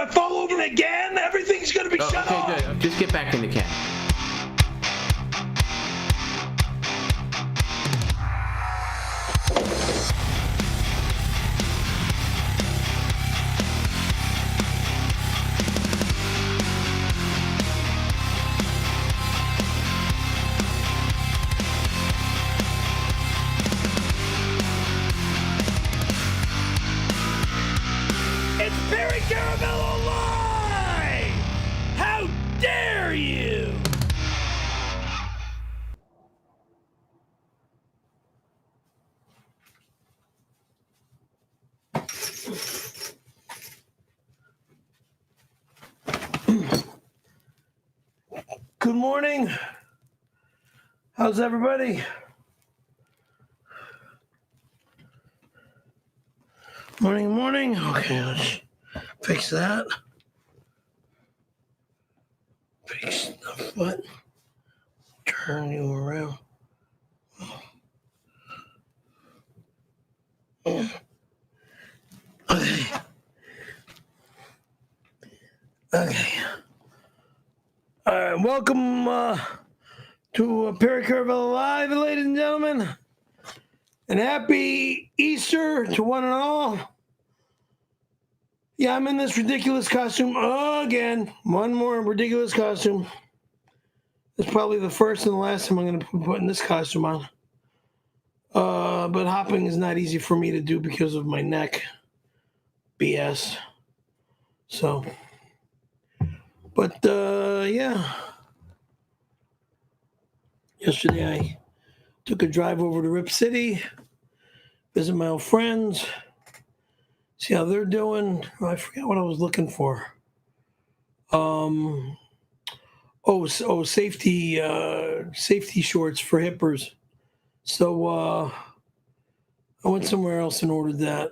I fall over again, everything's gonna be shut off. Okay, good. Just get back in the cab. It's Perry Caravello Live! How dare you! Good morning. How's everybody? Morning. Okay, let's fix that. Fix the foot. Turn you around. Okay. All right, welcome to Perry Caravello Live, ladies and gentlemen. And happy Easter to one and all. Yeah, I'm in this ridiculous costume again. One more ridiculous costume. It's probably the first and the last time I'm going to be putting this costume on. But hopping is not easy for me to do because of my neck. BS. So, but yeah. Yesterday I took a drive over to Rip City, visit my old friends. See how they're doing. Oh, I forgot what I was looking for. Safety shorts for hippers. So I went somewhere else and ordered that.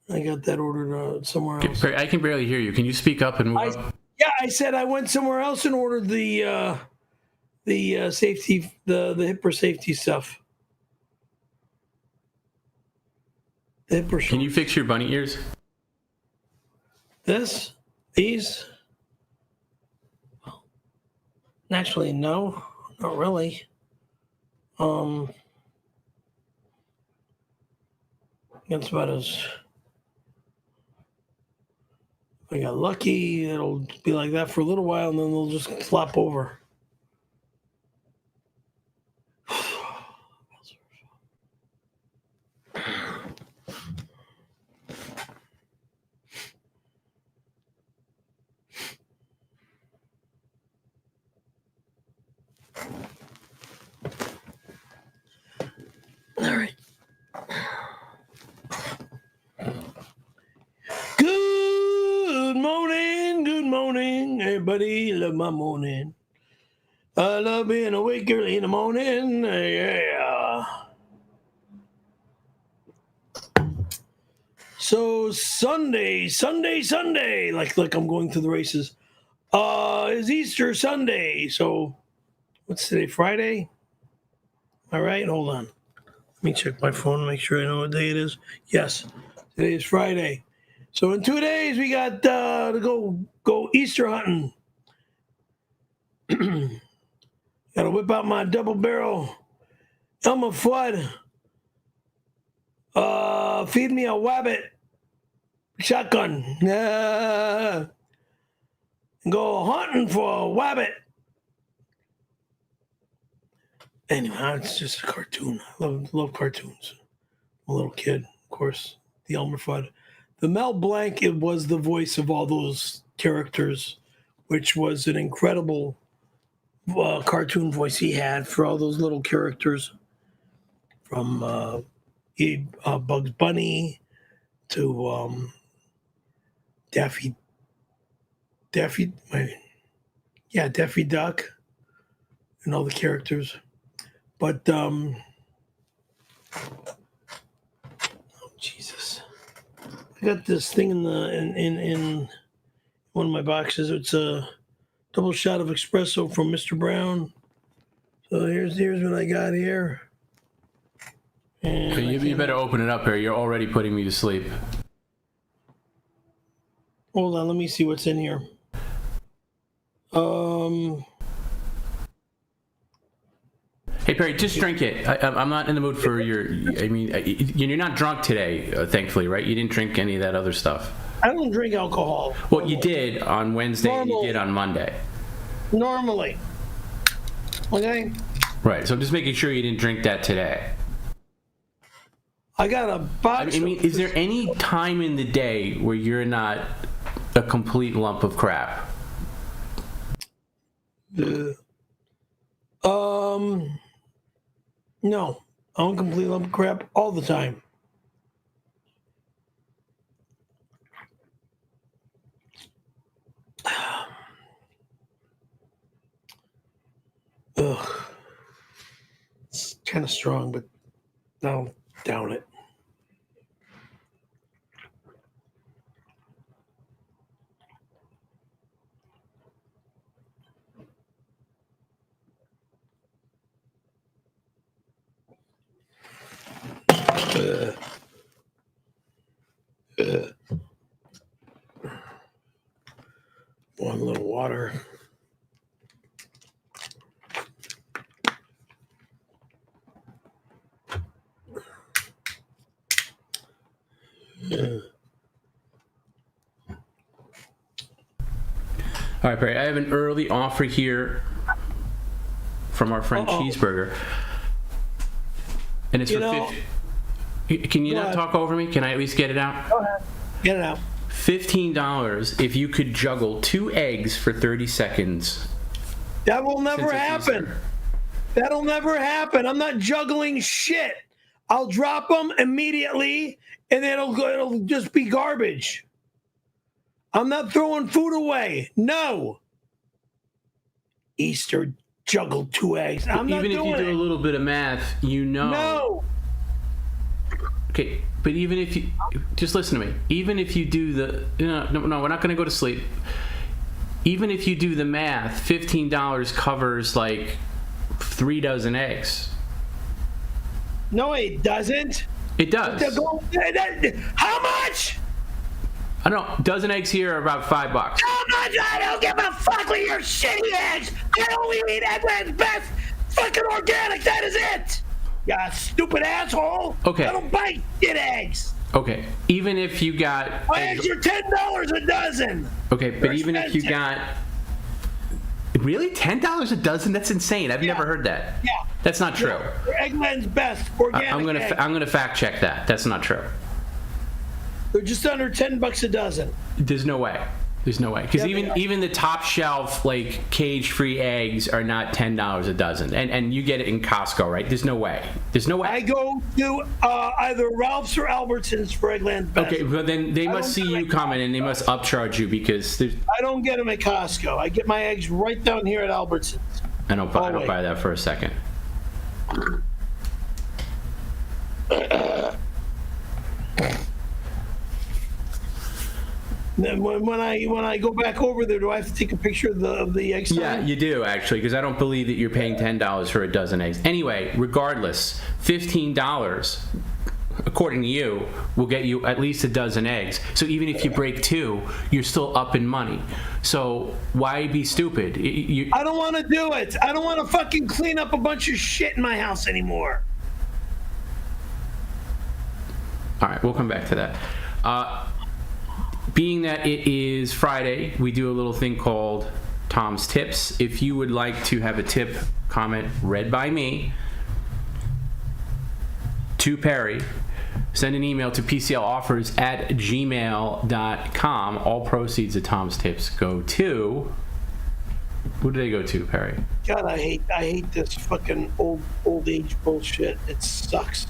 I got that ordered somewhere else. I can barely hear you. Can you speak up and move up? Yeah, I said I went somewhere else and ordered the safety, the hipper safety stuff. Can you fix your bunny ears? These? Actually, no, not really. That's about as. I got lucky. It'll be like that for a little while, and then they'll just flop over. All right. Good morning, everybody. Love my morning. I love being awake early in the morning. Yeah. So Sunday. Like I'm going to the races. Is Easter Sunday. So what's today? Friday? All right, hold on. Let me check my phone, make sure I know what day it is. Yes, today is Friday. So in 2 days, we got to go Easter hunting. Got to whip out my double barrel 𝙬𝙾. Feed me a 𝙬𝙗𝙗 shotgun. And go hunting for a 𝙬𝙗𝙗. Anyway, it's just a cartoon. I love cartoons. I'm a little kid, of course. The 𝙬𝙾. The Mel Blanc, it was the voice of all those characters, which was an incredible cartoon voice he had for all those little characters, from Bugs Bunny to Daffy Duck, and all the characters. But oh Jesus, I got this thing in one of my boxes. It's a double shot of espresso from Mr. Brown. So here's what I got here. And you better open it up here. You're already putting me to sleep. Hold on, let me see what's in here. Hey Perry, just drink it. I'm not in the mood for your. I mean, you're not drunk today, thankfully, right? You didn't drink any of that other stuff. I don't drink alcohol. Well, you did on Wednesday and you did on Monday. Normally. Okay? Right, so I'm just making sure you didn't drink that today. I got a box. I mean, is there any time in the day where you're not a complete lump of crap? No. I'm a complete lump of crap all the time. Ugh. It's kind of strong, but I'll down it. One little water. All right, Perry, I have an early offer here from our friend Cheeseburger. And it's for 50. Can you not talk over me? Can I at least get it out? Go ahead. Get it out. $15 if you could juggle 2 eggs for 30 seconds. That will never happen. That'll never happen. I'm not juggling shit. I'll drop them immediately, and it'll just be garbage. I'm not throwing food away. No. Easter juggled 2 eggs. I'm not doing it. Even if you do a little bit of math, you know. No. Okay, but even if you just listen to me. Even if you do the no, we're not going to go to sleep. Even if you do the math, $15 covers like 3 dozen eggs. No, it doesn't. It does. How much? I don't know. Dozen eggs here are about $5. How much? I don't give a fuck with your shitty eggs. I only eat Eggland's Best fucking organic. That is it. You stupid asshole. Okay. I don't buy shit eggs. Okay. Even if you got my eggs are $10 a dozen. Okay, but They're even expensive. if you got really $10 a dozen, that's insane. I've never heard that. Yeah. That's not true. Eggland's Best organic. I'm gonna fact check that. That's not true. They're just under $10 a dozen. There's no way. There's no way. Because even the top shelf like cage-free eggs are not $10 a dozen, and you get it in Costco, right? There's no way. There's no way. I go to either Ralph's or Albertsons for Eggland's Best. Okay, but then they must see you coming and they must upcharge you because there's. I don't get them at Costco. I get my eggs right down here at Albertsons. I don't buy that for a second. When I go back over there, do I have to take a picture of the eggs? Yeah, you do actually, because I don't believe that you're paying $10 for a dozen eggs. Anyway, regardless, $15, according to you, will get you at least a dozen eggs. So even if you break 2, you're still up in money. So why be stupid? I don't want to do it. I don't want to fucking clean up a bunch of shit in my house anymore. All right, we'll come back to that. Being that it is Friday, we do a little thing called Tom's Tips. If you would like to have a tip comment read by me to Perry, send an email to PCLoffers@gmail.com. All proceeds of Tom's Tips go to... Who do they go to, Perry? God, I hate this fucking old age bullshit. It sucks.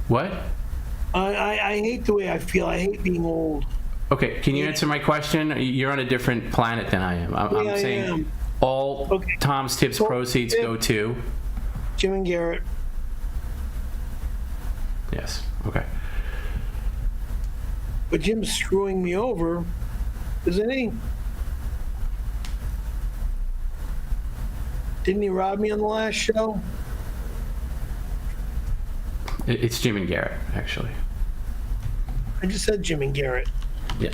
What? I hate the way I feel. I hate being old. Okay, can you answer my question? You're on a different planet than I am. I'm saying all Tom's Tips proceeds go to... Jim and Garrett. Yes, okay. But Jim's screwing me over, isn't he? Didn't he rob me on the last show? It's Jim and Garrett, actually. I just said Jim and Garrett. Yeah.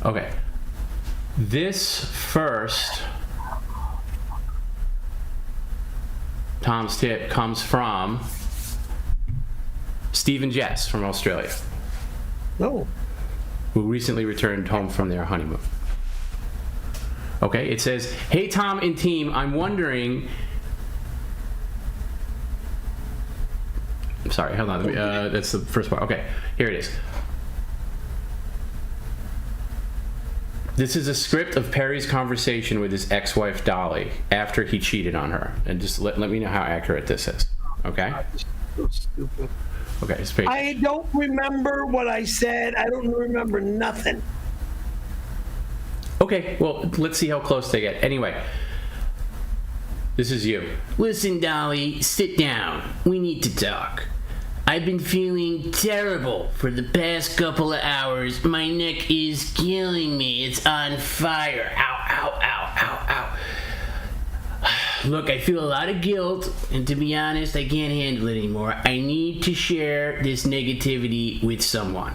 Okay. This first Tom's tip comes from Steve and Jess from Australia. No. Who recently returned home from their honeymoon. Okay, it says, "Hey Tom and team, I'm wondering..." Sorry, hold on. That's the first part. Okay, here it is. This is a script of Perry's conversation with his ex-wife Dolly after he cheated on her. And just let me know how accurate this is. Okay? So stupid. Okay, it's page. I don't remember what I said. I don't remember nothing. Okay, well, let's see how close they get. Anyway, this is you. "Listen, Dolly, sit down. We need to talk. I've been feeling terrible for the past couple of hours. My neck is killing me. It's on fire. Ow, ow, ow, ow, ow. Look, I feel a lot of guilt, and to be honest, I can't handle it anymore. I need to share this negativity with someone.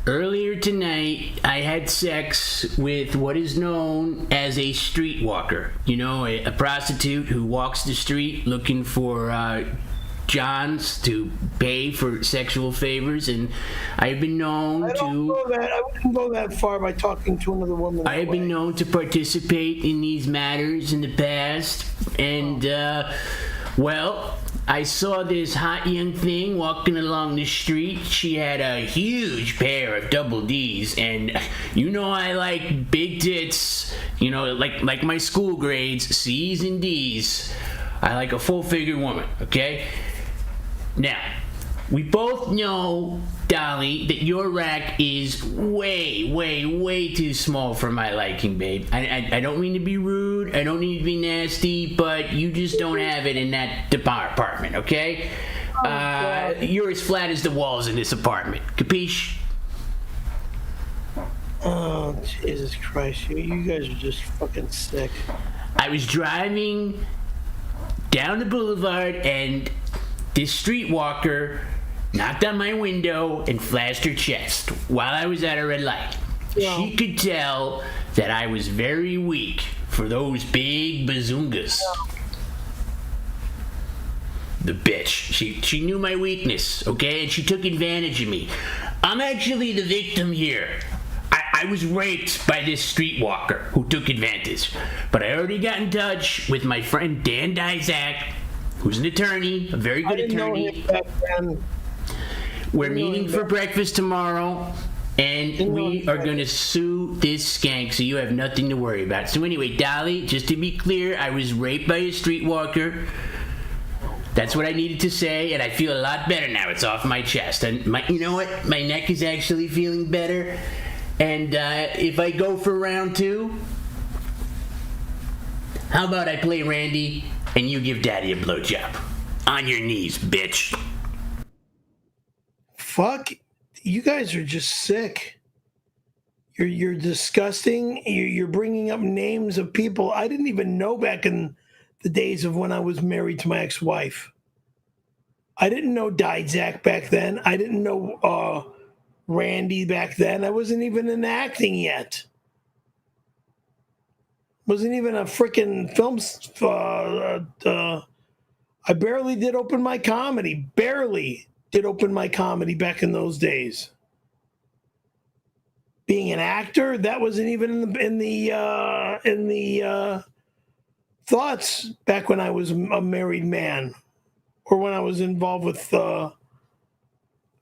Earlier tonight, I had sex with what is known as a streetwalker. You know, a prostitute who walks the street looking for Johns to pay for sexual favors, and I've been known I wouldn't go that far by talking to another woman. I have been known to participate in these matters in the past, and well, I saw this hot young thing walking along the street. She had a huge pair of double D's, and you know I like big tits, you know, like my school grades, C's and D's. I like a full-figured woman, okay? Now, we both know, Dolly, that your rack is way, way, way too small for my liking, babe. I don't mean to be rude, I don't mean to be nasty, but you just don't have it in that apartment, okay? You're as flat as the walls in this apartment. Capiche? Oh, Jesus Christ. You guys are just fucking sick. I was driving down the boulevard, and this streetwalker knocked on my window and flashed her chest while I was at a red light. Yeah. She could tell that I was very weak for those big bazungas. The bitch. She knew my weakness, okay? And she took advantage of me. I'm actually the victim here. I was raped by this streetwalker who took advantage. But I already got in touch with my friend Dan Dizak, who's an attorney, a very good attorney. Know him back then. We're meeting for breakfast tomorrow, and we are going to sue this skank, so you have nothing to worry about. So anyway, Dolly, just to be clear, I was raped by a streetwalker. That's what I needed to say, and I feel a lot better now. It's off my chest. And you know what? My neck is actually feeling better. And if I go for round 2, how about I play Randy and you give Daddy a blowjob? On your knees, bitch. Fuck. You guys are just sick. You're disgusting. You're bringing up names of people I didn't even know back in the days of when I was married to my ex-wife. I didn't know Dizak back then. I didn't know Randy back then. I wasn't even in acting yet. Wasn't even a freaking film. I barely did open my comedy. Barely did open my comedy back in those days. Being an actor, that wasn't even in the thoughts back when I was a married man, or when I was involved with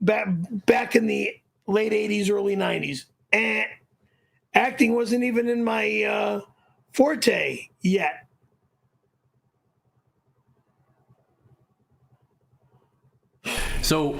back in the late 80s, early 90s. And acting wasn't even in my forte yet. So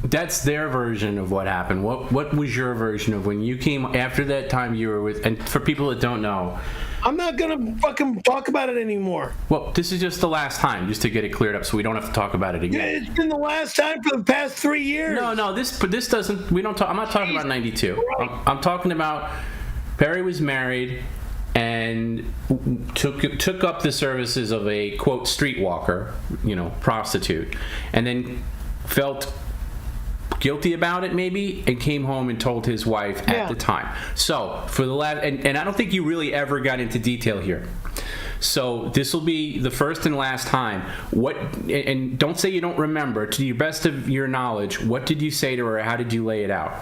that's their version of what happened. What was your version of when you came after that time you were with? And for people that don't know, I'm not gonna fucking talk about it anymore. Well, this is just the last time, just to get it cleared up, so we don't have to talk about it again. Yeah, it's been the last time for the past 3 years. No, this doesn't. We don't talk. I'm not talking about '92. I'm talking about Perry was married and took up the services of a quote streetwalker, prostitute, and then felt guilty about it maybe, and came home and told his wife at the time. So for the last, and I don't think you really ever got into detail here. So this will be the first and last time. What, and don't say you don't remember. To the best of your knowledge, what did you say to her? How did you lay it out?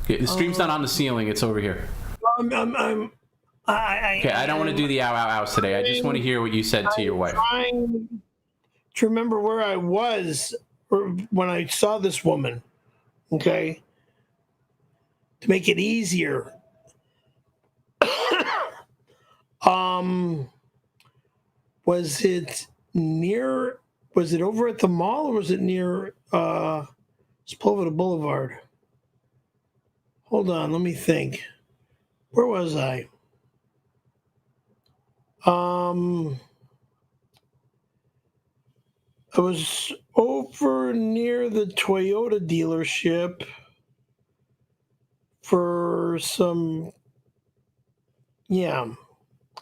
Okay, the stream's not on the ceiling. It's over here. I don't want to do the ow today. I just want to hear what you said to your wife. I'm trying to remember where I was when I saw this woman. Okay, to make it easier. Was it near? Was it over at the mall, or was it near Sepulveda Boulevard? Hold on, let me think. Where was I? I was over near the Toyota dealership for some,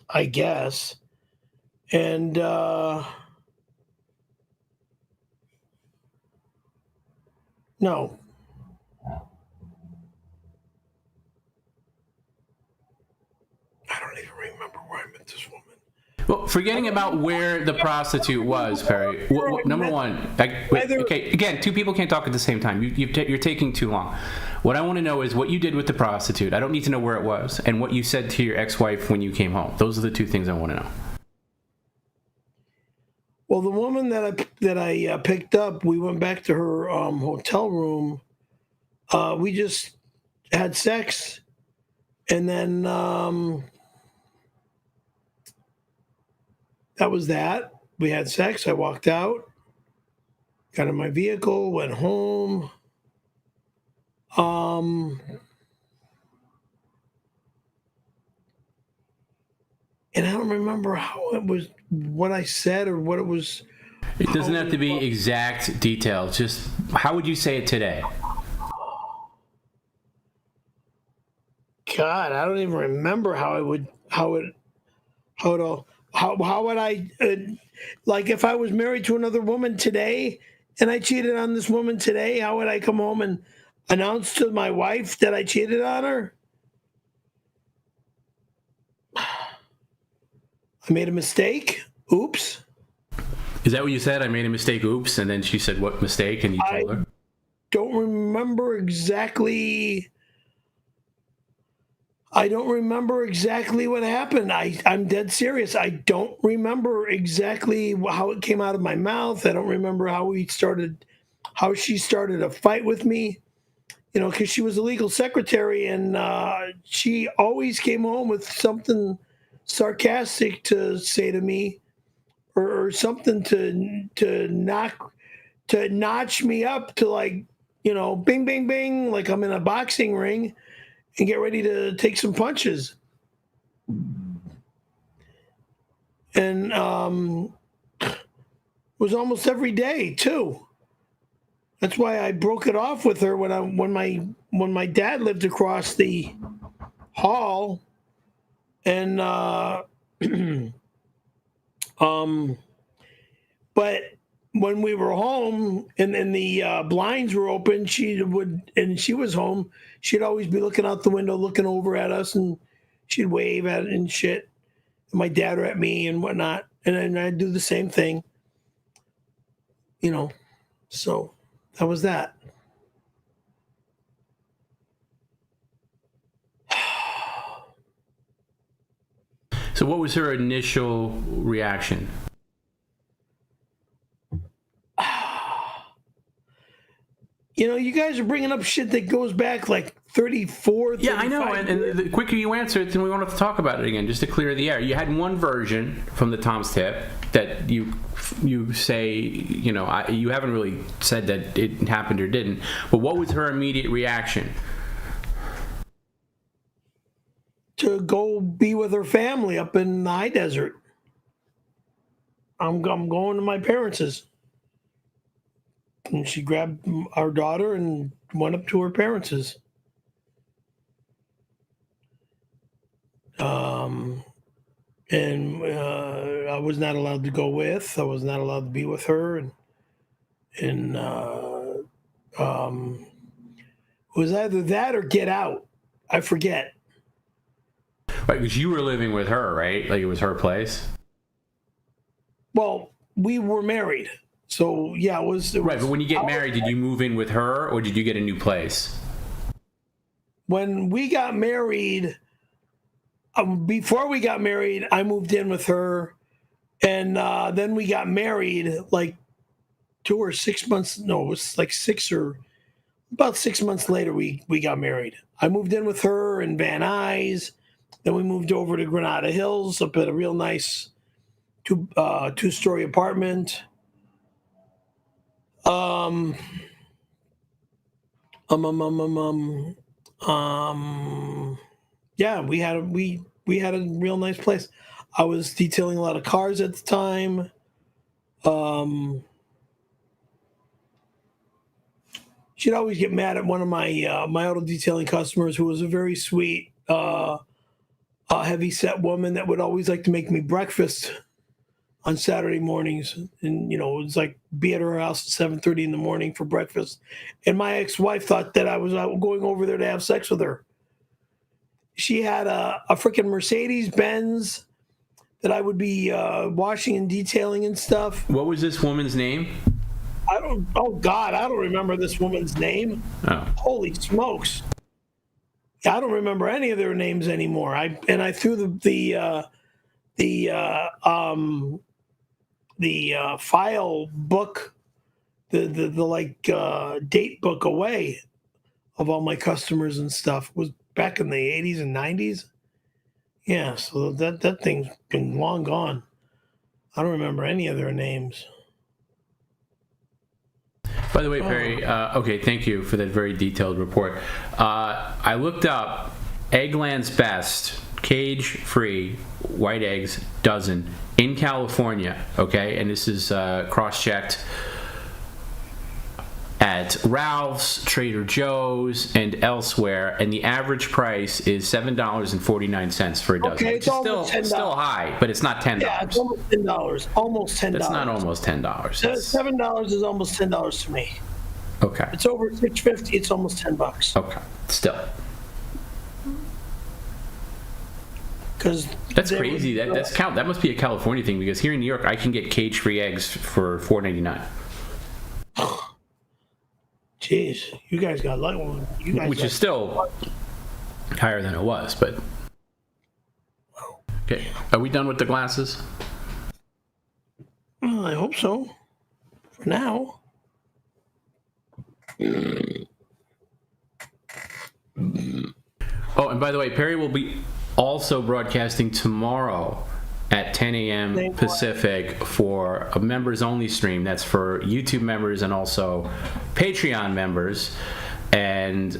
I guess. And no. I don't even remember where I met this woman. Well, forgetting about where the prostitute was, Perry. Number one, okay, again, two people can't talk at the same time. You're taking too long. What I want to know is what you did with the prostitute. I don't need to know where it was, and what you said to your ex-wife when you came home. Those are the two things I want to know. Well, the woman that I picked up, we went back to her hotel room. We just had sex, and then that was that. We had sex. I walked out, got in my vehicle, went home. And I don't remember how it was, what I said or what it was. It doesn't have to be exact details. Just how would you say it today? God, I don't even remember how would I, like if I was married to another woman today and I cheated on this woman today, how would I come home and announce to my wife that I cheated on her? I made a mistake. Oops. Is that what you said? I made a mistake. Oops. And then she said, what mistake? And you told her? Don't remember exactly. I don't remember exactly what happened. I'm dead serious. I don't remember exactly how it came out of my mouth. I don't remember how she started a fight with me, because she was a legal secretary and she always came home with something sarcastic to say to me or something to notch me up to, like, bing, bing, bing, like I'm in a boxing ring and get ready to take some punches. And it was almost every day too. That's why I broke it off with her when my dad lived across the hall, and but when we were home and the blinds were open, she was home, she'd always be looking out the window, looking over at us, and she'd wave at it and shit. And my dad or at me and whatnot, and then I'd do the same thing, So that was that. So what was her initial reaction? You guys are bringing up shit that goes back like 34, 35 Yeah, I know, and the quicker you answer it, then we won't have to talk about it again, just to clear the air. You had one version from the Tom's Tip that you say, you haven't really said that it happened or didn't, but what was her immediate reaction? To go be with her family up in the high desert. I'm going to my parents'. And she grabbed our daughter and went up to her parents'. And I was not allowed to go with. I was not allowed to be with her. And in it was either that or Get Out. I forget. Right, because you were living with her, right? Like it was her place. Well, we were married, so yeah, it was right. But when you get married, did you move in with her, or did you get a new place? When we got married, before we got married, I moved in with her, and then we got married like 2 or 6 months. No, it was like about 6 months later. We got married. I moved in with her in Van Nuys. Then we moved over to Granada Hills up at a real nice two-story apartment. Yeah, we had a real nice place. I was detailing a lot of cars at the time. She'd always get mad at one of my my auto detailing customers, who was a very sweet, heavy-set woman that would always like to make me breakfast on Saturday mornings, and it was like be at her house at 7:30 in the morning for breakfast. And my ex-wife thought that I was going over there to have sex with her. She had a freaking Mercedes-Benz that I would be washing and detailing and stuff. What was this woman's name? Oh God, I don't remember this woman's name. Oh. Holy smokes. I don't remember any of their names anymore. I threw the file book, the date book away of all my customers and stuff. It was back in the 80s and 90s. Yeah, so that thing's been long gone. I don't remember any of their names. By the way, Perry, okay, thank you for that very detailed report. I looked up Eggland's Best cage-free white eggs dozen in California, okay? And this is cross-checked at Ralph's, Trader Joe's, and elsewhere, and the average price is $7.49 for a dozen. Okay, it's almost $10. Still high, but it's not $10. Yeah, it's almost $10. Almost $10. That's not almost $10. $7 is almost $10 to me. Okay. It's over $6.50. It's almost $10. Okay. Still. Because that's crazy. That must be a California thing, because here in New York, I can get cage-free eggs for $4.99. Jeez, you guys got lucky. Which is still higher than it was, but okay. Are we done with the glasses? Well, I hope so. For now. Oh, and by the way, Perry will be also broadcasting tomorrow at 10 a.m. Pacific for a members-only stream. That's for YouTube members and also Patreon members. And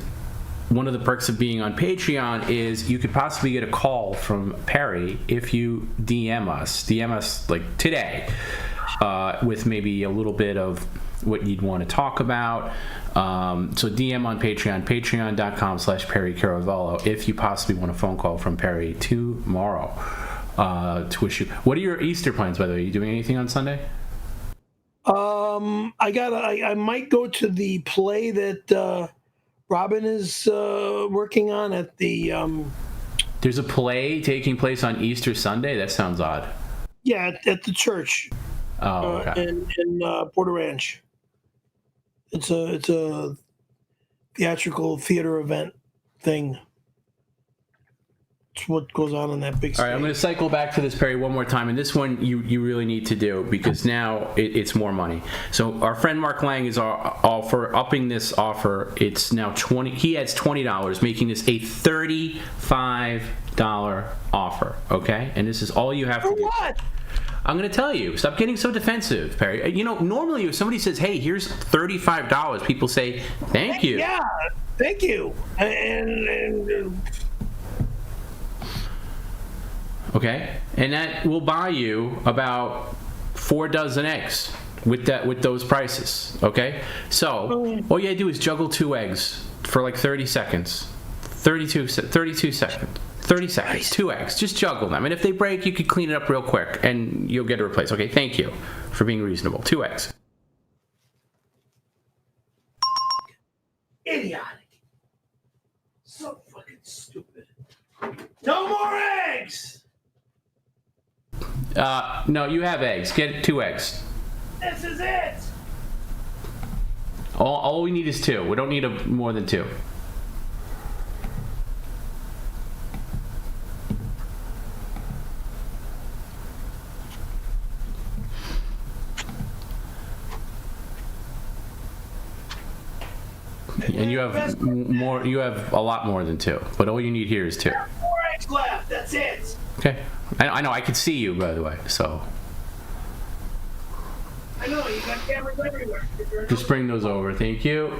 one of the perks of being on Patreon is you could possibly get a call from Perry if you DM us like today, with maybe a little bit of what you'd want to talk about. So DM on Patreon, patreon.com/perrycaravello, if you possibly want a phone call from Perry tomorrow. To wish you. What are your Easter plans, by the way? Are you doing anything on Sunday? I might go to the play that Robin is working on at the. There's a play taking place on Easter Sunday. That sounds odd. Yeah, at the church. Oh, okay. In Porter Ranch. It's a theatrical theater event thing. It's what goes on in that big stage. All right, I'm going to cycle back to this, Perry, one more time. And this one you really need to do, because now it's more money. So our friend Mark Lang is upping this offer. It's now $20. He adds $20, making this a $35 offer, okay? And this is all you have to do. For what? I'm going to tell you. Stop getting so defensive, Perry. Normally if somebody says, hey, here's $35, people say, thank you. Yeah, thank you. And okay, and that will buy you about 4 dozen eggs with those prices. Okay, so all you gotta do is juggle 2 eggs for like 30 seconds, 32 seconds, 30 seconds, 2 eggs. Just juggle them, and if they break, you can clean it up real quick, and you'll get a replace. Okay, thank you for being reasonable. 2 eggs. Idiotic. So fucking stupid. No more eggs! No, you have eggs. Get 2 eggs. This is it! All we need is 2. We don't need more than 2. And you have more. You have a lot more than 2, but all you need here is 2. There are 4 eggs left. That's it. Okay. I know. I can see you, by the way. So. I know you got cameras everywhere. Just bring those over. Thank you.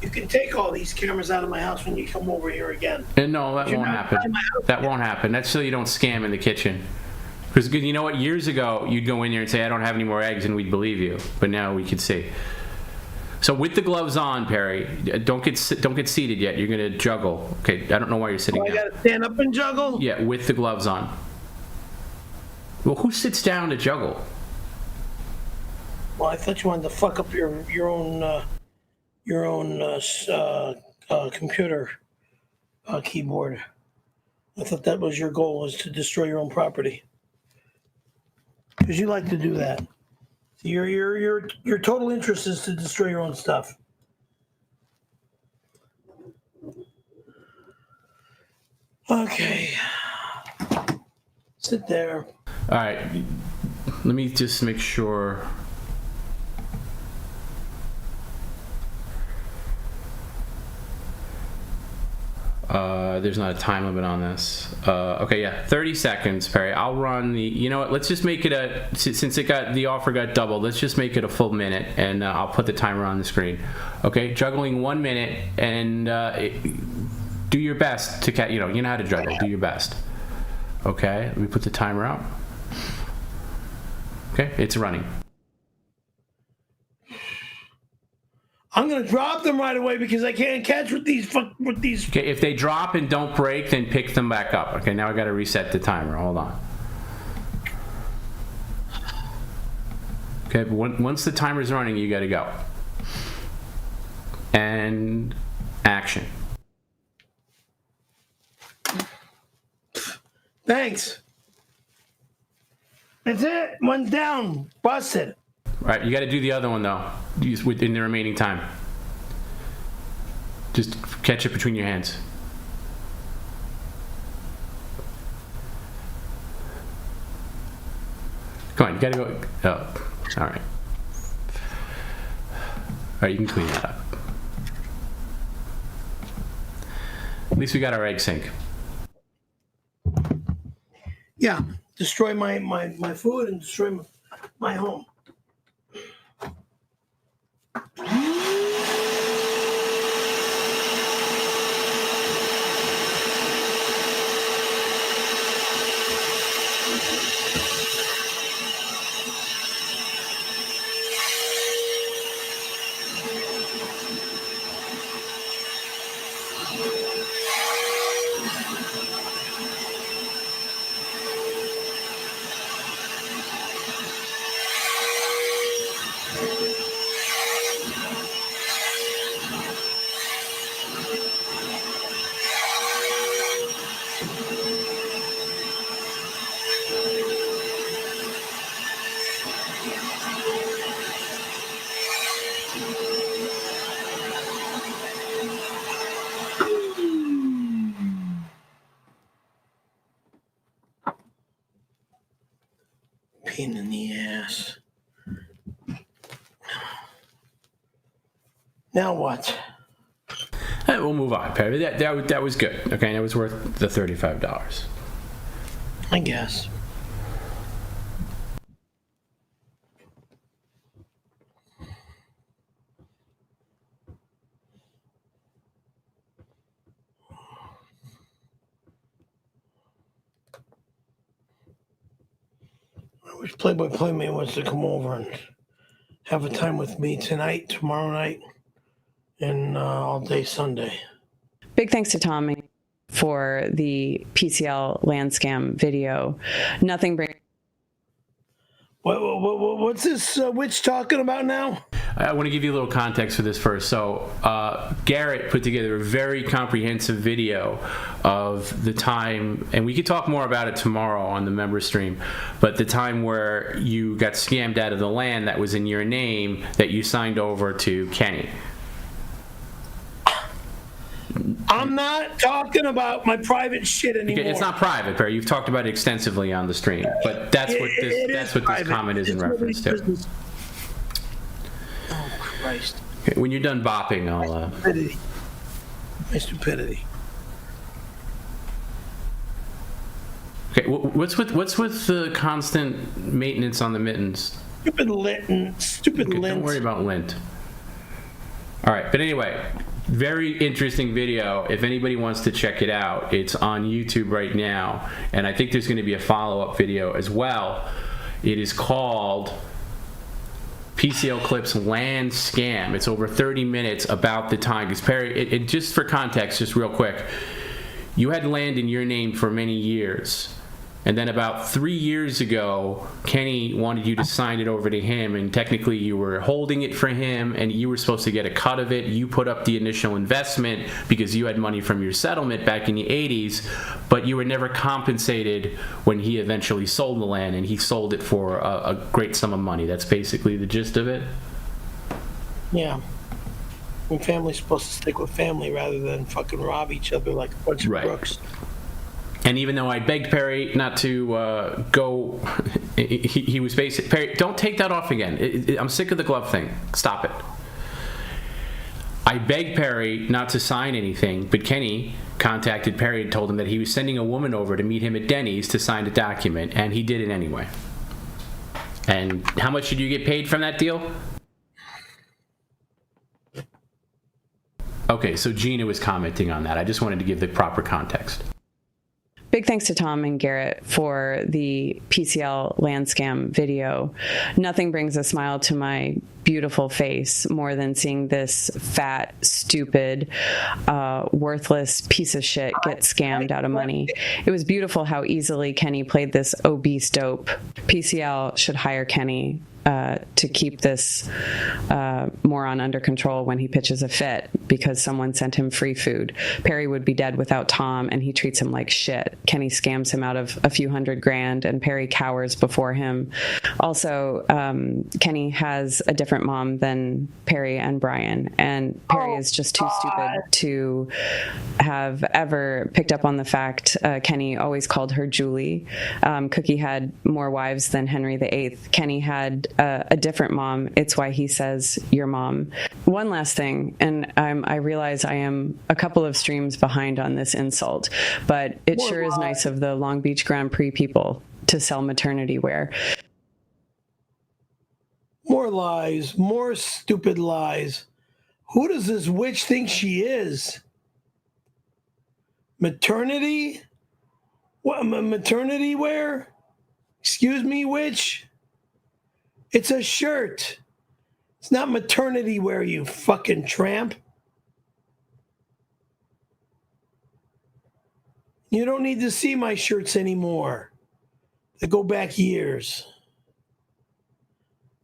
You can take all these cameras out of my house when you come over here again. And no, that won't happen. That won't happen. That's so you don't scam in the kitchen. Because you know what? Years ago, you'd go in there and say, "I don't have any more eggs," and we'd believe you. But now we can see. So with the gloves on, Perry, don't get seated yet. You're gonna juggle. Okay, I don't know why you're sitting down. I gotta stand up and juggle. Yeah, with the gloves on. Well, who sits down to juggle? Well, I thought you wanted to fuck up your own computer keyboard. I thought that was your goal, was to destroy your own property. Because you like to do that. Your total interest is to destroy your own stuff. Okay. Sit there. All right. Let me just make sure. There's not a time limit on this. Okay, yeah, 30 seconds, Perry. I'll run the. You know what? Let's just make it since the offer got doubled. Let's just make it a full minute, and I'll put the timer on the screen. Okay, juggling 1 minute, and do your best to you know how to juggle. Do your best. Okay, let me put the timer out. Okay, it's running. I'm gonna drop them right away because I can't catch with these. Okay, if they drop and don't break, then pick them back up. Okay, now I got to reset the timer. Hold on. Okay, once the timer's running, you got to go. And action. Thanks. That's it. One's down. Busted. All right, you got to do the other one though. Within the remaining time. Just catch it between your hands. Come on, you gotta go. Oh, all right. All right, you can clean that up. At least we got our egg sink. Yeah, destroy my food and destroy my home. Pain in the ass. Now what? Hey, we'll move on, Perry. That was good. Okay, that was worth the $35. I guess. I wish Playboy Playmate wants to come over and have a time with me tonight, tomorrow night, and all day Sunday. Big thanks to Tommy for the PCL land scam video. Nothing brings. What's this witch talking about now? I want to give you a little context for this first. So Garrett put together a very comprehensive video of the time, and we could talk more about it tomorrow on the member stream, but the time where you got scammed out of the land that was in your name that you signed over to Kenny. I'm not talking about my private shit anymore. It's not private, Perry. You've talked about it extensively on the stream, but that's what this comment is in reference to. Oh, Christ. Okay, when you're done bopping, I'll... My stupidity. Okay, what's with the constant maintenance on the mittens? Stupid lint. Don't worry about lint. All right, but anyway, very interesting video. If anybody wants to check it out, it's on YouTube right now, and I think there's going to be a follow-up video as well. It is called PCL Clips Land Scam. It's over 30 minutes about the time. Because Perry, just for context, just real quick, you had land in your name for many years. And then about 3 years ago, Kenny wanted you to sign it over to him, and technically you were holding it for him, and you were supposed to get a cut of it. You put up the initial investment because you had money from your settlement back in the 80s, but you were never compensated when he eventually sold the land, and he sold it for a great sum of money. That's basically the gist of it? Yeah. When family's supposed to stick with family rather than fucking rob each other like a bunch of crooks. And even though I begged Perry not to go, he was basically, Perry, don't take that off again. I'm sick of the glove thing. Stop it. I begged Perry not to sign anything, but Kenny contacted Perry and told him that he was sending a woman over to meet him at Denny's to sign a document, and he did it anyway. And how much did you get paid from that deal? Okay, so Gina was commenting on that. I just wanted to give the proper context. Big thanks to Tom and Garrett for the PCL land scam video. Nothing brings a smile to my beautiful face more than seeing this fat, stupid, worthless piece of shit get scammed out of money. It was beautiful how easily Kenny played this obese dope. PCL should hire Kenny to keep this moron under control when he pitches a fit because someone sent him free food. Perry would be dead without Tom, and he treats him like shit. Kenny scams him out of a few $100,000, and Perry cowers before him. Also, Kenny has a different mom than Perry and Brian, and Perry is just too stupid to have ever picked up on the fact Kenny always called her Julie. Cookie had more wives than Henry VIII. Kenny had a different mom. It's why he says your mom. One last thing, and I realize I am a couple of streams behind on this insult, but it sure is nice of the Long Beach Grand Prix people to sell maternity wear. More lies, more stupid lies. Who does this witch think she is? Maternity? What, maternity wear? Excuse me, witch? It's a shirt. It's not maternity wear, you fucking tramp. You don't need to see my shirts anymore. They go back years.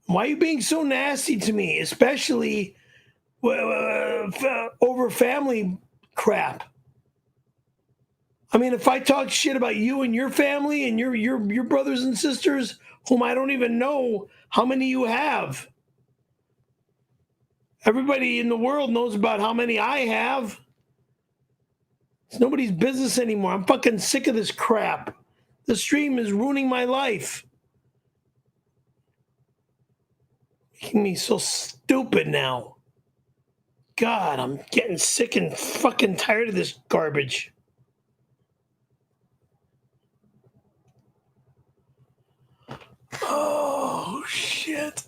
Why are you being so nasty to me, especially over family crap? I mean, if I talk shit about you and your family and your brothers and sisters, whom I don't even know how many you have. Everybody in the world knows about how many I have. It's nobody's business anymore. I'm fucking sick of this crap. The stream is ruining my life. Making me so stupid now. God, I'm getting sick and fucking tired of this garbage. Oh, shit.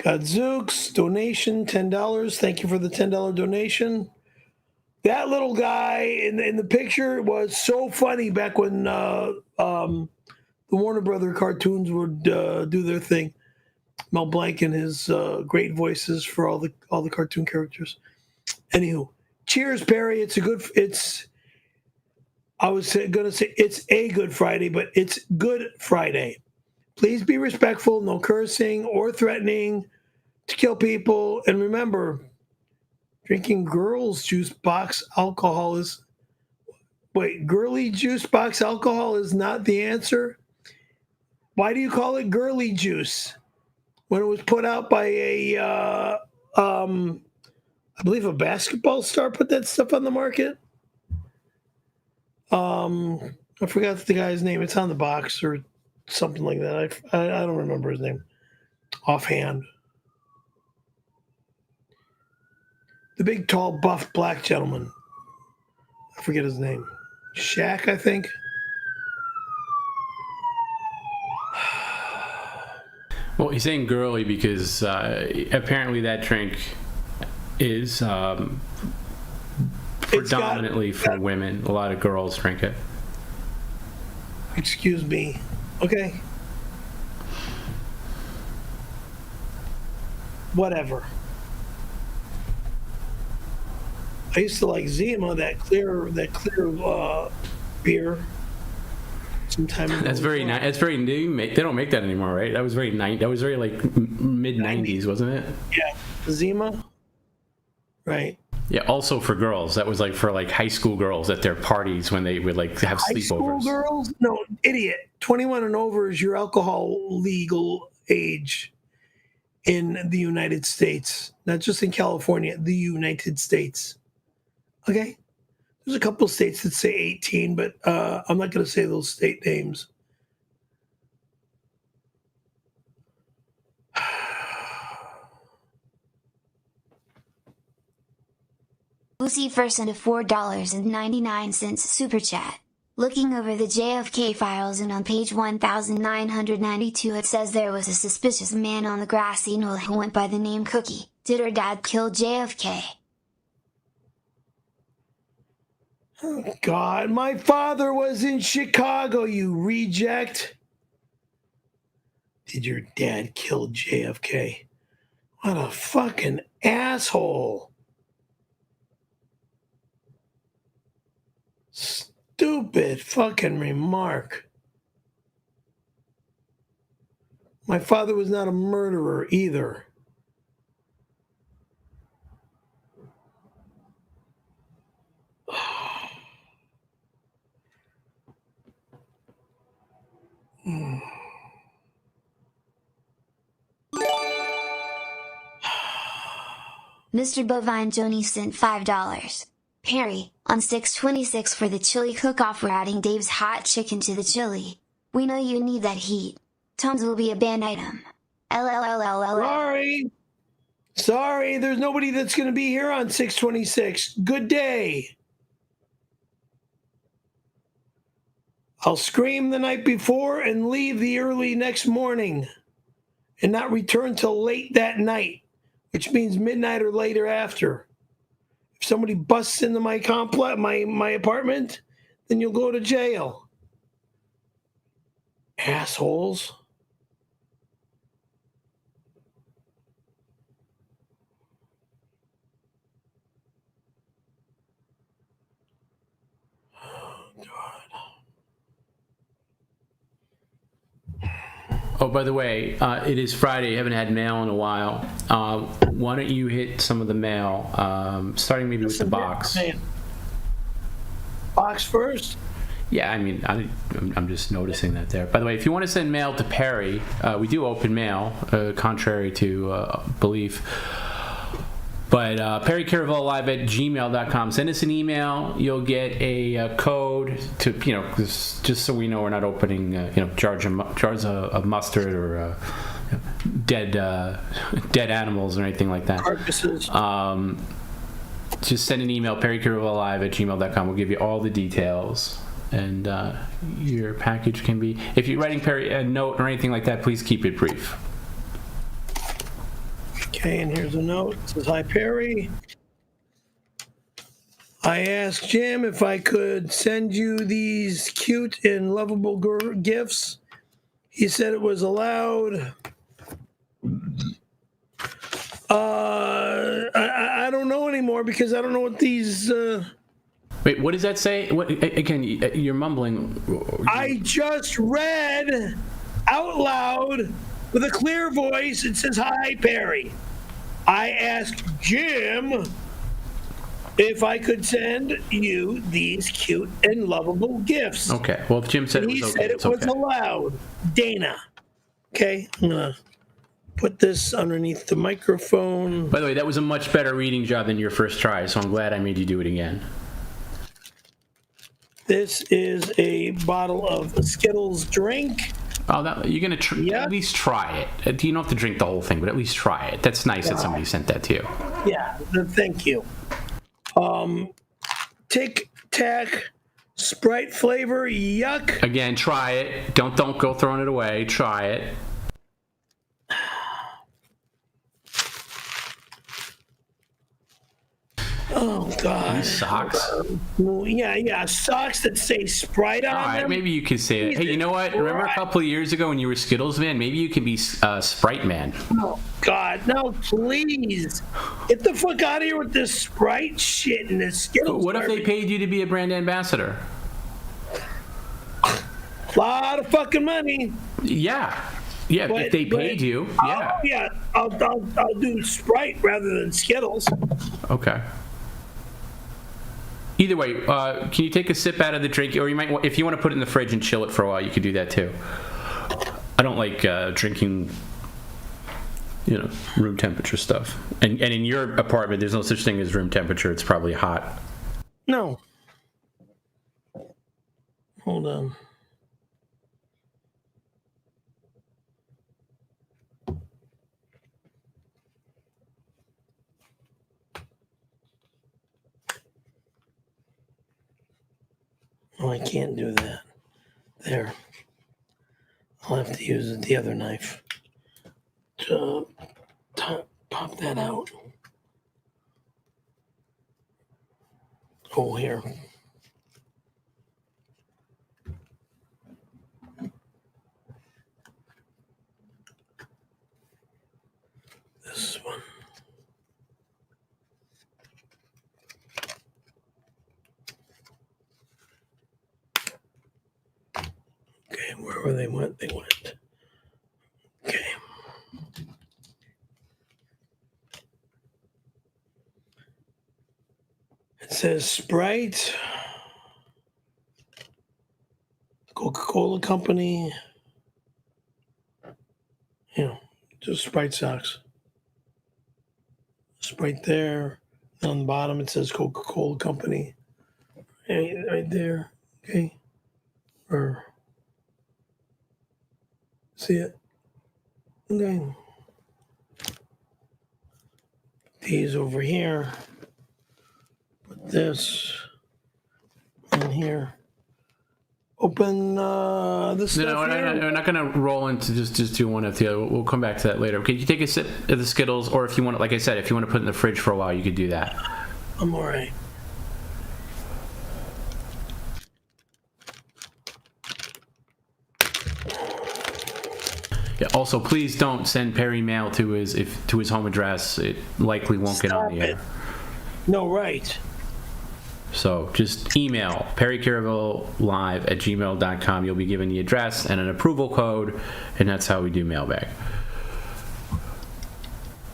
Gadzooks, donation, $10. Thank you for the $10 donation. That little guy in the picture was so funny back when the Warner Brother cartoons would do their thing. Mel Blanc and his great voices for all the cartoon characters. Anywho, cheers, Perry. I was going to say it's a Good Friday, but it's Good Friday. Please be respectful, no cursing or threatening to kill people. And remember, drinking girls' juice box alcohol is... Wait, girly juice box alcohol is not the answer? Why do you call it girly juice? When it was put out by I believe a basketball star put that stuff on the market. I forgot the guy's name. It's on the box or something like that. I don't remember his name offhand. The big, tall, buff, black gentleman. I forget his name. Shaq, I think. Well, he's saying girly because apparently that drink is predominantly for women. A lot of girls drink it. Excuse me. Okay. Whatever. I used to like Zima, that clear beer. Sometime ago. That's very nice. That's very new. They don't make that anymore, right? That was very That was very like mid '90s, wasn't it? Yeah, Zima. Right. Yeah. Also for girls, that was like for like high school girls at their parties when they would like have High sleepovers. School girls? No, idiot. 21 and over is your alcohol legal age in the United States, not just in California. The United States. Okay. There's a couple of states that say 18, but I'm not going to say those state names. Lucy first sent a $4.99 super chat. Looking over the JFK files, and on page 1992 it says there was a suspicious man on the grassy knoll who went by the name Cookie. Did her dad kill JFK? Oh, God, my father was in Chicago, you reject. Did your dad kill JFK? What a fucking asshole. Stupid fucking remark. My father was not a murderer either. Mr. Bovine Joni sent $5. Perry, on 6/26 for the chili cook-off, we're adding Dave's hot chicken to the chili. We know you need that heat. Tums will be a banned item. LLLLL. Sorry, there's nobody that's going to be here on 6/26. Good day. I'll scream the night before and leave the early next morning and not return till late that night, which means midnight or later after. If somebody busts into my complex, my apartment, then you'll go to jail. Assholes. Oh, by the way, it is Friday. I haven't had mail in a while. Why don't you hit some of the mail, starting maybe with the box? Box first? Yeah, I mean, I'm just noticing that there. By the way, if you want to send mail to Perry, we do open mail, contrary to belief. But perrycaravellolive@gmail.com. Send us an email. You'll get a code to, just so we know we're not opening, jars of mustard or dead animals or anything like that. Carcasses. Just send an email, perrycaravellolive@gmail.com. We'll give you all the details. And your package can be, if you're writing Perry a note or anything like that, please keep it brief. Okay, and here's a note. It says, "Hi, Perry. I asked Jim if I could send you these cute and lovable gifts. He said it was allowed. I don't know anymore because I don't know what these. Wait, what does that say? What again? You're mumbling. I just read out loud with a clear voice. It says, "Hi, Perry. I asked Jim if I could send you these cute and lovable gifts." Okay. Well, if Jim said And it was he okay, said it it's was okay. allowed. Dana. Okay, I'm gonna put this underneath the microphone. By the way, that was a much better reading job than your first try, so I'm glad I made you do it again. This is a bottle of Skittles drink. Oh, you're gonna at least try it. You don't have to drink the whole thing, but at least try it. That's nice that somebody sent that to you. Yeah, thank you. Tic Tac Sprite flavor, yuck. Again, try it. Don't go throwing it away. Try it. Oh God. These socks. Yeah, socks that say Sprite on All right, them. maybe you could say it. Hey, you know what? Remember a couple of years ago when you were Skittles man? Maybe you could be Sprite man. Oh God, no, please. Get the fuck out of here with this Sprite shit and this Skittles. What if they paid you to be a brand ambassador? A lot of fucking money. Yeah, if they paid you, yeah. I'll do Sprite rather than Skittles. Okay. Either way, can you take a sip out of the drink, or you might, if you want to put it in the fridge and chill it for a while, you could do that too. I don't like drinking, room temperature stuff. And in your apartment, there's no such thing as room temperature. It's probably hot. No. Hold on. Oh, I can't do that. There. I'll have to use the other knife to pop that out. Oh, here. This one. Okay, wherever they went, they went. Okay. It says Sprite, Coca-Cola Company. Just Sprite socks. Sprite there. On the bottom, it says Coca-Cola Company. Right there. Okay. See it? Okay. These over here. Put this in here. Open this stuff here. We're not going to roll into just do one of the other. We'll come back to that later. Okay, you take a sip of the Skittles, or if you want, like I said, if you want to put it in the fridge for a while, you could do that. I'm all right. Yeah, also, please don't send Perry mail to his home address. It likely won't get on the air. No, right. So just email perrycaravellolive@gmail.com. You'll be given the address and an approval code, and that's how we do mailbag.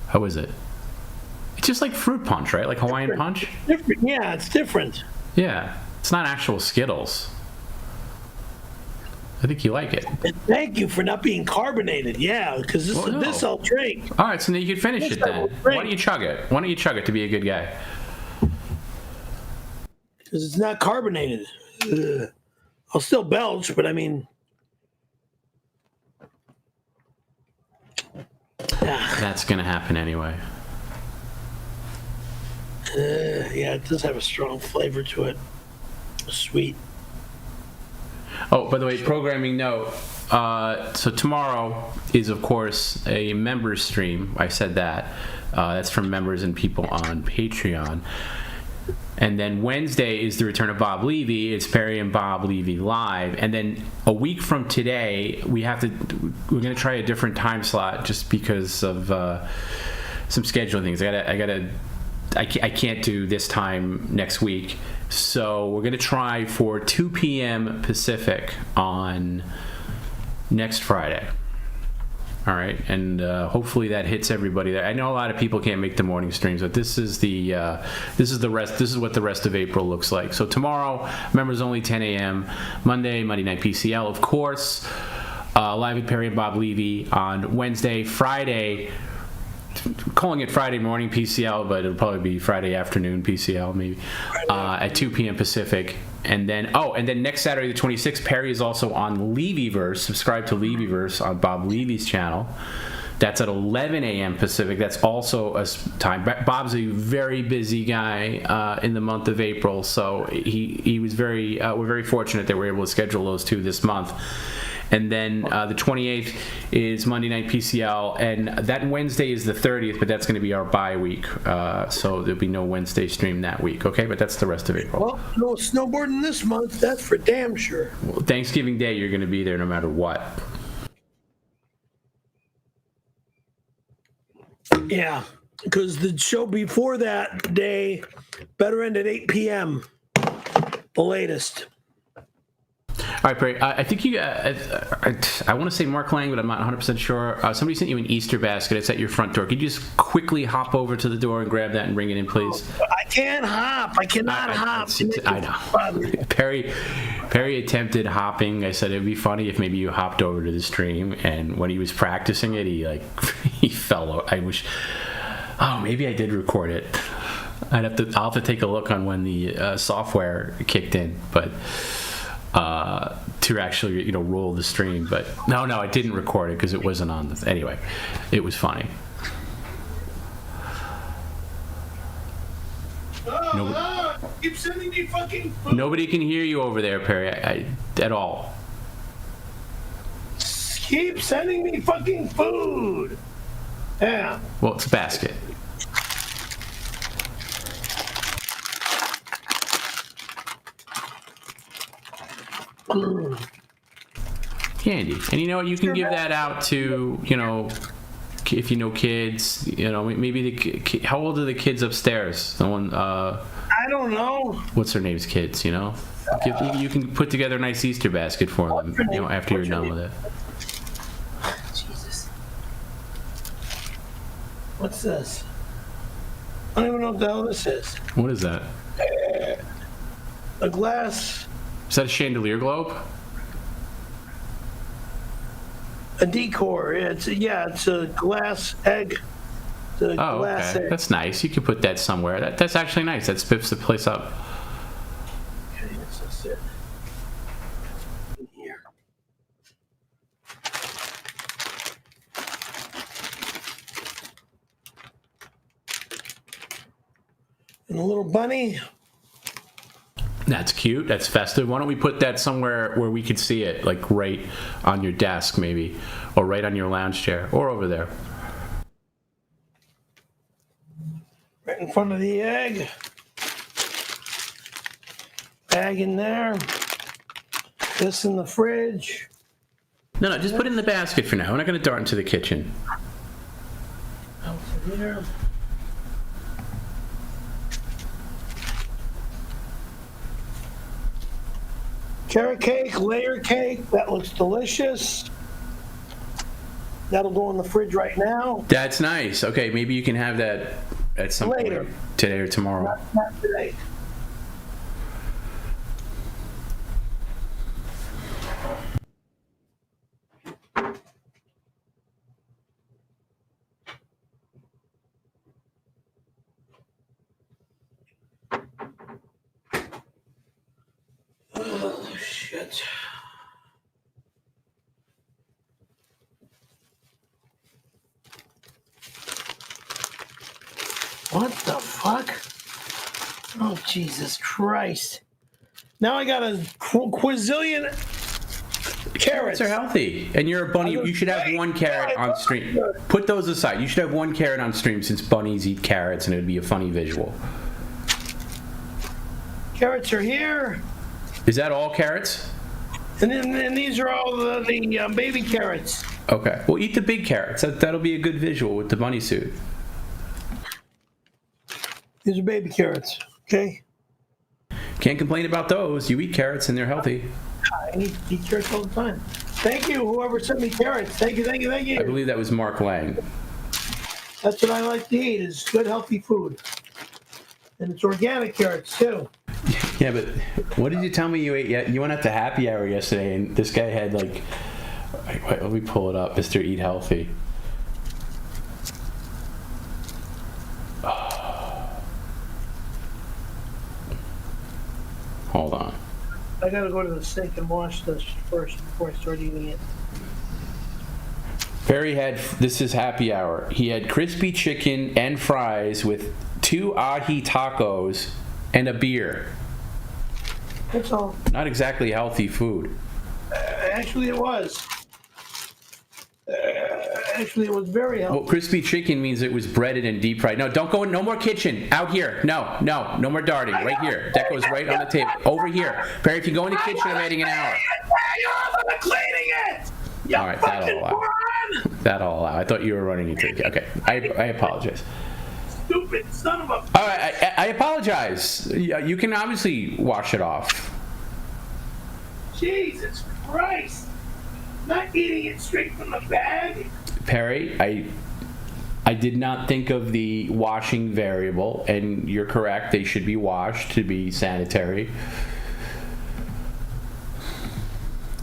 How is it? It's just like fruit punch, right? Like Hawaiian punch? Different. Yeah, it's different. Yeah. It's not actual Skittles. I think you like it. And thank you for not being carbonated. Yeah, because this I'll drink. All right, so then you can finish it then. Why don't you chug it? Why don't you chug it to be a good guy? Because it's not carbonated. Ugh. I'll still belch, but I mean... That's going to happen anyway. Yeah, it does have a strong flavor to it. Sweet. Oh, by the way, programming note. So tomorrow is, of course, a members stream. I said that. That's from members and people on Patreon. And then Wednesday is the return of Bob Levy. It's Perry and Bob Levy live. And then a week from today, we're going to try a different time slot just because of some scheduling things. I can't do this time next week. So we're going to try for 2 p.m. Pacific on next Friday. All right, and hopefully that hits everybody there. I know a lot of people can't make the morning streams, but this is what the rest of April looks like. So tomorrow, members only 10 a.m. Monday Night PCL, of course. Live with Perry and Bob Levy on Wednesday. Friday, calling it Friday morning PCL, but it'll probably be Friday afternoon PCL maybe at 2 p.m. Pacific. And then next Saturday the 26th, Perry is also on Levyverse. Subscribe to Levyverse on Bob Levy's channel. That's at 11 a.m. Pacific. That's also a time. Bob's a very busy guy in the month of April, so he was we're very fortunate that we're able to schedule those two this month. And then the 28th is Monday Night PCL, and that Wednesday is the 30th, but that's going to be our bye week. So there'll be no Wednesday stream that week, okay? But that's the rest of April. Well, no snowboarding this month, that's for damn sure. Well, Thanksgiving Day, you're going to be there no matter what. Yeah, because the show before that day better end at 8 p.m., the latest. All right, Perry, I think I want to say Mark Lang, but I'm not 100% sure. Somebody sent you an Easter basket. It's at your front door. Could you just quickly hop over to the door and grab that and bring it in, please? I can't hop. I cannot hop. I know. Perry attempted hopping. I said it'd be funny if maybe you hopped over to the stream, and when he was practicing it, he fell. I wish. Oh, maybe I did record it. I'll have to take a look on when the software kicked in, but. To actually, roll the stream, but no, I didn't record it because it wasn't on the. Anyway, it was funny. Keep sending me fucking food. Nobody can hear you over there, Perry, at all. Keep sending me fucking food. Yeah. Well, it's a basket. Candy. And you know what, you can give that out to, if you know kids, maybe how old are the kids upstairs? The one I don't know. What's their name's kids, You can put together a nice Easter basket for them, after you're done with it. Jesus. What's this? I don't even know what the hell this is. What is that? A glass. Is that a chandelier globe? A decor. It's a glass egg. Glass okay. egg. That's nice. You can put that somewhere. That's actually nice. That spiffs the place up. Okay, that's it. In here. And a little bunny. That's cute. That's festive. Why don't we put that somewhere where we could see it, like right on your desk maybe, or right on your lounge chair, or over there. Right in front of the egg. Bag in there. This in the fridge. No, just put it in the basket for now. We're not going to dart into the kitchen. Out there. Carrot cake, layer cake, that looks delicious. That'll go in the fridge right now. That's nice. Okay, maybe you can have that at some Later. point today or tomorrow. Not today. Oh, shit. What the fuck? Oh, Jesus Christ. Now I got a quazillion carrots. Carrots are healthy. And you're a bunny. You should have one carrot on stream. Put those aside. You should have one carrot on stream since bunnies eat carrots and it would be a funny visual. Carrots are here. Is that all carrots? And these are all the baby carrots. Okay. Well, eat the big carrots. That'll be a good visual with the bunny suit. These are baby carrots. Okay. Can't complain about those. You eat carrots and they're healthy. I eat carrots all the time. Thank you, whoever sent me carrots. Thank you. I believe that was Mark Lang. That's what I like to eat, is good, healthy food. And it's organic carrots, too. Yeah, but what did you tell me you ate? You went out to happy hour yesterday, and this guy had like... Wait, let me pull it up. Mr. Eat Healthy. Hold on. I gotta go to the sink and wash this first before I start eating it. Perry had, this is happy hour. He had crispy chicken and fries with 2 ahi tacos and a beer. That's all. Not exactly healthy food. Actually, it was. Actually, it was very healthy. Well, crispy chicken means it was breaded and deep fried. No, don't go in. No more kitchen. Out here. No more darting. Right here. That goes right on the table. Over here. Perry, if you go in the kitchen, I'm adding an hour. I'm cleaning it! All right, that'll allow. That'll allow. I thought you were running into it. Okay, I apologize. Stupid son of a... All right, I apologize. You can obviously wash it off. Jesus Christ! Not eating it straight from the bag. Perry, I did not think of the washing variable, and you're correct. They should be washed to be sanitary.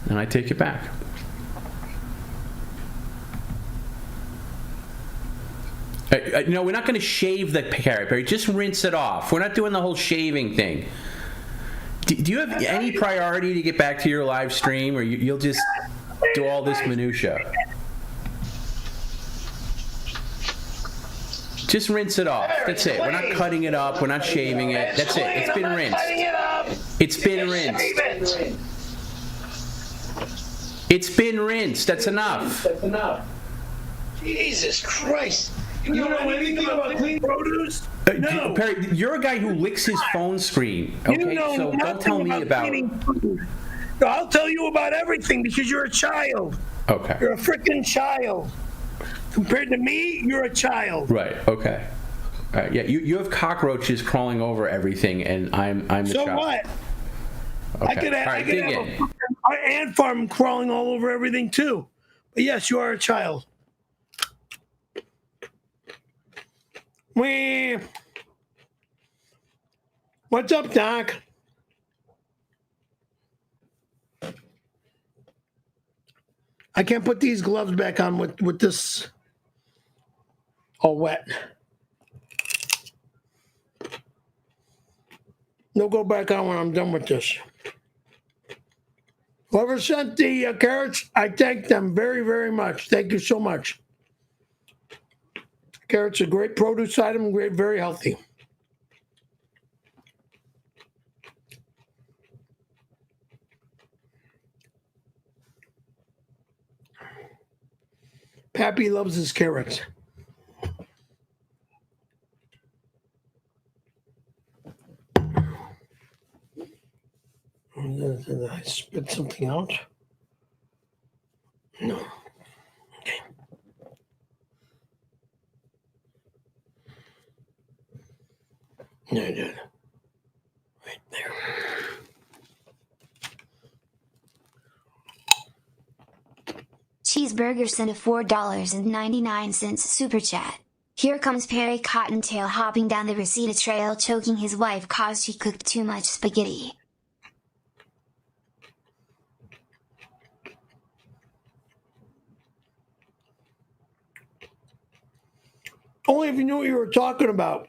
And I take it back. No, we're not going to shave the carrot, Perry. Just rinse it off. We're not doing the whole shaving thing. Do you have any priority to get back to your live stream, or you'll just do all this minutia? Just rinse it off. That's it. We're not cutting it up. We're not shaving it. That's it. It's been rinsed. It's been rinsed. It's been rinsed. That's enough. Jesus Christ! You know anything about clean produce? No. Perry, you're a guy who licks his phone screen. Okay, so don't tell me about. I'll tell you about everything because you're a child. Okay. You're a freaking child. Compared to me, you're a child. Right. Okay. All right. Yeah. You have cockroaches crawling over everything, and I'm the So child. what? Okay. I could have in. an ant farm crawling all over everything too. But yes, you are a child. What's up, Doc? I can't put these gloves back on with this all wet. They'll go back on when I'm done with this. Whoever sent the carrots, I thank them very, very much. Thank you so much. Carrots are a great produce item, great, very healthy. Pappy loves his carrots. Did I spit something out? No. Okay. No, I did. Right there. Cheeseburger sent a $4.99 super chat. Here comes Perry Cottontail hopping down the Reseda Trail choking his wife cause she cooked too much spaghetti. Only if you knew what you were talking about.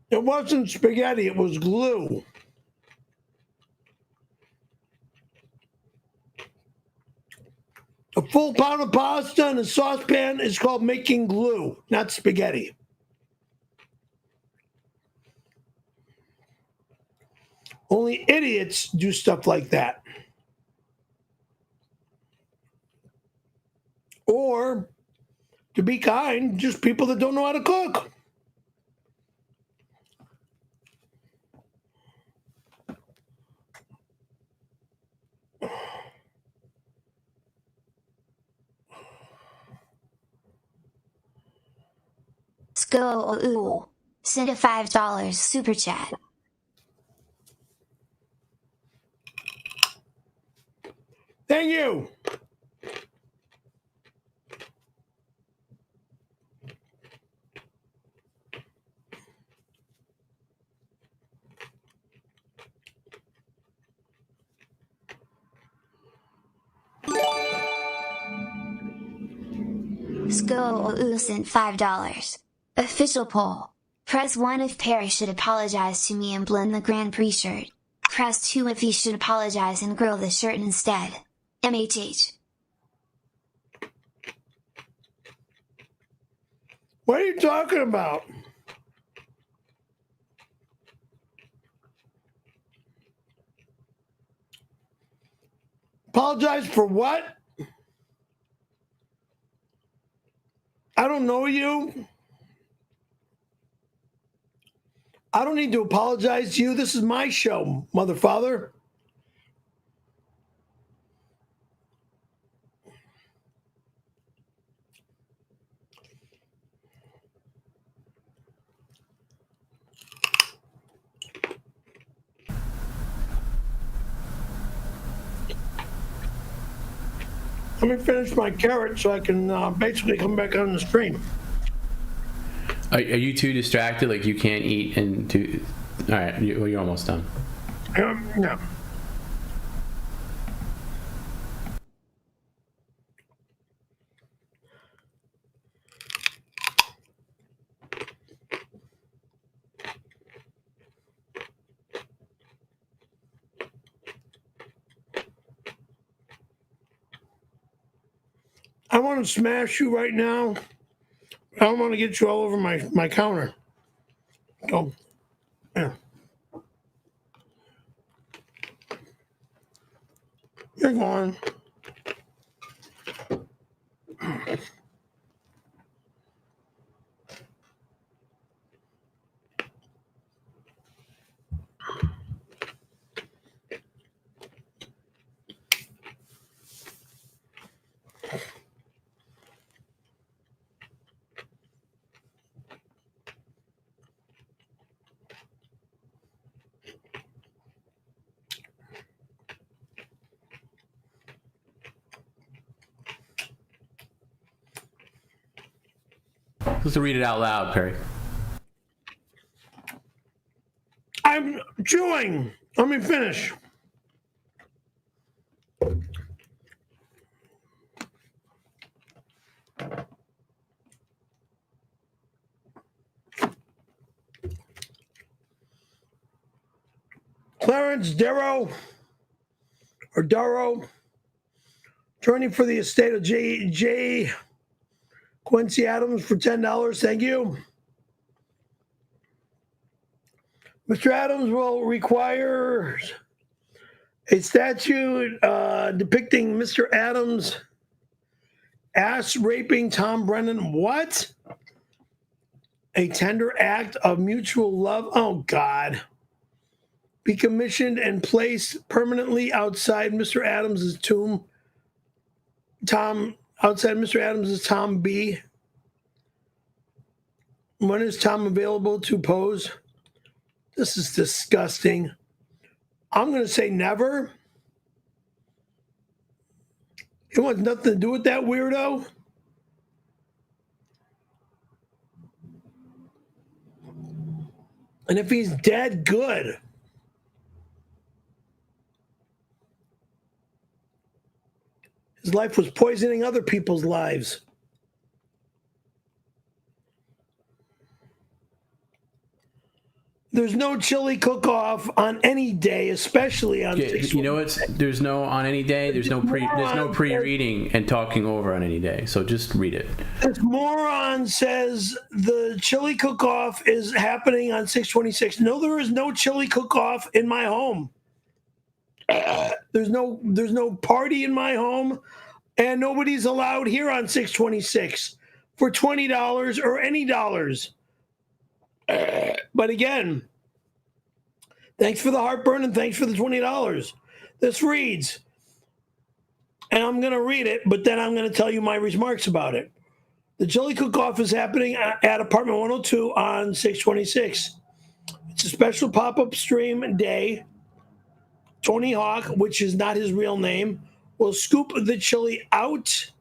It wasn't spaghetti, it was glue. A full pound of pasta in a saucepan is called making glue, not spaghetti. idiots do stuff like that. Or, to be kind, just people that don't know how to cook. 𝙎𝙬𝙁𝙀𝙊𝙀 sent a $5 super chat. Thank you. 𝙎𝙬𝙁𝙀𝙊 sent $5. Official poll. Press 1 if Perry should apologize to me and blend the Grand Prix shirt. Press 2 if he should apologize and grill the shirt instead. MHH. What are you talking about? Apologize for what? I don't know you. I don't need to apologize to you. This is my show, mother father. Let me finish my carrot so I can basically come back on the stream. Are you too distracted? Like you can't eat and do? All right, you're almost done. No. I want to smash you right now. I don't want to get you all over my counter. So, yeah. You're gone. Supposed to read it out loud, Perry. I'm chewing. Let me finish. Clarence Darrow, or Darrow, attorney for the estate of J. Quincy Adams for $10. Thank you. Mr. Adams will require a statue depicting Mr. Adams ass raping Tom Brennan. What? A tender act of mutual love? Oh, God. Be commissioned and placed permanently outside Mr. Adams's tomb. Outside Mr. Adams's Tom B. When is Tom available to pose? This is disgusting. I'm going to say never. It wants nothing to do with that weirdo. And if he's dead, good. His life was poisoning other people's lives. There's no chili cook-off on any day, especially on. You know what? There's no on any day. There's no pre-reading and talking over on any day. So just read it. This moron says the chili cook-off is happening on 6/26. No, there is no chili cook-off in my home. There's no party in my home, and nobody's allowed here on 626 for $20 or any dollars. But again, thanks for the heartburn and thanks for the $20. This reads, and I'm going to read it, but then I'm going to tell you my remarks about it. The Chili Cook-Off is happening at Apartment 102 on 626. It's a special pop-up stream day. Tony Hawk, which is not his real name, will scoop the chili out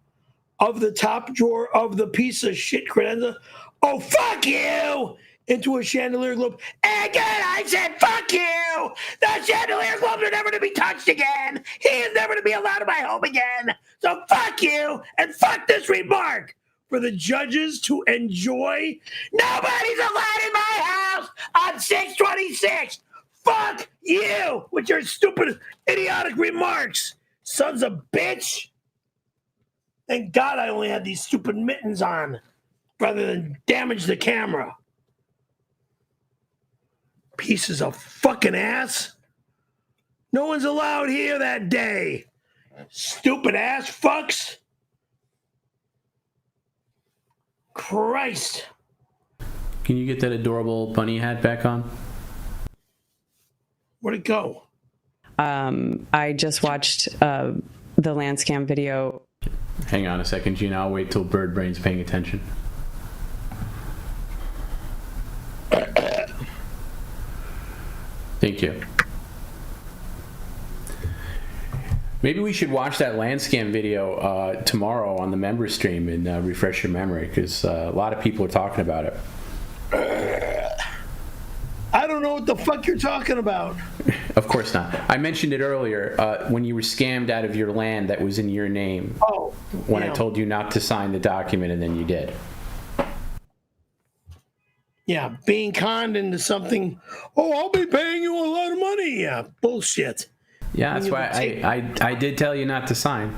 of the top drawer of the piece of shit credenza. Oh, fuck you! Into a chandelier globe. Again, I said, fuck you! The chandelier globes are never to be touched again! He is never to be allowed in my home again! So fuck you, and fuck this remark! For the judges to enjoy. Nobody's allowed in my house on 626! Fuck you with your stupid, idiotic remarks, sons of bitch! Thank God I only had these stupid mittens on rather than damage the camera. Pieces of fucking ass. No one's allowed here that day. Stupid ass fucks. Christ. Can you get that adorable bunny hat back on? Where'd it go? I just watched the Landscam video. Hang on a second, Gina. I'll wait till Bird Brain's paying attention. Thank you. Maybe we should watch that Landscam video tomorrow on the member stream and refresh your memory, because a lot of people are talking about it. I don't know what the fuck you're talking about. Of course not. I mentioned it earlier when you were scammed out of your land that was in your name. Oh. When I told you not to sign the document and then you did. Yeah, being conned into something. Oh, I'll be paying you a lot of money. Yeah, bullshit. Yeah, that's why I did tell you not to sign.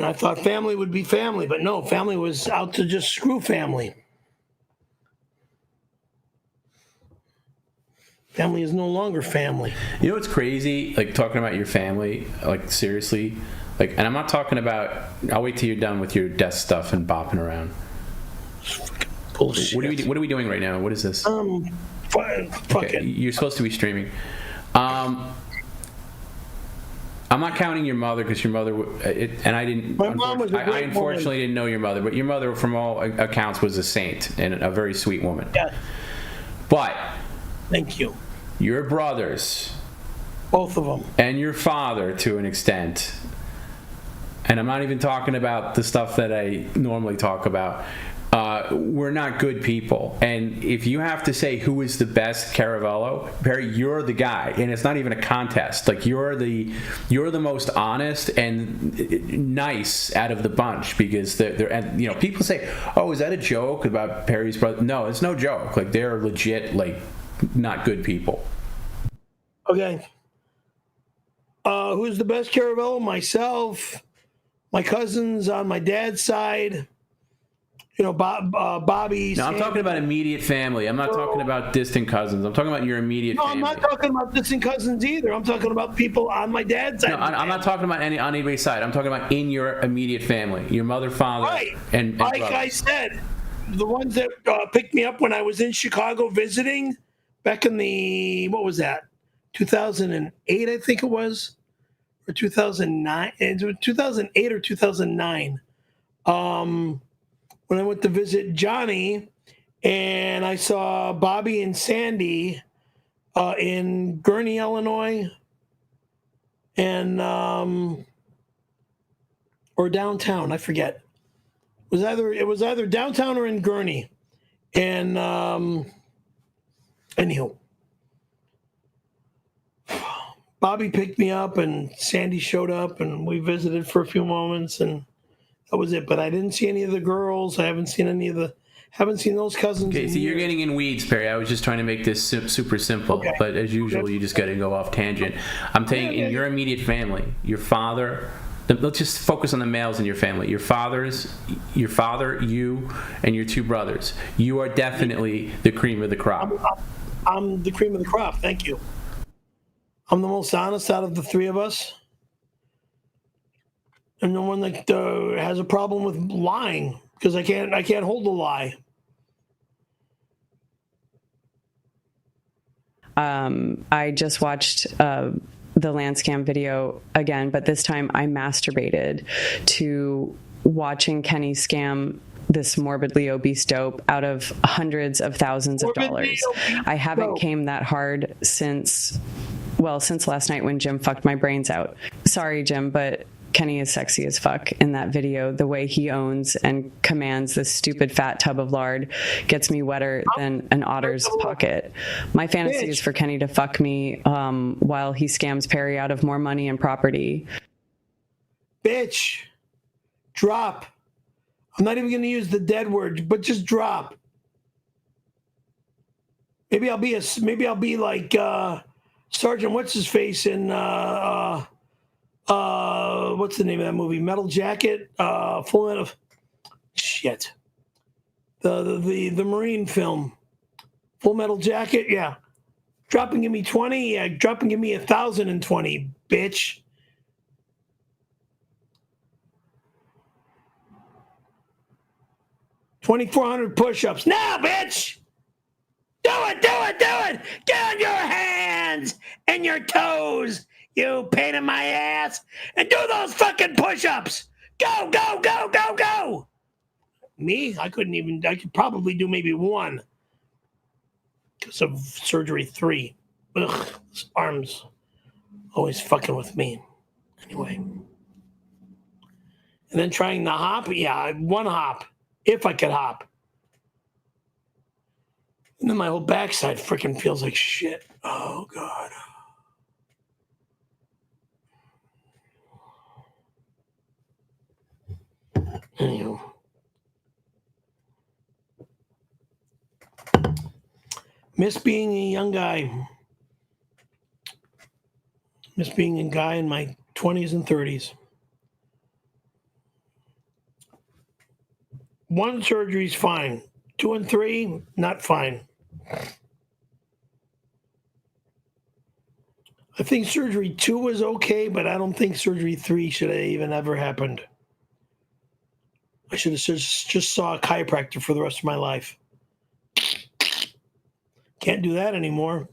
I thought family would be family, but no, family was out to just screw family. Family is no longer family. You know what's crazy? Like, talking about your family, like, seriously. Like, and I'm not talking about, I'll wait till you're done with your desk stuff and bopping around. Bullshit. What are we doing right now? What is this? Fuck it. You're supposed to be streaming. I'm not counting your mother, because your mother, and I didn't. My mom was a great I unfortunately woman. didn't know your mother, but your mother, from all accounts, was a saint and a very sweet woman. Yeah. But Thank you. Your brothers, both of them, and your father, to an extent, and I'm not even talking about the stuff that I normally talk about, we're not good people. And if you have to say who is the best Caravello, Perry, you're the guy, and it's not even a contest. Like, you're the most honest and nice out of the bunch, because they're and, you know, people say, oh, is that a joke about Perry's brother? No, it's no joke. Like, they're legit, like, not good people. Okay. Who's the best Caravello? Myself, my cousins on my dad's side. You know, Bobby. No, I'm talking about immediate family. I'm not talking about distant cousins. I'm talking about your immediate family. No, I'm not talking about distant cousins either. I'm talking about people on my dad's side. No, I'm not talking about on anybody's side. I'm talking about in your immediate family. Your mother, father, right. and like brothers. I said, the ones that picked me up when I was in Chicago visiting back in the, what was that, 2008, I think it was, or 2009, 2008 or 2009. When I went to visit Johnny, and I saw Bobby and Sandy in Gurnee, Illinois, and or downtown, I forget. It was either downtown or in Gurnee, and anywho, Bobby picked me up, and Sandy showed up, and we visited for a few moments, and that was it. But I didn't see any of the girls. I haven't seen those cousins. Okay, so you're getting in weeds, Perry. I was just trying to make this super simple. Okay. But as usual, you just got to go off tangent. I'm saying in your immediate family, your father, let's just focus on the males in your family. Your father, you, and your two brothers. You are definitely the cream of the crop. I'm the cream of the crop. Thank you. I'm the most honest out of the three of us. And the one that has a problem with lying, because I can't hold a lie. I just watched the Landscam video again, but this time I masturbated to watching Kenny scam this morbidly obese dope out of hundreds of thousands of dollars. I haven't came that hard since last night when Jim fucked my brains out. Sorry, Jim, but Kenny is sexy as fuck in that video. The way he owns and commands this stupid fat tub of lard gets me wetter than an otter's pocket. My fantasy is for Kenny to fuck me while he scams Perry out of more money and property. Bitch, drop. I'm not even going to use the dead word, but just drop. Maybe I'll be like Sergeant What's His Face in what's the name of that movie? Metal Jacket, Full Metal. Shit. The Marine film, Full Metal Jacket. Yeah, drop and give me 20. Yeah, drop and give me 1,020, bitch. $2,400 push-ups. Now, bitch! Do it! Get on your hands and your toes, you pain in my ass, and do those fucking push-ups! Go! Me? I could probably do maybe one. Because of surgery 3. Ugh, this arm's always fucking with me. Anyway. And then trying the hop? Yeah, one hop. If I could hop. And then my whole backside freaking feels like shit. Oh, God. Anywho. Miss being a young guy. Miss being a guy in my 20s and 30s. One surgery's fine. 2 and 3, not fine. I think surgery 2 was okay, but I don't think surgery 3 should have even ever happened. I should have just saw a chiropractor for the rest of my life. Can't do that anymore.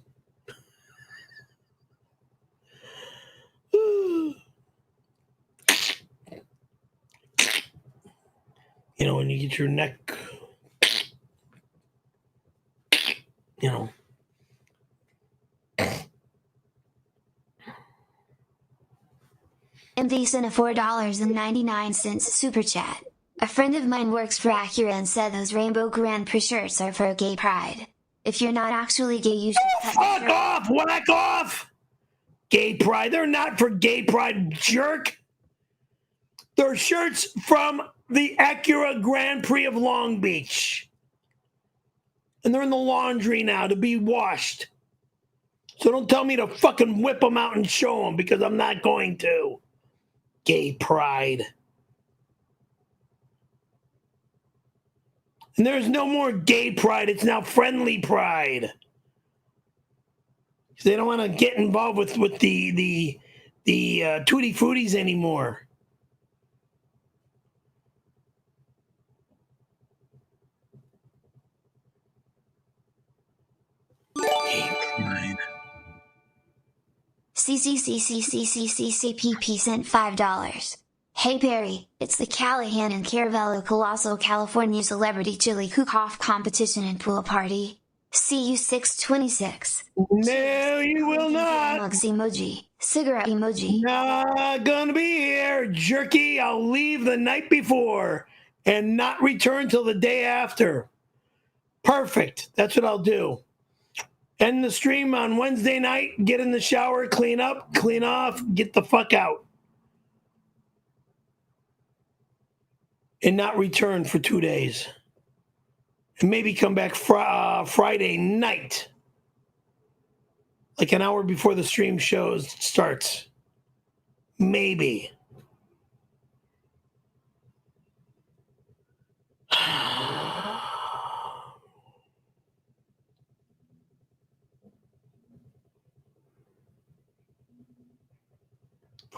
You know, when you get your neck, you know. MV sent a $4.99 super chat. A friend of mine works for Acura and said those rainbow Grand Prix shirts are for gay pride. If you're not actually gay, you should cut fuck off! Whack off! Gay pride. They're not for gay pride, jerk. They're shirts from the Acura Grand Prix of Long Beach. And they're in the laundry now to be washed. So don't tell me to fucking whip them out and show them, because I'm not going to. Gay pride. And there's no more gay pride. It's now friendly pride. They don't want to get involved with the tutti fruities anymore. CCCCCCCCPP sent $5. Hey Perry, it's the Callahan and Caravello Colossal California Celebrity Chili Cook-Off Competition and Pool Party. See you 6/26. No, you will not. Mugs emoji. Cigarette emoji. Not gonna be here, jerky. I'll leave the night before and not return till the day after. Perfect. That's what I'll do. End the stream on Wednesday night, get in the shower, clean up, clean off, get the fuck out. And not return for 2 days. And maybe come back Friday night. Like an hour before the stream starts. Maybe.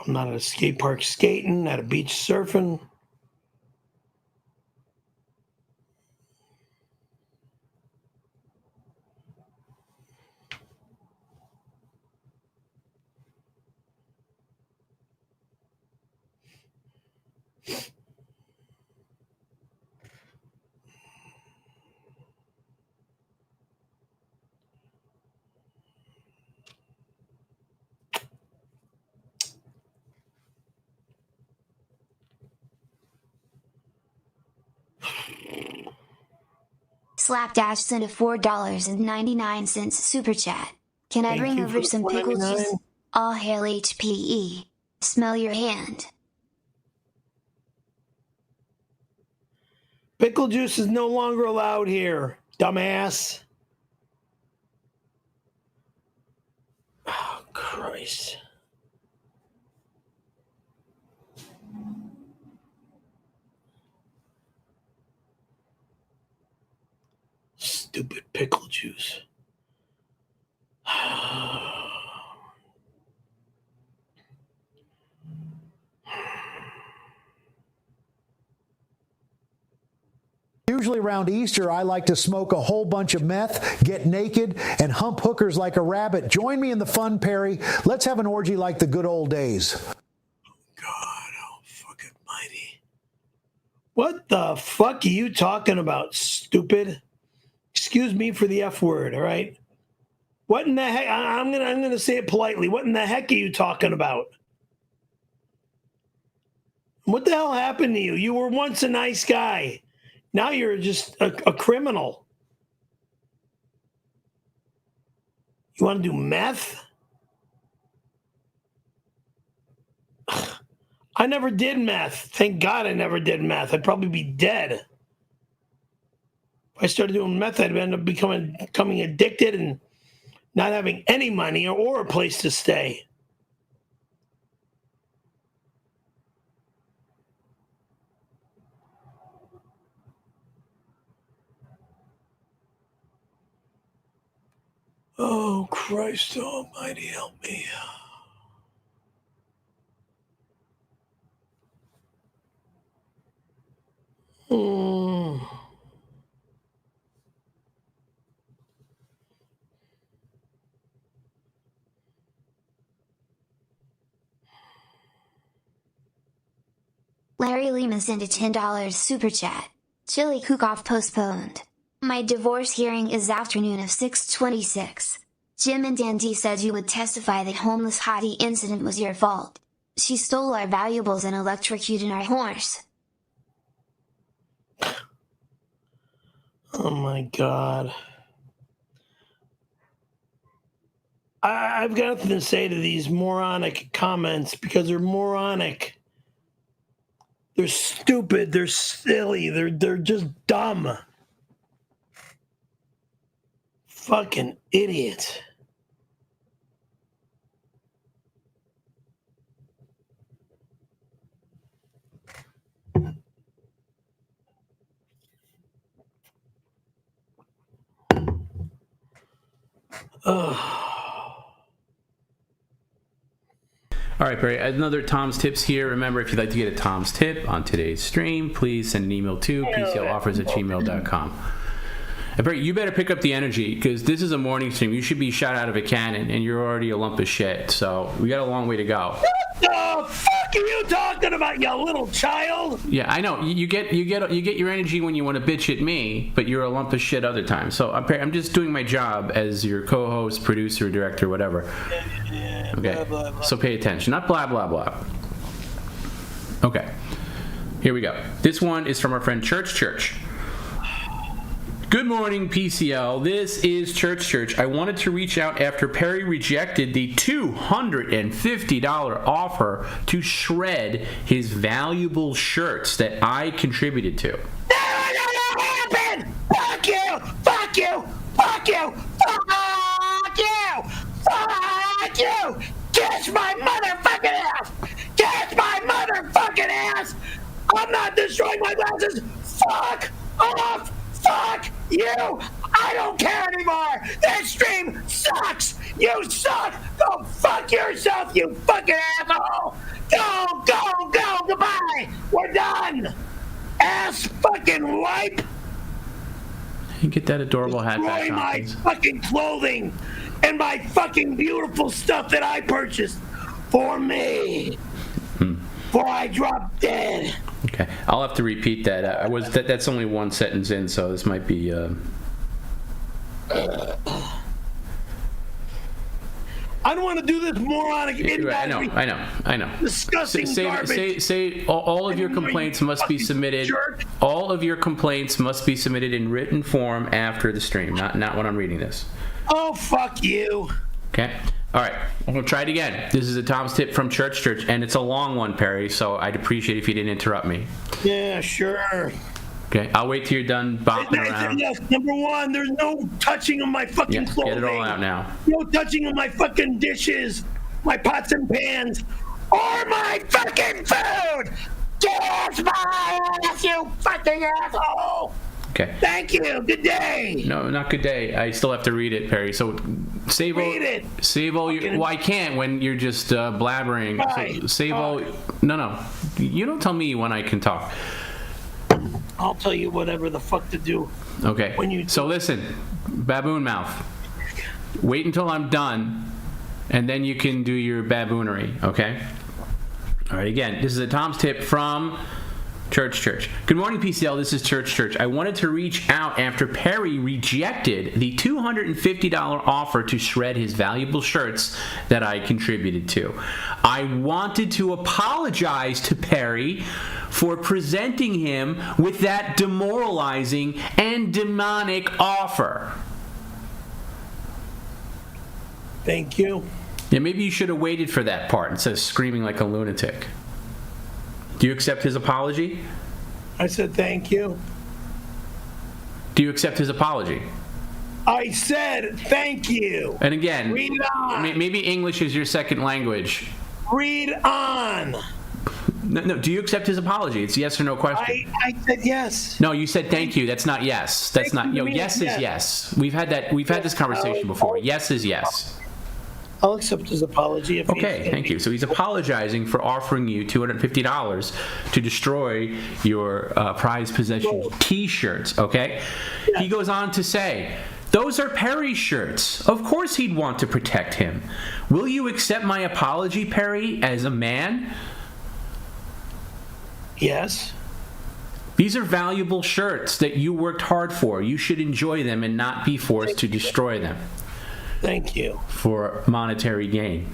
I'm not at a skate park skating, at a beach surfing. Slapdash sent a $4.99 super chat. Can I Thank bring you over for some the pickle $4.99. juice? All hail HPE. Smell your hand. Pickle juice is no longer allowed here, dumbass. Oh, Christ. Stupid pickle juice. Usually around Easter, I like to smoke a whole bunch of meth, get naked, and hump hookers like a rabbit. Join me in the fun, Perry. Let's have an orgy like the good old days. God, oh fucking mighty. What the fuck are you talking about, stupid? Excuse me for the F word, all right? What in the heck? I'm gonna say it politely. What in the heck are you talking about? What the hell happened to you? You were once a nice guy. Now you're just a criminal. You want to do meth? I never did meth. Thank God I never did meth. I'd probably be dead. If I started doing meth, I'd end up becoming addicted and not having any money or a place to stay. Oh, Christ almighty, help me. Larry Lima sent a $10 super chat. Chili cook-off postponed. My divorce hearing is afternoon of 6/26. Jim and Dandy said you would testify that homeless hottie incident was your fault. She stole our valuables and electrocuted our horse. Oh my God. I've got nothing to say to these moronic comments because they're moronic. They're stupid. They're silly. They're just dumb. Fucking idiot. All right, Barry, another Tom's Tips here. Remember, if you'd like to get a Tom's Tip on today's stream, please send an email to pcloffers@gmail.com. And Barry, you better pick up the energy because this is a morning stream. You should be shot out of a cannon, and you're already a lump of shit. So we got a long way to go. What the fuck are you talking about, you little child? Yeah, I know. You get your energy when you want to bitch at me, but you're a lump of shit other times. So I'm just doing my job as your co-host, producer, director, whatever. Okay. Blah, blah, blah. So pay attention. Not blah blah blah. Okay. Here we go. This one is from our friend Church. Good morning, PCL. This is Church. I wanted to reach out after Perry rejected the $250 offer to shred his valuable shirts that I contributed to. Never gonna happen! Fuck you! Fuck you! Fuck you! Fuck you! Fuck you! Kiss my motherfucking ass! Kiss my motherfucking ass! I'm not destroying my glasses! Fuck off! Fuck you! I don't care anymore! This stream sucks! You suck! Go fuck yourself, you fucking asshole! Go! Goodbye! We're done! Ass fucking wipe! You get that adorable hat back, Destroy my Tompkins. fucking clothing and my fucking beautiful stuff that I purchased for me. Before I drop dead. Okay, I'll have to repeat that. That's only one sentence in, so this might be. I don't want to do this moronic. I know. Disgusting garbage. Say all of your complaints must be submitted. Jerk. All of your complaints must be submitted in written form after the stream, not when I'm reading this. Oh, fuck you. Okay. All right. I'm gonna try it again. This is a Tom's tip from Church, and it's a long one, Perry. So I'd appreciate if you didn't interrupt me. Yeah, sure. Okay. I'll wait till you're done bopping around. Yes, number one, there's no touching of my fucking clothing. Get it all out now. No touching of my fucking dishes, my pots and pans, or my fucking food. Kiss my ass, you fucking asshole. Okay. Thank you. Good day. No, not good day. I still have to read it, Perry. So save all. Read it. Save all your. Well, I can't when you're just blabbering. Right. So save all. No. You don't tell me when I can talk. I'll tell you whatever the fuck to do. Okay. So listen, baboon mouth. Wait until I'm done, and then you can do your baboonery. Okay. All right. Again, this is a Tom's tip from Church. Good morning, PCL. This is Church. I wanted to reach out after Perry rejected the $250 offer to shred his valuable shirts that I contributed to. I wanted to apologize to Perry for presenting him with that demoralizing and demonic offer. Thank you. Yeah, maybe you should have waited for that part instead of screaming like a lunatic. Do you accept his apology? I said thank you. Do you accept his apology? I said thank you. And again, read on. Maybe English is your second language. Read on. No. Do you accept his apology? It's a yes or no question. I said yes. No, you said thank you. That's not yes. That's not. Yes is yes. We've had this conversation before. Yes is yes. I'll accept his apology. If Okay, thank you. So he's apologizing for offering you $250 to destroy your prized possession T-shirts, okay? Yeah. He goes on to say, those are Perry's shirts. Of course he'd want to protect him. Will you accept my apology, Perry, as a man? Yes. These are valuable shirts that you worked hard for. You should enjoy them and not be forced to destroy them. Thank you. For monetary gain.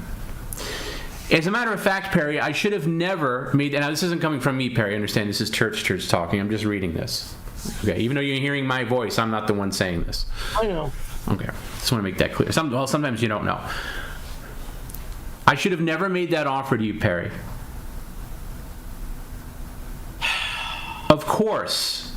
As a matter of fact, Perry, I should have never made... Now, this isn't coming from me, Perry. Understand, this is Church talking. I'm just reading this. Okay, even though you're hearing my voice, I'm not the one saying this. I know. Okay, just want to make that clear. Sometimes you don't know. I should have never made that offer to you, Perry. Of course...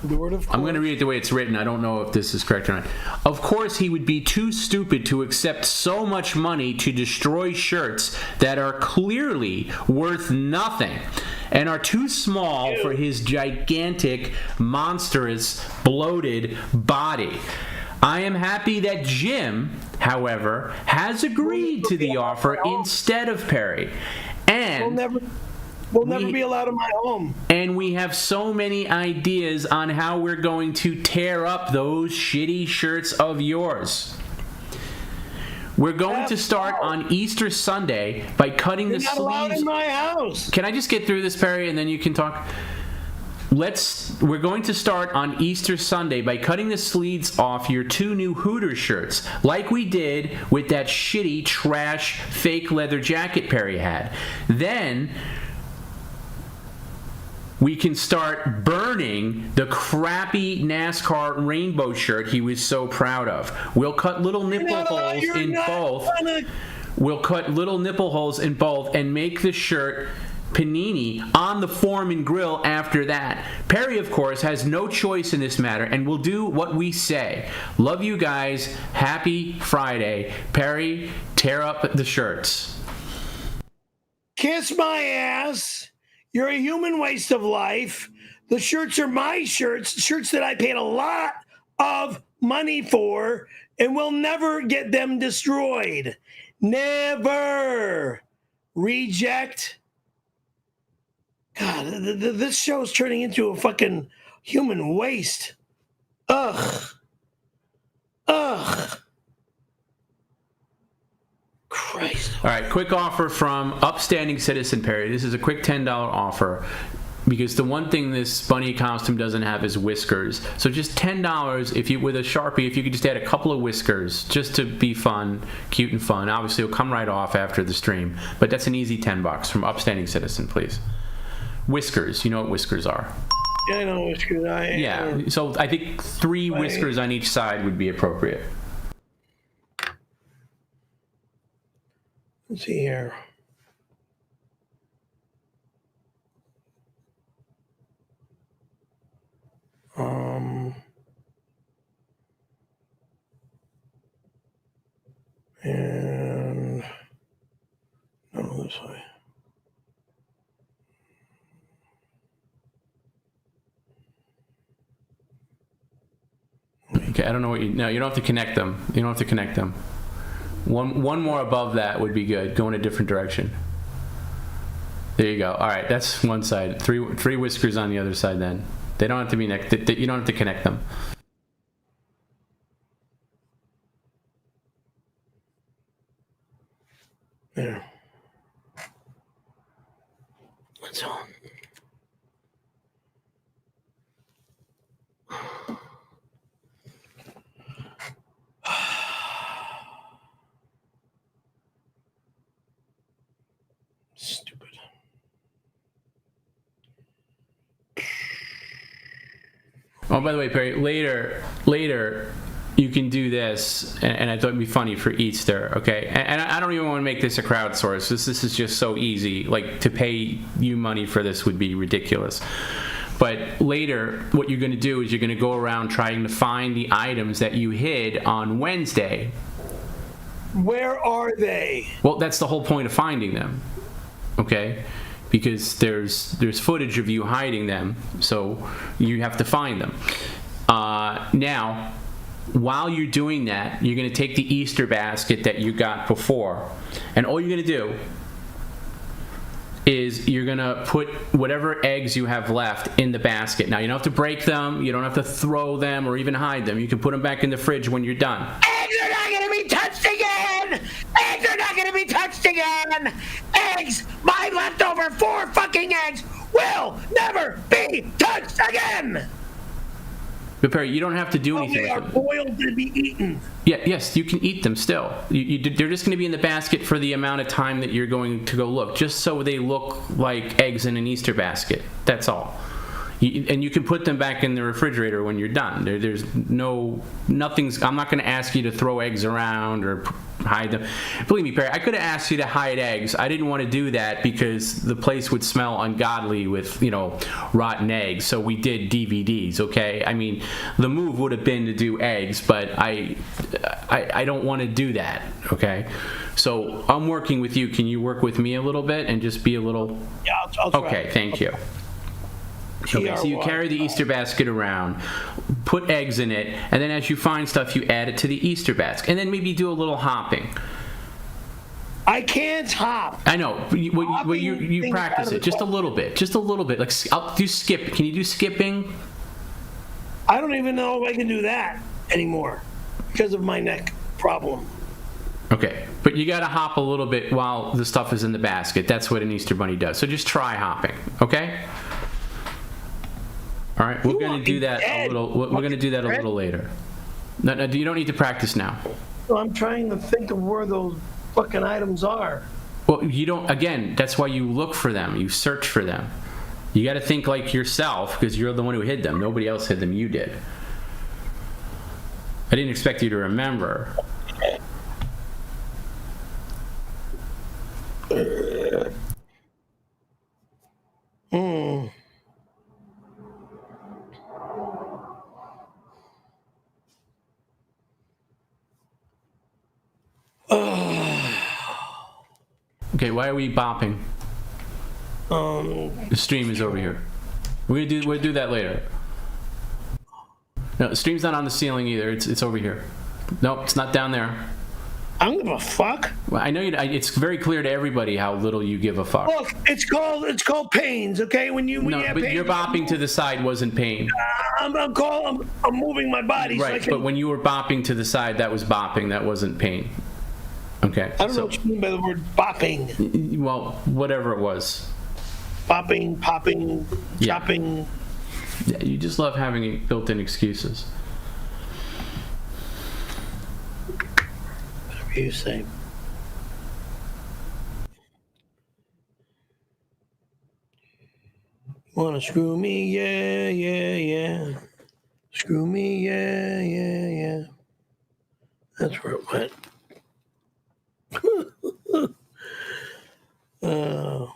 I'm going to read it the way it's written. I don't know if this is correct or not. Of course, he would be too stupid to accept so much money to destroy shirts that are clearly worth nothing and are too small for his gigantic, monstrous, bloated body. I am happy that Jim, however, has agreed to the offer instead of Perry. And... We'll never be allowed in my home. And we have so many ideas on how we're going to tear up those shitty shirts of yours. We're going to start on Easter Sunday by cutting the sleeves. You're not allowed in my house. Can I just get through this, Perry, and then you can talk? We're going to start on Easter Sunday by cutting the sleeves off your two new Hooters shirts, like we did with that shitty, trash, fake leather jacket Perry had. Then... we can start burning the crappy NASCAR rainbow shirt he was so proud of. We'll cut little nipple holes in both. We'll cut little nipple holes in both and make the shirt panini on the Foreman grill after that. Perry, of course, has no choice in this matter and will do what we say. Love you guys. Happy Friday. Perry, tear up the shirts. Kiss my ass. You're a human waste of life. The shirts are my shirts that I paid a lot of money for, and will never get them destroyed. Never. Reject. God, this show is turning into a fucking human waste. Ugh. Christ. All right, quick offer from Upstanding Citizen Perry. This is a quick $10 offer because the one thing this bunny costume doesn't have is whiskers. So just $10 if you, with a Sharpie, if you could just add a couple of whiskers just to be fun, cute and fun. Obviously, it'll come right off after the stream, but that's an easy $10 from Upstanding Citizen, please. Whiskers, you know what whiskers are. Yeah, I know whiskers. Yeah, so I think 3 whiskers on each side would be appropriate. Let's see here. And no, this way. Okay, I don't know what you... No, you don't have to connect them. You don't have to connect them. One more above that would be good. Go in a different direction. There you go. All right, that's one side. Three whiskers on the other side then. They don't have to be next. You don't have to connect them. There. That's all. Stupid. Oh, by the way, Perry, later you can do this, and I thought it'd be funny for Easter, okay? And I don't even want to make this a crowdsource. This is just so easy. Like, to pay you money for this would be ridiculous. But later, what you're going to do is you're going to go around trying to find the items that you hid on Wednesday. Where are they? Well, that's the whole point of finding them, okay? Because there's footage of you hiding them, so you have to find them. Now, while you're doing that, you're going to take the Easter basket that you got before, and all you're going to do is you're going to put whatever eggs you have left in the basket. Now, you don't have to break them, you don't have to throw them or even hide them. You can put them back in the fridge when you're done. Eggs are not going to be touched again! Eggs are not going to be touched again! Eggs, my leftover 4 fucking eggs, will never be touched again! But Perry, you don't have to do anything. They are boiled to be eaten. Yeah, yes, you can eat them still. They're just going to be in the basket for the amount of time that you're going to go look, just so they look like eggs in an Easter basket. That's all. And you can put them back in the refrigerator when you're done. There's nothing's. I'm not going to ask you to throw eggs around or hide them. Believe me, Perry, I could have asked you to hide eggs. I didn't want to do that because the place would smell ungodly with, rotten eggs. So we did DVDs. Okay, I mean, the move would have been to do eggs, but I don't want to do that. Okay, so I'm working with you. Can you work with me a little bit and just be a little? Yeah, I'll try. Okay, thank you. Okay, so you carry the Easter basket around, put eggs in it, and then as you find stuff, you add it to the Easter basket, and then maybe do a little hopping. I can't hop. I know, but you practice it just a little bit, Like, I'll do skip. Can you do skipping? I don't even know if I can do that anymore because of my neck problem. Okay, but you got to hop a little bit while the stuff is in the basket. That's what an Easter bunny does. So just try hopping, okay? All right, we're going to do that a little. We're going to do that a little later. No, you don't need to practice now. Well, I'm trying to think of where those fucking items are. Well, you don't. Again, that's why you look for them. You search for them. You got to think like yourself because you're the one who hid them. Nobody else hid them. You did. I didn't expect you to remember. Okay, why are we bopping? The stream is over here. We'll do that later. No, the stream's not on the ceiling either. It's over here. Nope, it's not down there. I don't give a fuck. Well, I know you. It's very clear to everybody how little you give a fuck. Look, it's called pains, okay? When you No, have but pains, your bopping to the side wasn't pain. I'm moving my body. Right, so but when you were bopping to the side, that was bopping. That wasn't pain. Okay. I don't know what you mean by the word bopping. Well, whatever it was. Bopping, popping, Yeah. chopping. Yeah, you just love having built-in excuses. Whatever you say. You wanna screw me? Yeah, yeah, yeah. Screw me? Yeah, yeah, yeah. That's where it went. Oh.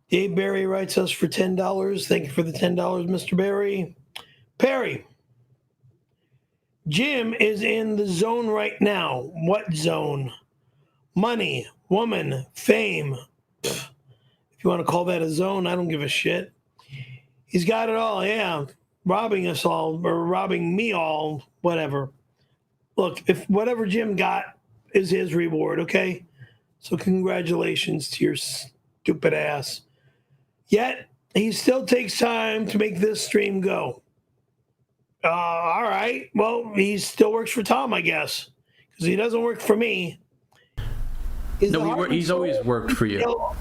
Dave Barry writes us for $10. Thank you for the $10, Mr. Barry. Perry, Jim is in the zone right now. What zone? Money, woman, fame. If you want to call that a zone, I don't give a shit. He's got it all, yeah. Robbing us all, or robbing me all, whatever. Look, if whatever Jim got is his reward, okay? So congratulations to your stupid ass. Yet, he still takes time to make this stream go. All right. Well, he still works for Tom, I guess, because he doesn't work for me. He's always worked for you.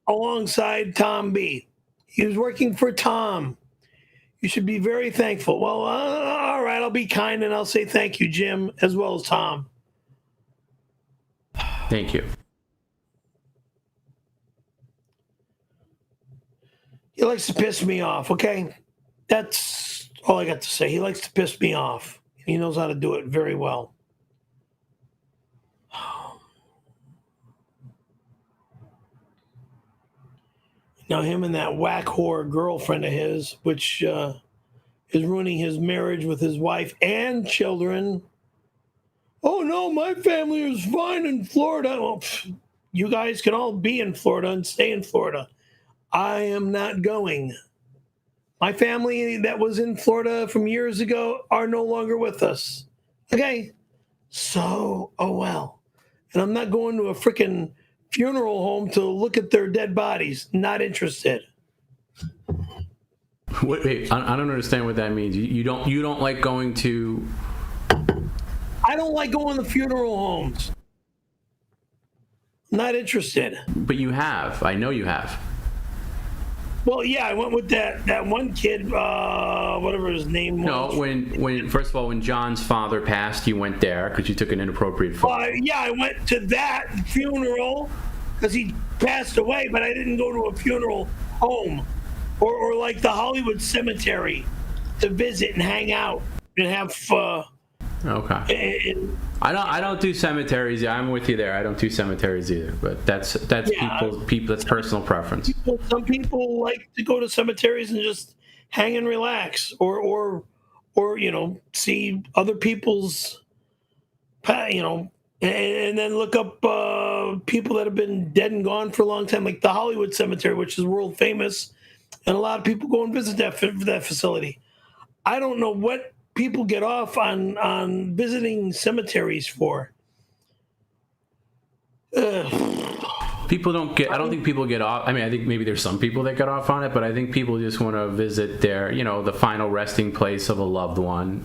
Alongside Tom B. He was working for Tom. You should be very thankful. Well, all right. I'll be kind and I'll say thank you, Jim, as well as Tom. Thank you. He likes to piss me off, okay? That's all I got to say. He likes to piss me off. He knows how to do it very well. Now him and that whack whore girlfriend of his, which is ruining his marriage with his wife and children. Oh, no, my family is fine in Florida. Well, you guys can all be in Florida and stay in Florida. I am not going. My family that was in Florida from years ago are no longer with us. Okay? So, oh well. And I'm not going to a freaking funeral home to look at their dead bodies. Not interested. Wait, I don't understand what that means. You don't like going to... I don't like going to funeral homes. Not interested. But you have. I know you have. Well, yeah, I went with that one kid, whatever his name was. No, when first of all, when John's father passed, you went there because you took an inappropriate photo. Yeah, I went to that funeral because he passed away, but I didn't go to a funeral home or like the Hollywood Cemetery to visit and hang out and have. Okay. I don't do cemeteries. Yeah, I'm with you there. I don't do cemeteries either. But that's people. That's personal preference. Some people like to go to cemeteries and just hang and relax, or see other people's, and then look up people that have been dead and gone for a long time, like the Hollywood Cemetery, which is world famous, and a lot of people go and visit that facility. I don't know what people get off on visiting cemeteries for. People don't get. I don't think people get off. I mean, I think maybe there's some people that get off on it, but I think people just want to visit their, the final resting place of a loved one.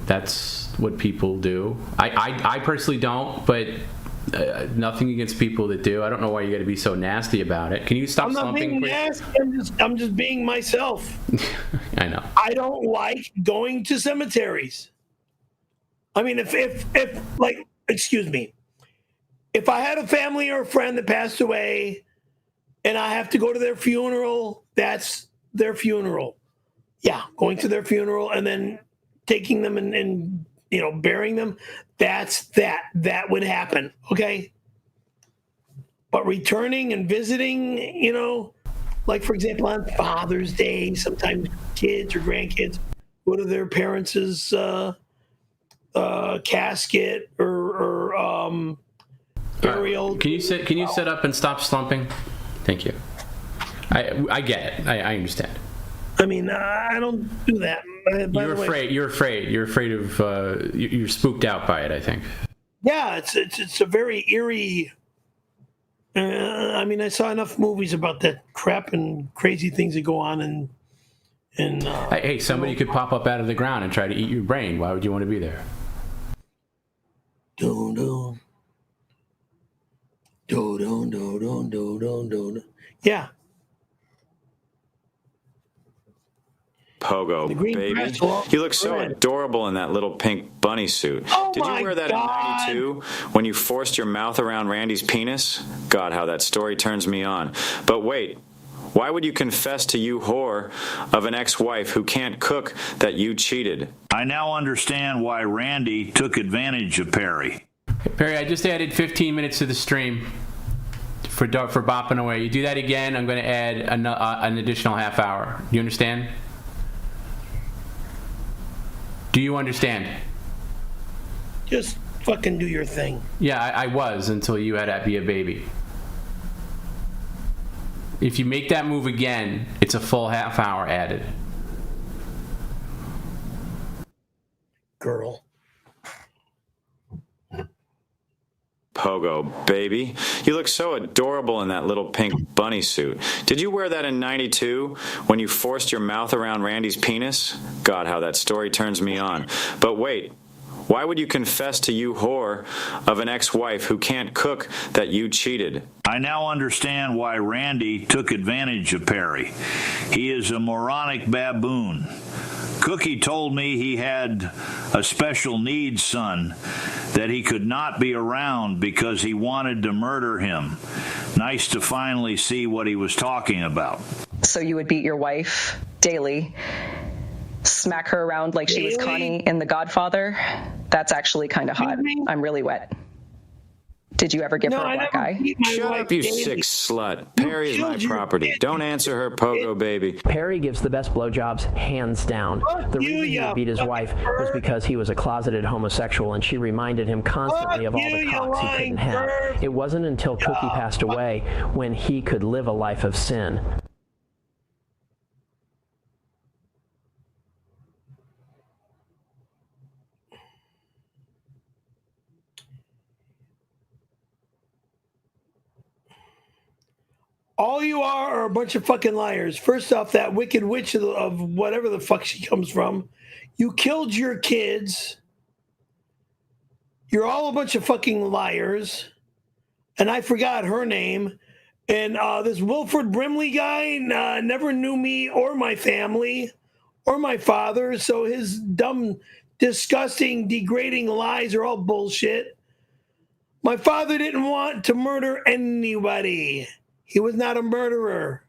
That's what people do. I personally don't, but nothing against people that do. I don't know why you got to be so nasty about it. Can you stop slumping? I'm not being nasty. I'm just being myself. I know. I don't like going to cemeteries. I mean, if excuse me, if I had a family or a friend that passed away and I have to go to their funeral, that's their funeral. Yeah, going to their funeral and then taking them and burying them, that would happen, okay? But returning and visiting, you know, like for example on Father's Day, sometimes kids or grandkids go to their parents' casket or burial. Can you sit up and stop slumping? Thank you. I get it. I understand. I mean, I don't do that. You're afraid of. You're spooked out by it, I think. Yeah, it's a very eerie. I mean, I saw enough movies about that crap and crazy things that go on, and hey, somebody could pop up out of the ground and try to eat your brain. Why would you want to be there? Yeah. Pogo, baby. You look so adorable in that little pink bunny suit. Did you wear that in '92 when you forced your mouth around Randy's penis? God, how that story turns me on. But wait, why would you confess to you whore of an ex-wife who can't cook that you cheated? I now understand why Randy took advantage of Perry. Hey, Perry, I just added 15 minutes to the stream for bopping away. You do that again, I'm going to add an additional half hour. You understand? Do you understand? Just fucking do your thing. Yeah, I was until you had to be a baby. If you make that move again, it's a full half hour added. Girl. Pogo, baby. You look so adorable in that little pink bunny suit. Did you wear that in '92 when you forced your mouth around Randy's penis? God, how that story turns me on. But wait, why would you confess to you whore of an ex-wife who can't cook that you cheated? I now understand why Randy took advantage of Perry. He is a moronic baboon. Cookie told me he had a special needs son that he could not be around because he wanted to murder him. Nice to finally see what he was talking about. So you would beat your wife daily, smack her around like she was Connie in The Godfather? That's actually kind of hot. I'm really wet. Did you ever give her a black eye? Shut up, you sick slut. Perry is my property. Don't answer her, Pogo, baby. Perry gives the best blowjobs, hands down. The reason he would beat his wife was because he was a closeted homosexual, and she reminded him constantly of all the cocks he couldn't have. It wasn't until Cookie passed away when he could live a life of sin. All you are a bunch of fucking liars. First off, that wicked witch of whatever the fuck she comes from, you killed your kids. You're all a bunch of fucking liars. And I forgot her name. And this Wilford Brimley guy never knew me or my family or my father. So his dumb, disgusting, degrading lies are all bullshit. My father didn't want to murder anybody. He was not a murderer.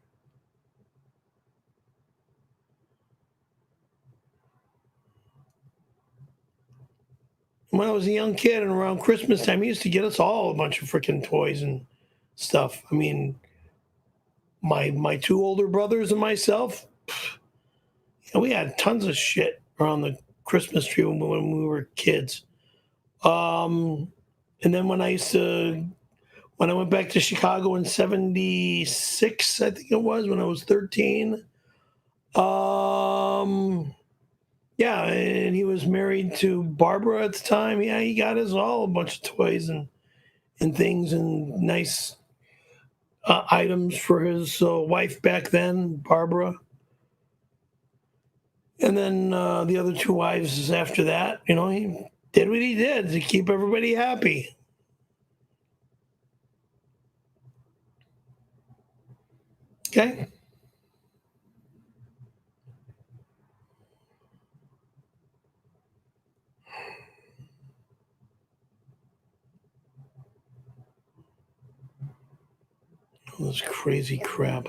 When I was a young kid and around Christmas time, he used to get us all a bunch of freaking toys and stuff. I mean, my two older brothers and myself, we had tons of shit around the Christmas tree when we were kids. And then when I went back to Chicago in '76, I think it was, when I was 13. Yeah, and he was married to Barbara at the time. Yeah, he got us all a bunch of toys and things and nice items for his wife back then, Barbara. And then the other two wives after that, he did what he did to keep everybody happy. Okay. All this crazy crap.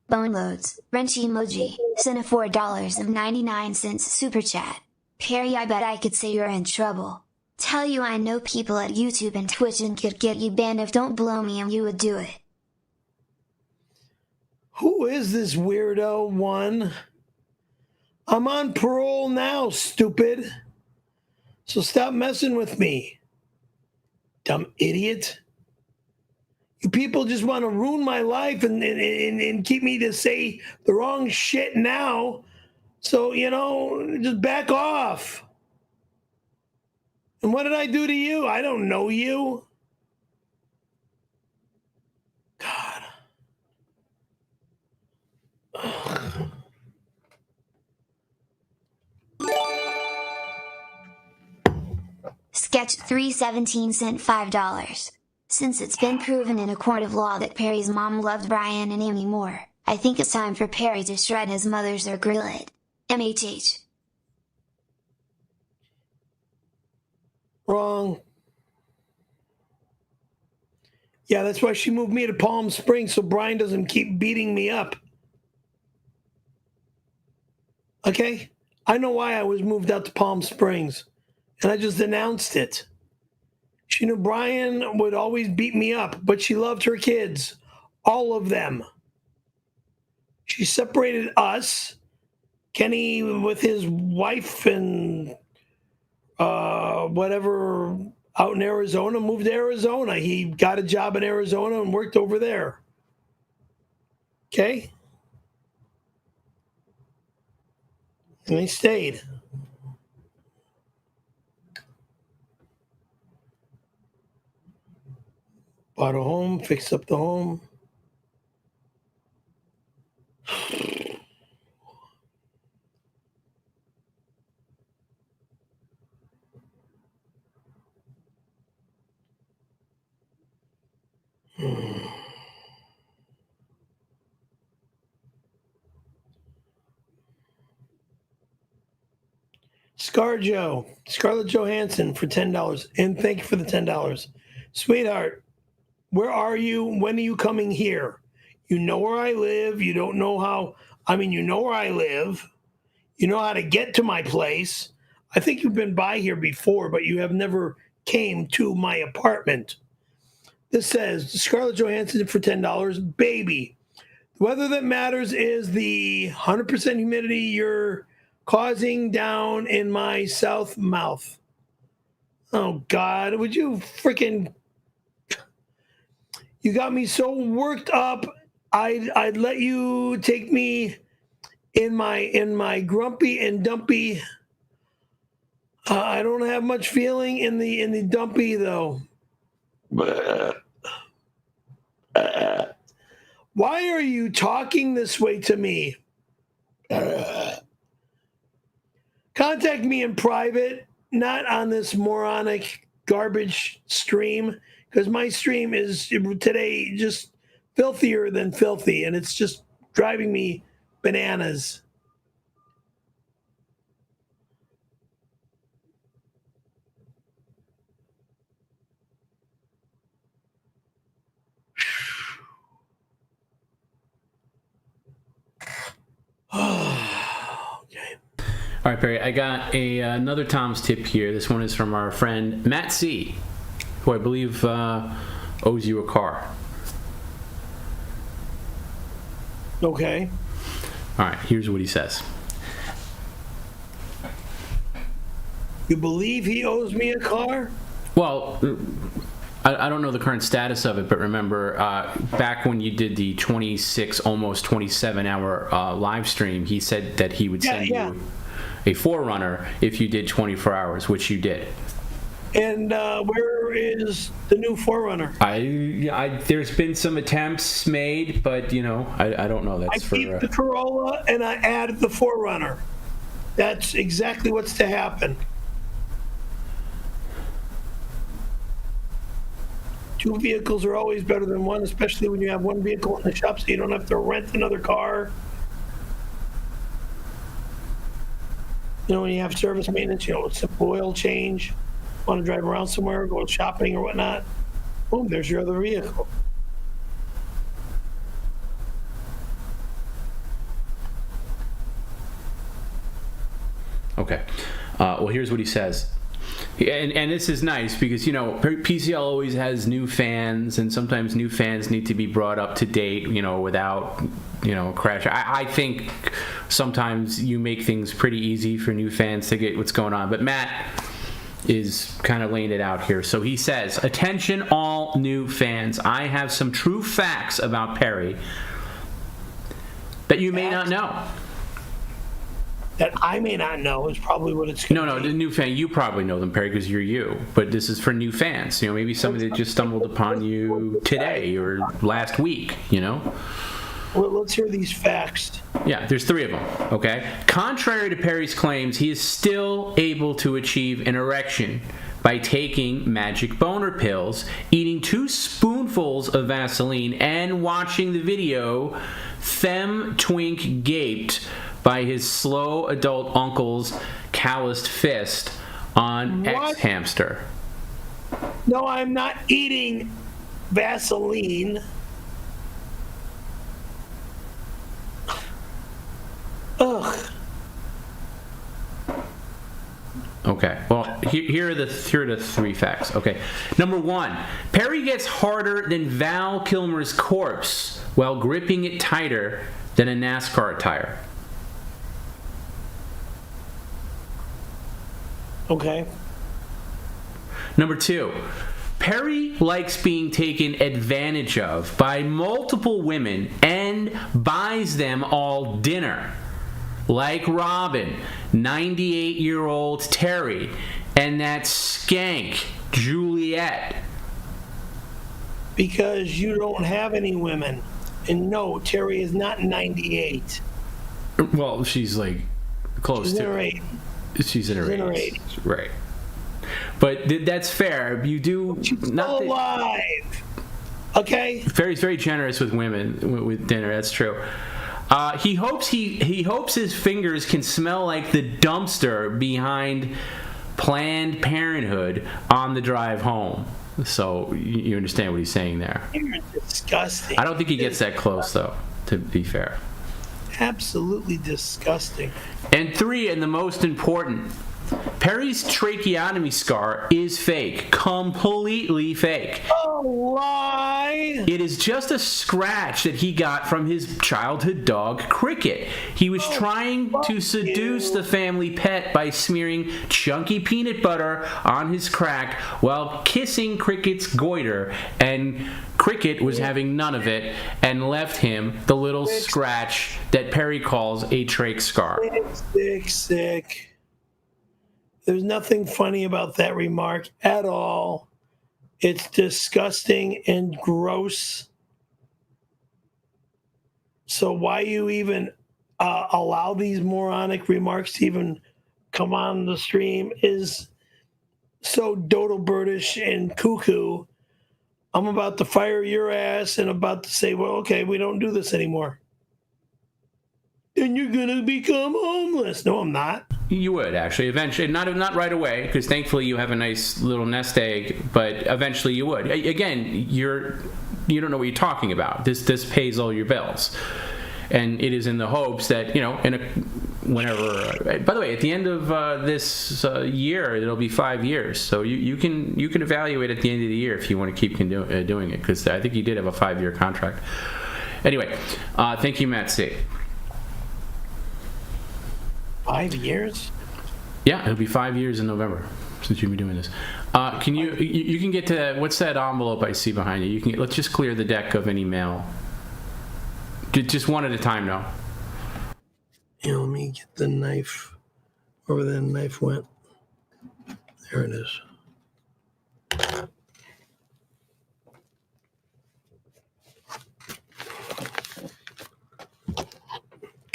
Bone loads, wrench emoji, sent a $4.99 super chat. Perry, I bet I could say you're in trouble. Tell you I know people at YouTube and Twitch and could get you banned if don't blow me and you would do it. Who is this weirdo one? I'm on parole now, stupid. So stop messing with me. Dumb idiot. You people just want to ruin my life and keep me to say the wrong shit now. So, you know, just back off. And what did I do to you? I don't know you. God. Ugh. Sketch 317 sent $5. Since it's been proven in a court of law that Perry's mom loved Brian and Amy more, I think it's time for Perry to shred his mother's or grill it. MHH. Wrong. Yeah, that's why she moved me to Palm Springs so Brian doesn't keep beating me up. Okay? I know why I was moved out to Palm Springs, and I just announced it. She knew Brian would always beat me up, but she loved her kids, all of them. She separated us, Kenny with his wife and whatever, out in Arizona, moved to Arizona. He got a job in Arizona and worked over there. Okay? And he stayed. Bought a home, fixed up the home. Scarlett Johansson for $10. And thank you for the $10. Sweetheart, where are you? When are you coming here? You know where I live. You don't know how. I mean, you know where I live. You know how to get to my place. I think you've been by here before, but you have never came to my apartment. This says, Scarlett Johansson for $10. Baby, the weather that matters is the 100% humidity you're causing down in my south mouth. Oh, God, would you freaking... You got me so worked up, I'd let you take me in my grumpy and dumpy. I don't have much feeling in the dumpy, though. Why are you talking this way to me? Contact me in private, not on this moronic garbage stream, because my stream is today just filthier than filthy, and it's just driving me bananas. Okay. All right, Perry, I got another Tom's tip here. This one is from our friend Matt C., who I believe owes you a car. Okay. All right, here's what he says. You believe he owes me a car? Well, I don't know the current status of it, but remember, back when you did the 26, almost 27-hour live stream, he said that he would send you a Forerunner if you did 24 hours, which you did. And where is the new Forerunner? There's been some attempts made, but, you know, I don't know. That's I keep the Corolla and I added the Forerunner. That's exactly what's to happen. Two vehicles are always better than one, especially when you have one vehicle in the shop so you don't have to rent another car. You know, when you have service maintenance, you know, it's simple oil change. Want to drive around somewhere, go shopping or whatnot. Boom, there's your other vehicle. Okay. Well, here's what he says. And this is nice because, PCL always has new fans, and sometimes new fans need to be brought up to date, without, crash. I think sometimes you make things pretty easy for new fans to get what's going on. But Matt is kind of laying it out here. So he says, attention all new fans. I have some true facts about Perry that you may not know. That I may not know is probably what it's going to be. No, the new fan, you probably know them, Perry, because you're you. But this is for new fans. Maybe somebody that just stumbled upon you today or last week, Well, let's hear these facts. Yeah, there's 3 of them, okay? Contrary to Perry's claims, he is still able to achieve an erection by taking magic boner pills, eating 2 spoonfuls of Vaseline, and watching the video Fem Twink Gaped by his slow adult uncle's calloused fist on X-Hamster. No, I'm not eating Vaseline. Ugh. Okay, well, here are the 3 facts. Okay, number 1, Perry gets harder than Val Kilmer's corpse while gripping it tighter than a NASCAR tire. Okay. Number 2, Perry likes being taken advantage of by multiple women and buys them all dinner. Like Robin, 98-year-old Terry, and that skank, Juliet. Because you don't have any women. And no, Terry is not 98. Well, she's like close She's to in her 80s. She's in her 80s. Right. But that's fair. You do. She's still alive. Okay? Perry's very generous with women with dinner. That's true. He hopes his fingers can smell like the dumpster behind Planned Parenthood on the drive home. So you understand what he's saying there. You're disgusting. I don't think he gets that close, though, to be fair. Absolutely disgusting. And 3, and the most important, Perry's tracheotomy scar is fake. Completely fake. Oh, lie! It is just a scratch that he got from his childhood dog, Cricket. He was trying to seduce the family pet by smearing chunky peanut butter on his crack while kissing Cricket's goiter, and Cricket was having none of it and left him the little scratch that Perry calls a trach scar. Sick. There's nothing funny about that remark at all. It's disgusting and gross. So why you even allow these moronic remarks to even come on the stream is so dodo birdish and cuckoo. I'm about to fire your ass and about to say, well, okay, we don't do this anymore. And you're going to become homeless. No, I'm not. You would, actually. Eventually. Not right away, because thankfully you have a nice little nest egg, but eventually you would. Again, you don't know what you're talking about. This pays all your bills. And it is in the hopes that, whenever... By the way, at the end of this year, it'll be 5 years. So you can evaluate at the end of the year if you want to keep doing it, because I think you did have a 5-year contract. Anyway, thank you, Matt C. 5 years? Yeah, it'll be 5 years in November since you've been doing this. Can you can get to what's that envelope I see behind you? Let's just clear the deck of any mail. Just one at a time now. Yeah, let me get the knife. Wherever that knife went. There it is.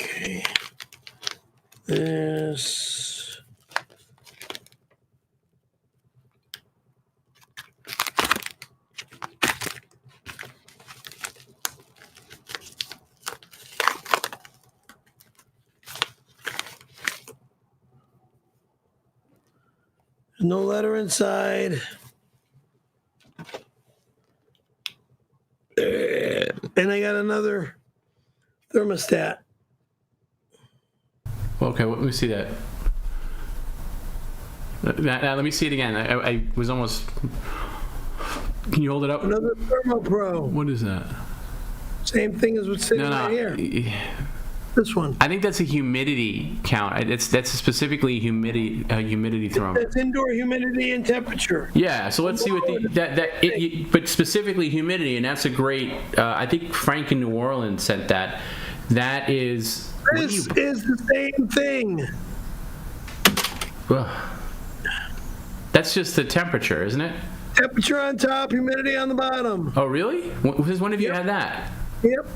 Okay. This. There's no letter inside. And I got another thermostat. Okay, let me see that. Let me see it again. I was almost. Can you hold it up? Another Thermopro. What is that? Same thing as what's sitting right here. This one. I think that's a humidity count. That's specifically humidity thermometer. That's indoor humidity and temperature. Yeah. So let's see what but specifically humidity, and that's a great. I think Frank in New Orleans sent that. That is. This is the same thing. That's just the temperature, isn't it? Temperature on top, humidity on the bottom. Oh, really? When have you had that? Yep.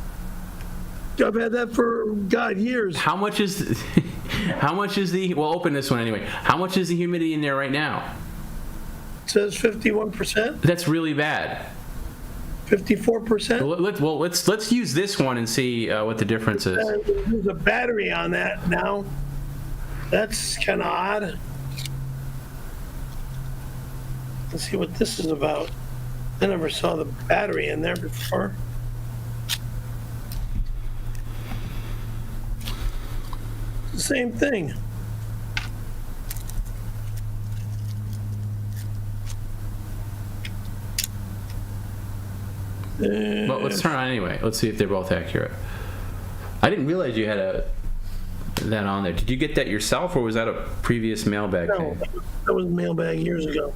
I've had that for, years. How much is the, well, open this one anyway. How much is the humidity in there right now? It says 51%. That's really bad. 54%. Let's use this one and see what the difference is. There's a battery on that now. That's kind of odd. Let's see what this is about. I never saw the battery in there before. It's the same thing. Well, let's turn it on anyway. Let's see if they're both accurate. I didn't realize you had that on there. Did you get that yourself, or was that a previous mailbag thing? No, that was mailbag years ago.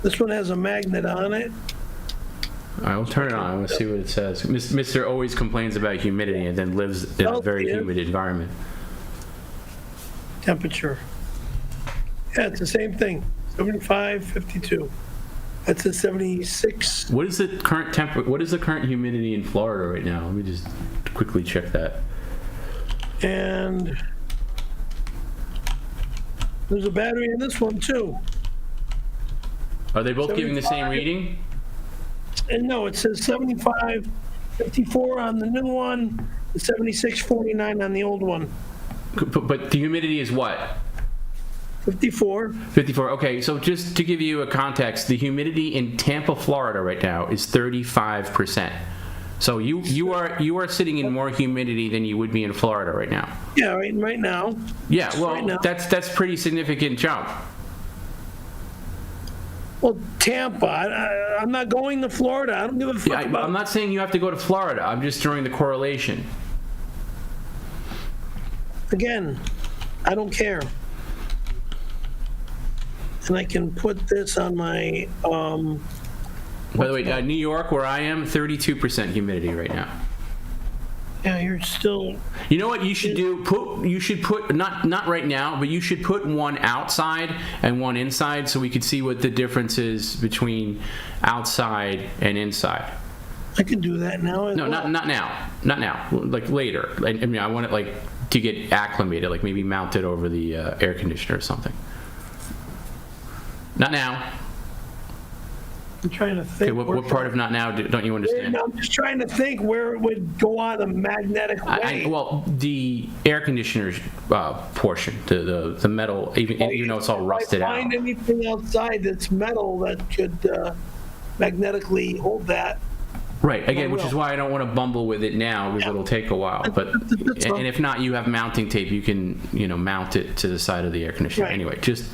This one has a magnet on it. All right, we'll turn it on. We'll see what it says. Mr. always complains about humidity and then lives in a very humid environment. Temperature. Yeah, it's the same thing. 75, 52. That's a 76. What is the current What is the current humidity in Florida right now? Let me just quickly check that. And there's a battery in this one too. Are they both giving the same reading? And no, it says 75, 54 on the new one, 76, 49 on the old one. But the humidity is what? 54. 54. Okay, so just to give you a context, the humidity in Tampa, Florida right now is 35%. So you are sitting in more humidity than you would be in Florida right now. Yeah, right now. Yeah, well, right now. that's pretty significant jump. Well, Tampa, I'm not going to Florida. I don't give a fuck about. I'm not saying you have to go to Florida. I'm just drawing the correlation. Again, I don't care. And I can put this on my. By the way, New York, where I am, 32% humidity right now. Yeah, you're still. You know what you should do? You should put not right now, but you should put one outside and one inside, so we could see what the difference is between outside and inside. I can do that now. No, not now. Not now. Like later. I mean, I want it like to get acclimated, like maybe mount it over the air conditioner or something. Not now. I'm trying to think. Okay, what part of not now don't you understand? I'm just trying to think where it would go on a magnetic way. Well, the air conditioner's portion, the metal, even though it's all rusted out. If I find anything outside that's metal that could magnetically hold that. Right. Again, which is why I don't want to bumble with it now, because it'll take a while. But and if not, you have mounting tape. You can mount it to the side of the air conditioner. Right. Anyway, just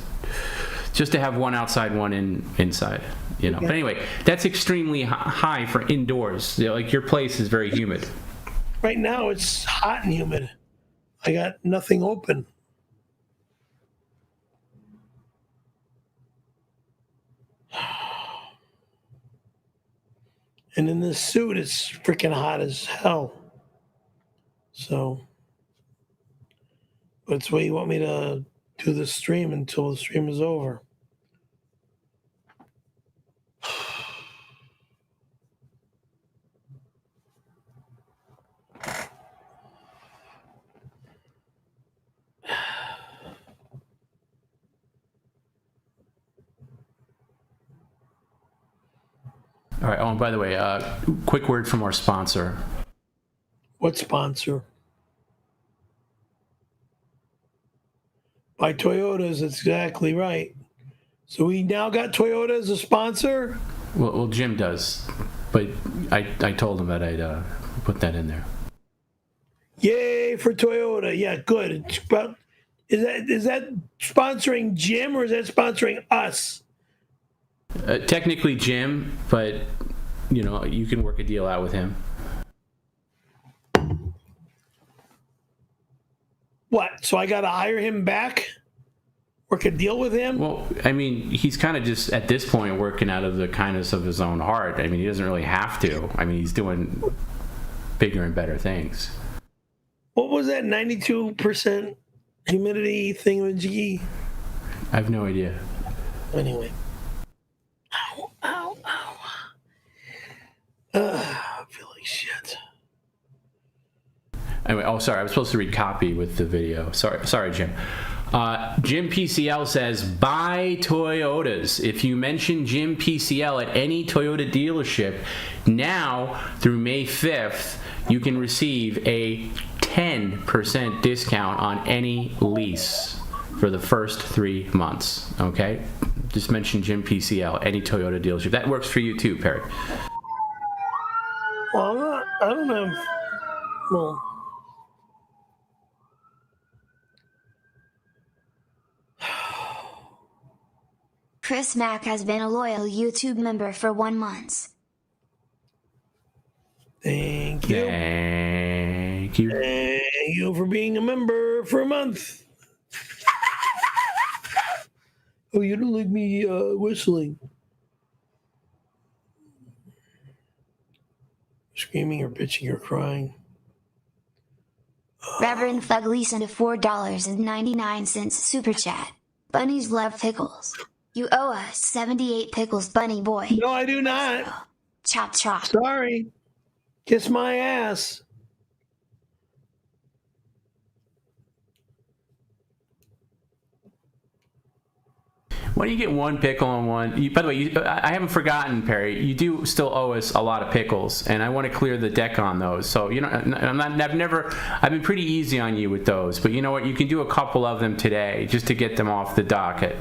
to have one outside, one inside. Okay. But anyway, that's extremely high for indoors. Like your place is very humid. Right now, it's hot and humid. I got nothing open. And in this suit, it's freaking hot as hell. So, that's why you want me to do the stream until the stream is over. All right. Oh, and by the way, quick word from our sponsor. What sponsor? By Toyotas, that's exactly right. So we now got Toyota as a sponsor? Well, Jim does, but I told him that I'd put that in there. Yay for Toyota. Yeah, good. It's about, is that sponsoring Jim or is that sponsoring us? Technically Jim, but you can work a deal out with him. What? So I got to hire him back? Work a deal with him? Well, I mean, he's kind of just at this point working out of the kindness of his own heart. I mean, he doesn't really have to. I mean, he's doing bigger and better things. What was that 92% humidity thingamajiggy? I have no idea. Anyway. Ow, ow, ow. I feel like shit. Anyway, oh, sorry. I was supposed to read copy with the video. Sorry, Jim. Jim PCL says, buy Toyotas. If you mention Jim PCL at any Toyota dealership, now through May 5th, you can receive a 10% discount on any lease for the first 3 months. Okay? Just mention Jim PCL, any Toyota dealership. That works for you too, Perry. Well, I don't have... Well... Chris Mack has been a loyal YouTube member for 1 month. Thank you. Thank you. Thank you for being a member for a month. Oh, you don't like me whistling. Screaming or bitching or crying. Reverend Fugly sent a $4.99 super chat. Bunnies love pickles. You owe us 78 pickles, bunny boy. No, I do not. Chop chop. Sorry. Kiss my ass. Why do you get one pickle on one? By the way, I haven't forgotten, Perry. You do still owe us a lot of pickles, and I want to clear the deck on those. So I've been pretty easy on you with those. But you know what? You can do a couple of them today just to get them off the docket.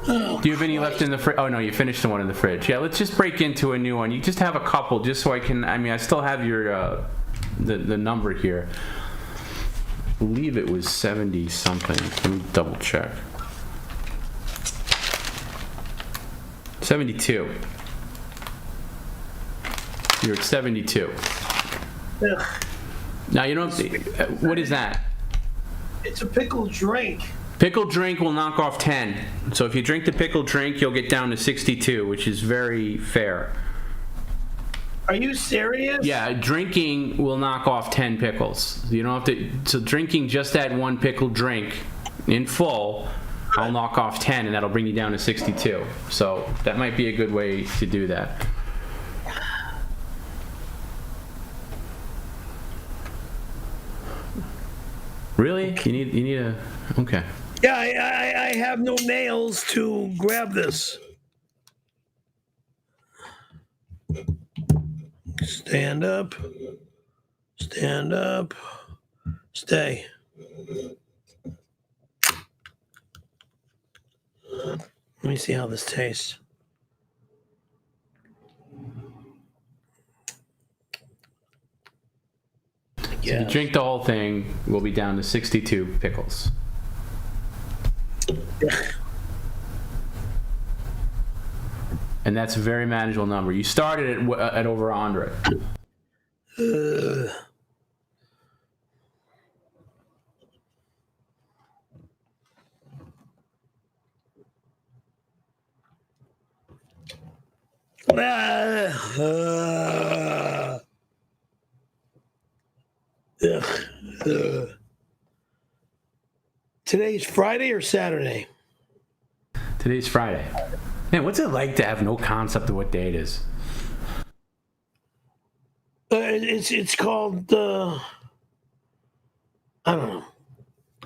Oh, do you have any left in the fridge? Oh no, you finished the one in the fridge. Yeah, let's just break into a new one. You just have a couple, just so I can. I mean, I still have your the number here. I believe it was 70 something. Let me double check. 72. You're at 72. Ugh. Now you don't. What is that? It's a pickle drink. Pickle drink will knock off 10. So if you drink the pickle drink, you'll get down to 62, which is very fair. Are you serious? Yeah, drinking will knock off 10 pickles. You don't have to. So drinking just that one pickle drink in full, I'll knock off 10, and that'll bring you down to 62. So that might be a good way to do that. Really? You need a. Okay. Yeah, I have no nails to grab this. Stand up. Stand up. Stay. Let me see how this tastes. So if you drink the whole thing, we'll be down to 62 pickles. And that's a very manageable number. You started at over 100. Today's Friday or Saturday? Today's Friday. Man, what's it like to have no concept of what day it is? It's called, I don't know.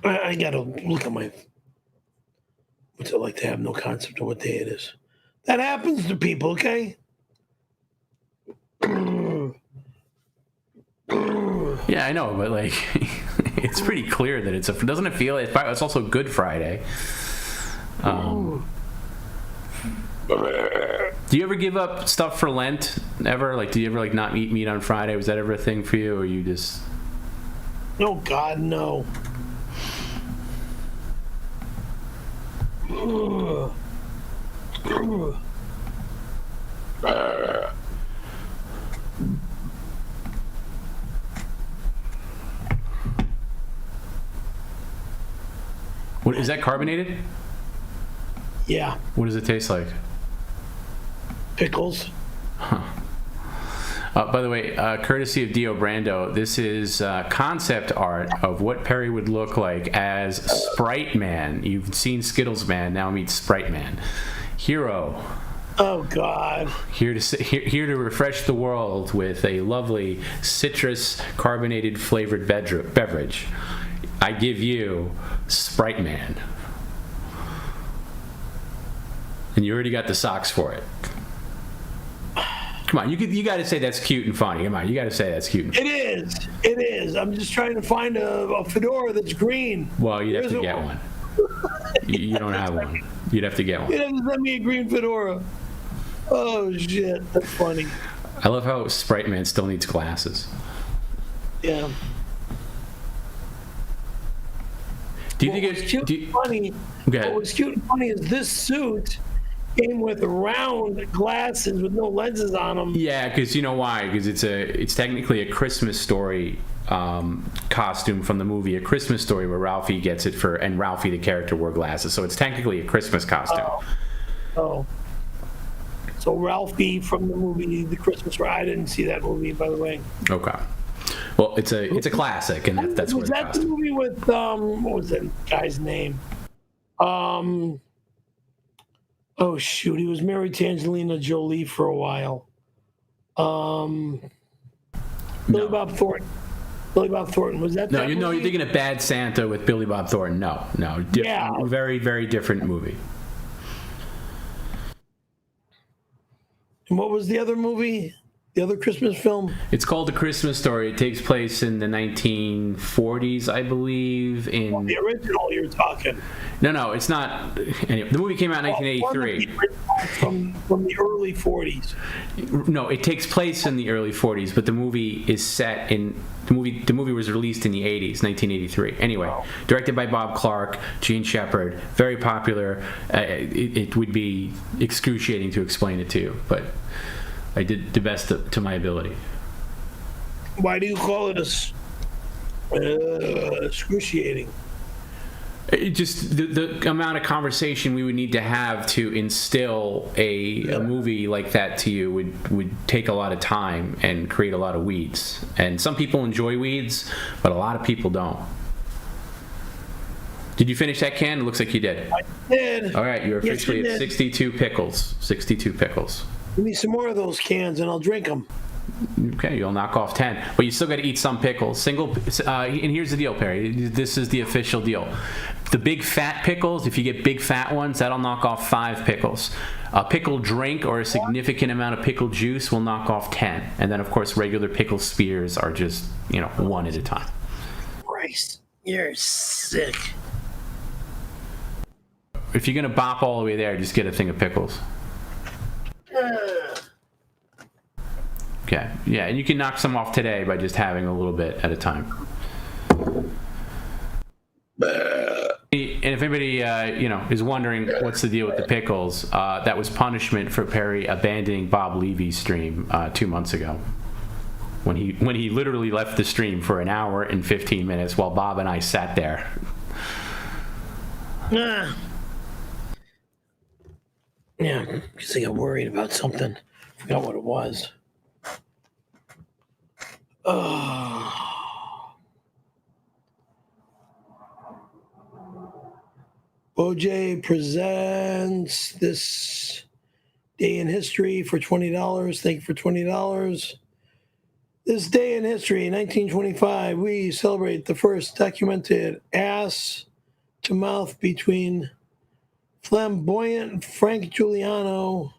I gotta look at my, what's it like to have no concept of what day it is? That happens to people, okay? Yeah, I know, but like, it's pretty clear that doesn't it feel? It's also Good Friday. Do you ever give up stuff for Lent? Ever? Like, do you ever like not eat meat on Friday? Was that ever a thing for you, or you just? No, God, no. What is that, carbonated? Yeah. What does it taste like? Pickles. Huh. By the way, courtesy of Dio Brando, this is concept art of what Perry would look like as Sprite Man. You've seen Skittles Man, now meet Sprite Man. Hero. Oh, God. Here to refresh the world with a lovely citrus carbonated flavored beverage. I give you Sprite Man. And you already got the socks for it. Come on, you got to say that's cute and funny. Come on, you got to say that's cute. It is. It is. I'm just trying to find a fedora that's green. Well, you'd have to get one. You don't have one. You'd have to get one. You'd have to send me a green fedora. Oh, shit. That's funny. I love how Sprite Man still needs glasses. Yeah. Do you think it's cute and funny? Okay. What was cute and funny is this suit came with round glasses with no lenses on them. Yeah, because you know why? Because it's technically a Christmas Story costume from the movie A Christmas Story, where Ralphie gets it and Ralphie the character wore glasses, so it's technically a Christmas costume. Oh. So Ralphie from the movie The Christmas Story. I didn't see that movie, by the way. Okay. Well, it's a classic, and that's what was that the movie with what was that guy's name? Oh shoot, he was married to Angelina Jolie for a while. Billy Bob Thornton. Billy Bob Thornton, was that? No, you're thinking of Bad Santa with Billy Bob Thornton. No, Yeah. Very, very different movie. And what was the other movie? The other Christmas film? It's called The Christmas Story. It takes place in the 1940s, I believe. In the original, you're talking. No, it's not. Anyway, the movie came out in 1983. From the early 40s. No, it takes place in the early 40s, but the movie is set in the movie was released in the 80s, 1983. Anyway, directed by Bob Clark, Gene Shepard, very popular. It would be excruciating to explain it to you, but I did the best to my ability. Why do you call it excruciating? It just the amount of conversation we would need to have to instill a movie like that to you would take a lot of time and create a lot of weeds. And some people enjoy weeds, but a lot of people don't. Did you finish that can? It looks like you did. I did. All right, you're officially at 62 pickles. 62 pickles. Give me some more of those cans and I'll drink them. Okay, you'll knock off 10, but you still got to eat some pickles. And here's the deal, Perry. This is the official deal. The big fat pickles, if you get big fat ones, that'll knock off 5 pickles. A pickle drink or a significant amount of pickle juice will knock off 10. And then, of course, regular pickle spears are just, 1 at a time. Christ, you're sick. If you're going to bop all the way there, just get a thing of pickles. Okay, yeah, and you can knock some off today by just having a little bit at a time. And if anybody, is wondering what's the deal with the pickles, that was punishment for Perry abandoning Bob Levy's stream 2 months ago, when he literally left the stream for an hour and 15 minutes while Bob and I sat there. Yeah, because I got worried about something. Forgot what it was. OJ presents this day in history for $20. Thank you for $20. This day in history, 1925, we celebrate the first documented ass-to-mouth between flamboyant Frank Giuliano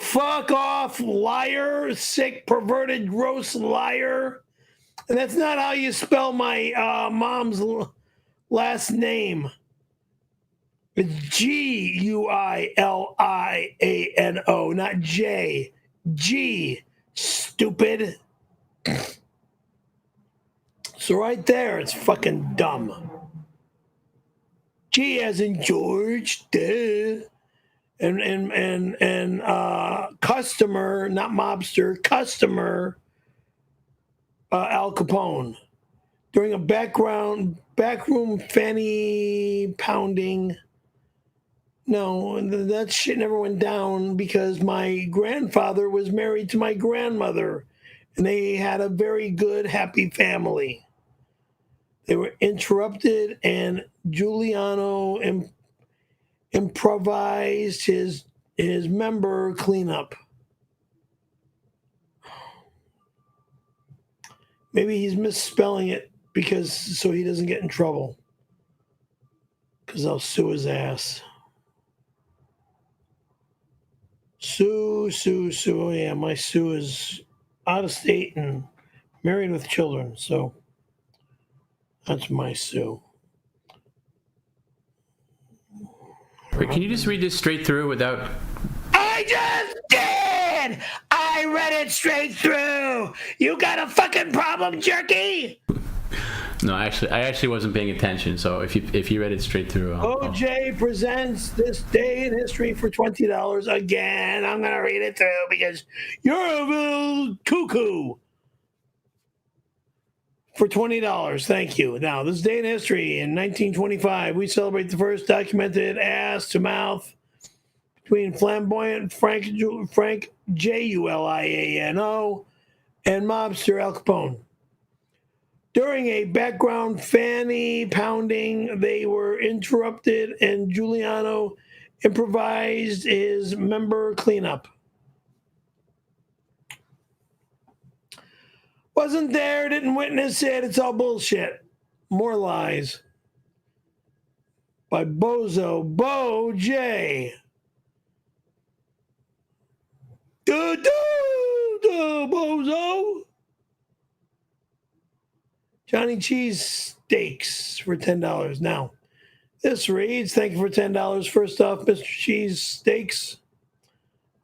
Fuck off, liar, sick, perverted, gross liar. And that's not how you spell my mom's last name. It's G-U-I-L-I-A-N-O, not J. G, stupid. So right there, it's fucking dumb. G as in George, duh. And customer, not mobster, customer, Al Capone. During a backroom fanny pounding. No, that shit never went down because my grandfather was married to my grandmother, and they had a very good, happy family. They were interrupted, and Giuliano improvised his member cleanup. Maybe he's misspelling it so he doesn't get in trouble. Because I'll sue his ass. Sue. Oh, yeah, my Sue is out of state and married with children, so that's my Sue. Wait, can you just read this straight through without... I just did! I read it straight through! You got a fucking problem, jerky? No, I actually wasn't paying attention, so if you read it straight through... OJ presents this day in history for $20. Again, I'm going to read it through because you're a little cuckoo. For $20, thank you. Now, this day in history, in 1925, we celebrate the first documented ass-to-mouth between flamboyant Frank Juliano and mobster Al Capone. During a background fanny pounding, they were interrupted, and Giuliano improvised his member cleanup. Wasn't there, didn't witness it, it's all bullshit. More lies. By Bozo, Bo J. Bozo. Johnny Cheese Steaks for $10. Now, this reads, thank you for $10. First off, Mr. Cheese Steaks,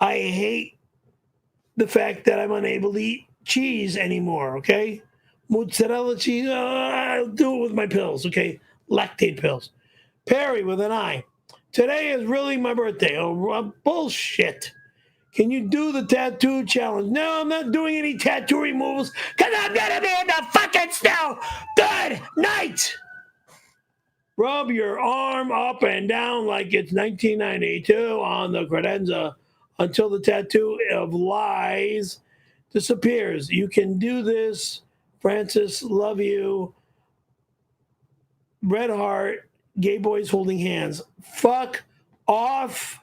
I hate the fact that I'm unable to eat cheese anymore, okay? Mozzarella cheese, I'll do it with my pills, okay? Lactate pills. Perry with an I. Today is really my birthday. Oh, bullshit. Can you do the tattoo challenge? No, I'm not doing any tattoo removals because I'm going to be in the fucking snow. Good night. Rub your arm up and down like it's 1992 on the credenza until the tattoo of lies disappears. You can do this. Francis, love you. Red heart, gay boys holding hands. Fuck off.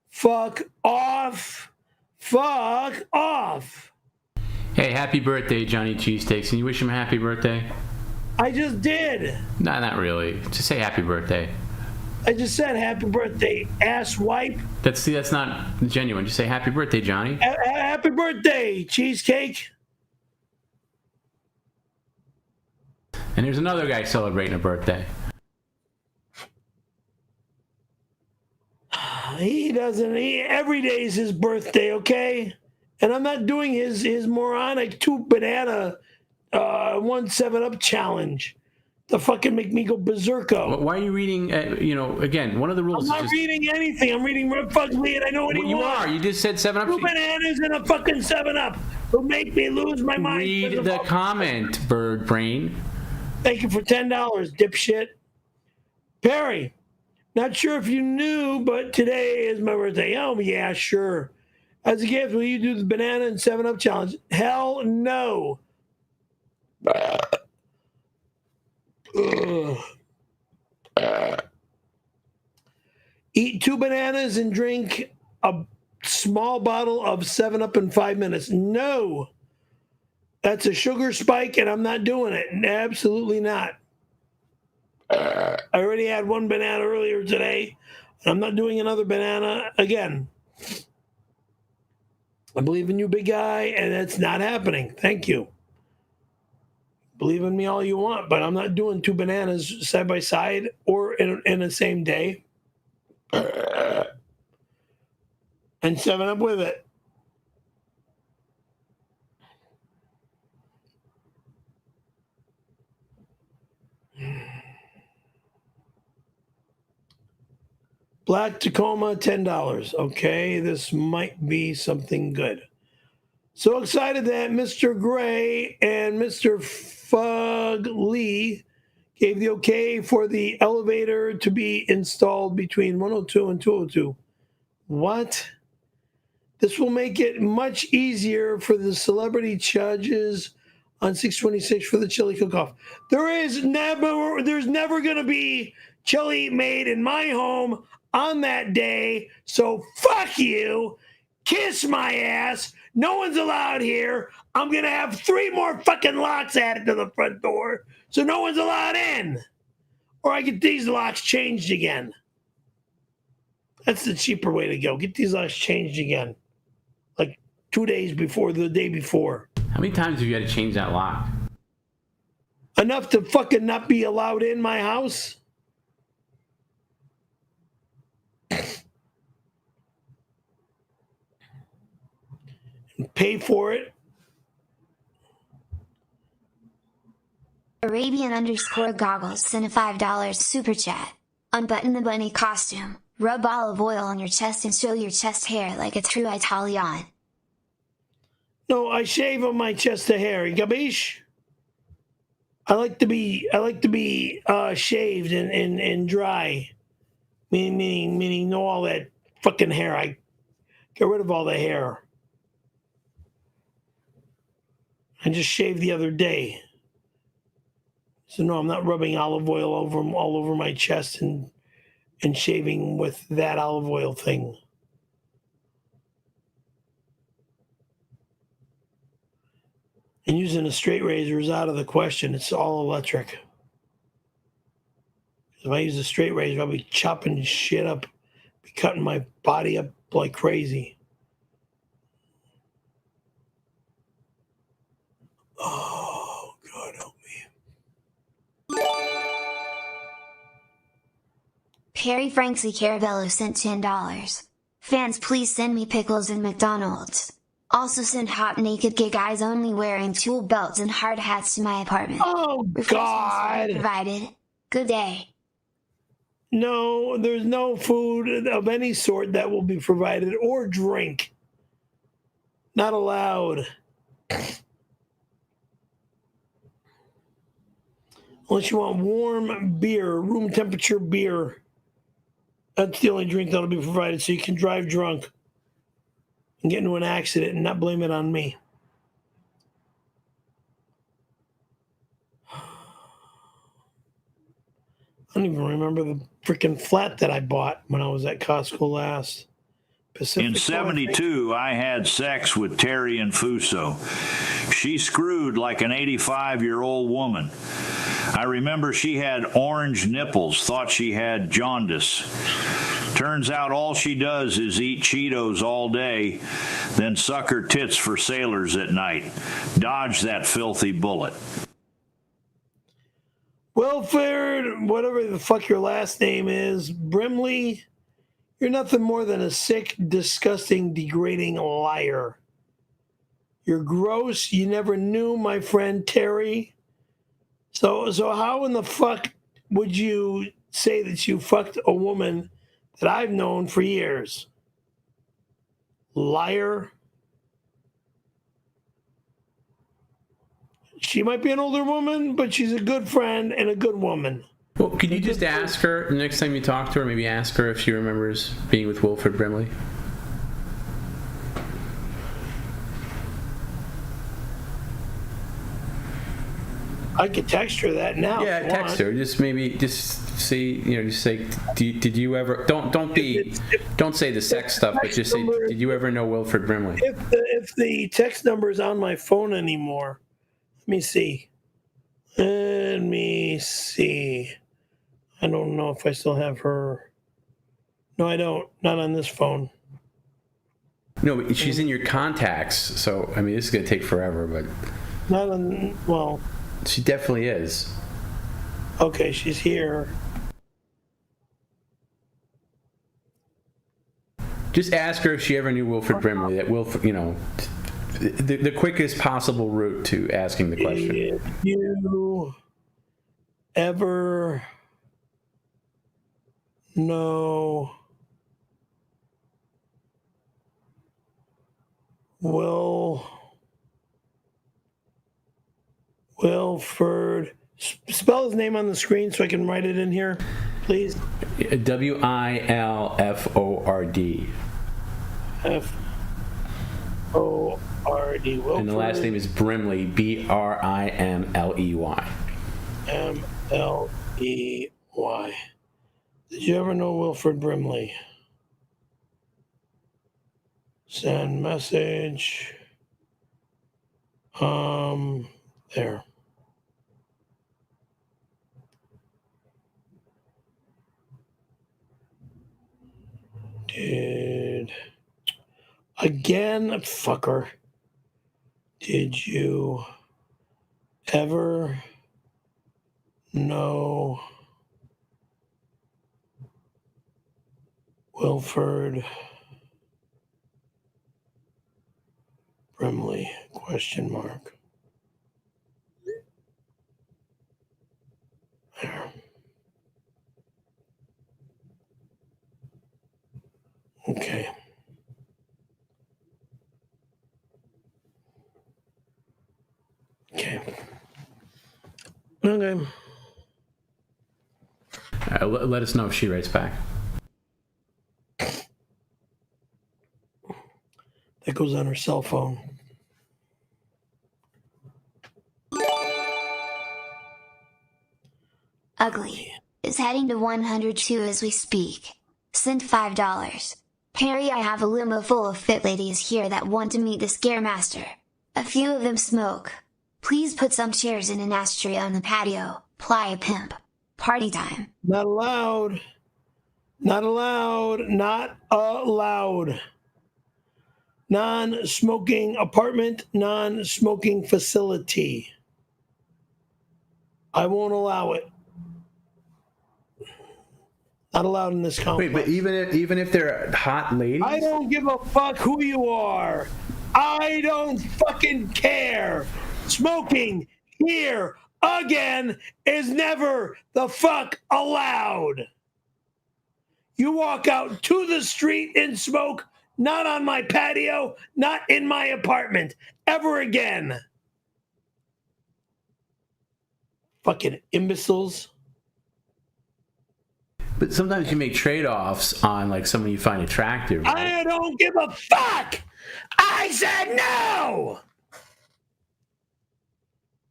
Fuck off. Fuck off. Hey, happy birthday, Johnny Cheesesteaks. Can you wish him a happy birthday? I just did. No, not really. Just say happy birthday. I just said happy birthday, ass wipe. That's not genuine. Just say happy birthday, Johnny. Happy birthday, cheesecake. And there's another guy celebrating a birthday. He doesn't. Every day is his birthday, okay? And I'm not doing his moronic 2-banana 1 7-Up challenge to fucking make me go berserko. Why are you reading? Again, one of the rules. I'm not reading anything. I'm reading Fuggly, and I know what he wants. You are. You just said 7-Up. 2 bananas and a fucking 7-Up will make me lose my mind. Read the comment, bird brain. Thank you for $10, dipshit. Perry. Not sure if you knew, but today is my birthday. Oh, yeah, sure. As a gift, will you do the banana and 7-Up challenge? Hell no. Eat 2 bananas and drink a small bottle of 7-Up in 5 minutes. No. That's a sugar spike, and I'm not doing it. Absolutely not. I already had 1 banana earlier today. I'm not doing another banana again. I believe in you, big guy, and it's not happening. Thank you. Believe in me all you want, but I'm not doing 2 bananas side by side or in the same day. And 7-Up with it. Black Tacoma, $10. Okay, this might be something good. So excited that Mr. Gray and Mr. Fug Lee gave the okay for the elevator to be installed between 102 and 202. What? This will make it much easier for the celebrity judges on 626 for the chili cook-off. There's never going to be chili made in my home on that day, so fuck you, kiss my ass, no one's allowed here. I'm going to have 3 more fucking locks added to the front door, so no one's allowed in. Or I get these locks changed again. That's the cheaper way to go. Get these locks changed again. Like 2 days before the day before. How many times have you had to change that lock? Enough to fucking not be allowed in my house? And pay for it. Arabian_goggles sent a $5 super chat. Unbutton the bunny costume, rub olive oil on your chest and show your chest hair like a true Italian. No, I shave on my chest of hair. Gabish? I like to be shaved and dry. Meaning no all that fucking hair. I get rid of all the hair. I just shaved the other day. So no, I'm not rubbing olive oil all over my chest and shaving with that olive oil thing. And using a straight razor is out of the question. It's all electric. If I use a straight razor, I'll be chopping shit up, be cutting my body up like crazy. Oh, God help me. Perry Franksy Caravello sent $10. Fans, please send me pickles and McDonald's. Also send hot naked gay guys only wearing tool belts and hard hats to my apartment. Oh, God. Provided. Good day. No, there's no food of any sort that will be provided or drink. Not allowed. Unless you want warm beer, room temperature beer. That's the only drink that'll be provided, so you can drive drunk and get into an accident and not blame it on me. I don't even remember the freaking flat that I bought when I was at Costco last. Pacific In 72, I had sex with Terry and Fuso. She screwed like an 85-year-old woman. I remember she had orange nipples, thought she had jaundice. Turns out all she does is eat Cheetos all day, then suck her tits for sailors at night. Dodge that filthy bullet. Wilford, whatever the fuck your last name is, Brimley, you're nothing more than a sick, disgusting, degrading liar. You're gross. You never knew my friend Terry. So how in the fuck would you say that you fucked a woman that I've known for years? Liar. She might be an older woman, but she's a good friend and a good woman. Well, could you just ask her the next time you talk to her, maybe ask her if she remembers being with Wilford Brimley? I could text her that now. Yeah, text her. Just see, just say, did you ever? Don't say the sex stuff, but just say, did you ever know Wilford Brimley? If the text number is on my phone anymore, let me see. I don't know if I still have her. No, I don't. Not on this phone. No, but she's in your contacts, so I mean, this is gonna take forever, but not on. Well, she definitely is. Okay, she's here. Just ask her if she ever knew Wilford Brimley. That Wilford, you know, the quickest possible route to asking the question. If you ever know Wilford, spell his name on the screen so I can write it in here, please. Wilford. F-O-R-D. Wilford. And the last name is Brimley, Brimley. M-L-E-Y. Did you ever know Wilford Brimley? Send message. There. Again, fucker. Did you ever know Wilford Brimley? Question mark. There. Okay. Okay. Okay. Let us know if she writes back. That goes on her cell phone. Ugly is heading to 102 as we speak. Sent $5. Perry, I have a limo full of fit ladies here that want to meet the Scaremaster. A few of them smoke. Please put some chairs in an ashtray on the patio. Playa pimp. Party time. Not allowed. Not allowed. Not allowed. Non-smoking apartment, non-smoking facility. I won't allow it. Not allowed in this complex. Wait, but even if they're hot ladies? I don't give a fuck who you are. I don't fucking care. Smoking here again is never the fuck allowed. You walk out to the street and smoke, not on my patio, not in my apartment, ever again. Fucking imbeciles. But sometimes you make trade-offs on like someone you find attractive. Right? I don't give a fuck. I said no.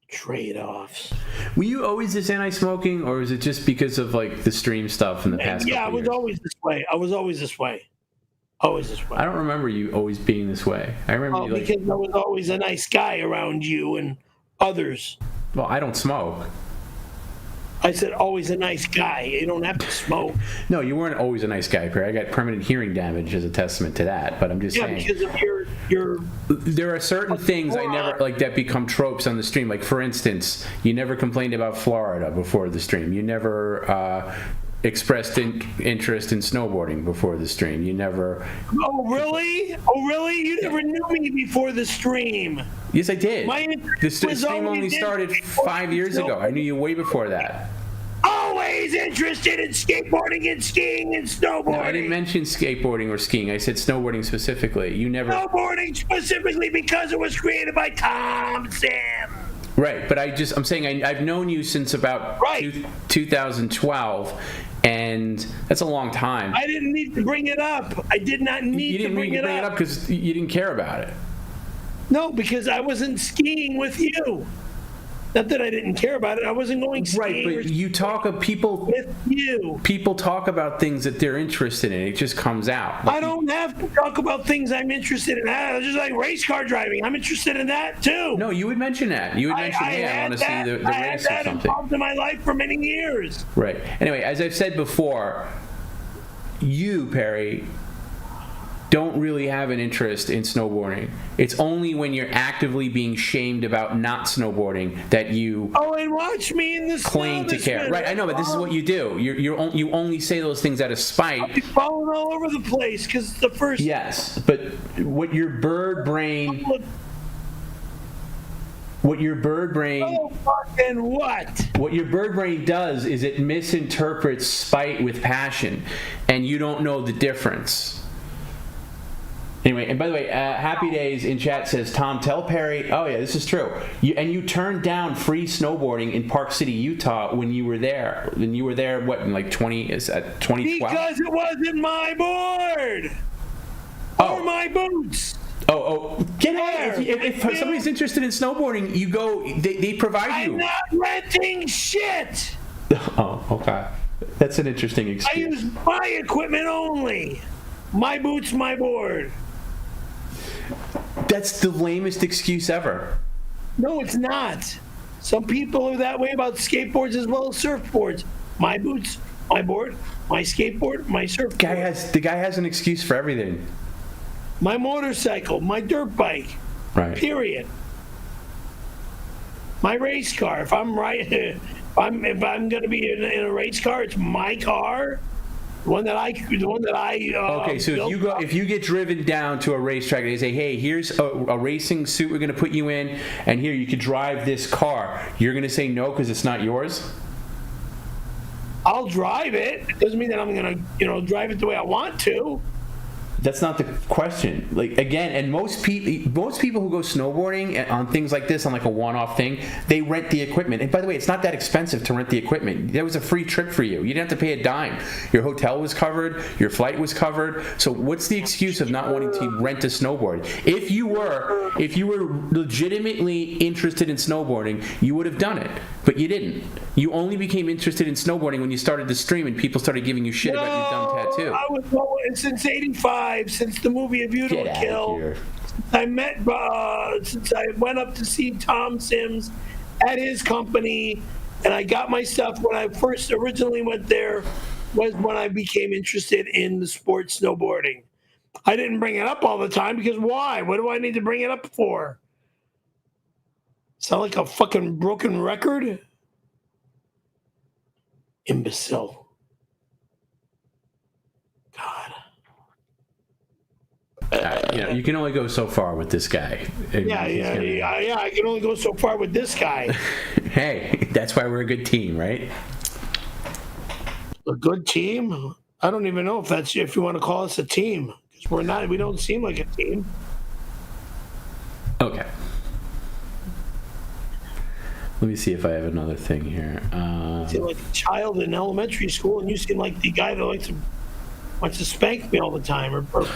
Trade-offs. Were you always this anti-smoking, or is it just because of like the stream stuff in the past? Yeah, I was always this way. I was always this way. Always this way. I don't remember you always being this way. I remember you, because I was always a nice guy around you and others. Well, I don't smoke. I said always a nice guy. You don't have to smoke. No, you weren't always a nice guy, Perry. I got permanent hearing damage as a testament to that. But I'm just saying. Yeah, because of your. There are certain things I never like that become tropes on the stream. Like for instance, you never complained about Florida before the stream. You never expressed interest in snowboarding before the stream. You never. Oh really? Oh really? You never knew me before the stream. Yes, I did. The stream only started 5 years ago. I knew you way before that. Always interested in skateboarding and skiing and snowboarding. No, I didn't mention skateboarding or skiing. I said snowboarding specifically. You never. Snowboarding specifically because it was created by Tom Sam. Right, but I'm saying I've known you since about 2012, and that's a long time. I didn't need to bring it up. I did not need to bring it up because you didn't care about it. No, because I wasn't skiing with you. Not that I didn't care about it. I wasn't going skiing. Right, but you talk of people with you. People talk about things that they're interested in. It just comes out. I don't have to talk about things I'm interested in. Just like race car driving, I'm interested in that too. No, you would mention that. You would mention, I want to see the race or something. I had that involved in my life for many years. Right. Anyway, as I've said before, you, Perry, don't really have an interest in snowboarding. It's only when you're actively being shamed about not snowboarding that you and watch me in the claim to care. Right, I know, but this is what you do. You only say those things out of spite. I'll be falling all over the place because it's the first. Yes, but what your bird brain. What your bird brain does is it misinterprets spite with passion, and you don't know the difference. Anyway, and by the way, Happy Days in chat says, Tom, tell Perry, oh yeah, this is true. You turned down free snowboarding in Park City, Utah when you were there. When you were there, what, in like 2012? Because it wasn't my board! Or my boots! Get out! If somebody's interested in snowboarding, you go. They provide you. I'm not renting shit. Oh, okay. That's an interesting excuse. I use my equipment only. My boots, my board. That's the lamest excuse ever. No, it's not. Some people are that way about skateboards as well as surfboards. My boots, my board, my skateboard, my surfboard. The guy has an excuse for everything. My motorcycle, my dirt bike, right? Period. My race car. If I'm going to be in a race car, it's my car. The one that I. Okay, so if you get driven down to a racetrack and they say, "Hey, here's a racing suit we're going to put you in, and here you could drive this car," you're going to say no because it's not yours? I'll drive it. It doesn't mean that I'm going to, drive it the way I want to. That's not the question. Like, again, and most people who go snowboarding on things like this, on like a one-off thing, they rent the equipment. And by the way, it's not that expensive to rent the equipment. That was a free trip for you. You didn't have to pay a dime. Your hotel was covered. Your flight was covered. So what's the excuse of not wanting to rent a snowboard? If you were legitimately interested in snowboarding, you would have done it. But you didn't. You only became interested in snowboarding when you started to stream and people started giving you shit about your dumb tattoo. I was going since '85, since the movie A View to a Kill. Since I went up to see Tom Sims at his company, and I got my stuff when I first originally went there, was when I became interested in the sport snowboarding. I didn't bring it up all the time because why? What do I need to bring it up for? Sound like a fucking broken record? Imbecile. God. You can only go so far with this guy. I can only go so far with this guy. Hey, that's why we're a good team, right? A good team? I don't even know if you want to call us a team. Because we're not. We don't seem like a team. Okay. Let me see if I have another thing here. You seem like a child in elementary school, and you seem like the guy that wants to spank me all the time, or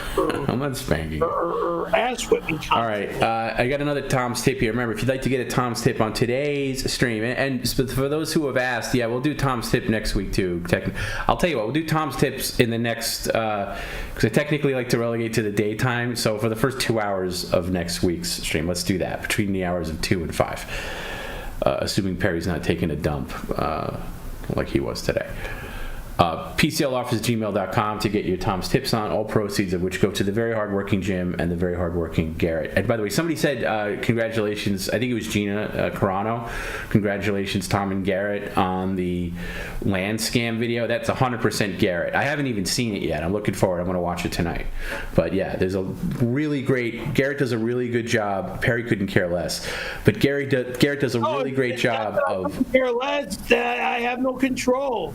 I'm not spanking. Or ass whip me. All right, I got another Tom's tip here. Remember, if you'd like to get a Tom's tip on today's stream, and for those who have asked, yeah, we'll do Tom's tip next week too. I'll tell you what, we'll do Tom's tips in the next, because I technically like to relegate to the daytime. So for the first 2 hours of next week's stream, let's do that between the hours of 2 and 5. Assuming Perry's not taking a dump like he was today. PCLoffice@gmail.com to get your Tom's tips on, all proceeds of which go to the very hardworking Jim and the very hardworking Garrett. And by the way, somebody said congratulations, I think it was Gina Carano, congratulations Tom and Garrett on the land scam video. That's 100% Garrett. I haven't even seen it yet. I'm looking forward. I'm going to watch it tonight. But yeah, there's a really great, Garrett does a really good job. Perry couldn't care less. But Garrett does a really great job of... Care less, I have no control.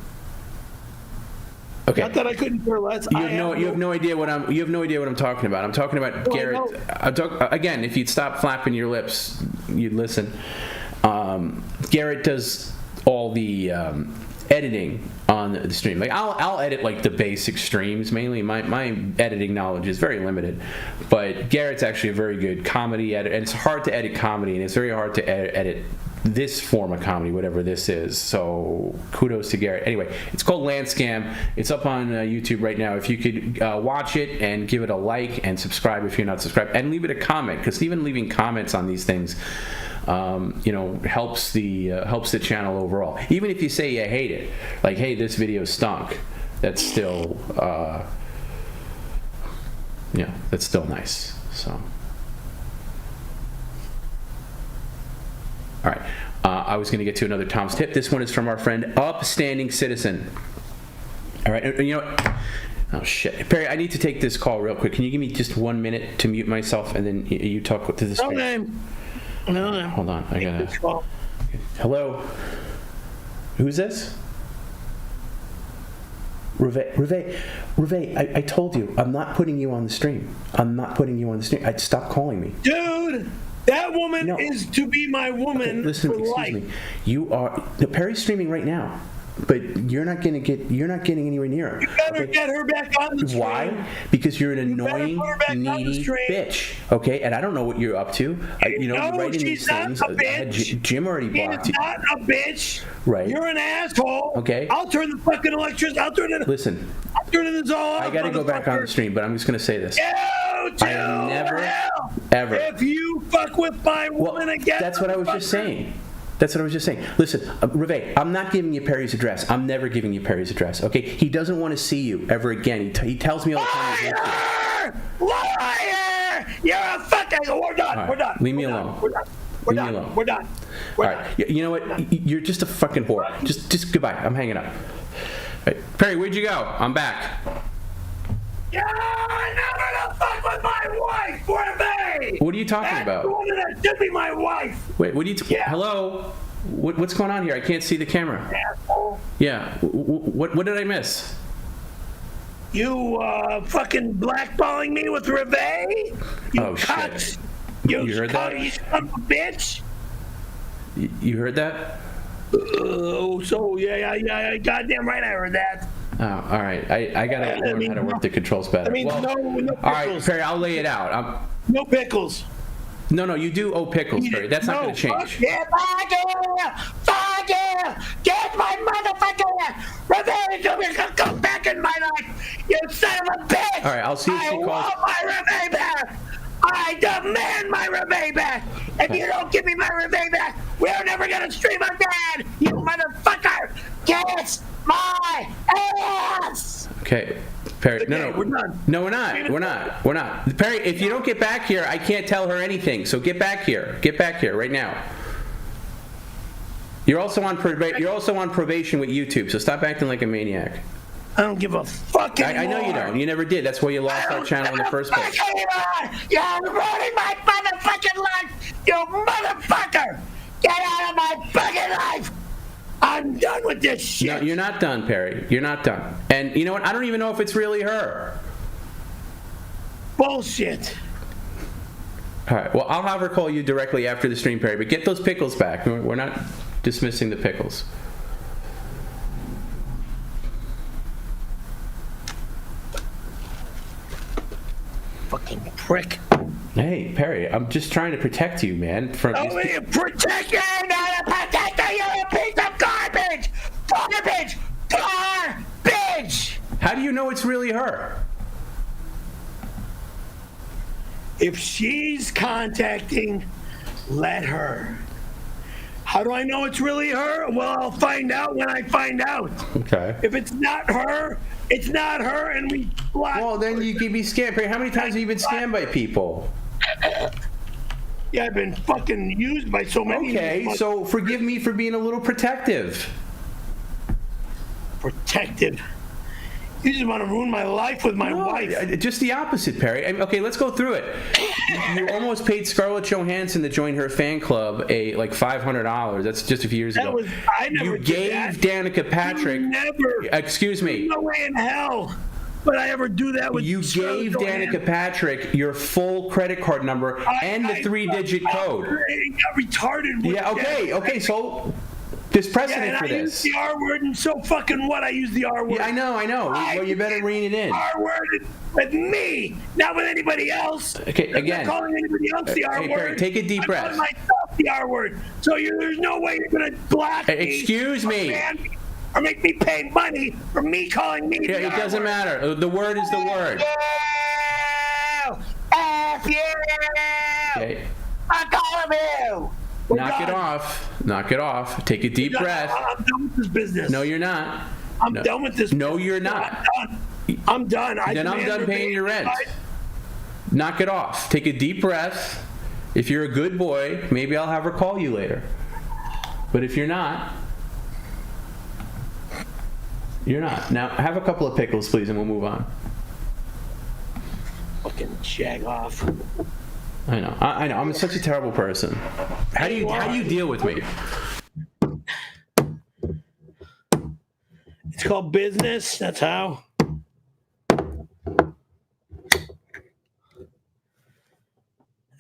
Okay. Not that I couldn't care less. You have no idea what I'm talking about. I'm talking about Garrett. Again, if you'd stop flapping your lips, you'd listen. Garrett does all the editing on the stream. Like I'll edit like the basic streams mainly. My editing knowledge is very limited, but Garrett's actually a very good comedy editor, and it's hard to edit comedy, and it's very hard to edit this form of comedy, whatever this is. So kudos to Garrett. Anyway, it's called Land Scam. It's up on YouTube right now. If you could watch it and give it a like and subscribe if you're not subscribed, and leave it a comment, because even leaving comments on these things helps the channel overall. Even if you say you hate it, like, hey, this video stunk, that's still that's still nice. So, all right. I was going to get to another Tom's tip. This one is from our friend Upstanding Citizen. All right. You know what? Oh, shit. Perry, I need to take this call real quick. Can you give me just 1 minute to mute myself, and then you talk to this? Okay. No. Hold on. I got to... Hello? Who's this? Reve, I told you, I'm not putting you on the stream. I'd stop calling me. Dude, that woman is to be my woman. Okay, listen, excuse me. You are... No, Perry's streaming right now. But you're not getting anywhere near her. You better get her back on the stream. Why? Because you're an annoying, needy bitch. Okay, and I don't know what you're up to. You're writing these things. She's not a bitch. Jim already blocked you. She's not a bitch. Right. You're an asshole. Okay. I'll turn the fucking electricity. Listen. I'll turn this all off. I got to go back on the stream, but I'm just going to say this. I am never, ever. If you fuck with my woman again, that's what I was just saying. Listen, Reve, I'm not giving you Perry's address. I'm never giving you Perry's address, okay? He doesn't want to see you ever again. He tells me all the time. Liar! You're a fucking... We're done. Right. We're done. Leave me alone. We're done. We're done. All right. You know what? You're just a fucking whore. Just goodbye. I'm hanging up. Right. Perry, where'd you go? I'm back. You're never gonna fuck with my wife, Reve! What are you talking about? The woman that should be my wife. Wait, what are you... Hello? What's going on here? I can't see the camera. Asshole. Yeah. What did I miss? You fucking blackballing me with Reve? You shit. You heard that? You son of a bitch. You heard that? Yeah, goddamn right I heard that. Oh, all right. I gotta learn how to work the controls better. No pickles. All right, Perry, I'll lay it out. No pickles. No, you do owe pickles, Perry. That's not gonna change. Fuck yeah! Get my motherfucker! Reve, come back in my life, you son of a bitch! All right, I'll see if she calls. I want my Reve back! I demand my Reve back! If you don't give me my Reve back, we're never gonna stream again! You motherfucker! Kiss my ass! Okay, Perry. No, we're done. No, we're not. Perry, if you don't get back here, I can't tell her anything. So get back here. Get back here right now. You're also on probation with YouTube. So stop acting like a maniac. I don't give a fuck anymore. I know you don't. You never did. That's why you lost our channel in the first place. You're ruining my motherfucking life, you motherfucker! Get out of my fucking life! I'm done with this shit. No, you're not done, Perry. You're not done. And you know what? I don't even know if it's really her. Bullshit. All right. Well, I'll have her call you directly after the stream, Perry. But get those pickles back. We're not dismissing the pickles. Fucking prick. Hey, Perry, I'm just trying to protect you, man. From protect you, not a protector. You're a piece of garbage. Garbage. How do you know it's really her? If she's contacting, let her. How do I know it's really her? Well, I'll find out when I find out. Okay. If it's not her, it's not her, and we block. Well, then you can be scammed. Perry, how many times have you been scammed by people? Yeah, I've been fucking used by so many. Okay, so forgive me for being a little protective. Protective? You just want to ruin my life with my wife. Just the opposite, Perry. Okay, let's go through it. You almost paid Scarlett Johansson to join her fan club like $500. That's just a few years ago. I never did that. You gave Danica Patrick. Never. Excuse me. No way in hell would I ever do that with you. Gave Danica Patrick your full credit card number and the 3-digit code. I got retarded. Yeah. Okay. So. There's precedent for this. I use the R word, and so fucking what? I use the R word. Yeah, I know. Well, you better rein it in. R word with me, not with anybody else. Okay, again. I'm not calling anybody else the R word. Perry, take a deep breath. I'm calling myself the R word. So there's no way you're going to block me. Excuse me. Or make me pay money for me calling me the R word. It doesn't matter. The word is the word. F you! Okay. I'm calling you! Knock it off. Take a deep breath. I'm done with this business. No, you're not. I'm done with this. No, you're not. I'm done. Then I'm done paying your rent. knock it off. Take a deep breath. If you're a good boy, maybe I'll have her call you later. But if you're not, you're not. Now, have a couple of pickles, please, and we'll move on. Fucking shag off. I know. I know. I'm such a terrible person. How do you deal with me? It's called business. That's how.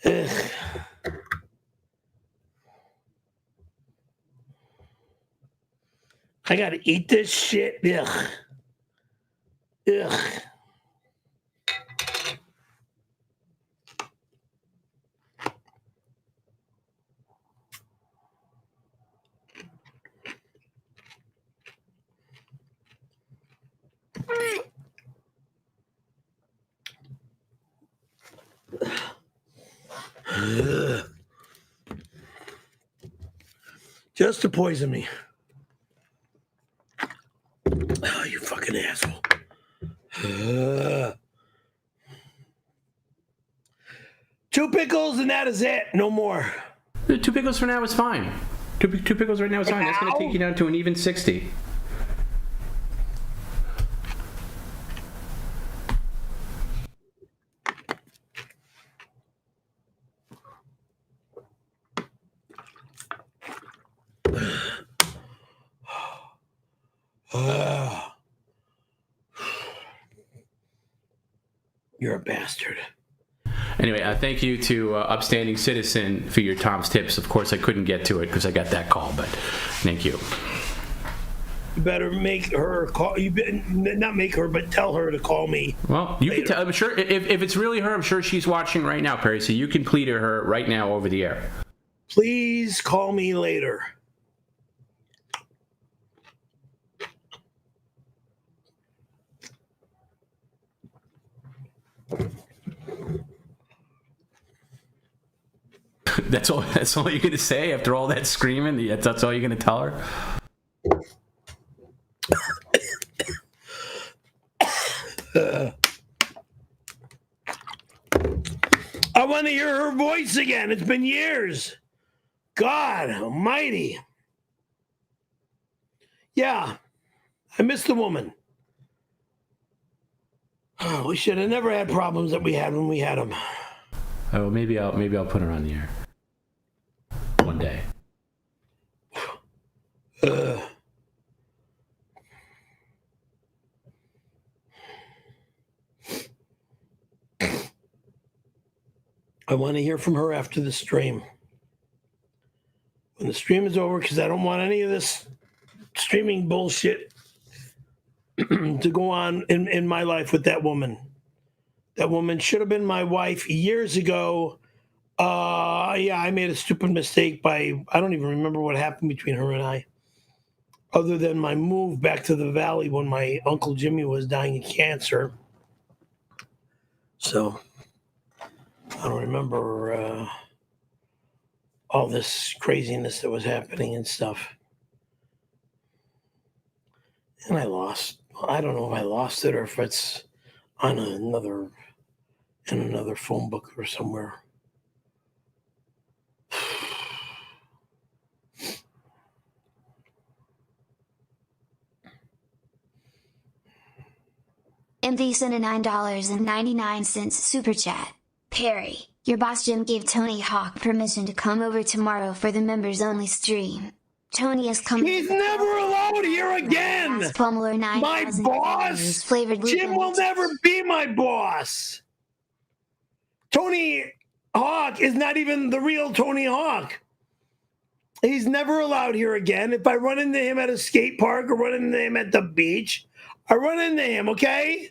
Ugh. I gotta eat this shit. Ugh. Ugh. Ugh. Just to poison me. Oh, you fucking asshole. Two pickles and that is it. No more. 2 pickles for now is fine. Two pickles right now is fine. That's going to take you down to an even 60. You're a bastard. Anyway, thank you to Upstanding Citizen for your Tom's tips. Of course, I couldn't get to it because I got that call, but thank you. You better make her call. Not make her, but tell her to call me. Well, you can tell. I'm sure if it's really her, I'm sure she's watching right now, Perry. So you can plead to her right now over the air. Please call me later. That's all you're gonna say after all that screaming? That's all you're gonna tell her? I want to hear her voice again. It's been years. God almighty. Yeah, I miss the woman. Oh, we should have never had problems that we had when we had them. Oh, maybe I'll put her on the air one day. I want to hear from her after the stream. When the stream is over, because I don't want any of this streaming bullshit to go on in my life with that woman. That woman should have been my wife years ago. Yeah, I made a stupid mistake I don't even remember what happened between her and I, other than my move back to the valley when my Uncle Jimmy was dying of cancer. So I don't remember all this craziness that was happening and stuff. And I lost. I don't know if I lost it or if it's on another phone book or somewhere. MV sent a $9.99 super chat. Perry, your boss Jim gave Tony Hawk permission to come over tomorrow for the members only stream. Tony is coming. He's never allowed here again. My boss, Jim will never be my boss. Tony Hawk is not even the real Tony Hawk. He's never allowed here again. If I run into him at a skate park or run into him at the beach, I run into him, okay?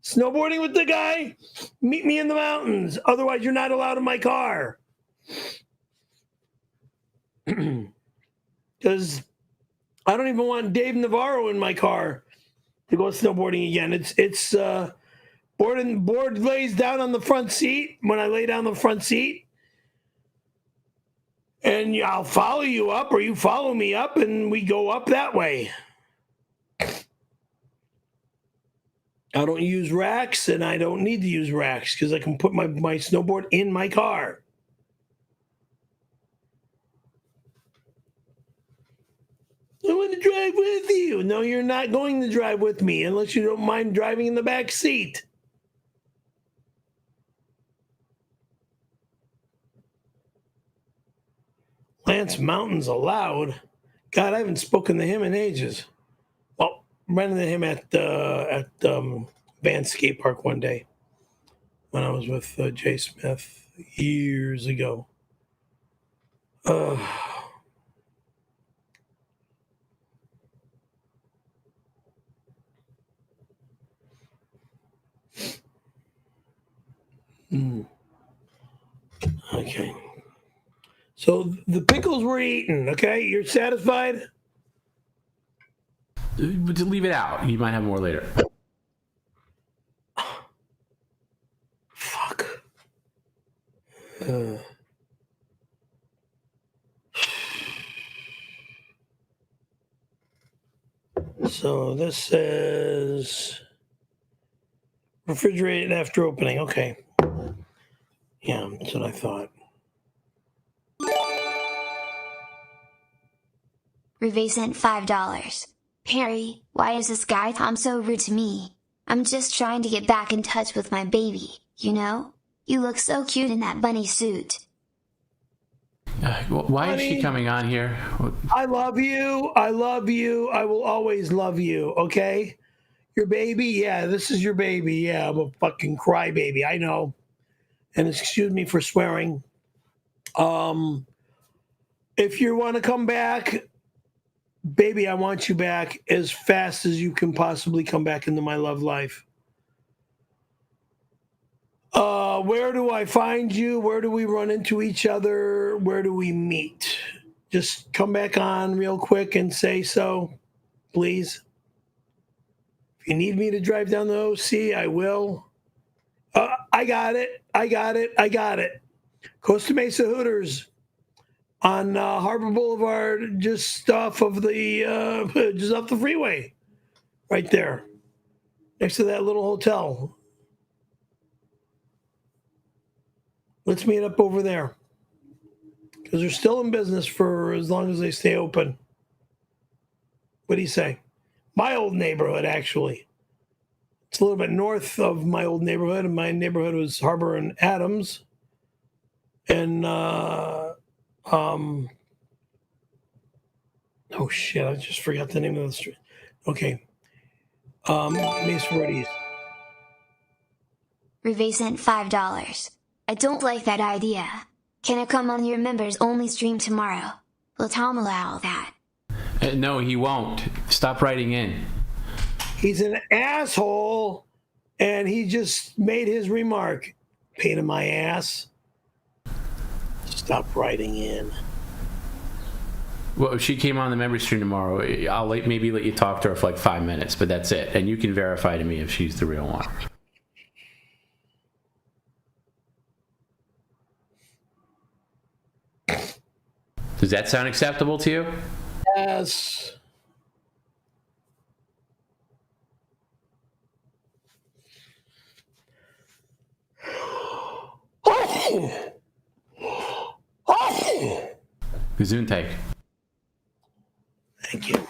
Snowboarding with the guy, meet me in the mountains. Otherwise, you're not allowed in my car. Because I don't even want Dave Navarro in my car to go snowboarding again. It's board lays down on the front seat when I lay down the front seat. And I'll follow you up or you follow me up and we go up that way. I don't use racks, and I don't need to use racks because I can put my snowboard in my car. I want to drive with you. No, you're not going to drive with me unless you don't mind driving in the back seat. Lance Mountain's allowed. God, I haven't spoken to him in ages. Well, ran into him at Van Skate Park one day when I was with Jay Smith years ago. Okay. So the pickles were eaten, okay? You're satisfied? Leave it out. You might have more later. Fuck. So this says refrigerated after opening. Okay. Yeah, that's what I thought. Reve sent $5. Perry, why is this guy Tom so rude to me? I'm just trying to get back in touch with my baby, you know? You look so cute in that bunny suit. Why is she coming on here? I love you. I love you. I will always love you, okay? Your baby? Yeah, this is your baby. Yeah, I'm a fucking crybaby. I know. And excuse me for swearing. If you want to come back, baby, I want you back as fast as you can possibly come back into my love life. Where do I find you? Where do we run into each other? Where do we meet? Just come back on real quick and say so, please. If you need me to drive down the OC, I will. I got it. I got it. Costa Mesa Hooters on Harbor Boulevard, just off of the just off the freeway, right there, next to that little hotel. Let's meet up over there because they're still in business for as long as they stay open. What do you say? My old neighborhood, actually. It's a little bit north of my old neighborhood, and my neighborhood was Harbor and Adams. And oh shit, I just forgot the name of the street. Okay. Mesa Road East. Reve sent $5. I don't like that idea. Can I come on your members only stream tomorrow? Will Tom allow that? No, he won't. Stop writing in. He's an asshole, and he just made his remark. Pain in my ass. Stop writing in. Well, if she came on the member stream tomorrow, I'll maybe let you talk to her for like 5 minutes, but that's it. And you can verify to me if she's the real one. Does that sound acceptable to you? Yes. Gesundheit. Thank you.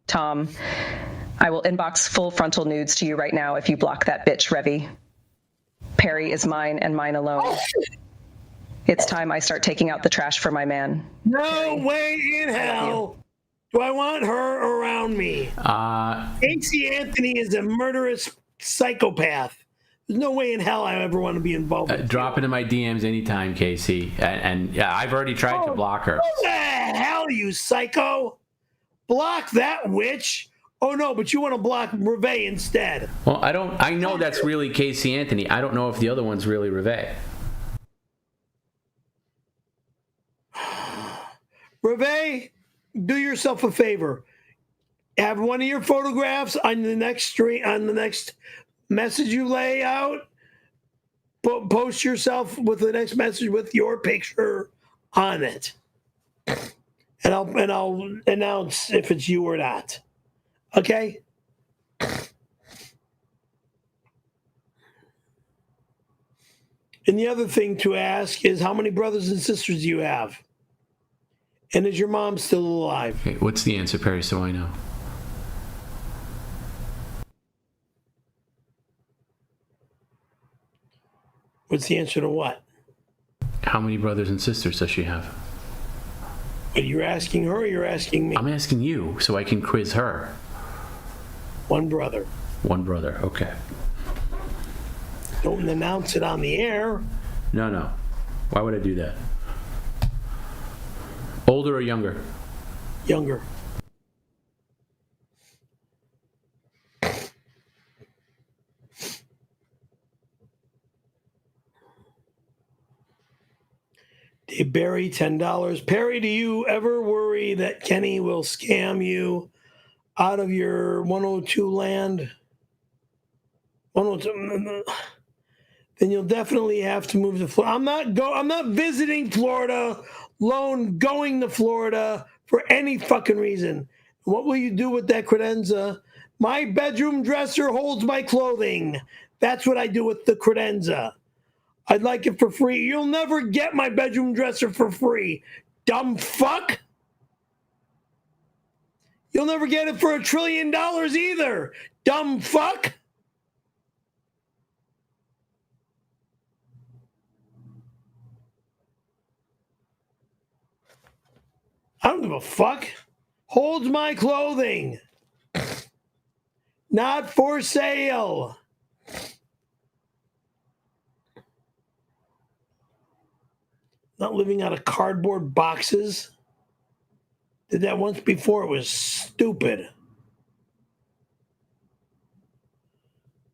Tom, I will inbox full frontal nudes to you right now if you block that bitch, Revy. Perry is mine and mine alone. It's time I start taking out the trash for my man. No way in hell do I want her around me. Casey Anthony is a murderous psychopath. There's no way in hell I ever want to be involved with Drop into my DMs anytime, Casey. And yeah, I've already tried to block her. What the hell, you psycho? Block that witch? Oh no, but you want to block Reve instead. Well, I know that's really Casey Anthony. I don't know if the other one's really Reve. Reve, do yourself a favor. Have one of your photographs on the next stream, on the next message you lay out. Post yourself with the next message with your picture on it. and I'll announce if it's you or not. Okay? And the other thing to ask is, how many brothers and sisters do you have? And is your mom still alive? Okay, what's the answer, Perry, so I know? What's the answer to what? How many brothers and sisters does she have? But you're asking her or you're asking me? I'm asking you so I can quiz her. One brother. One brother, okay. Don't announce it on the air. No. Why would I do that? Older or younger? Younger. Dave Barry, $10. Perry, do you ever worry that Kenny will scam you out of your 102 land? 102. Then you'll definitely have to move to Florida. I'm not visiting Florida, going to Florida for any fucking reason. What will you do with that credenza? My bedroom dresser holds my clothing. That's what I do with the credenza. I'd like it for free. You'll never get my bedroom dresser for free, dumb fuck. You'll never get it for $1 trillion either, dumb fuck. I don't give a fuck. Holds my clothing. Not for sale. Not living out of cardboard boxes. Did that once before. It was stupid.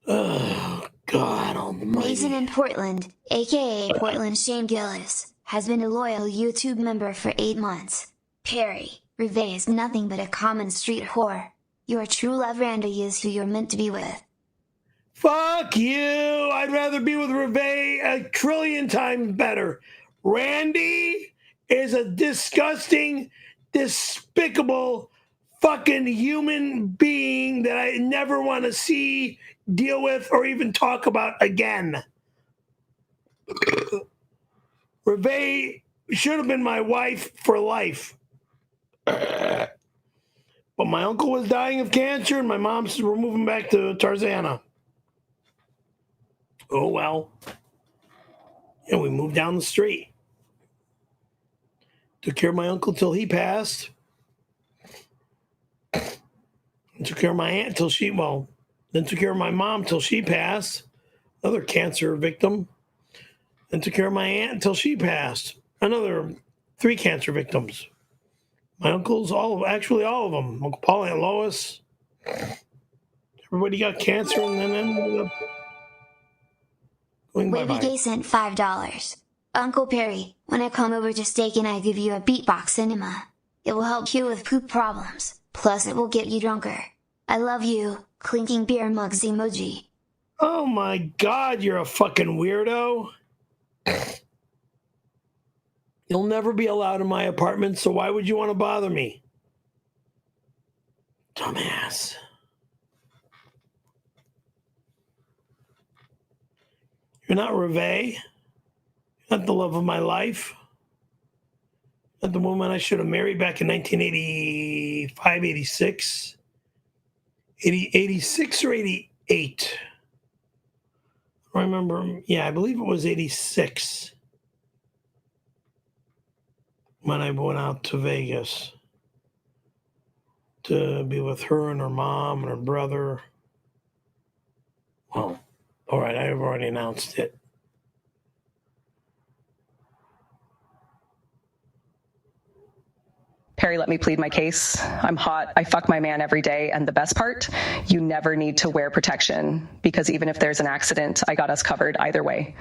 Oh, God almighty. Mason in Portland, aka Portland Shane Gillis, has been a loyal YouTube member for 8 months. Perry, Reveille is nothing but a common street whore. Your true love Randy is who you're meant to be with. Fuck you! I'd rather be with Reveille 1 trillion times better. Randy is a disgusting, despicable, fucking human being that I never want to see, deal with, or even talk about again. Reveille should have been my wife for life. But my uncle was dying of cancer and my mom said we're moving back to Tarzana. Oh, well. And we moved down the street. Took care of my uncle till he passed. And took care of my aunt till then took care of my mom till she passed. Another cancer victim. Then took care of my aunt until she passed. Another 3 cancer victims. My uncles, all of them. Uncle Paul, Aunt Lois. Everybody got cancer and then ended up going bye-bye. Wavy Gay sent $5. Uncle Perry, when I come over to steak and I give you a beatbox enema, it will help you with poop problems, plus it will get you drunker. I love you, clinking beer mugs emoji. Oh my God, you're a fucking weirdo. You'll never be allowed in my apartment, so why would you want to bother me? Dumbass. You're not Reveille. You're not the love of my life. Not the woman I should have married back in 1985, 86. 86 or 88. I remember, I believe it was 86. When I went out to Vegas to be with her and her mom and her brother. Well, all right, I've already announced it. Perry, let me plead my case. I'm hot, I fuck my man every day, and the best part, you never need to wear protection, because even if there's an accident, I got us covered either way.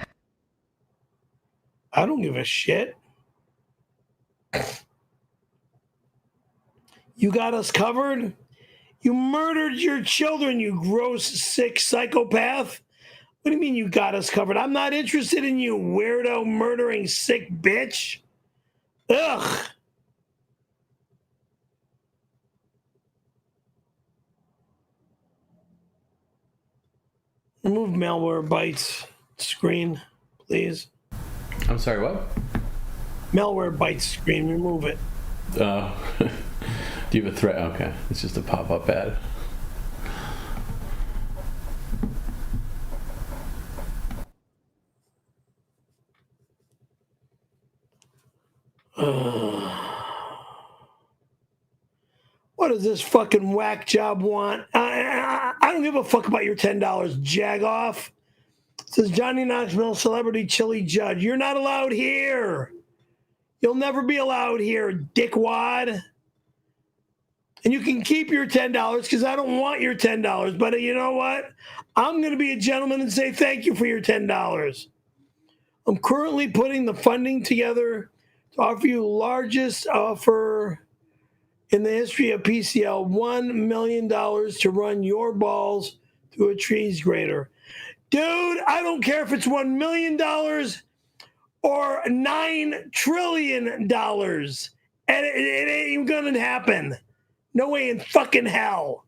I don't give a shit. You got us covered? You murdered your children, you gross, sick psychopath. What do you mean you got us covered? I'm not interested in you, weirdo, murdering, sick bitch. Ugh. Remove Malwarebytes screen, please. I'm sorry, what? Malwarebytes screen, remove it. Do you have a threat? Okay, it's just a pop-up ad. What does this fucking whack job want? I don't give a fuck about your $10. Jag off. It says Johnny Knoxville, celebrity chili judge. You're not allowed here. You'll never be allowed here, dickwad. And you can keep your $10 because I don't want your $10. But you know what? I'm going to be a gentleman and say thank you for your $10. I'm currently putting the funding together to offer you largest offer in the history of PCL, $1 million to run your balls through a cheese grater. Dude, I don't care if it's $1 million or $9 trillion. And it ain't gonna happen. No way in fucking hell.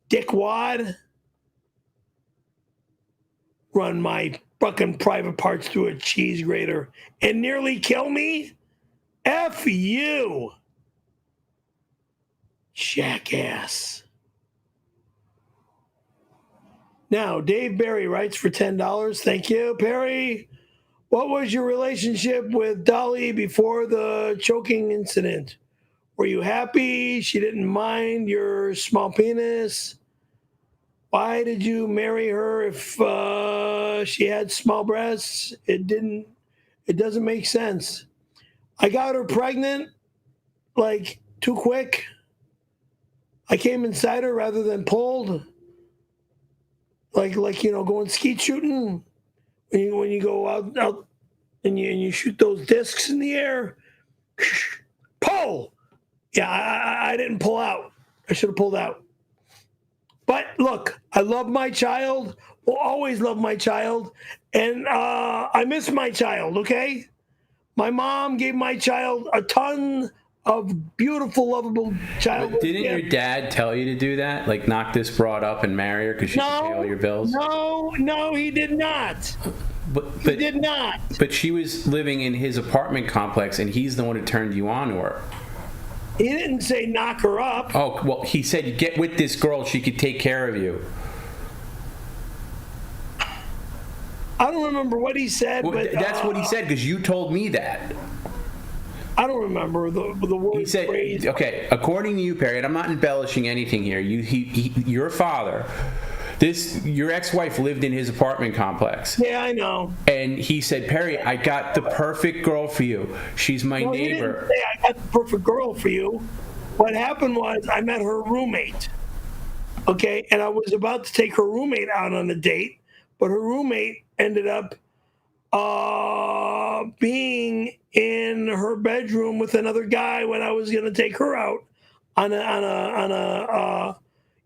Dickwad. Run my fucking private parts through a cheese grater and nearly kill me? F you. Jackass. Now, Dave Barry writes for $10. Thank you, Perry. What was your relationship with Dolly before the choking incident? Were you happy? She didn't mind your small penis? Why did you marry her if she had small breasts? It doesn't make sense. I got her pregnant, like, too quick. I came inside her rather than pulled. Like going skeet shooting. When you go out and you shoot those discs in the air. Pull! Yeah, I didn't pull out. I should have pulled out. But look, I love my child. Will always love my child. And I miss my child, okay? My mom gave my child a ton of beautiful, lovable child. Didn't your dad tell you to do that? Like knock this broad up and marry her because she can pay all your bills? No, he did not. He did not. But she was living in his apartment complex and he's the one who turned you on to her. He didn't say knock her up. Oh, well, he said get with this girl, she could take care of you. I don't remember what he said, well, but that's what he said because you told me that. I don't remember the word. He said, phrase. Okay, according to you, Perry, and I'm not embellishing anything here. Your father, your ex-wife lived in his apartment complex. Yeah, I know. And he said, Perry, I got the perfect girl for you. She's my neighbor. He didn't say I got the perfect girl for you. What happened was I met her roommate. Okay, and I was about to take her roommate out on a date, but her roommate ended up being in her bedroom with another guy when I was going to take her out on a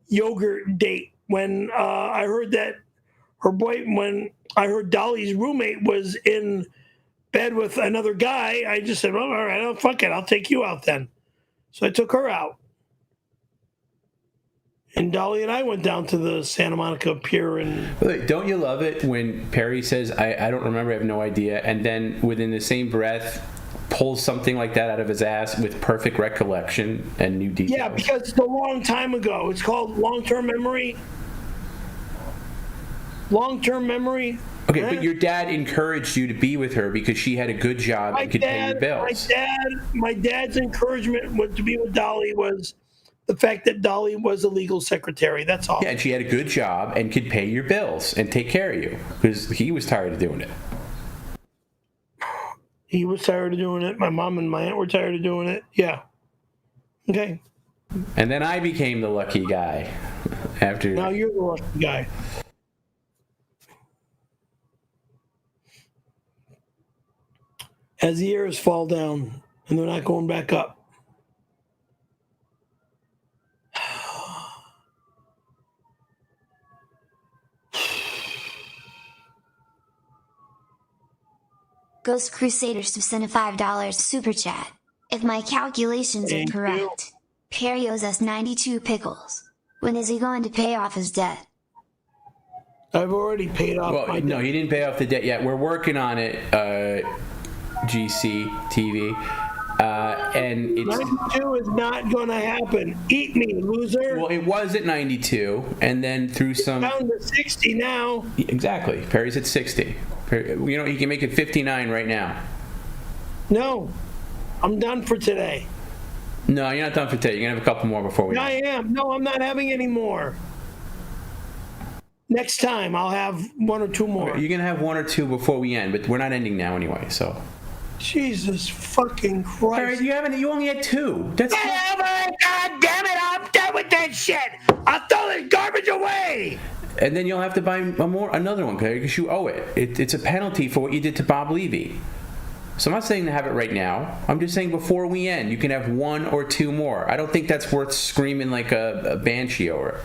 yogurt date. When I heard that when I heard Dolly's roommate was in bed with another guy, I just said, well, all right, fuck it, I'll take you out then. So I took her out. And Dolly and I went down to the Santa Monica Pier. And don't you love it when Perry says, I don't remember, I have no idea, and then within the same breath pulls something like that out of his ass with perfect recollection and new details? Yeah, because it's a long time ago. It's called long-term memory. Long-term memory. Okay, but your dad encouraged you to be with her because she had a good job and could pay your bills. My dad's encouragement to be with Dolly was the fact that Dolly was a legal secretary. That's all. Yeah, and she had a good job and could pay your bills and take care of you because he was tired of doing it. He was tired of doing it. My mom and my aunt were tired of doing it. Yeah. Okay. And then I became the lucky guy after. Now you're the lucky guy. As the years fall down and they're not going back up. Ghost Crusaders to send a $5 super chat. If my calculations are correct, Perry owes us 92 pickles. When is he going to pay off his debt? I've already paid off my debt. No, you didn't pay off the debt yet. We're working on it, GC TV. And it's 92 is not going to happen. Eat me, loser. Well, it was at 92, and then through some... It's down to 60 now. Exactly. Perry's at 60. You know, he can make it 59 right now. No. I'm done for today. No, you're not done for today. You're going to have a couple more before we... I am. No, I'm not having any more. Next time, I'll have one or two more. Okay, you're going to have one or two before we end, but we're not ending now anyway, so... Jesus fucking Christ. Perry, you only had two. That's God damn it, I'm done with that shit. I'll throw this garbage away. And then you'll have to buy another one, because you owe it. It's a penalty for what you did to Bob Levy. So I'm not saying to have it right now. I'm just saying before we end, you can have one or two more. I don't think that's worth screaming like a banshee over.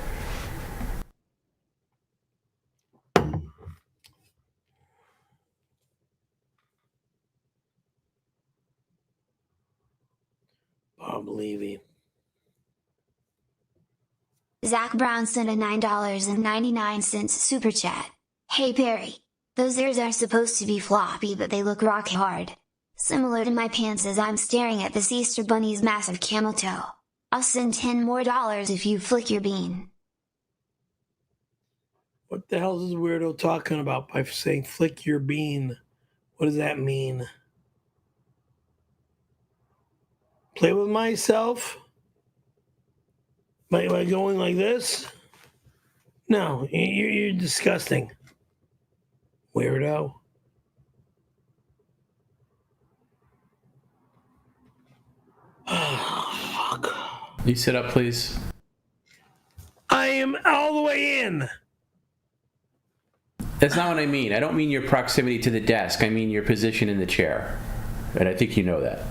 Bob Levy. Zach Brown sent a $9.99 super chat. Hey Perry. Those ears are supposed to be floppy, but they look rock hard. Similar to my pants as I'm staring at this Easter Bunny's massive camel toe. I'll send $10 more if you flick your bean. What the hell is this weirdo talking about by saying flick your bean? What does that mean? Play with myself? Am I going like this? No, you're disgusting. Weirdo. Oh, fuck. You sit up, please. I am all the way in. That's not what I mean. I don't mean your proximity to the desk. I mean your position in the chair. And I think you know that.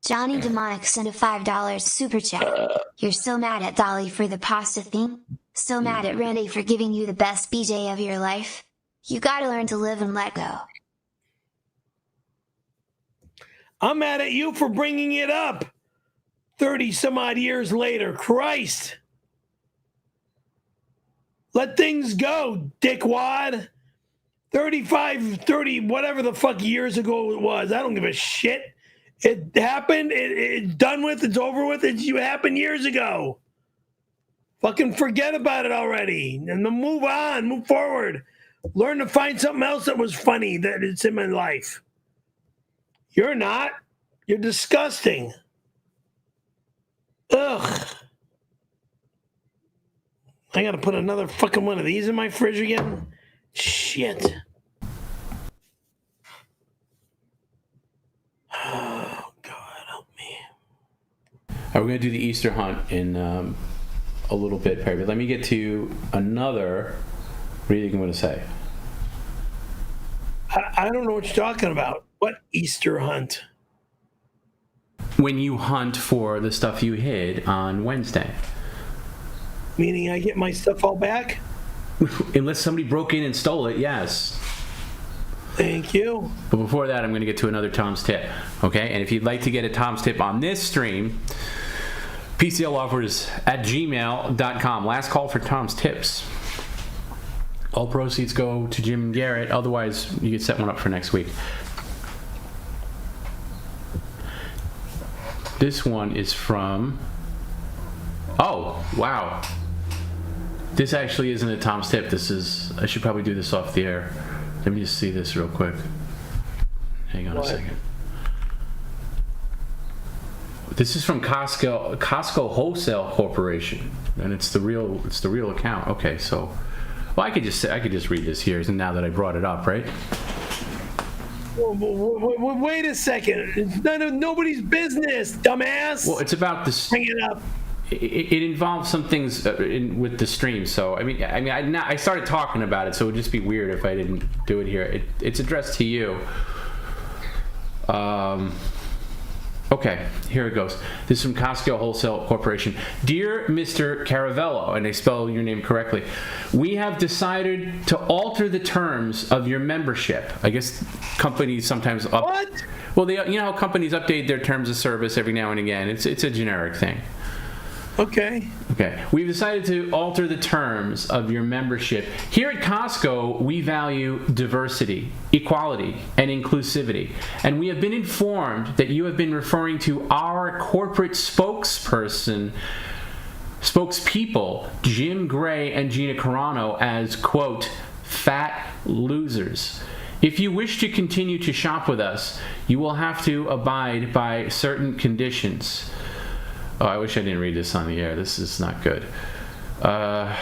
Johnny Demonic sent a $5 super chat. You're still mad at Dolly for the pasta thing? Still mad at Randy for giving you the best BJ of your life? You gotta learn to live and let go. I'm mad at you for bringing it up 30 some odd years later. Christ. Let things go, dickwad. 35, 30, whatever the fuck years ago it was. I don't give a shit. It happened. It's done with. It's over with. It happened years ago. Fucking forget about it already. And then move on. Move forward. Learn to find something else that was funny that it's in my life. You're not. You're disgusting. Ugh. I gotta put another fucking one of these in my fridge again? Shit. Oh, God, help me. All right, we're going to do the Easter hunt in a little bit, Perry. But let me get to another. What do you think I'm going to say? I don't know what you're talking about. What Easter hunt? When you hunt for the stuff you hid on Wednesday. Meaning I get my stuff all back? Unless somebody broke in and stole it, yes. Thank you. But before that, I'm going to get to another Tom's Tip. Okay? And if you'd like to get a Tom's Tip on this stream, PCL offers at gmail.com. Last call for Tom's Tips. All proceeds go to Jim and Garrett. Otherwise, you could set one up for next week. This one is from... Oh, wow. This actually isn't a Tom's Tip. This is... I should probably do this off the air. Let me just see this real quick. Hang on a second. This is from Costco Wholesale Corporation, and it's the real account. Okay, so... Well, I could just read this here, now that I brought it up, right? Wait a second. It's none of nobody's business, dumbass. Well, it's about this. Bring it up. It involves some things with the stream. So I started talking about it, so it would just be weird if I didn't do it here. It's addressed to you. Okay, here it goes. This is from Costco Wholesale Corporation. Dear Mr. Caravello, and I spell your name correctly, we have decided to alter the terms of your membership. I guess companies sometimes What? Well, you know how companies update their terms of service every now and again. It's a generic thing. Okay. We've decided to alter the terms of your membership. Here at Costco, we value diversity, equality, and inclusivity. And we have been informed that you have been referring to our corporate spokespeople, Jim Gray and Gina Carano, as, quote, fat losers. If you wish to continue to shop with us, you will have to abide by certain conditions. Oh, I wish I didn't read this on the air. This is not good. Well,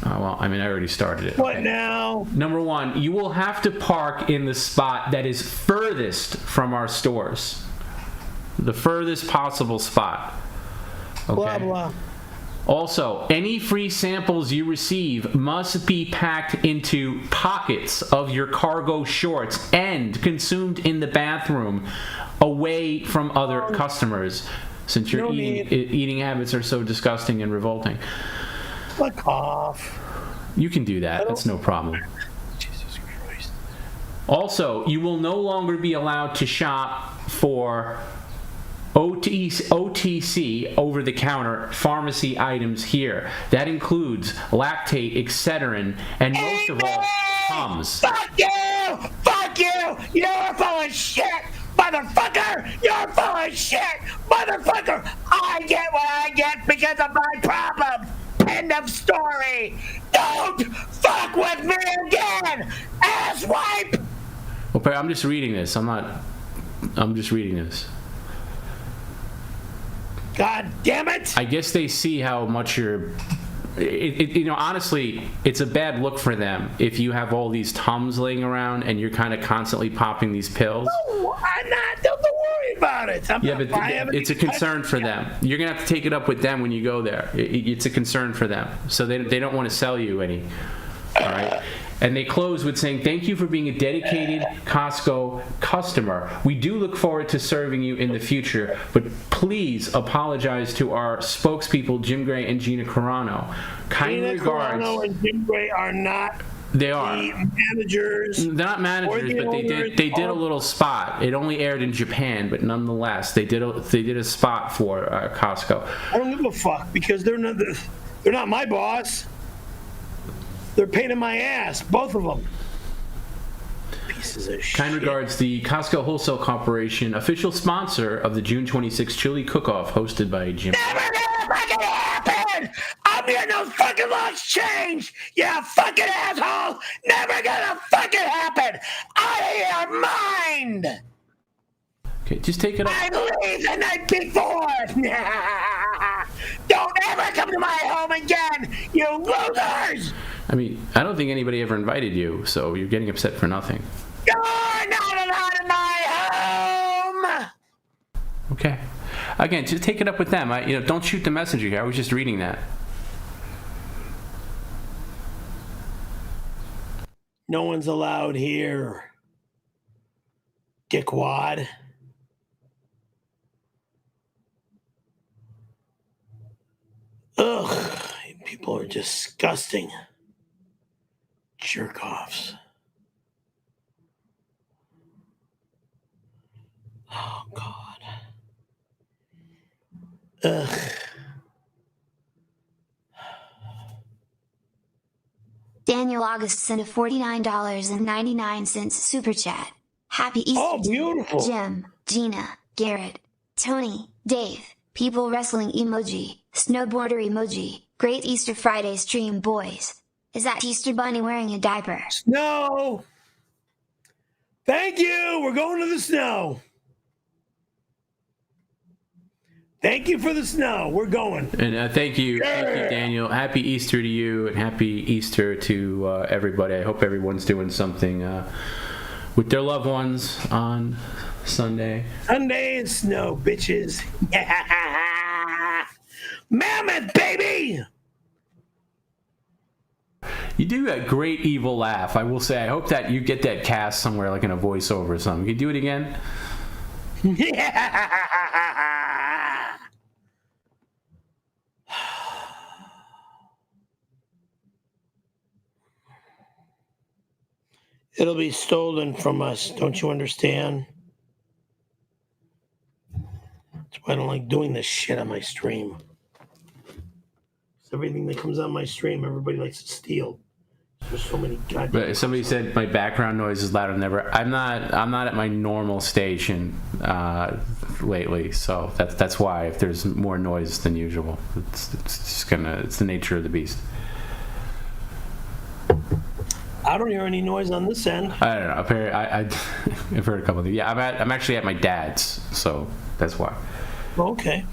I mean, I already started it. What now? Number one, you will have to park in the spot that is furthest from our stores. The furthest possible spot. Okay. Blah, blah. Also, any free samples you receive must be packed into pockets of your cargo shorts and consumed in the bathroom away from other customers, since your eating habits are so disgusting and revolting. Fuck off. You can do that. That's no problem. Jesus Christ. Also, you will no longer be allowed to shop for OTC, over-the-counter pharmacy items here. That includes lactate, Excedrin, and most of all, Tums. Fuck you! Fuck you! You're full of shit! Motherfucker! You're full of shit! Motherfucker! I get what I get because of my problem! End of story! Don't fuck with me again! Asswipe! Well, I'm just reading this. I'm just reading this. God damn it! I guess they see how much you're... honestly, it's a bad look for them if you have all these Tums laying around and you're kind of constantly popping these pills. No, I'm not. Don't worry about it. It's a concern for them. You're going to have to take it up with them when you go there. It's a concern for them. So they don't want to sell you any. All right? And they close with saying, thank you for being a dedicated Costco customer. We do look forward to serving you in the future, but please apologize to our spokespeople, Jim Gray and Gina Carano. Kind regards. Carano and Jim Gray are not They are. the managers. They're not managers, but they did a little spot. It only aired in Japan, but nonetheless, they did a spot for Costco. I don't give a fuck because they're not my boss. They're a pain in my ass, both of them. Pieces of shit. Kind regards, the Costco Wholesale Corporation, official sponsor of the June 26th Chili Cook-Off, hosted by Jim. Never gonna fucking happen! I'm getting those fucking laws changed! You fucking asshole! Never gonna fucking happen! Out of your mind! Okay, just take it up. I leave the night before! Don't ever come to my home again, you losers! I mean, I don't think anybody ever invited you, so you're getting upset for nothing. You're not allowed in my home! Okay. Again, just take it up with them. Don't shoot the messenger here. I was just reading that. No one's allowed here. Dickwad. Ugh. People are disgusting. Jerk-offs. Oh, God. Ugh. Daniel August sent a $49.99 super chat. Happy Easter, Oh, beautiful. Jim, Gina, Garrett, Tony, Dave, people wrestling emoji, snowboarder emoji, great Easter Friday stream, boys. Is that Easter Bunny wearing a diaper? Snow. Thank you. We're going to the snow. Thank you for the snow. We're going. And thank you, Daniel. Happy Easter to you, and happy Easter to everybody. I hope everyone's doing something with their loved ones on Sunday. Sunday is snow, bitches. Mammoth, baby! You do a great evil laugh, I will say. I hope that you get that cast somewhere, like in a voiceover or something. Can you do it again? It'll be stolen from us. Don't you understand? That's why I don't like doing this shit on my stream. Everything that comes on my stream, everybody likes to steal. There's so many goddamn. But somebody said my background noise is louder than ever. I'm not at my normal station lately, so that's why if there's more noise than usual, it's just it's the nature of the beast. I don't hear any noise on this end. I don't know. Apparently, I've heard a couple of things. Yeah, I'm actually at my dad's, so that's why. Okay.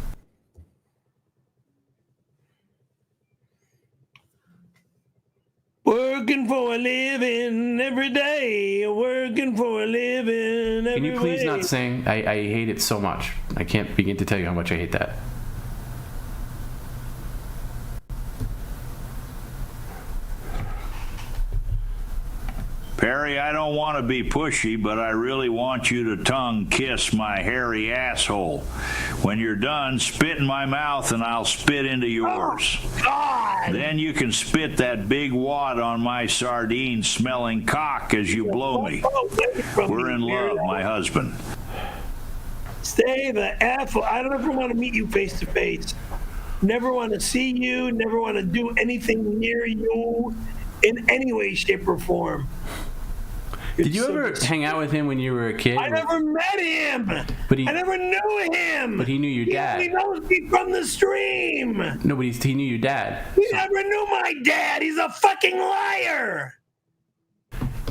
Working for a living every day. Working for a living every day. Can you please not sing? I hate it so much. I can't begin to tell you how much I hate that. Perry, I don't want to be pushy, but I really want you to tongue kiss my hairy asshole. When you're done, spit in my mouth and I'll spit into yours. Oh, God. Then you can spit that big wad on my sardine-smelling cock as you blow me. We're in love, my husband. Stay the F. I don't ever want to meet you face to face. Never want to see you. Never want to do anything near you in any way, shape, or form. Did you ever hang out with him when you were a kid? I never met him. I never knew him. But he knew your dad. He knows me from the stream. No, but he knew your dad. He never knew my dad. He's a fucking liar.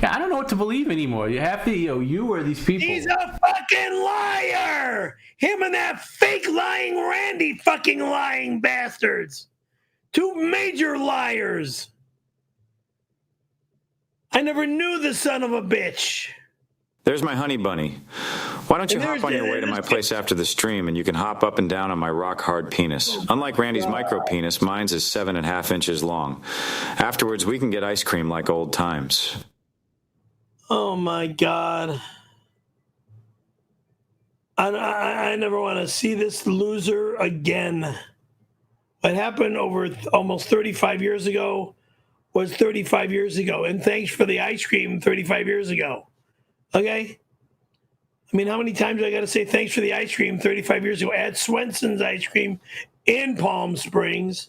Yeah, I don't know what to believe anymore. You have to, you or these people. He's a fucking liar. Him and that fake lying Randy fucking lying bastards. Two major liars. I never knew the son of a bitch. There's my honey bunny. Why don't you hop on your way to my place after the stream and you can hop up and down on my rock-hard penis. Unlike Randy's micro penis, mine's is 7.5 inches long. Afterwards, we can get ice cream like old times. Oh, my God. I never want to see this loser again. What happened over almost 35 years ago was 35 years ago. And thanks for the ice cream 35 years ago. Okay? I mean, how many times I got to say thanks for the ice cream 35 years ago at Swenson's Ice Cream in Palm Springs?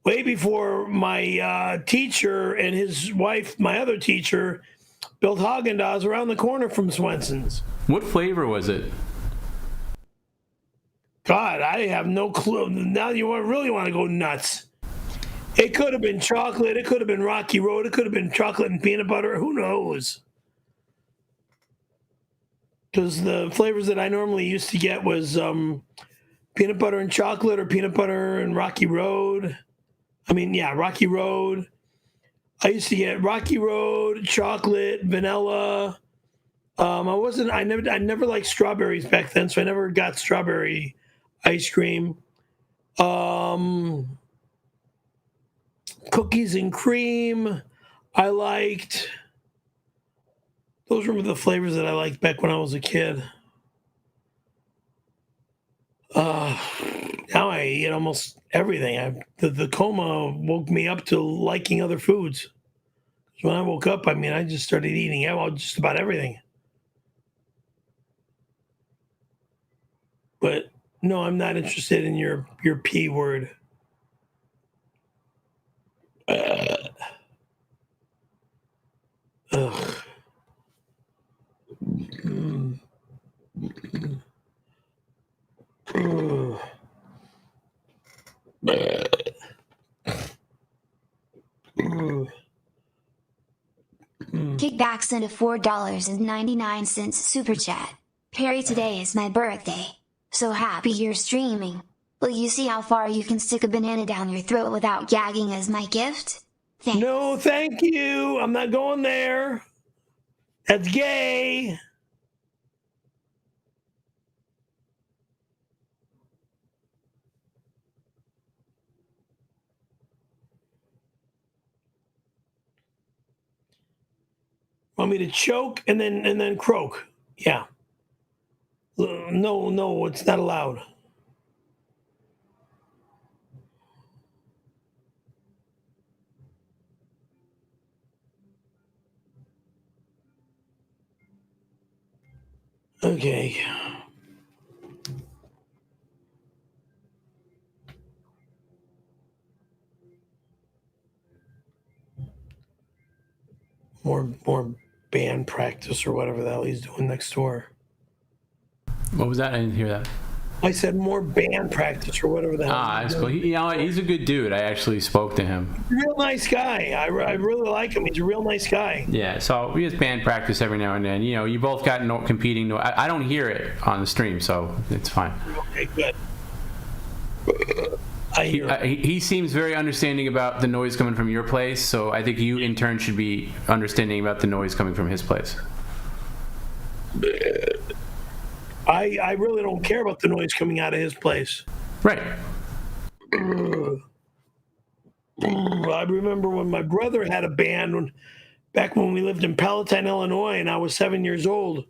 Way before my teacher and his wife, my other teacher, built Haagen-Dazs around the corner from Swenson's. What flavor was it? God, I have no clue. Now you really want to go nuts. It could have been chocolate. It could have been Rocky Road. It could have been chocolate and peanut butter. Who knows? Because the flavors that I normally used to get was peanut butter and chocolate or peanut butter and Rocky Road. Rocky Road. I used to get Rocky Road, chocolate, vanilla. I never liked strawberries back then, so I never got strawberry ice cream. Cookies and cream. I liked. Those were the flavors that I liked back when I was a kid. Now I eat almost everything. The coma woke me up to liking other foods. When I woke up, I just started eating just about everything. But no, I'm not interested in your P word. Ugh. Kickback sent a $4.99 super chat. Perry, today is my birthday. So happy you're streaming. Will you see how far you can stick a banana down your throat without gagging as my gift? Thanks. No, thank you. I'm not going there. That's gay. Want me to choke and then croak? Yeah. No, it's not allowed. Okay. More band practice or whatever the hell he's doing next door. What was that? I didn't hear that. I said more band practice or whatever the hell. That's cool. You know, he's a good dude. I actually spoke to him. Real nice guy. I really like him. He's a real nice guy. Yeah, so we just band practice every now and then. You know, you both got competing. I don't hear it on the stream, so it's fine. Okay, good. I hear he seems very understanding about the noise coming from your place, so I think you in turn should be understanding about the noise coming from his place. I really don't care about the noise coming out of his place. Right. I remember when my brother had a band back when we lived in Palatine, Illinois, and I was 7 years old.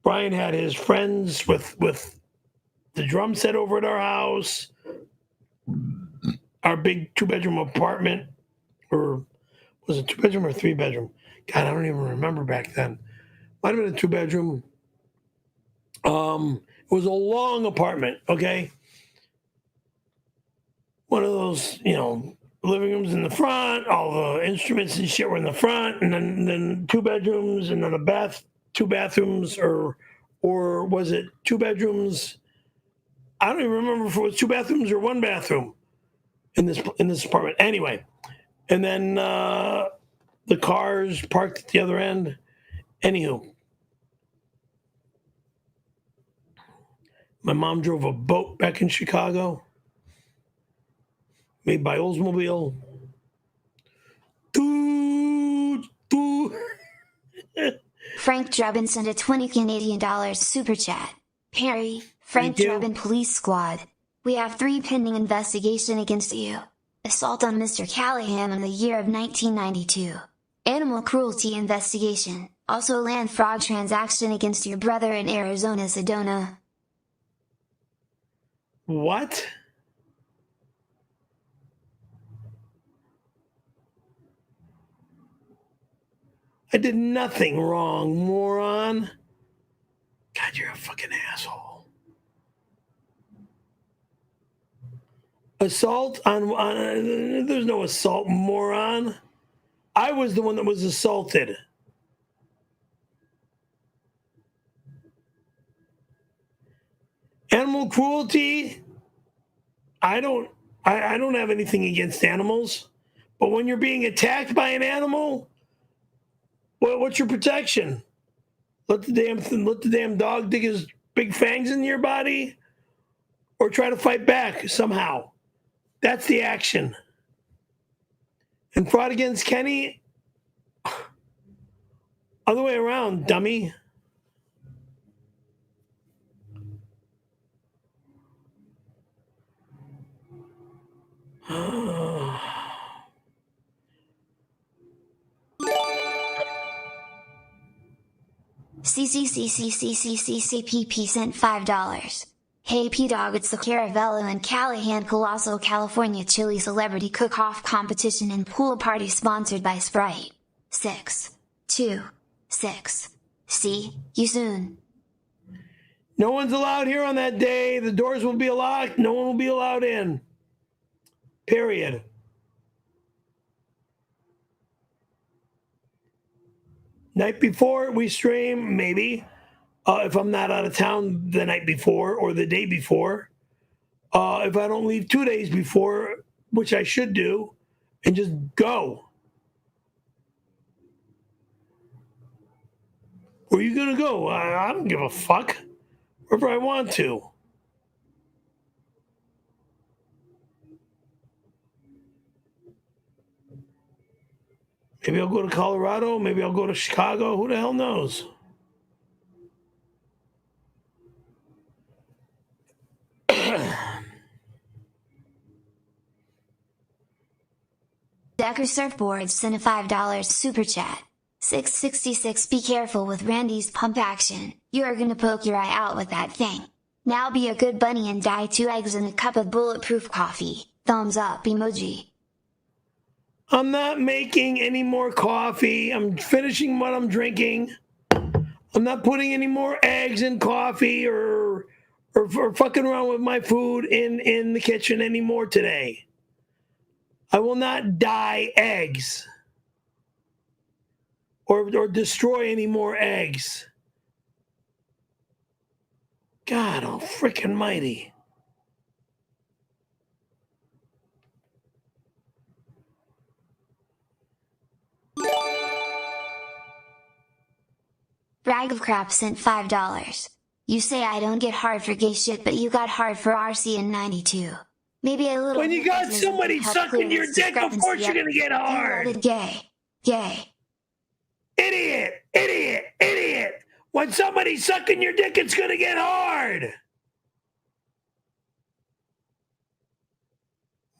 Brian had his friends with the drum set over at our house, our big 2-bedroom apartment, or was it 2-bedroom or 3-bedroom? God, I don't even remember back then. Might have been a 2-bedroom. It was a long apartment, okay? One of those, living rooms in the front, all the instruments and shit were in the front, and then 2 bedrooms, and then 2 bathrooms, or was it 2 bedrooms? I don't even remember if it was 2 bathrooms or 1 bathroom in this apartment. Anyway, and then the cars parked at the other end. Anywho, my mom drove a boat back in Chicago, made by Oldsmobile. Frank Drubin sent a $20 Canadian super chat. Perry, Frank Drubin Police Squad. We have 3 pending investigation against you. Assault on Mr. Callahan in the year of 1992. Animal cruelty investigation. Also land fraud transaction against your brother in Arizona, Sedona. What? I did nothing wrong, moron. God, you're a fucking asshole. Assault on there's no assault, moron. I was the one that was assaulted. Animal cruelty, I don't have anything against animals, but when you're being attacked by an animal, what's your protection? Let the damn dog dig his big fangs in your body, or try to fight back somehow. That's the action. And fraud against Kenny, other way around, dummy. CCCCCCCCPP sent $5. Hey P-Dog, it's the Caravello and Callahan Colossal California Chili Celebrity Cook-Off Competition and Pool Party sponsored by Sprite. 6, 2, 6. See you soon. No one's allowed here on that day. The doors will be locked. No one will be allowed in. Period. Night before we stream, maybe. If I'm not out of town the night before or the day before. If I don't leave 2 days before, which I should do, and just go. Where are you going to go? I don't give a fuck. Wherever I want to. Maybe I'll go to Colorado. Maybe I'll go to Chicago. Who the hell knows? Decker Surfboards sent a $5 super chat. 666 Be careful with Randy's pump action, you are gonna poke your eye out with that thing. Now be a good bunny and dye 2 eggs in a cup of bulletproof coffee, thumbs up emoji. I'm not making any more coffee. I'm finishing what I'm drinking. I'm not putting any more eggs in coffee or fucking around with my food in the kitchen anymore today. I will not dye eggs or destroy any more eggs. God, oh freaking mighty. Brag of Crap sent $5. You say I don't get hard for gay shit, but you got hard for RC in 92. Maybe a little. When you got somebody sucking your dick, of course you're gonna get hard. Gay. Idiot. When somebody's sucking your dick, it's gonna get hard.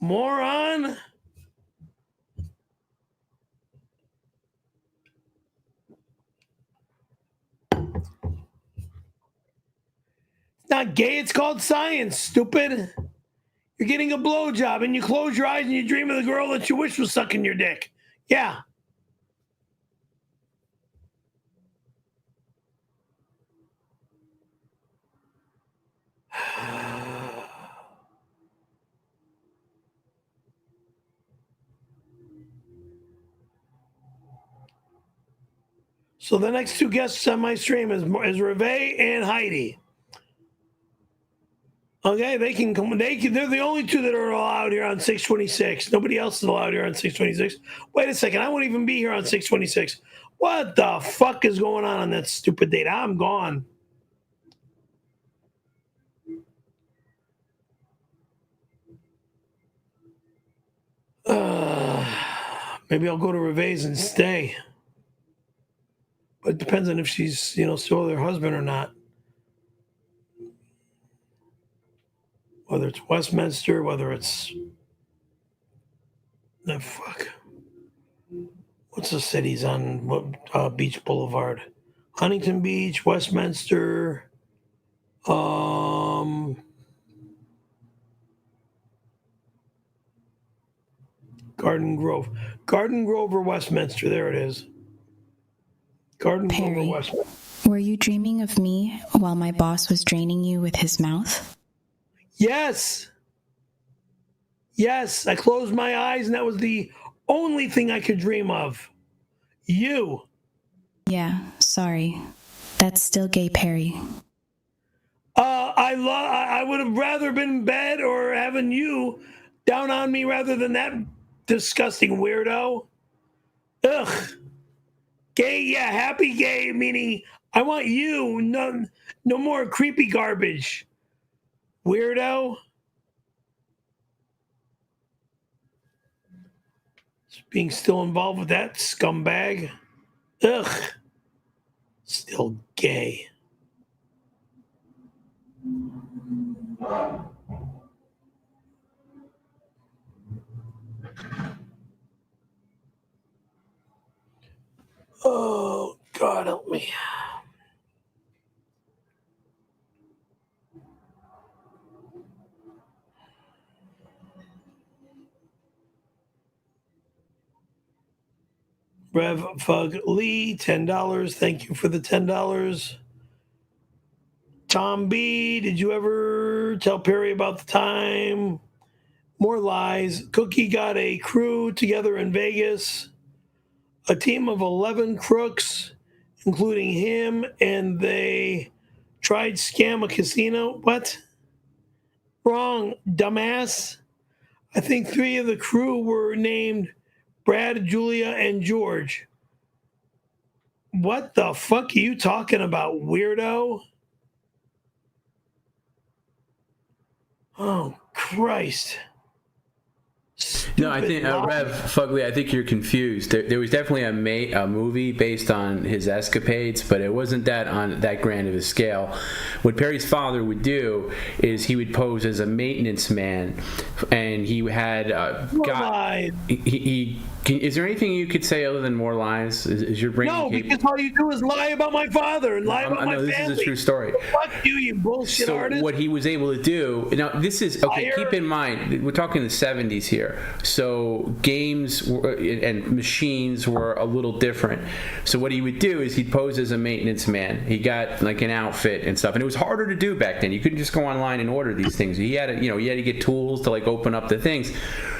Moron. It's not gay, it's called science, stupid. You're getting a blowjob and you close your eyes and you dream of the girl that you wish was sucking your dick. Yeah. So the next 2 guests on my stream is Reve and Heidi. Okay, they can come. They're the only 2 that are allowed here on 626. Nobody else is allowed here on 626. Wait a second, I won't even be here on 626. What the fuck is going on that stupid date? I'm gone. Maybe I'll go to Reve's and stay. But it depends on if she's, still with her husband or not. Whether it's Westminster, whether it's what's the cities on Beach Boulevard? Huntington Beach, Westminster, Garden Grove or Westminster. There it is. Garden Grove or Westminster. Were you dreaming of me while my boss was draining you with his mouth? Yes, I closed my eyes and that was the only thing I could dream of. You. Yeah, sorry. That's still gay, Perry. I would have rather been in bed or having you down on me rather than that disgusting weirdo. Ugh. Gay, yeah, happy gay, meaning I want you, no more creepy garbage. Weirdo. Being still involved with that scumbag. Ugh. Still gay. Oh, God help me. Rev Fug Lee, $10. Thank you for the $10. Tom B, did you ever tell Perry about the time? More lies. Cookie got a crew together in Vegas. A team of 11 crooks, including him, and they tried scam a casino. What? Wrong, dumbass. I think 3 of the crew were named Brad, Julia, and George. What the fuck are you talking about, weirdo? Oh, Christ. No, I think, Rev Fugly, I think you're confused. There was definitely a movie based on his escapades, but it wasn't that on that grand of a scale. What Perry's father would do is he would pose as a maintenance man, and he had he Is there anything you could say other than more lies? Is your brain? No, because all you do is lie about my father and lie about my family. This is a true story. Fuck you bullshit artist. So what he was able to do, now this is, okay, keep in mind, we're talking the 70s here. So games and machines were a little different. So what he would do is he'd pose as a maintenance man. He got like an outfit and stuff. And it was harder to do back then. You couldn't just go online and order these things. He had to get tools to like open up the things.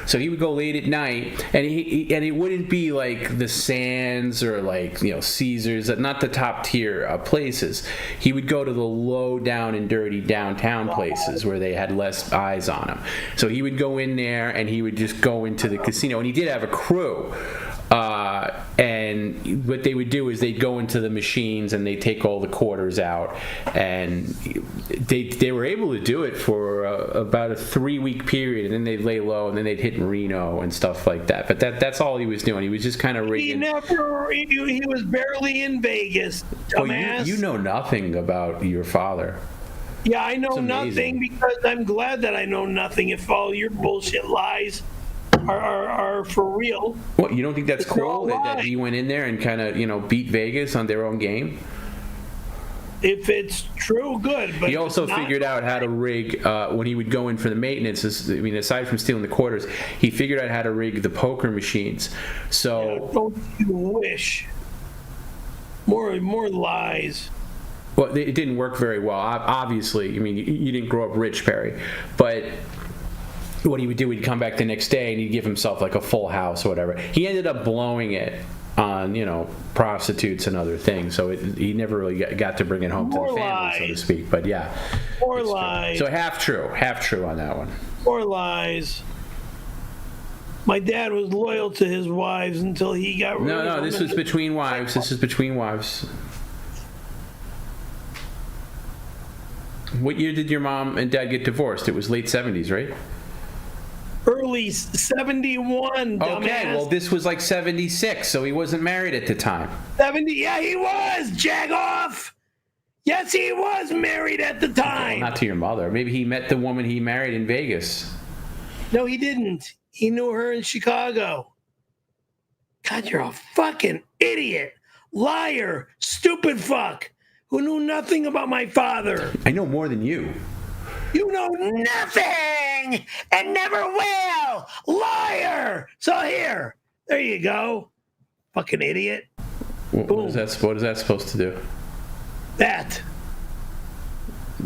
So he would go late at night, and it wouldn't be like the Sands or like Caesars, not the top tier places. He would go to the low down and dirty downtown places where they had less eyes on him. So he would go in there, and he would just go into the casino, and he did have a crew. And what they would do is they'd go into the machines and they'd take all the quarters out, and they were able to do it for about a 3-week period, and then they'd lay low, and then they'd hit Reno and stuff like that. But that's all he was doing. He was just kind of rigging. He was barely in Vegas, dumbass. You know nothing about your father. Yeah, I know nothing because I'm glad that I know nothing. If all your bullshit lies are for real. What, you don't think that's cool that he went in there and kind of beat Vegas on their own game? If it's true, good. But he also figured out how to rig when he would go in for the maintenance. Aside from stealing the quarters, he figured out how to rig the poker machines. So don't you wish? More lies. Well, it didn't work very well. Obviously, you didn't grow up rich, Perry, but what he would do, he'd come back the next day and he'd give himself like a full house or whatever. He ended up blowing it on prostitutes and other things, so he never really got to bring it home to the family, so to speak. But yeah, more lies. So half true on that one. More lies. My dad was loyal to his wives until he got rid of them. No, this was between wives. This is between wives. What year did your mom and dad get divorced? It was late 70s, right? Early 71, dumbass. Okay, well, this was like 76, so he wasn't married at the time. 70, yeah, he was, Jagoff. Yes, he was married at the time. Well, not to your mother. Maybe he met the woman he married in Vegas. No, he didn't. He knew her in Chicago. God, you're a fucking idiot. Liar. Stupid fuck. Who knew nothing about my father. I know more than you. You know nothing and never will. Liar. So here. There you go. Fucking idiot. What is that supposed to do? That.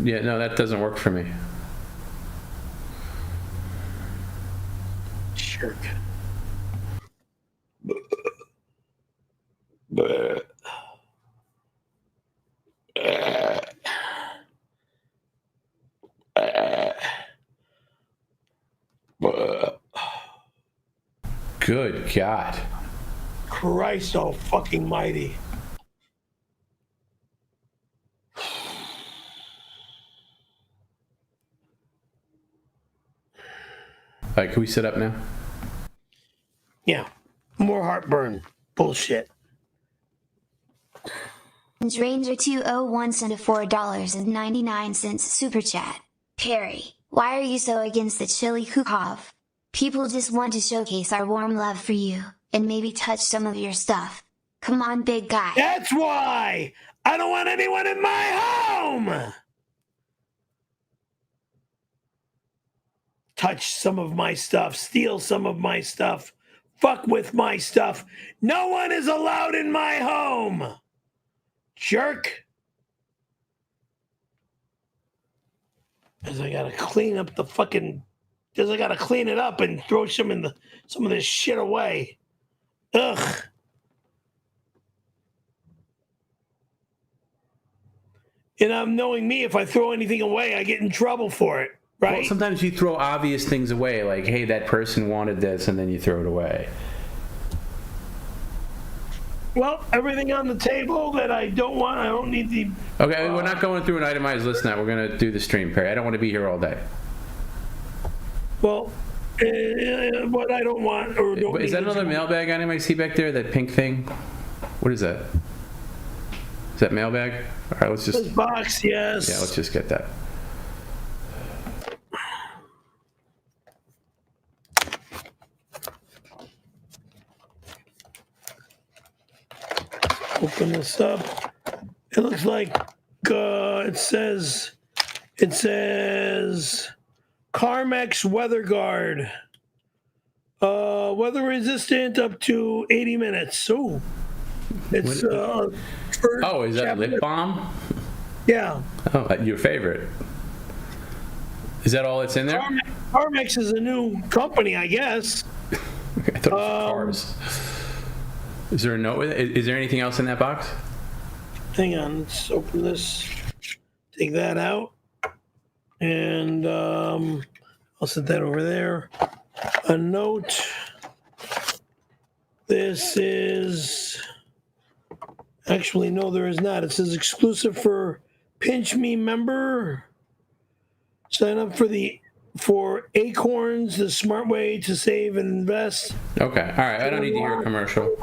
Yeah, no, that doesn't work for me. Jerk. Good God. Christ oh fucking mighty. All right, can we sit up now? Yeah. More heartburn. Bullshit. Ranger 201 sent a $4.99 super chat. Perry, why are you so against the chili cook-off? People just want to showcase our warm love for you, and maybe touch some of your stuff. Come on, big guy. That's why! I don't want anyone in my home! Touch some of my stuff, steal some of my stuff, fuck with my stuff. No one is allowed in my home! Jerk! Because I gotta clean up the fucking... Because I gotta clean it up and throw some of this shit away. Ugh. And knowing me, if I throw anything away, I get in trouble for it, right? Well, sometimes you throw obvious things away, like, hey, that person wanted this, and then you throw it away. Well, everything on the table that I don't want, I don't need the... Okay, we're not going through an itemized list now. We're going to do the stream, Perry. I don't want to be here all day. Well, what I don't want or don't need... Is that another mailbag item I see back there, that pink thing? What is that? Is that mailbag? All right, let's just... This box, yes. Yeah, let's just get that. open this up. It looks like it says Carmex Weather Guard. Weather resistant up to 80 minutes. Oh, it's is that lip balm? Yeah. Oh, your favorite. Is that all that's in there? Carmex is a new company, I guess. I thought it was cars. Is there a note with it? Is there anything else in that box? Hang on, let's open this. Take that out. And I'll set that over there. A note. This is... Actually, no, there is not. It says exclusive for Pinch Me member. Sign up for Acorns, the smart way to save and invest. Okay, all right. I don't need to hear a commercial.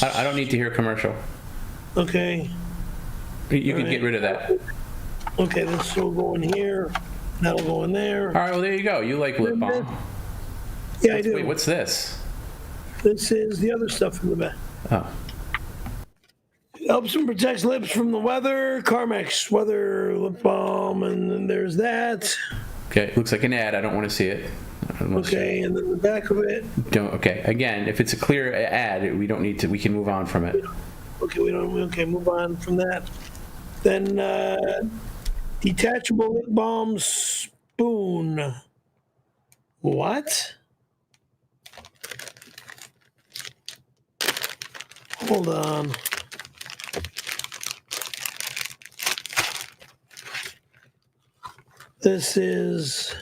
I don't need to hear a commercial. Okay. You can get rid of that. Okay, this will go in here. That'll go in there. All right, well, there you go. You like lip balm. Yeah, I do. Wait, what's this? This is the other stuff in the back. Oh. Helps and protects lips from the weather. Carmex weather lip balm, and then there's that. Okay, looks like an ad. I don't want to see it. Okay, and then the back of it. Okay, again, if it's a clear ad, we don't need to. We can move on from it. Okay, Okay, move on from that. Then detachable lip balm spoon. What? Hold on. This is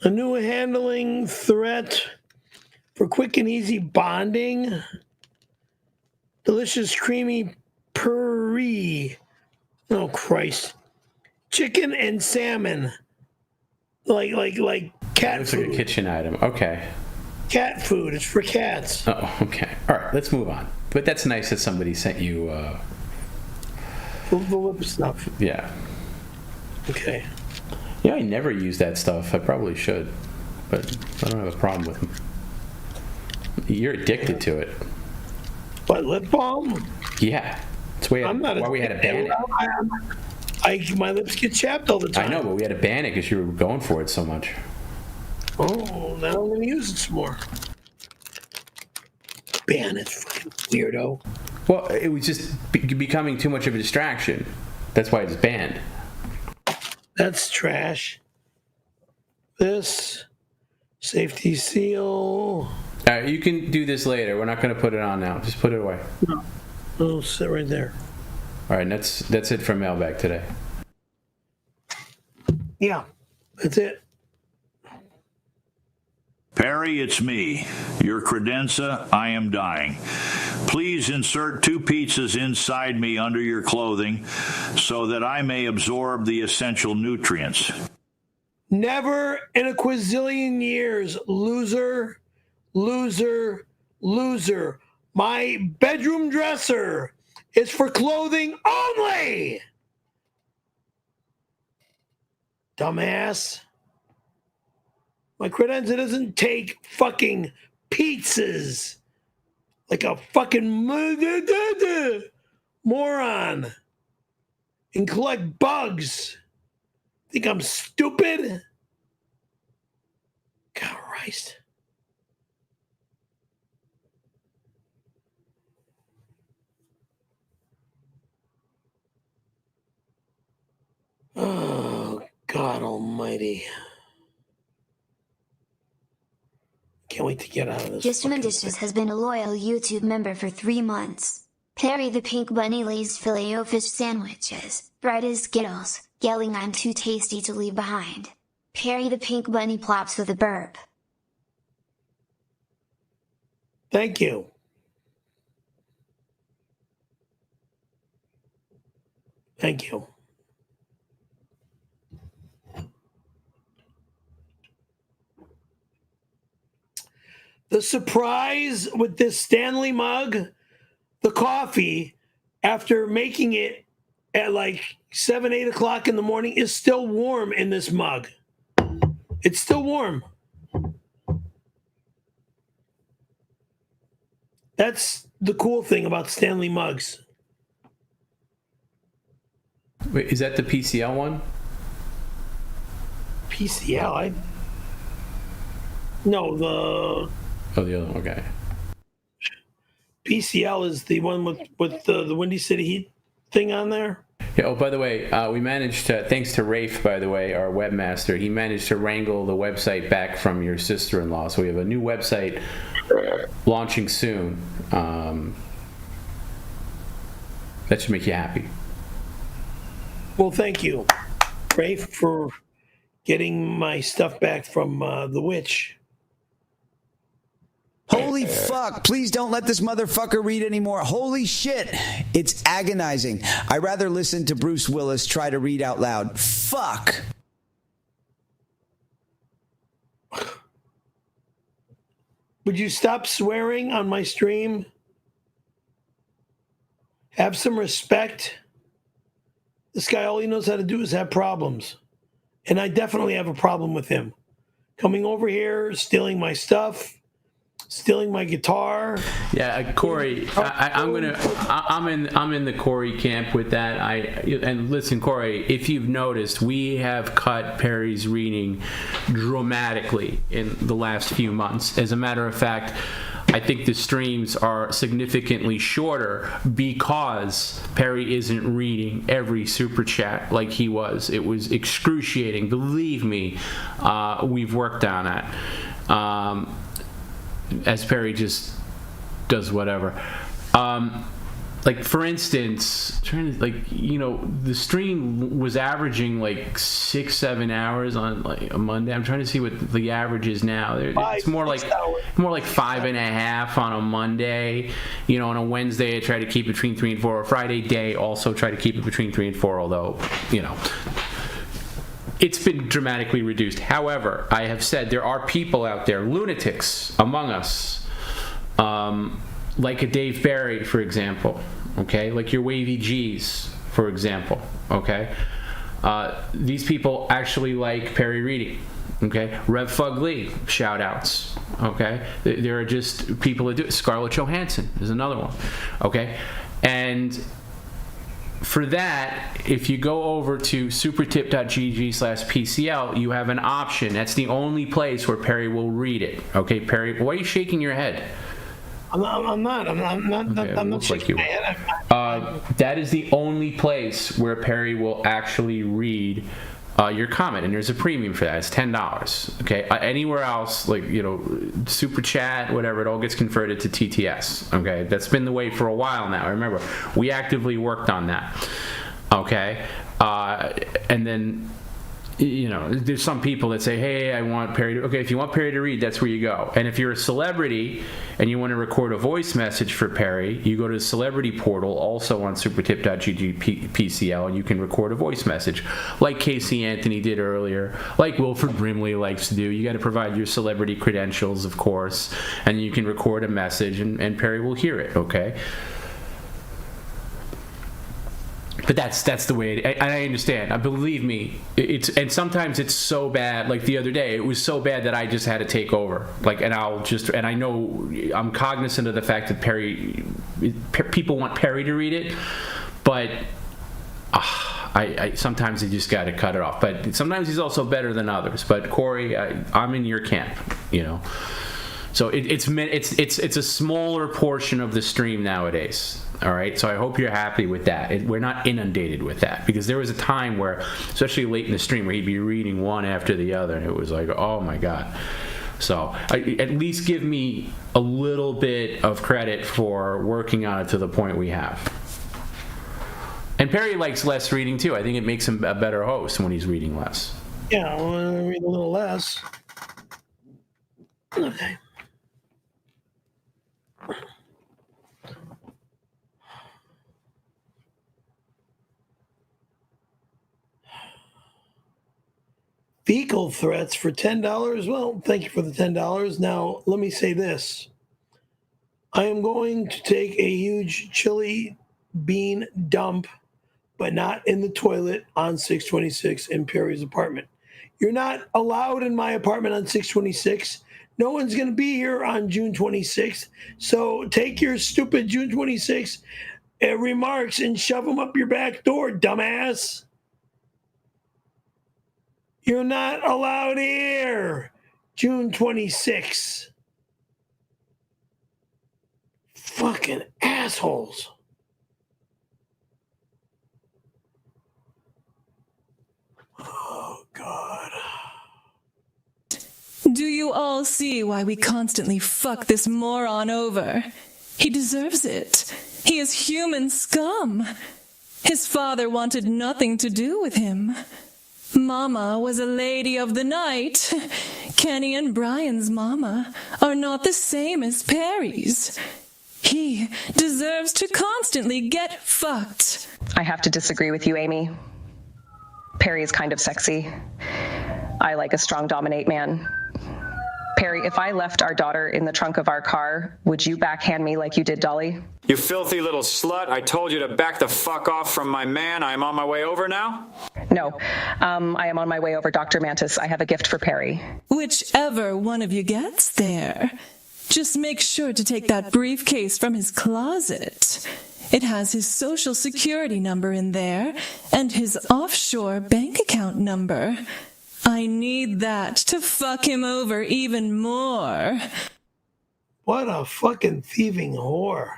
a new handling threat for quick and easy bonding. Delicious creamy puree. Oh Christ. Chicken and salmon. Like cat Looks food. like a kitchen item. Okay. Cat food. It's for cats. Oh, okay. All right, let's move on. But that's nice that somebody sent you The lip stuff. Yeah. Okay. Yeah, I never use that stuff. I probably should, but I don't have a problem with them. You're addicted to it. What, lip balm? Yeah. That's why we had to ban it. My lips get chapped all the time. I know, but we had to ban it because you were going for it so much. Oh, now I'm going to use it some more. Ban it, fucking weirdo. Well, it was just becoming too much of a distraction. That's why it's banned. That's trash. This safety seal. All right, you can do this later. We're not going to put it on now. Just put it away. No, it'll sit right there. All right, that's it for mailbag today. Yeah, that's it. Perry, it's me, your credenza. I am dying. Please insert 2 pizzas inside me under your clothing so that I may absorb the essential nutrients. Never in a quazillion years, loser, loser, loser. My bedroom dresser is for clothing only. Dumbass. My credenza doesn't take fucking pizzas like a fucking moron and collect bugs. Think I'm stupid? God, Christ. Oh, God almighty. Can't wait to get out of this. 𝙎𝙃 has been a loyal YouTube member for 3 months. Perry the Pink Bunny lays Filet-O-Fish sandwiches, bright as Skittles, yelling I'm too tasty to leave behind. Perry the Pink Bunny plops with a burp. Thank you. Thank you. The surprise with this Stanley mug, the coffee, after making it at like 7, 8 o'clock in the morning, is still warm in this mug. It's still warm. That's the cool thing about Stanley mugs. Wait, is that the PCL one? PCL? No, the... Oh, the other one, okay. PCL is the one with the Windy City Heat thing on there. Yeah, oh, by the way, we managed to, thanks to Rafe, by the way, our webmaster, he managed to wrangle the website back from your sister-in-law. So we have a new website launching soon. That should make you happy. Well, thank you, Rafe, for getting my stuff back from the witch. Holy fuck, please don't let this motherfucker read anymore. Holy shit, it's agonizing. I'd rather listen to Bruce Willis try to read out loud. Fuck. Would you stop swearing on my stream? Have some respect. This guy, all he knows how to do is have problems. And I definitely have a problem with him. Coming over here, stealing my stuff, stealing my guitar. Yeah, Corey, I'm in the Corey camp with that. And listen, Corey, if you've noticed, we have cut Perry's reading dramatically in the last few months. As a matter of fact, I think the streams are significantly shorter because Perry isn't reading every super chat like he was. It was excruciating. Believe me, we've worked on it. As Perry just does whatever. Like, for instance, the stream was averaging like 6-7 hours on like a Monday. I'm trying to see what the average is now. It's more like 5.5 on a Monday. On a Wednesday I try to keep it between 3 and 4. Or Friday day also try to keep it between 3 and 4. Although it's been dramatically reduced. However, I have said there are people out there, lunatics among us, like a Dave Barry, for example, okay? Like your Wavy G's, for example, okay? These people actually like Perry reading, okay? Rev Fug Lee, shout outs, okay? There are just people that do it. Scarlett Johansson is another one, okay? And for that, if you go over to supertip.gg/PCL, you have an option. That's the only place where Perry will read it. Okay, Perry, why are you shaking your head? I'm not shaking my head. That is the only place where Perry will actually read your comment, and there's a premium for that. It's $10. Okay, anywhere else, like super chat, whatever, it all gets converted to TTS. Okay, that's been the way for a while now. Remember, we actively worked on that. Okay, and then there's some people that say, hey, I want Perry to... Okay, if you want Perry to read, that's where you go. And if you're a celebrity and you want to record a voice message for Perry, you go to the celebrity portal, also on supertip.gg/PCL, and you can record a voice message, like Casey Anthony did earlier, like Wilford Brimley likes to do. You got to provide your celebrity credentials, of course, and you can record a message, and Perry will hear it, okay? But that's the way I understand. Believe me, and sometimes it's so bad. Like the other day, it was so bad that I just had to take over. And I know I'm cognizant of the fact that people want Perry to read it, but I sometimes you just got to cut it off. But sometimes he's also better than others. But Corey, I'm in your camp. So it's a smaller portion of the stream nowadays. All right, so I hope you're happy with that. We're not inundated with that, because there was a time where, especially late in the stream, where he'd be reading one after the other, and it was like, oh my God. So at least give me a little bit of credit for working on it to the point we have. And Perry likes less reading too. I think it makes him a better host when he's reading less. Yeah, I want to read a little less. Okay. Fecal threats for $10. Well, thank you for the $10. Now, let me say this. I am going to take a huge chili bean dump, but not in the toilet on 626 in Perry's apartment. You're not allowed in my apartment on 626. No one's going to be here on June 26th. So take your stupid June 26th remarks and shove them up your back door, dumbass. You're not allowed here. June 26th. Fucking assholes. Oh, God. Do you all see why we constantly fuck this moron over? He deserves it. He is human scum. His father wanted nothing to do with him. Mama was a lady of the night. Kenny and Brian's mama are not the same as Perry's. He deserves to constantly get fucked. I have to disagree with you, Amy. Perry is kind of sexy. I like a strong dominate man. Perry, if I left our daughter in the trunk of our car, would you backhand me like you did Dolly? You filthy little slut. I told you to back the fuck off from my man. I'm on my way over now? No. I am on my way over, Dr. Mantis. I have a gift for Perry. Whichever one of you gets there, just make sure to take that briefcase from his closet. It has his social security number in there and his offshore bank account number. I need that to fuck him over even more. What a fucking thieving whore.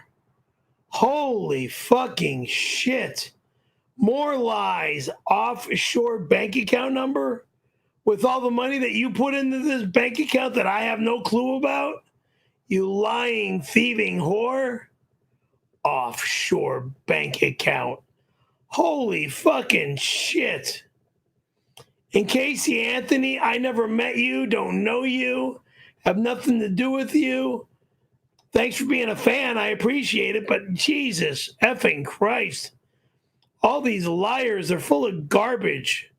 Holy fucking shit. More lies. Offshore bank account number? With all the money that you put into this bank account that I have no clue about? You lying, thieving whore. Offshore bank account. Holy fucking shit. And Casey Anthony, I never met you, don't know you, have nothing to do with you. Thanks for being a fan. I appreciate it. But Jesus effing Christ. All these liars are full of garbage.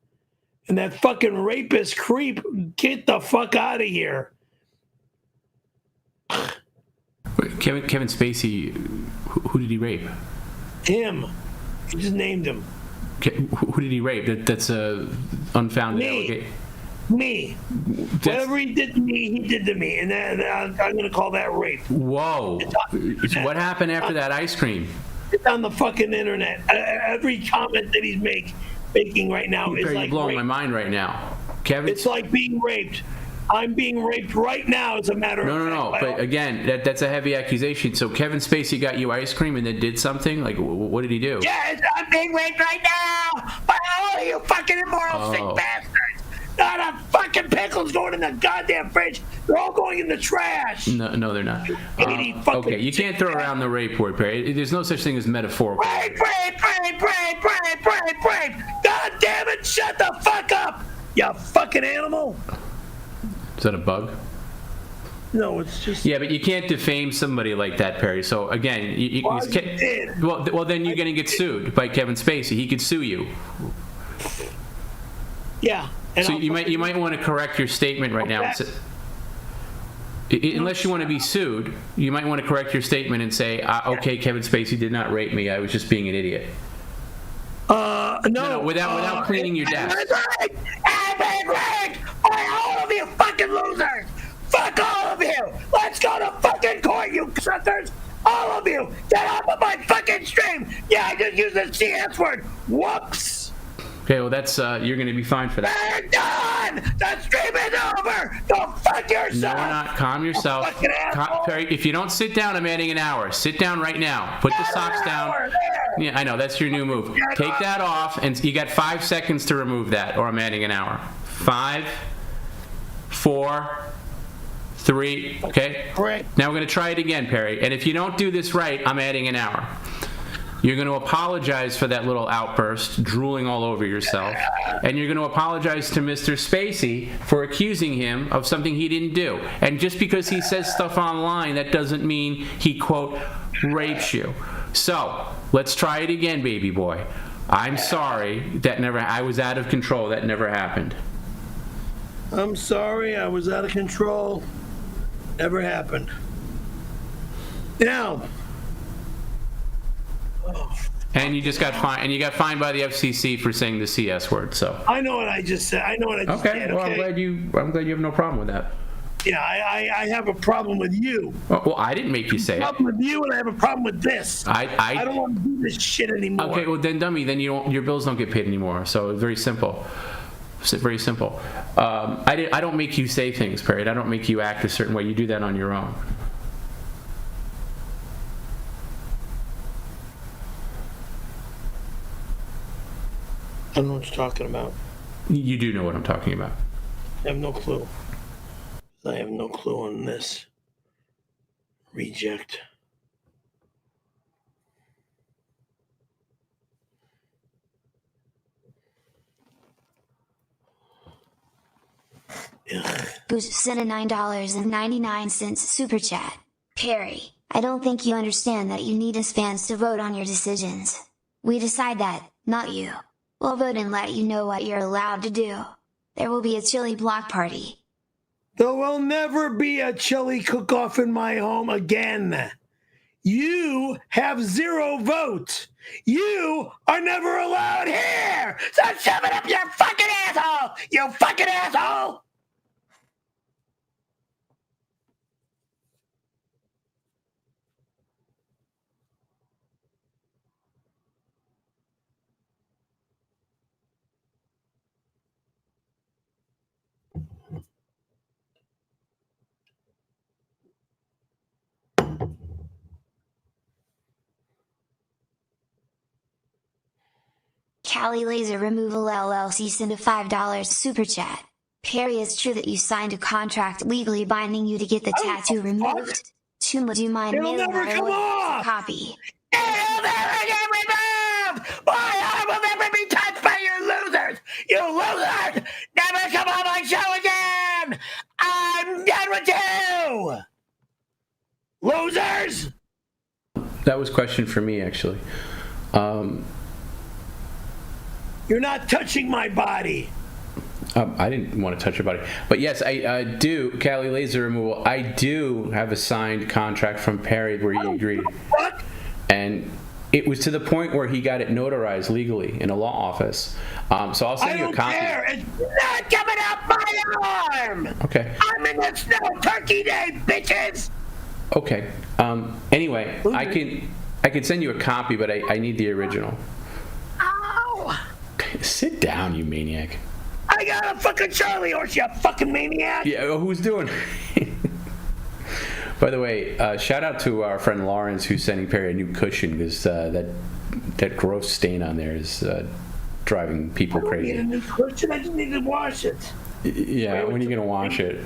And that fucking rapist creep, get the fuck out of here. Kevin Spacey, who did he rape? Him. He just named him. Who did he rape? That's a unfounded allegation. Me. Whatever he did to me, he did to me. And I'm going to call that rape. Whoa. What happened after that ice cream? It's on the fucking internet. Every comment that he's making right now is like you're blowing my mind right now. Kevin? It's like being raped. I'm being raped right now, as a matter of fact. No. But again, that's a heavy accusation. So Kevin Spacey got you ice cream and then did something? Like, what did he do? Yes, I'm being raped right now by all of you fucking immoral, sick bastards. Not a fucking pickle's going in the goddamn fridge. They're all going in the trash. No, they're not. Okay, you can't throw around the rape word, Perry. There's no such thing as metaphorical. Rape. God damn it, shut the fuck up, you fucking animal. Is that a bug? No, it's just... Yeah, but you can't defame somebody like that, Perry. So, again... Well, then you're going to get sued by Kevin Spacey. He could sue you. Yeah. So you might want to correct your statement right now. Unless you want to be sued, you might want to correct your statement and say, okay, Kevin Spacey did not rape me. I was just being an idiot. No, without cleaning your desk. I'm being raped by all of you fucking losers. Fuck all of you. Let's go to fucking court, you suckers. All of you. Get off of my fucking stream. Yeah, I just used the CS word. Whoops. Okay, well, that's you're going to be fine for that. They're done. The stream is over. Go fuck yourself. No, we're not. Calm yourself. Perry, if you don't sit down, I'm adding an hour. Sit down right now. Put the socks down. Yeah, I know. That's your new move. Take that off, and you got 5 seconds to remove that, or I'm adding an hour. 5, 4, 3. Okay? Correct. Now we're going to try it again, Perry. And if you don't do this right, I'm adding an hour. You're going to apologize for that little outburst, drooling all over yourself. And you're going to apologize to Mr. Spacey for accusing him of something he didn't do. And just because he says stuff online, that doesn't mean he, quote, rapes you. So, let's try it again, baby boy. I'm sorry. I was out of control. That never happened. I'm sorry. I was out of control. Never happened. Now... And you just got fined, and you got fined by the FCC for saying the CS word. So I know what I just said. I know what I just said. Well, okay? I'm glad you have no problem with that. Yeah, I have a problem with you. Well, I didn't make you say it. I have a problem with you, and I have a problem with this. I don't want to do this shit anymore. Okay, well then, dummy, then your bills don't get paid anymore. So it's very simple. It's very simple. I don't make you say things, Perry. I don't make you act a certain way. You do that on your own. I don't know what you're talking about. You do know what I'm talking about. I have no clue. I have no clue on this. Reject. Boost sent a $9.99 super chat. Perry, I don't think you understand that you need us fans to vote on your decisions. We decide that, not you. We'll vote and let you know what you're allowed to do. There will be a chili block party. There will never be a chili cook-off in my home again. You have 0 votes. You are never allowed here. So shove it up your fucking asshole, you fucking asshole. Cali Laser Removal LLC sent a $5 super chat. Perry, it's true that you signed a contract legally binding you to get the tattoo removed. Chuma, do you mind mailing our copy? It'll never get removed! My arm will never be touched by you losers! You losers! Never come on my show again! I'm done with you! Losers! That was a question for me, actually. You're not touching my body. I didn't want to touch your body. But yes, I do, Cali Laser Removal, I do have a signed contract from Perry where he agreed. What? And it was to the point where he got it notarized legally in a law office. So I'll send you a copy. I don't care. It's not coming up my arm. Okay. I'm in the snow turkey day, bitches. Okay. Anyway, I can send you a copy, but I need the original. Ow! Sit down, you maniac. I got a fucking Charlie horse, you fucking maniac. Yeah, who's doing it? By the way, shout out to our friend Lawrence who's sending Perry a new cushion because that gross stain on there is driving people crazy. I don't need a new cushion, I just need to wash it. Yeah, when are you going to wash it?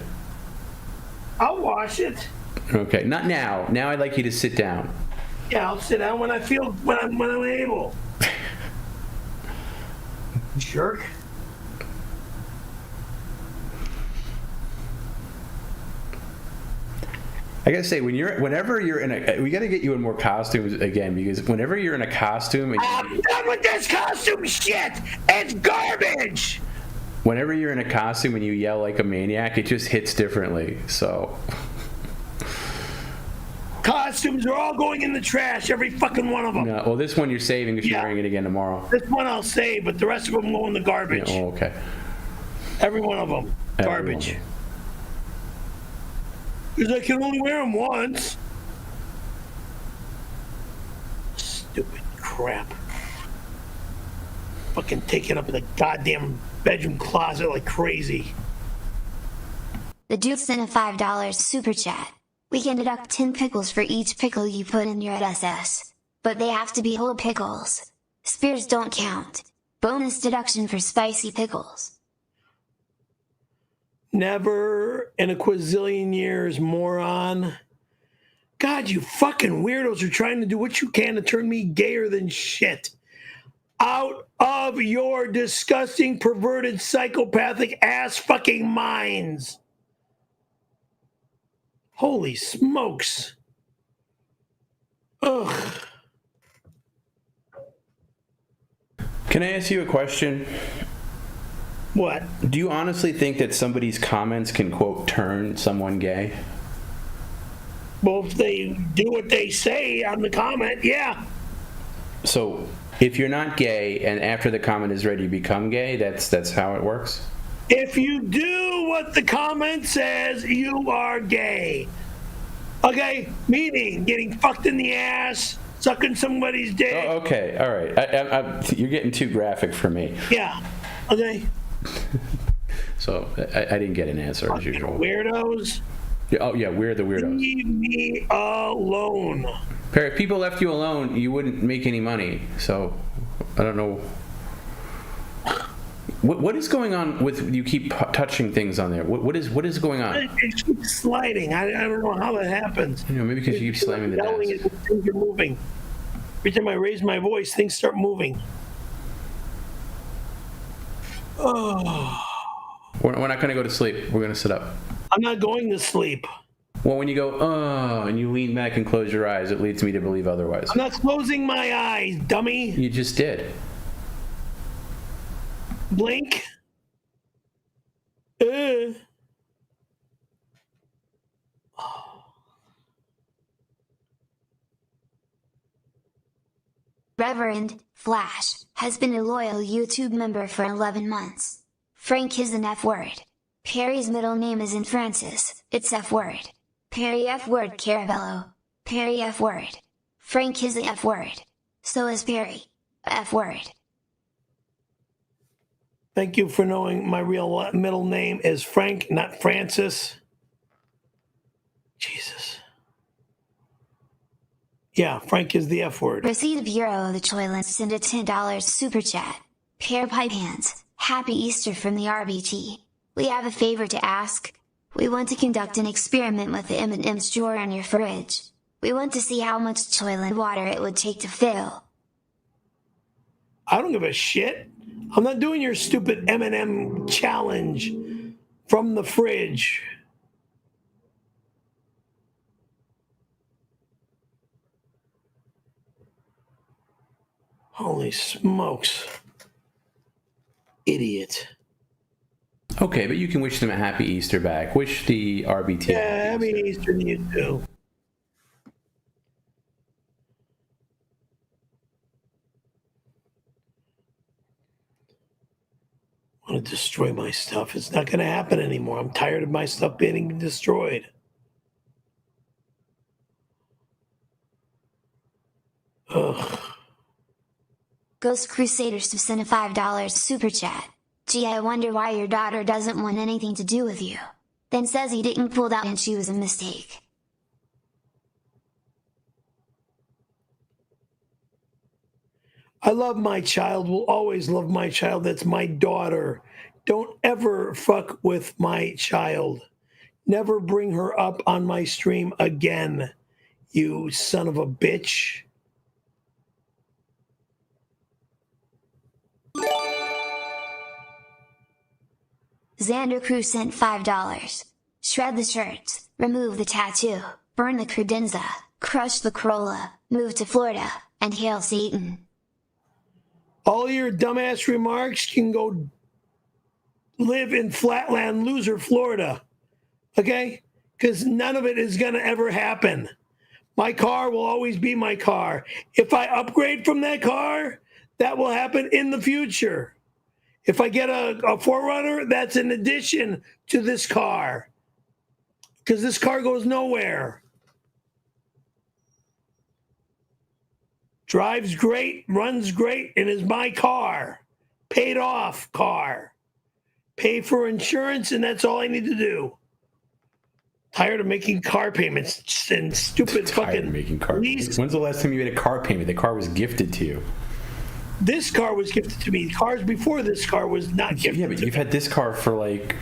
I'll wash it. Okay, not now. Now I'd like you to sit down. Yeah, I'll sit down when I'm able. Jerk. I gotta say, whenever you're in we gotta get you in more costumes again, because whenever you're in a costume, I'm done with this costume shit. It's garbage. Whenever you're in a costume and you yell like a maniac, it just hits differently. So. Costumes are all going in the trash, every fucking one of them. No, well, this one you're saving because you're wearing it again tomorrow. This one I'll save, but the rest of them go in the garbage. Yeah, oh, okay. Every one of them. Garbage. Because I can only wear them once. Stupid crap. Fucking taking up in the goddamn bedroom closet like crazy. The dude sent a $5 super chat. We can deduct 10 pickles for each pickle you put in your SS. But they have to be whole pickles. Spears don't count. Bonus deduction for spicy pickles. Never in a quazillion years, moron. God, you fucking weirdos are trying to do what you can to turn me gayer than shit. Out of your disgusting, perverted, psychopathic ass fucking minds. Holy smokes. Ugh. Can I ask you a question? What? Do you honestly think that somebody's comments can, quote, turn someone gay? Well, if they do what they say on the comment, yeah. So, if you're not gay and after the comment is ready you become gay, that's how it works? If you do what the comment says, you are gay. Okay? Meaning getting fucked in the ass, sucking somebody's dick. Oh, okay, all right. You're getting too graphic for me. Yeah. Okay. So I didn't get an answer as usual. Weirdos. Oh yeah, we're the weirdos. Leave me alone. Perry, if people left you alone, you wouldn't make any money. So I don't know. What is going on with you? Keep touching things on there. What is going on? It keeps sliding. I don't know how that happens. Maybe because you keep slamming the desk. Things are moving. Every time I raise my voice, things start moving. Oh. We're not going to go to sleep. We're going to sit up. I'm not going to sleep. Well, when you go, and you lean back and close your eyes, it leads me to believe otherwise. I'm not closing my eyes, dummy. You just did. Blink. Reverend Flash has been a loyal YouTube member for 11 months. Frank is an F word. Perry's middle name isn't Francis, it's F word. Perry F word Caravello. Perry F word. Frank is a F word. So is Perry. F word. Thank you for knowing my real middle name is Frank, not Francis. Jesus. Yeah, Frank is the F word. Receipt of 𝙎𝙗𝙊𝙾 send a $10 super chat. Pear pipe hands. Happy Easter from the RBT. We have a favor to ask. We want to conduct an experiment with the M&M's drawer in your fridge. We want to see how much toilet water it would take to fill. I don't give a shit. I'm not doing your stupid M&M challenge from the fridge. Holy smokes. Idiot. Okay, but you can wish them a happy Easter back. Wish the RBT. Yeah, happy Easter to you too. I want to destroy my stuff. It's not going to happen anymore. I'm tired of my stuff being destroyed. Ugh. Ghost Crusaders to send a $5 super chat. Gee, I wonder why your daughter doesn't want anything to do with you. Then says he didn't pull out and she was a mistake. I love my child, will always love my child. That's my daughter. Don't ever fuck with my child. Never bring her up on my stream again, you son of a bitch. Xander Crew sent $5. Shred the shirts, remove the tattoo, burn the credenza, crush the Corolla, move to Florida, and hail Satan. All your dumbass remarks can go live in Flatland Loser, Florida. Okay? Because none of it is going to ever happen. My car will always be my car. If I upgrade from that car, that will happen in the future. If I get a 4Runner, that's in addition to this car. Because this car goes nowhere. Drives great, runs great, and is my car. Paid off car. Pay for insurance, and that's all I need to do. Tired of making car payments and stupid fucking making car lease. When's the last time you made a car payment? The car was gifted to you. This car was gifted to me. Cars before this car was not gifted. Yeah, but you've had this car for like,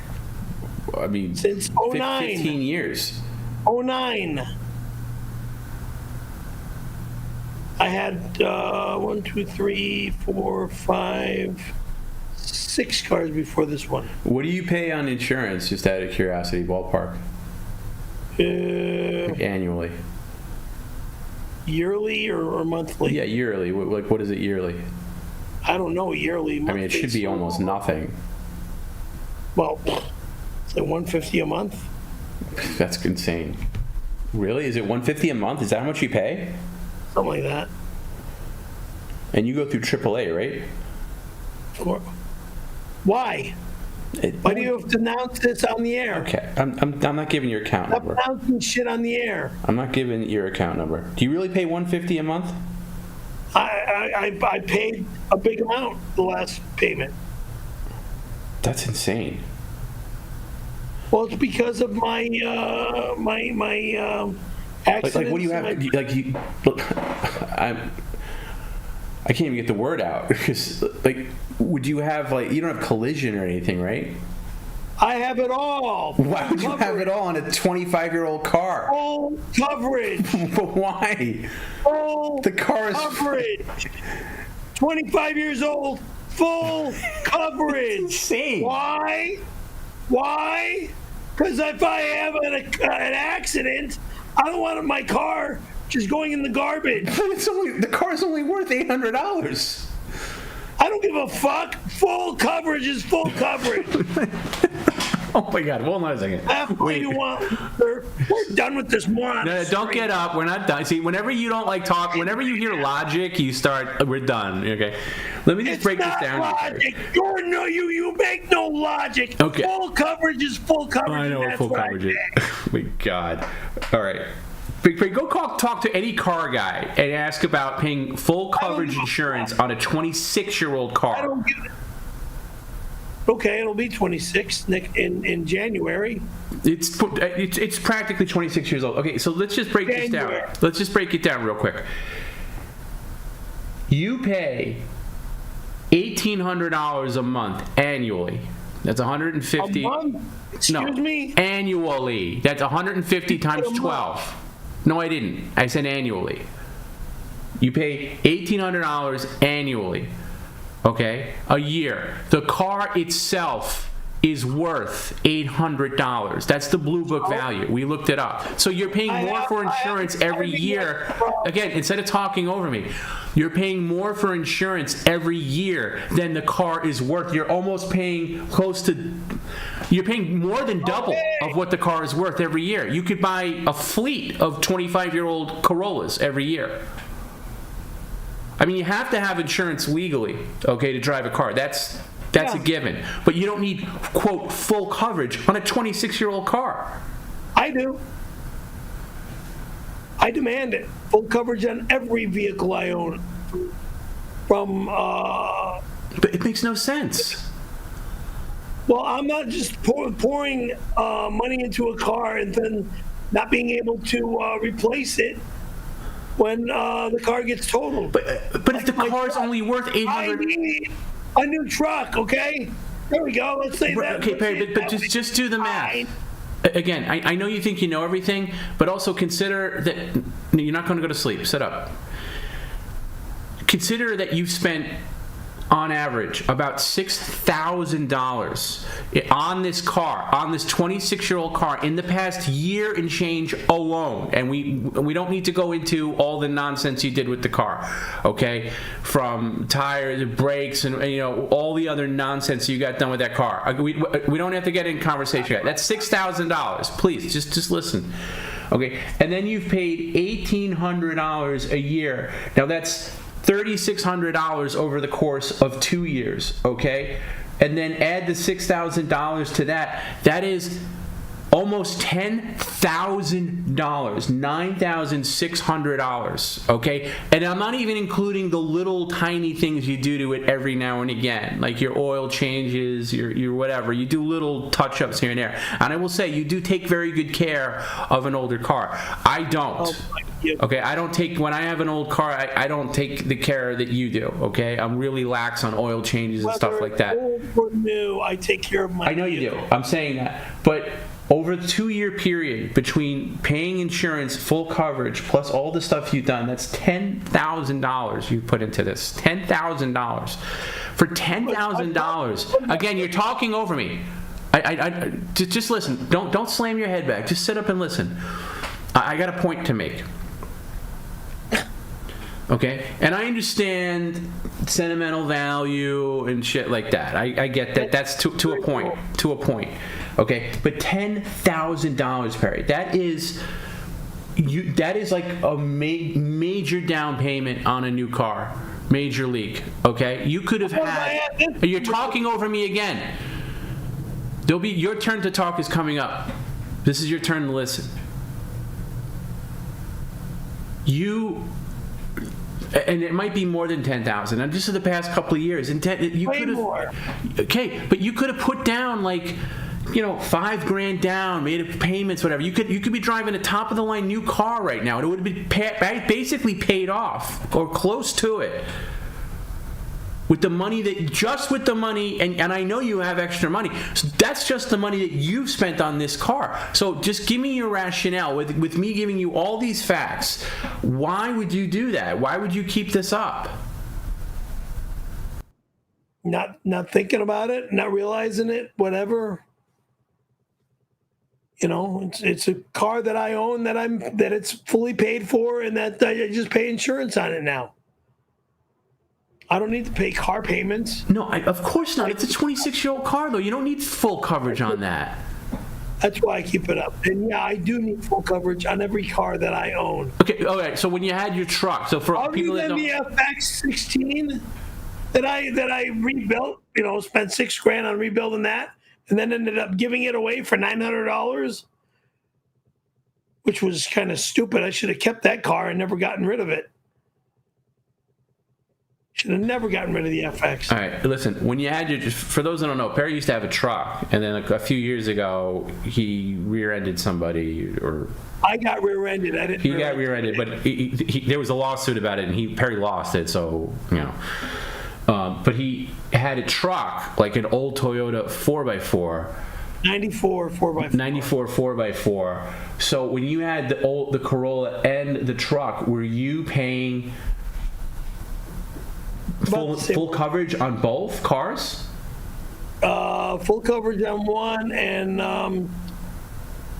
I mean, since 09. 15 years. 09. I had 1, 2, 3, 4, 5, 6 cars before this one. What do you pay on insurance, just out of curiosity, ballpark? Like annually. Yearly or monthly? Yeah, yearly. What is it yearly? I don't know, yearly. I mean, it should be almost nothing. Well, it's like $150 a month. That's insane. Really? Is it $150 a month? Is that how much you pay? Something like that. And you go through AAA, right? Why? Why do you have to announce this on the air? Okay, I'm not giving your account number. Stop announcing shit on the air. I'm not giving your account number. Do you really pay $150 a month? I paid a big amount the last payment. That's insane. Well, it's because of my accidents. Like what do you have? I can't even get the word out because would you have you don't have collision or anything, right? I have it all. Why would you have it all on a 25-year-old car? Full coverage. But why? Full the car is coverage. 25 years old. Full coverage. Insane. Why? Because if I have an accident, I don't want my car just going in the garbage. The car's only worth $800. I don't give a fuck. Full coverage is full coverage. Oh my God! Hold on a second. What do you want? We're done with this moron. No, don't get up. We're not done. See, whenever you don't like talk, whenever you hear logic, you start. We're done. Okay. Let me just break this down. Logic. You make no logic. Okay. Full coverage is full coverage. I know what full coverage is. Oh my God. All right. Go talk to any car guy and ask about paying full coverage insurance on a 26-year-old car. I don't get it. Okay, it'll be 26 in January. It's practically 26 years old. Okay, so let's just break this down. Let's just break it down real quick. You pay $1,800 a month annually. That's $150. A month? Excuse me? Annually. That's $150 times 12. No, I didn't. I said annually. You pay $1,800 annually. Okay? A year. The car itself is worth $800. That's the Blue Book value. We looked it up. So you're paying more for insurance every year. Again, instead of talking over me, you're paying more for insurance every year than the car is worth. You're almost paying you're paying more than double of what the car is worth every year. You could buy a fleet of 25-year-old Corollas every year. I mean, you have to have insurance legally, okay, to drive a car. That's a given. But you don't need, quote, full coverage on a 26-year-old car. I do. I demand it. Full coverage on every vehicle I own. But it makes no sense. Well, I'm not just pouring money into a car and then not being able to replace it when the car gets totaled. But if the car's only worth $800, I need a new truck. Okay, there we go. Let's say that. Okay, Perry, but just do the math. Again, I know you think you know everything, but also consider that you're not going to go to sleep. Sit up. Consider that you've spent, on average, about $6,000 on this car, on this 26-year-old car, in the past year and change alone. And we don't need to go into all the nonsense you did with the car, okay? From tires, brakes, and all the other nonsense you got done with that car. We don't have to get in conversation yet. That's $6,000. Please, just listen. Okay, and then you've paid $1,800 a year. Now that's $3,600 over the course of 2 years, okay? And then add the $6,000 to that. That is almost $10,000, $9,600, okay? And I'm not even including the little tiny things you do to it every now and again, like your oil changes, your whatever. You do little touch-ups here and there. And I will say, you do take very good care of an older car. I don't. Okay, when I have an old car, I don't take the care that you do, okay? I'm really lax on oil changes and stuff like that. Old or new, I take care of my I know you do. I'm saying that. But over the 2-year period between paying insurance, full coverage, plus all the stuff you've done, that's $10,000 you put into this. $10,000. For $10,000, again, you're talking over me. I just listen. Don't slam your head back. Just sit up and listen. I got a point to make. Okay? And I understand sentimental value and shit like that. I get that. That's to a point. To a point. Okay? But $10,000, Perry, that is like a major down payment on a new car. Major league. Okay? You could have had... You're talking over me again. Your turn to talk is coming up. This is your turn to listen. And it might be more than 10,000. And just in the past couple of years, you could have more. Okay, but you could have put down like, $5,000 down, made payments, whatever. You could be driving a top of the line new car right now, and it would have been basically paid off or close to it. With the money and I know you have extra money. So that's just the money that you've spent on this car. So just give me your rationale with me giving you all these facts. Why would you do that? Why would you keep this up? Not thinking about it, not realizing it, whatever. It's a car that I own that it's fully paid for, and that I just pay insurance on it now. I don't need to pay car payments. No, of course not. It's a 26-year-old car, though. You don't need full coverage on that. That's why I keep it up. And yeah, I do need full coverage on every car that I own. Okay. So when you had your truck, so for people that don't, the FX16 that I rebuilt, spent $6,000 on rebuilding that, and then ended up giving it away for $900, which was kind of stupid. I should have kept that car and never gotten rid of it. Should have never gotten rid of the FX. All right, listen. When you had for those that don't know, Perry used to have a truck, and then a few years ago, he rear-ended somebody, or I got rear-ended. He got rear-ended, but there was a lawsuit about it, and Perry lost it. So but he had a truck, like an old Toyota 4x4. 94 4x4. 94 4x4. So when you had the Corolla and the truck, were you paying full coverage on both cars? Full coverage on one, and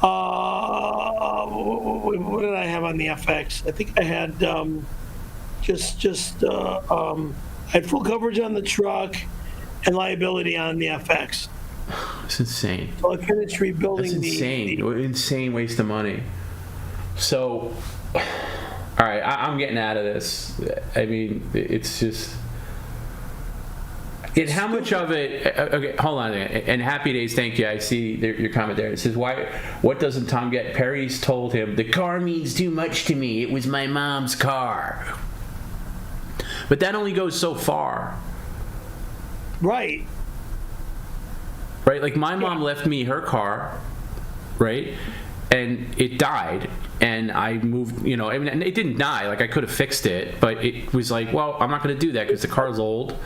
what did I have on the FX? I think I had I had full coverage on the truck and liability on the FX. It's insane. So I finished rebuilding. That's insane. Insane waste of money. So, all right, I'm getting out of this. I mean, it's just. And how much of it? Okay, hold on a minute. And Happy Days, thank you. I see your comment there. It says, what doesn't Tom get? Perry's told him, the car means too much to me. It was my mom's car. But that only goes so far. Right. Right? Like my mom left me her car, right? And it died. And I moved, and it didn't die. Like I could have fixed it. But it was like, well, I'm not going to do that because the car's old.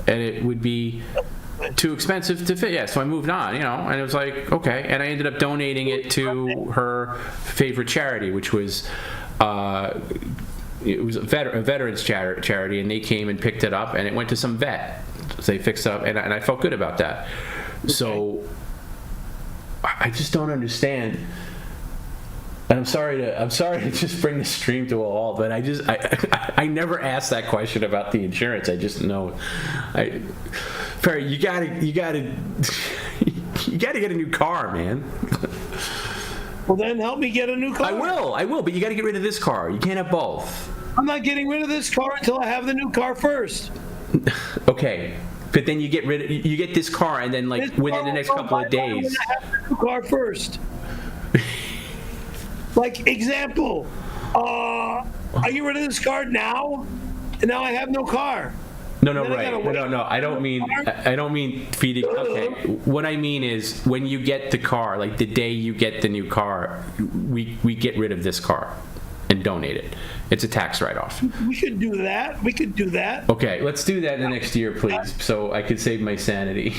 And it would be too expensive to fit. Yeah, so I moved on, and it was like, okay. And I ended up donating it to her favorite charity, which was it was a veterans charity, and they came and picked it up, and it went to some vet. So they fixed it up, and I felt good about that. Okay. So I just don't understand. And I'm sorry to just bring the stream to a halt, but I never asked that question about the insurance. I just know, Perry, you gotta get a new car, man. Well, then help me get a new car. I will, but you got to get rid of this car. You can't have both. I'm not getting rid of this car until I have the new car first. Okay. But then you get this car, and then within the next couple of days. I have the new car first. Like example, I get rid of this car now, and now I have no car. No, right. No. I don't mean feeding. Okay. What I mean is when you get the car, like the day you get the new car, we get rid of this car and donate it. It's a tax write-off. We could do that. Okay, let's do that in the next year, please, so I could save my sanity.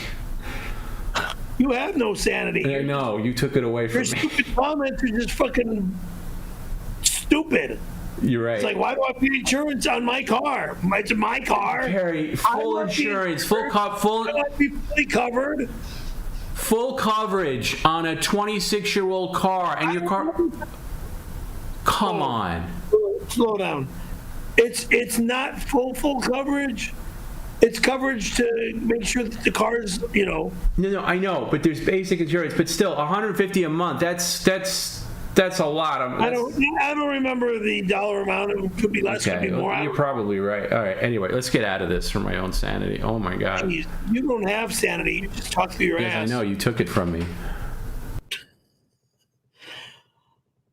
You have no sanity. I know. You took it away from me. Your stupid comments are just fucking stupid. You're right. It's like, why do I pay insurance on my car? It's my car. Perry, full insurance, full be fully covered. Full coverage on a 26-year-old car, and your car. Come on. Slow down. It's not full coverage. It's coverage to make sure that the car's, No, I know, but there's basic insurance, but still, $150 a month. That's That's a lot. I don't remember the dollar amount. It could be less, could be more. You're probably right. All right. Anyway, let's get out of this for my own sanity. Oh my God. You don't have sanity. You just talk through your ass. Yes, I know. You took it from me.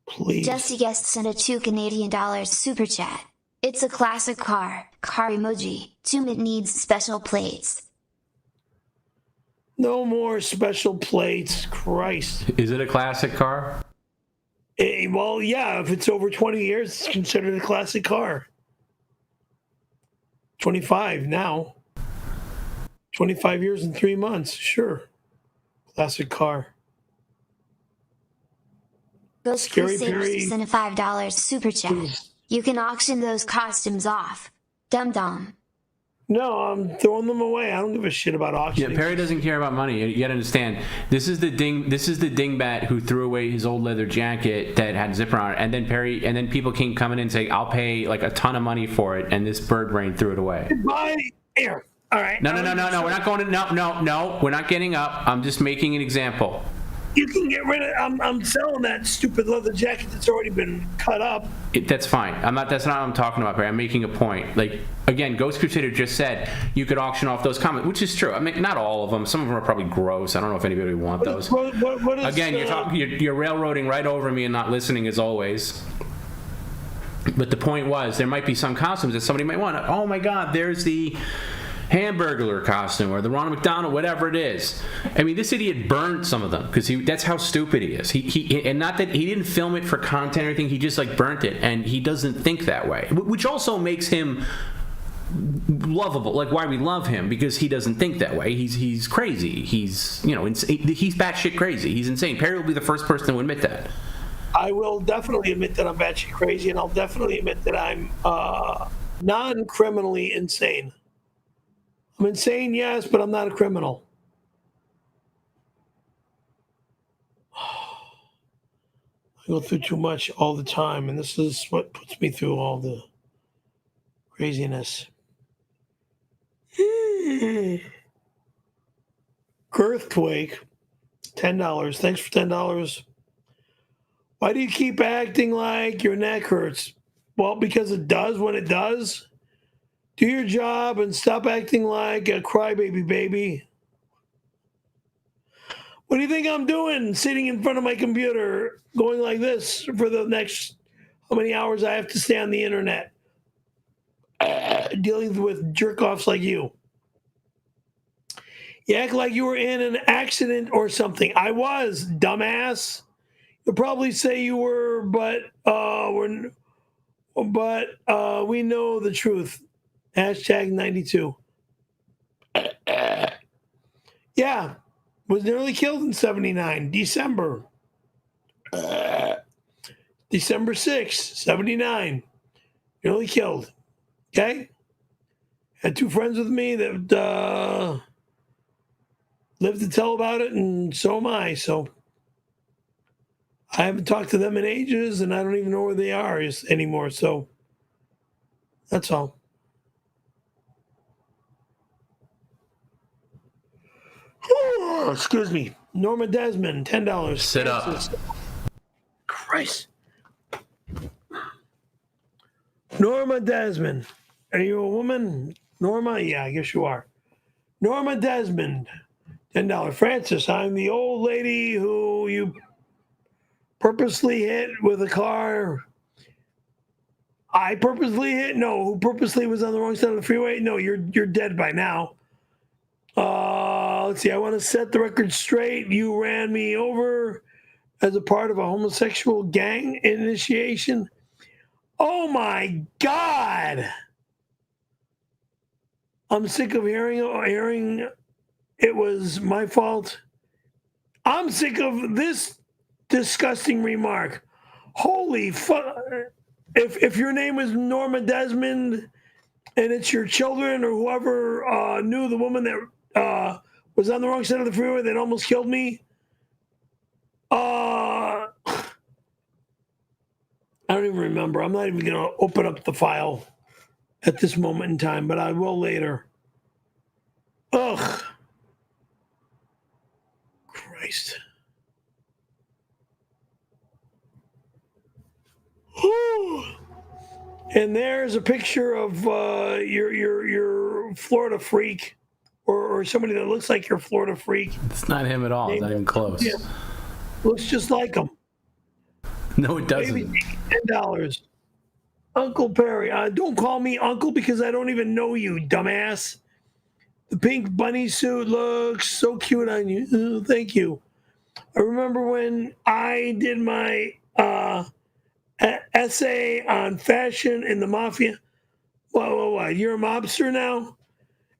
Please. Jesse Guest sent a $2 super chat. It's a classic car. Car emoji. It needs special plates. No more special plates. Christ. Is it a classic car? Well, yeah. If it's over 20 years, it's considered a classic car. 25 now. 25 years and 3 months. Sure. Classic car. Ghost Crusaders sent a $5 super chat. You can auction those costumes off. Dum dum. No, I'm throwing them away. I don't give a shit about auctioning. Yeah, Perry doesn't care about money. You gotta understand. This is the dingbat who threw away his old leather jacket that had a zipper on it, and then people came coming in and saying, "I'll pay like a ton of money for it," and this bird brain threw it away. Buy air. All right. No. We're not going to. No. We're not getting up. I'm just making an example. You can get rid of. I'm selling that stupid leather jacket that's already been cut up. That's fine. That's not what I'm talking about, Barry. I'm making a point. Like, again, Ghost Crusader just said you could auction off those comments, which is true. I mean, not all of them. Some of them are probably gross. I don't know if anybody would want those. What is, again, you're railroading right over me and not listening as always. But the point was, there might be some costumes that somebody might want. Oh my God, there's the Hamburglar costume or the Ronald McDonald, whatever it is. I mean, this idiot burned some of them because that's how stupid he is. He and not that he didn't film it for content or anything. He just like burnt it, and he doesn't think that way, which also makes him lovable. Like why we love him, because he doesn't think that way. He's crazy. He's he's batshit crazy. He's insane. Perry will be the first person to admit that. I will definitely admit that I'm batshit crazy, and I'll definitely admit that I'm non-criminally insane. I'm insane, yes, but I'm not a criminal. I go through too much all the time, and this is what puts me through all the craziness. Girthquake, $10. Thanks for $10. Why do you keep acting like your neck hurts? Well, because it does when it does. Do your job and stop acting like a crybaby baby. What do you think I'm doing sitting in front of my computer going like this for the next how many hours I have to stay on the internet dealing with jerk-offs like you? You act like you were in an accident or something. I was, dumbass. You'll probably say you were, but we know the truth. #92. Yeah, was nearly killed in 79, December. December 6th, 79. Nearly killed. Okay? Had two friends with me that lived to tell about it, and so am I. So I haven't talked to them in ages, and I don't even know where they are anymore. So that's all. Excuse me. Norma Desmond, $10. Sit up. Christ. Norma Desmond. Are you a woman? Norma? Yeah, I guess you are. Norma Desmond, $10. Francis, I'm the old lady who you purposely hit with a car. I purposely hit? No. Who purposely was on the wrong side of the freeway? No, you're dead by now. Let's see. I want to set the record straight. You ran me over as a part of a homosexual gang initiation. Oh my God! I'm sick of hearing it was my fault. I'm sick of this disgusting remark. Holy fuck! If your name is Norma Desmond and it's your children or whoever knew the woman that was on the wrong side of the freeway that almost killed me, I don't even remember. I'm not even going to open up the file at this moment in time, but I will later. Ugh. Christ. And there's a picture of your Florida freak, or somebody that looks like your Florida freak. It's not him at all. It's not even close. Yeah. Looks just like him. No, it doesn't. Maybe $10. Uncle Perry. Don't call me uncle because I don't even know you, dumbass. The pink bunny suit looks so cute on you. Oh, thank you. I remember when I did my essay on fashion in the mafia. What? You're a mobster now?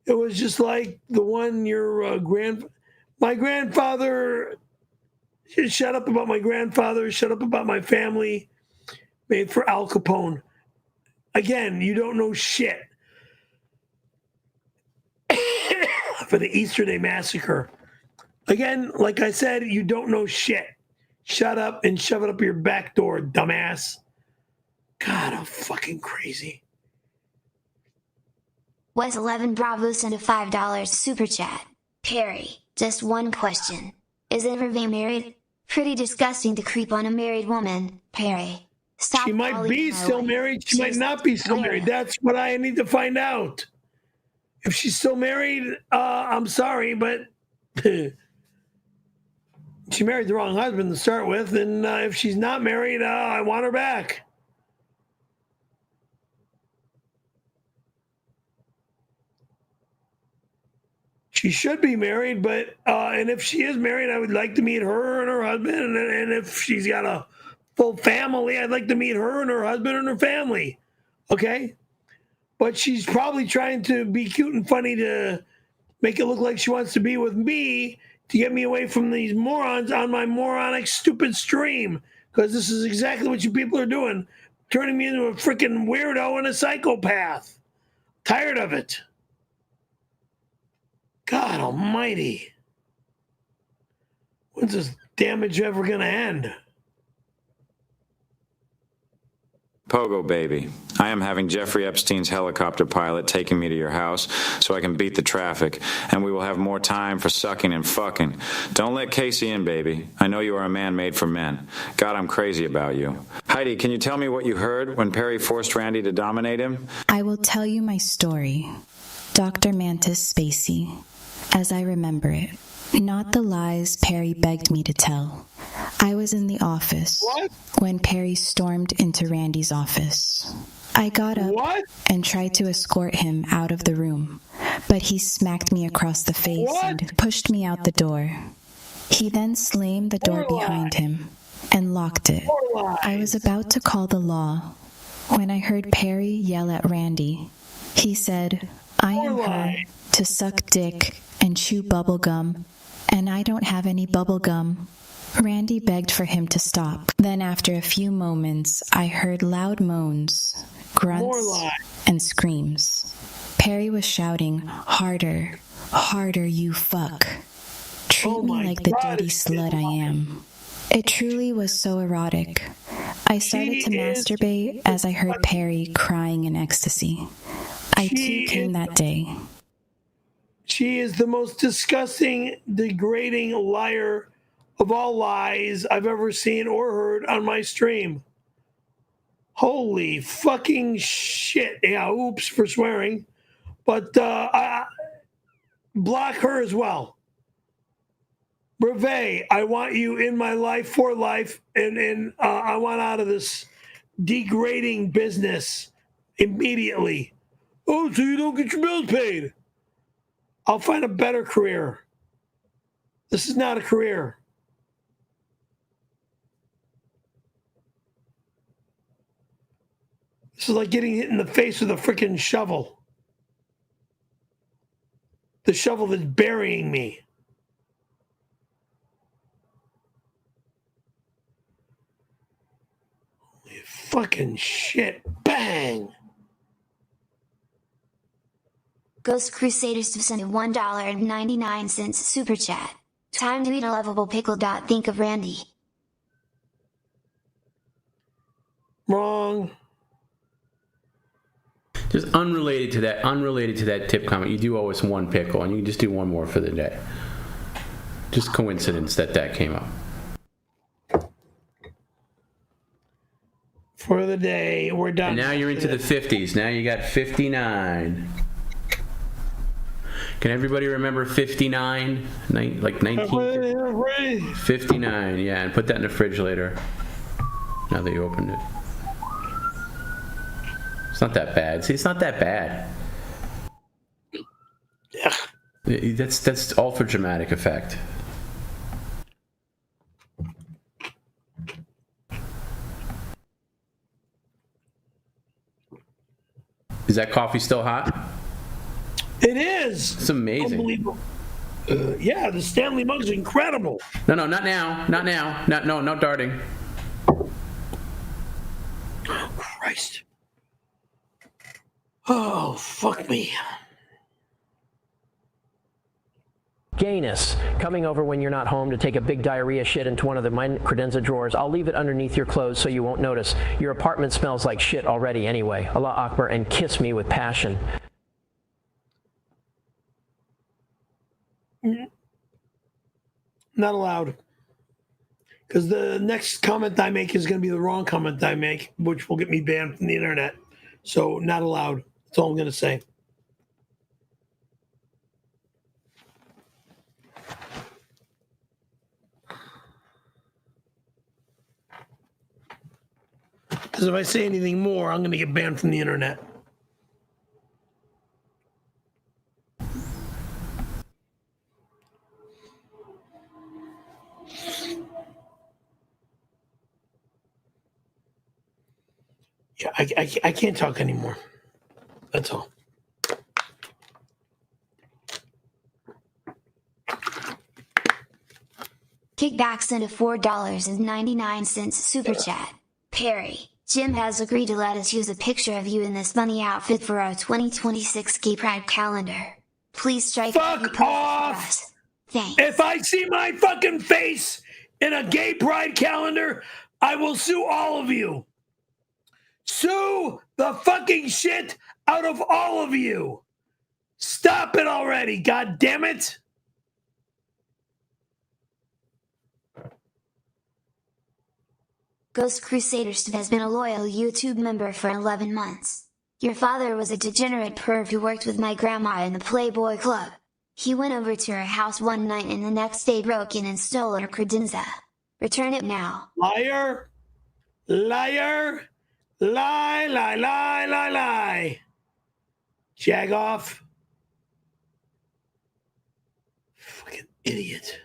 It was just like the one my grandfather. Shut up about my grandfather. Shut up about my family. Made for Al Capone. Again, you don't know shit. For the Easter Day Massacre. Again, like I said, you don't know shit. Shut up and shove it up your back door, dumbass. God, I'm fucking crazy. Wes 11 Bravo sent a $5 super chat. Perry, just one question. Is Evervay married? Pretty disgusting to creep on a married woman, Perry. Stop. She might be still married. She might not be still married. That's what I need to find out. If she's still married, I'm sorry, but she married the wrong husband to start with. And if she's not married, I want her back. She should be married, but and if she is married, I would like to meet her and her husband. And if she's got a full family, I'd like to meet her and her husband and her family. Okay? But she's probably trying to be cute and funny to make it look like she wants to be with me to get me away from these morons on my moronic, stupid stream. Because this is exactly what you people are doing. Turning me into a freaking weirdo and a psychopath. Tired of it. God almighty. When's this damage ever going to end? Pogo baby, I am having Jeffrey Epstein's helicopter pilot taking me to your house so I can beat the traffic, and we will have more time for sucking and fucking. Don't let Casey in, baby. I know you are a man made for men. God, I'm crazy about you. Heidi, can you tell me what you heard when Perry forced Randy to dominate him? I will tell you my story. Dr. Mantis Spacey, as I remember it. Not the lies Perry begged me to tell. I was in the office when Perry stormed into Randy's office. I got up and tried to escort him out of the room, but he smacked me across the face and pushed me out the door. He then slammed the door behind him and locked it. I was about to call the law when I heard Perry yell at Randy. He said, "I am her to suck dick and chew bubble gum, and I don't have any bubble gum." Randy begged for him to stop. Then after a few moments, I heard loud moans, grunts, and screams. Perry was shouting, "Harder, harder, you fuck. Treat me like the dirty slut I am." It truly was so erotic. I started to masturbate as I heard Perry crying in ecstasy. I too came that day. She is the most disgusting, degrading liar of all lies I've ever seen or heard on my stream. Holy fucking shit. Yeah, oops for swearing. But I block her as well. Brevet, I want you in my life for life, and I want out of this degrading business immediately. Oh, so you don't get your bills paid. I'll find a better career. This is not a career. This is like getting hit in the face with a freaking shovel. The shovel that's burying me. Holy fucking shit. Bang! Ghost Crusaders to send a $1.99 super chat. Time to eat a lovable pickle. Think of Randy. Wrong. Just unrelated to that tip comment, you do owe us one pickle, and you can just do one more for the day. Just coincidence that came up. for the day. We're done. And now you're into the 50s. Now you got 59. Can everybody remember 59? Like 19? 59, yeah. And put that in the fridge later. Now that you opened it. It's not that bad. See, it's not that bad. Yeah. That's all for dramatic effect. Is that coffee still hot? It is. It's amazing. Unbelievable. Yeah, the Stanley mugs are incredible. No, not now. Not now. No darting. Oh, Christ. Oh, fuck me. Gayness, coming over when you're not home to take a big diarrhea shit into one of the credenza drawers. I'll leave it underneath your clothes so you won't notice. Your apartment smells like shit already anyway. Allah Akbar, and kiss me with passion. Not allowed. Because the next comment I make is going to be the wrong comment I make, which will get me banned from the internet. So, not allowed. That's all I'm going to say. Because if I say anything more, I'm going to get banned from the internet. Yeah, I can't talk anymore. That's all. Kickback sent a $4.99 super chat. Perry, Jim has agreed to let us use a picture of you in this funny outfit for our 2026 Gay Pride calendar. Please strike Fuck off! Thanks. If I see my fucking face in a Gay Pride calendar, I will sue all of you. Sue the fucking shit out of all of you. Stop it already, god damn it. Ghost Crusaders has been a loyal YouTube member for 11 months. Your father was a degenerate perv who worked with my grandma in the Playboy Club. He went over to her house one night and the next day broke in and stole her credenza. Return it now. Liar. Liar. Lie, lie, lie, lie, lie. Jag off. Fucking idiot.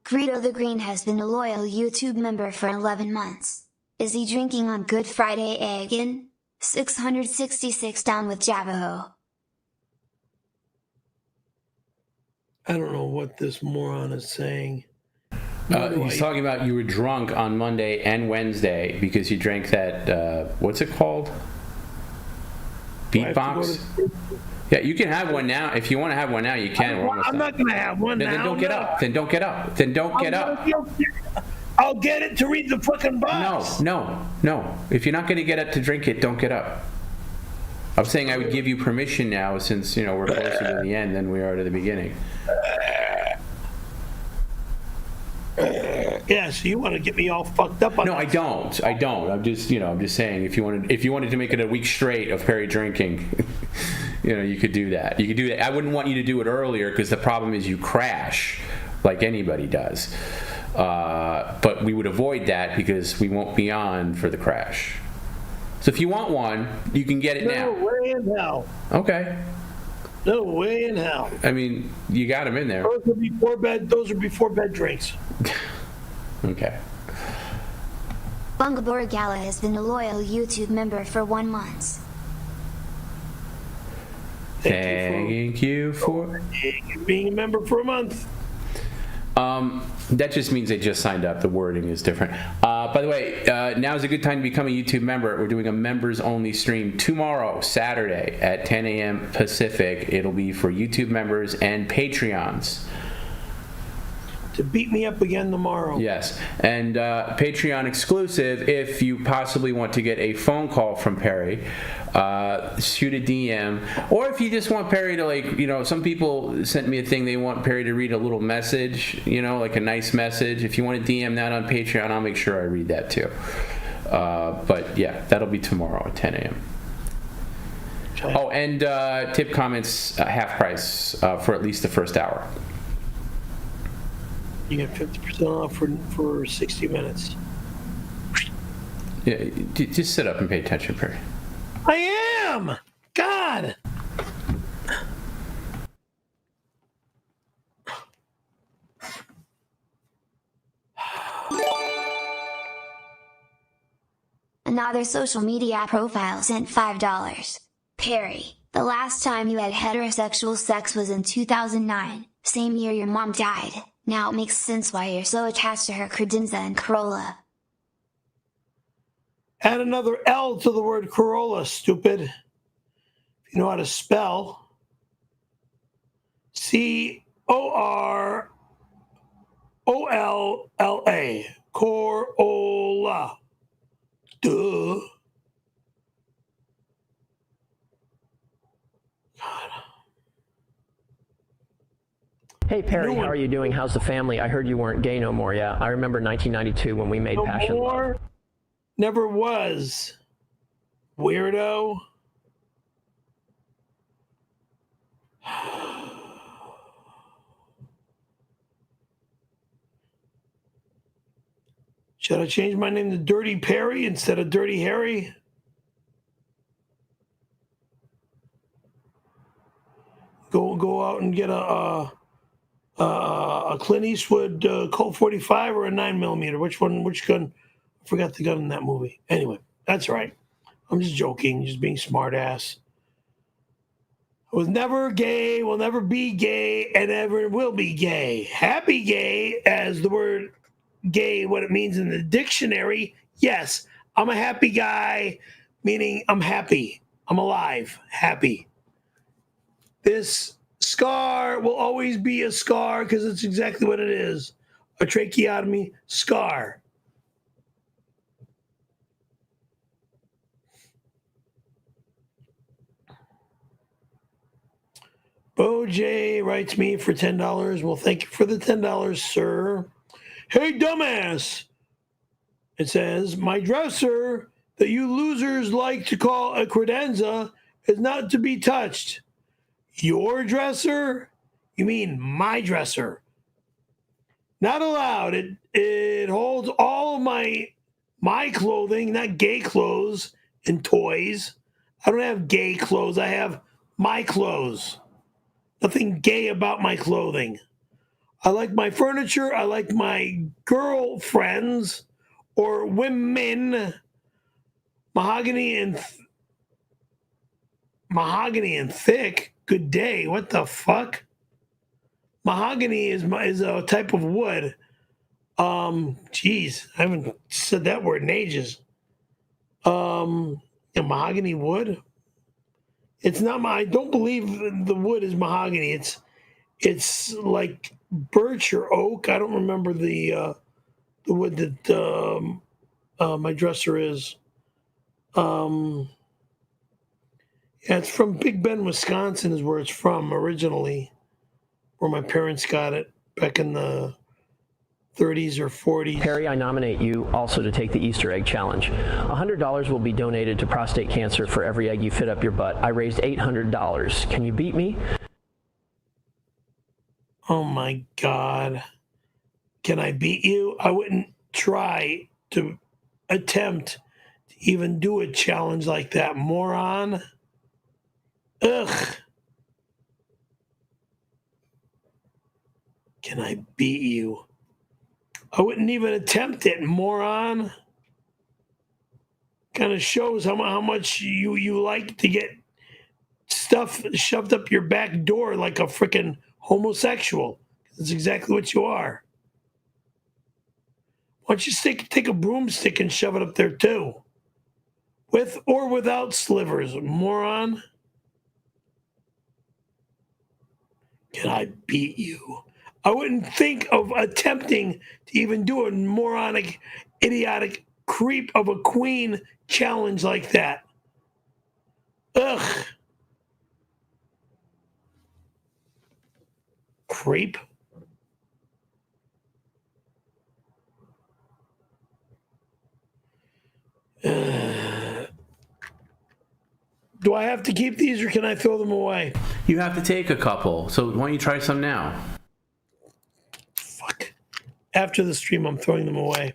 Greedo the Green has been a loyal YouTube member for 11 months. Is he drinking on Good Friday again? 666 down with 𝙎𝙃𝙊𝙼. I don't know what this moron is saying. He's talking about you were drunk on Monday and Wednesday because you drank that, what's it called? Beatbox? Yeah, you can have one now. If you want to have one now, you can. I'm not going to have one now. Then don't get up. Then don't get up. Then don't get up. I'll get it to read the fucking box. No. If you're not going to get up to drink it, don't get up. I'm saying I would give you permission now since, we're closer to the end than we are to the beginning. Yeah, so you want to get me all fucked up on No, I don't. I'm just saying if you wanted to make it a week straight of Perry drinking, you could do that. I wouldn't want you to do it earlier because the problem is you crash like anybody does. But we would avoid that because we won't be on for the crash. So if you want one, you can get it now. No way in hell. Okay. No way in hell. I mean, you got them in there. Those are before bed drinks. Okay. Bungabora Gala has been a loyal YouTube member for 1 month. Thank you for being a member for a month. That just means they just signed up. The wording is different. By the way, now is a good time to become a YouTube member. We're doing a members-only stream tomorrow, Saturday, at 10 a.m. Pacific. It'll be for YouTube members and Patreons. to beat me up again tomorrow. Yes, and Patreon exclusive, if you possibly want to get a phone call from Perry, shoot a DM, or if you just want Perry to, like, you know, some people sent me a thing, they want Perry to read a little message, you know, like a nice message. If you want to DM that on Patreon, I'll make sure I read that too. But yeah, that'll be tomorrow at 10 a.m. Okay. Oh, and tip comments half price for at least the first hour. You get 50% off for 60 minutes. Yeah, just sit up and pay attention, Perry. I am! God! Another social media profile sent $5. Perry, the last time you had heterosexual sex was in 2009, same year your mom died. Now it makes sense why you're so attached to her credenza and Corolla. Add another L to the word Corolla, stupid. If you know how to spell. C-O-R-O-L-L-A. Corolla. Duh. Hey Perry, how are you doing? How's the family? I heard you weren't gay no more. Yeah, I remember 1992 when we made No Passion more? Love. Never was. Weirdo. Should I change my name to Dirty Perry instead of Dirty Harry? Go out and get a Clint Eastwood Colt 45 or a 9mm. Which gun? I forgot the gun in that movie. Anyway, that's right. I'm just joking, just being smart ass. I was never gay, will never be gay, and never will be gay. Happy gay, as the word gay, what it means in the dictionary. Yes, I'm a happy guy, meaning I'm happy. I'm alive, happy. This scar will always be a scar because it's exactly what it is. A tracheotomy scar. Bo J writes me for $10. Well, thank you for the $10, sir. Hey, dumbass. It says, my dresser that you losers like to call a credenza is not to be touched. Your dresser? You mean my dresser. Not allowed. It holds all my clothing, not gay clothes and toys. I don't have gay clothes. I have my clothes. Nothing gay about my clothing. I like my furniture. I like my girlfriends or women. Mahogany and thick. Good day. What the fuck? Mahogany is a type of wood. Geez, I haven't said that word in ages. Mahogany wood. It's not I don't believe the wood is mahogany. It's like birch or oak. I don't remember the wood that my dresser is. Yeah, it's from Big Bend, Wisconsin is where it's from originally, where my parents got it back in the 30s or 40s. Perry, I nominate you also to take the Easter egg challenge. $100 will be donated to prostate cancer for every egg you fit up your butt. I raised $800. Can you beat me? Oh my God. Can I beat you? I wouldn't try to attempt to even do a challenge like that, moron. Ugh. Can I beat you? I wouldn't even attempt it, moron. Kind of shows how much you like to get stuff shoved up your back door like a freaking homosexual. That's exactly what you are. Why don't you take a broomstick and shove it up there too? With or without slivers, moron. Can I beat you? I wouldn't think of attempting to even do a moronic, idiotic creep of a queen challenge like that. Ugh. Creep. Do I have to keep these or can I throw them away? You have to take a couple. So why don't you try some now? Fuck. After the stream, I'm throwing them away.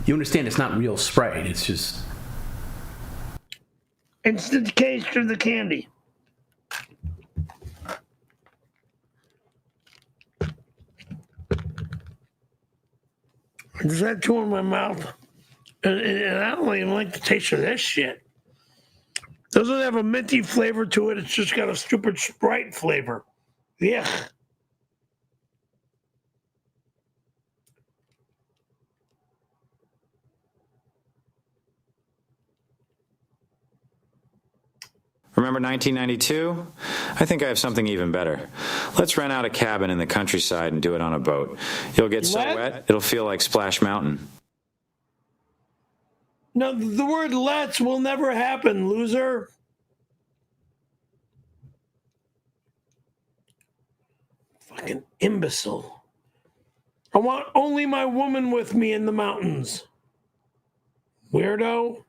You understand it's not real Sprite. It's just... It's the taste of the candy. I just had two in my mouth. And I don't even like the taste of this shit. Doesn't have a minty flavor to it. It's just got a stupid Sprite flavor. Yeah. Remember 1992? I think I have something even better. Let's rent out a cabin in the countryside and do it on a boat. You'll get so wet, it'll feel like Splash Mountain. No, the word let's will never happen, loser. Fucking imbecile. I want only my woman with me in the mountains. Weirdo.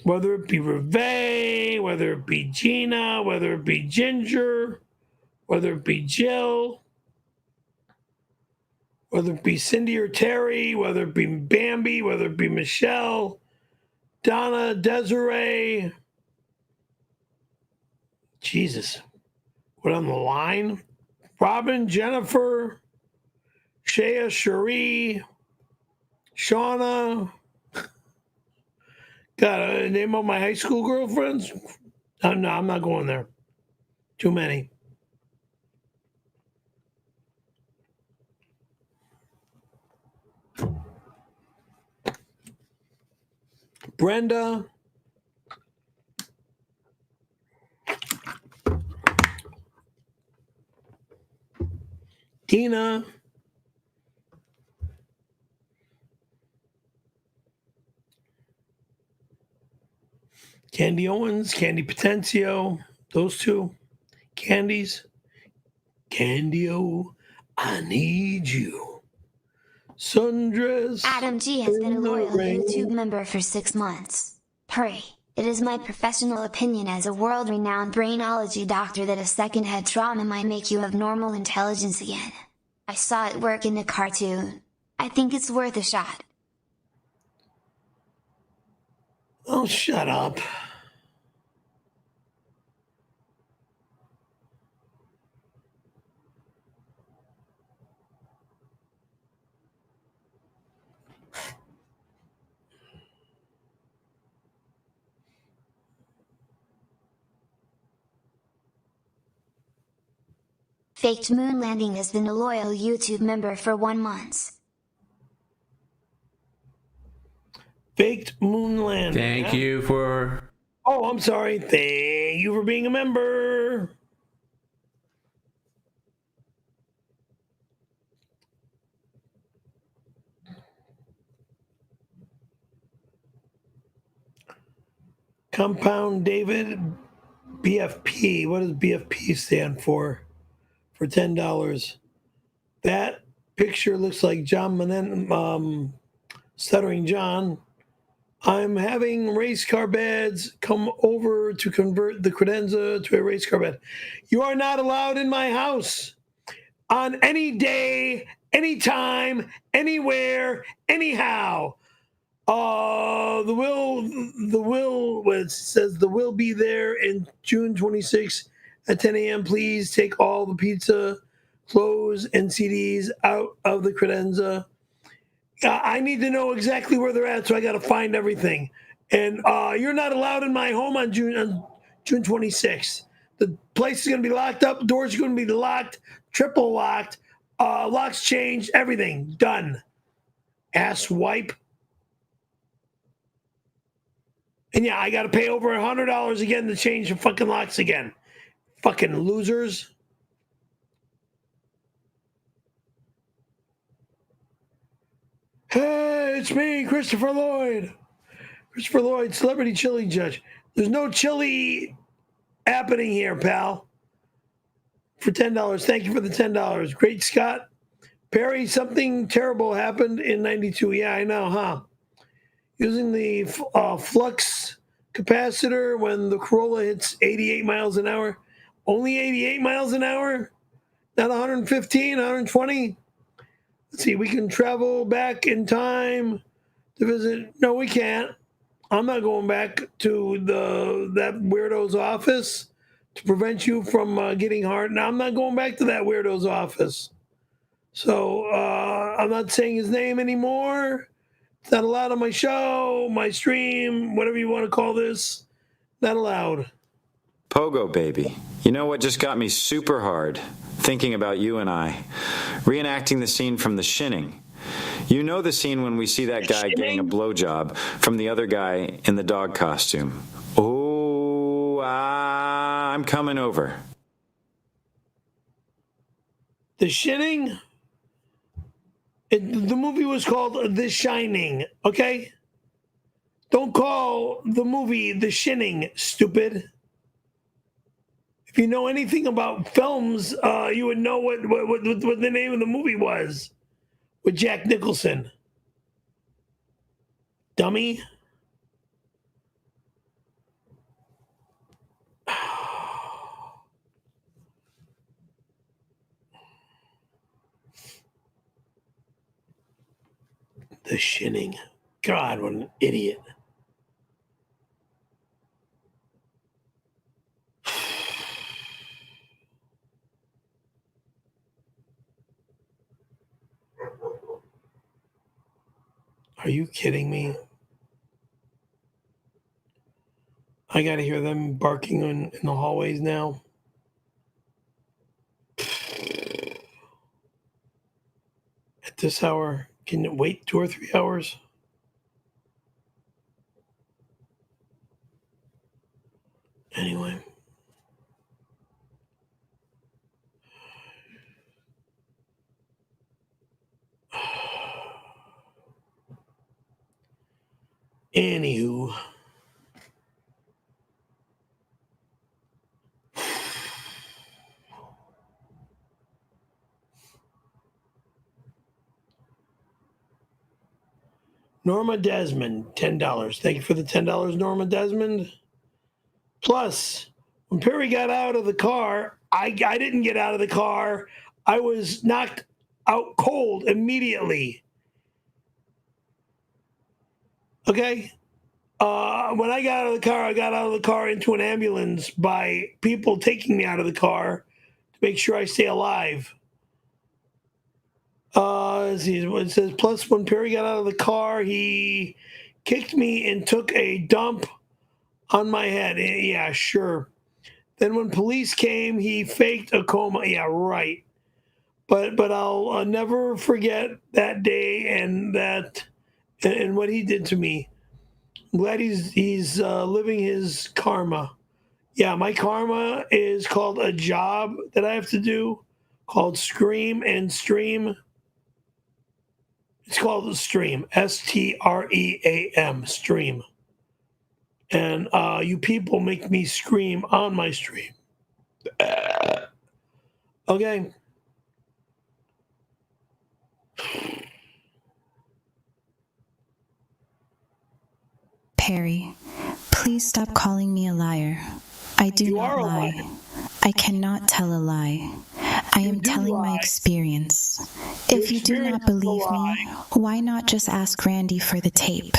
Whether it be Reve, whether it be Gina, whether it be Ginger, whether it be Jill, whether it be Cindy or Terry, whether it be Bambi, whether it be Michelle, Donna, Desiree. Jesus. What on the line? Robin, Jennifer, Shea, Cherie, Shauna. God, name all my high school girlfriends? No, I'm not going there. Too many. Brenda. Tina. Candy Owens, Candy Potencio, those two. Candies. Candy-O, I need you. Sundress. Adam G has been a loyal YouTube member for 6 months. Pray. It is my professional opinion as a world-renowned brainology doctor that a second head trauma might make you have normal intelligence again. I saw it work in a cartoon. I think it's worth a shot. Oh, shut up. Faked Moon Landing has been a loyal YouTube member for 1 month. Faked Moon Landing. Thank you for... Oh, I'm sorry. Thank you for being a member. Compound David BFP. What does BFP stand for? For $10. That picture looks like John Stuttering John. I'm having race car beds come over to convert the credenza to a race car bed. You are not allowed in my house on any day, anytime, anywhere, anyhow. The will, it says the will be there in June 26th at 10 a.m. Please take all the pizza, clothes, and CDs out of the credenza. I need to know exactly where they're at, so I got to find everything. And you're not allowed in my home on June 26th. The place is going to be locked up. Doors are going to be locked, triple locked. Locks changed. Everything done. Ass wipe. And yeah, I got to pay over $100 again to change the fucking locks again. Fucking losers. Hey, it's me, Christopher Lloyd. Christopher Lloyd, celebrity chili judge. There's no chili happening here, pal. For $10. Thank you for the $10. Great Scott. Perry, something terrible happened in 92. Yeah, I know, huh? Using the flux capacitor when the Corolla hits 88 miles an hour. Only 88 miles an hour? Not 115, 120? Let's see, we can travel back in time to visit. No, we can't. I'm not going back to that weirdo's office to prevent you from getting hard. Now, I'm not going back to that weirdo's office. So I'm not saying his name anymore. It's not allowed on my show, my stream, whatever you want to call this. Not allowed. Pogo baby. You know what just got me super hard? Thinking about you and I. Reenacting the scene from The Shinning. You know the scene when we see that guy getting a blowjob from the other guy in the dog costume. Oh, I'm coming over. The Shinning? The movie was called The Shining, okay? Don't call the movie The Shinning, stupid. If you know anything about films, you would know what the name of the movie was with Jack Nicholson. Dummy. The Shinning. God, what an idiot. Are you kidding me? I gotta hear them barking in the hallways now. At this hour, can you wait 2 or 3 hours? Anyway. Anywho. Norma Desmond, $10. Thank you for the $10, Norma Desmond. Plus, when Perry got out of the car, I didn't get out of the car. I was knocked out cold immediately. Okay? When I got out of the car into an ambulance by people taking me out of the car to make sure I stay alive. It says, plus when Perry got out of the car, he kicked me and took a dump on my head. Yeah, sure. Then when police came, he faked a coma. Yeah, right. But I'll never forget that day and what he did to me. I'm glad he's living his karma. Yeah, my karma is called a job that I have to do called Scream and Stream. It's called a stream, STREAM, stream. And you people make me scream on my stream. Okay. Perry, please stop calling me a liar. I do not lie. I cannot tell a lie. I am telling my experience. If you do not believe me, why not just ask Randy for the tape?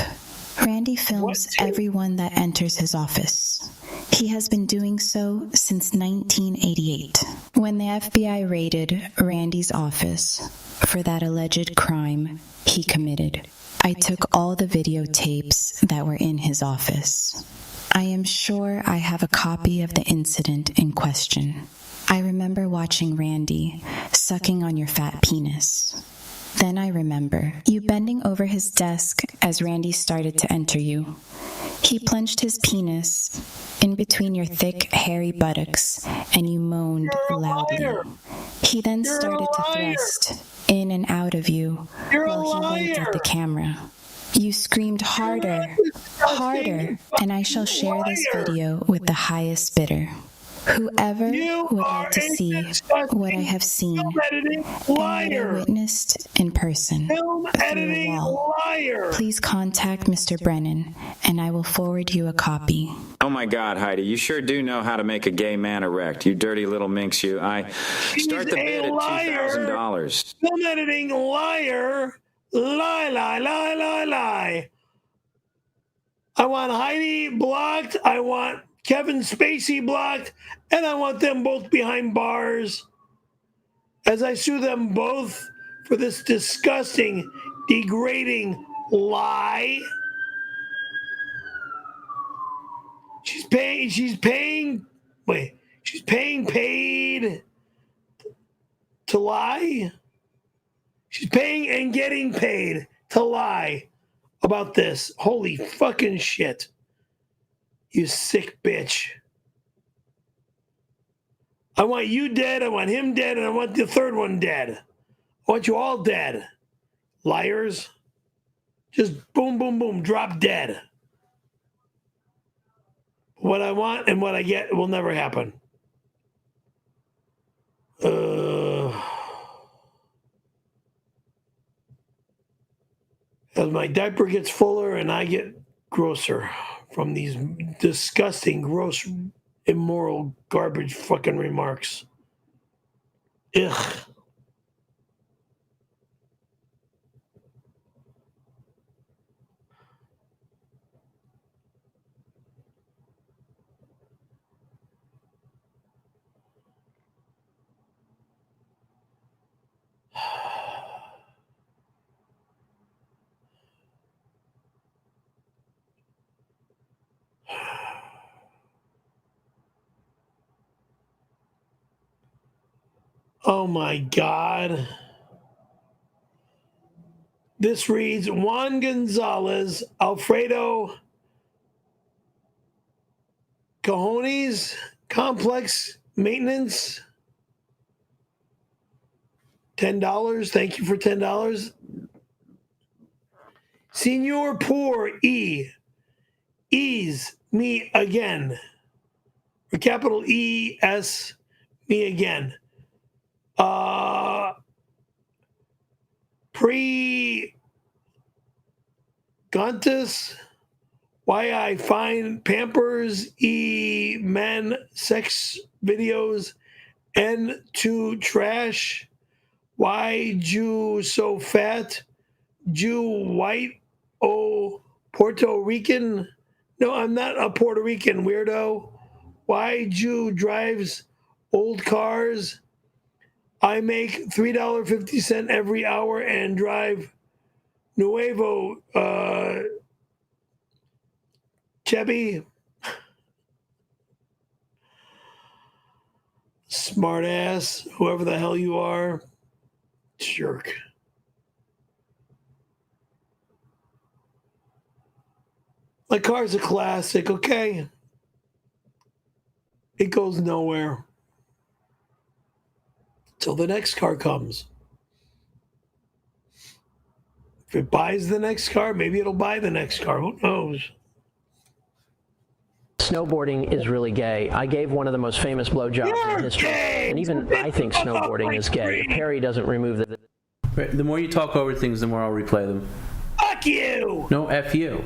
Randy films everyone that enters his office. He has been doing so since 1988, when the FBI raided Randy's office for that alleged crime he committed. I took all the videotapes that were in his office. I am sure I have a copy of the incident in question. I remember watching Randy sucking on your fat penis. Then I remember you bending over his desk as Randy started to enter you. He plunged his penis in between your thick, hairy buttocks, and you moaned loudly. He then started to thrust in and out of you while he winked at the camera. You screamed harder, harder, and I shall share this video with the highest bidder. Whoever would like to see what I have seen and what I witnessed in person through a wall, please contact Mr. Brennan, and I will forward you a copy. Oh my God, Heidi, you sure do know how to make a gay man erect. You dirty little minx, you. I start the bid at $2,000. Film editing liar. Lie, lie, lie, lie, lie. I want Heidi blocked. I want Kevin Spacey blocked. And I want them both behind bars as I sue them both for this disgusting, degrading lie. She's paying paid to lie. She's paying and getting paid to lie about this. Holy fucking shit. You sick bitch. I want you dead, I want him dead, and I want the third one dead. I want you all dead. Liars. Just boom, boom, boom, drop dead. What I want and what I get will never happen. As my diaper gets fuller and I get grosser from these disgusting, gross, immoral, garbage fucking remarks. Ugh. Oh my God. This reads Juan Gonzalez, Alfredo Cajones, Complex Maintenance. $10. Thank you for $10. Senor Poor E. Ease me again. For capital E-S, me again. Gontus, why I find Pampers, men, sex videos, and to trash, why Jew so fat, Jew white, oh, Puerto Rican, no, I'm not a Puerto Rican weirdo, why Jew drives old cars, I make $3.50 every hour and drive Nuevo Chevy. Smart ass, whoever the hell you are. Jerk. My car's a classic, okay? It goes nowhere. Till the next car comes. If it buys the next car, maybe it'll buy the next car. Who knows? Snowboarding is really gay. I gave one of the most famous blowjobs in history, and even I think snowboarding is gay. If Perry doesn't remove the... The more you talk over things, the more I'll replay them. Fuck you! No, F you.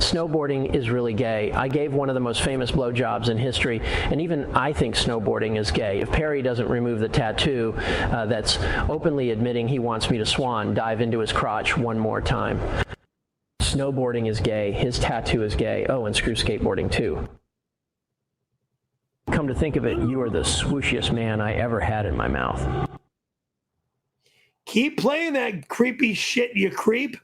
Snowboarding is really gay. I gave one of the most famous blowjobs in history, and even I think snowboarding is gay. If Perry doesn't remove the tattoo that's openly admitting he wants me to swan dive into his crotch one more time. Snowboarding is gay. His tattoo is gay. Oh, and screw skateboarding too. Come to think of it, you are the swooshiest man I ever had in my mouth. Keep playing that creepy shit, you creep.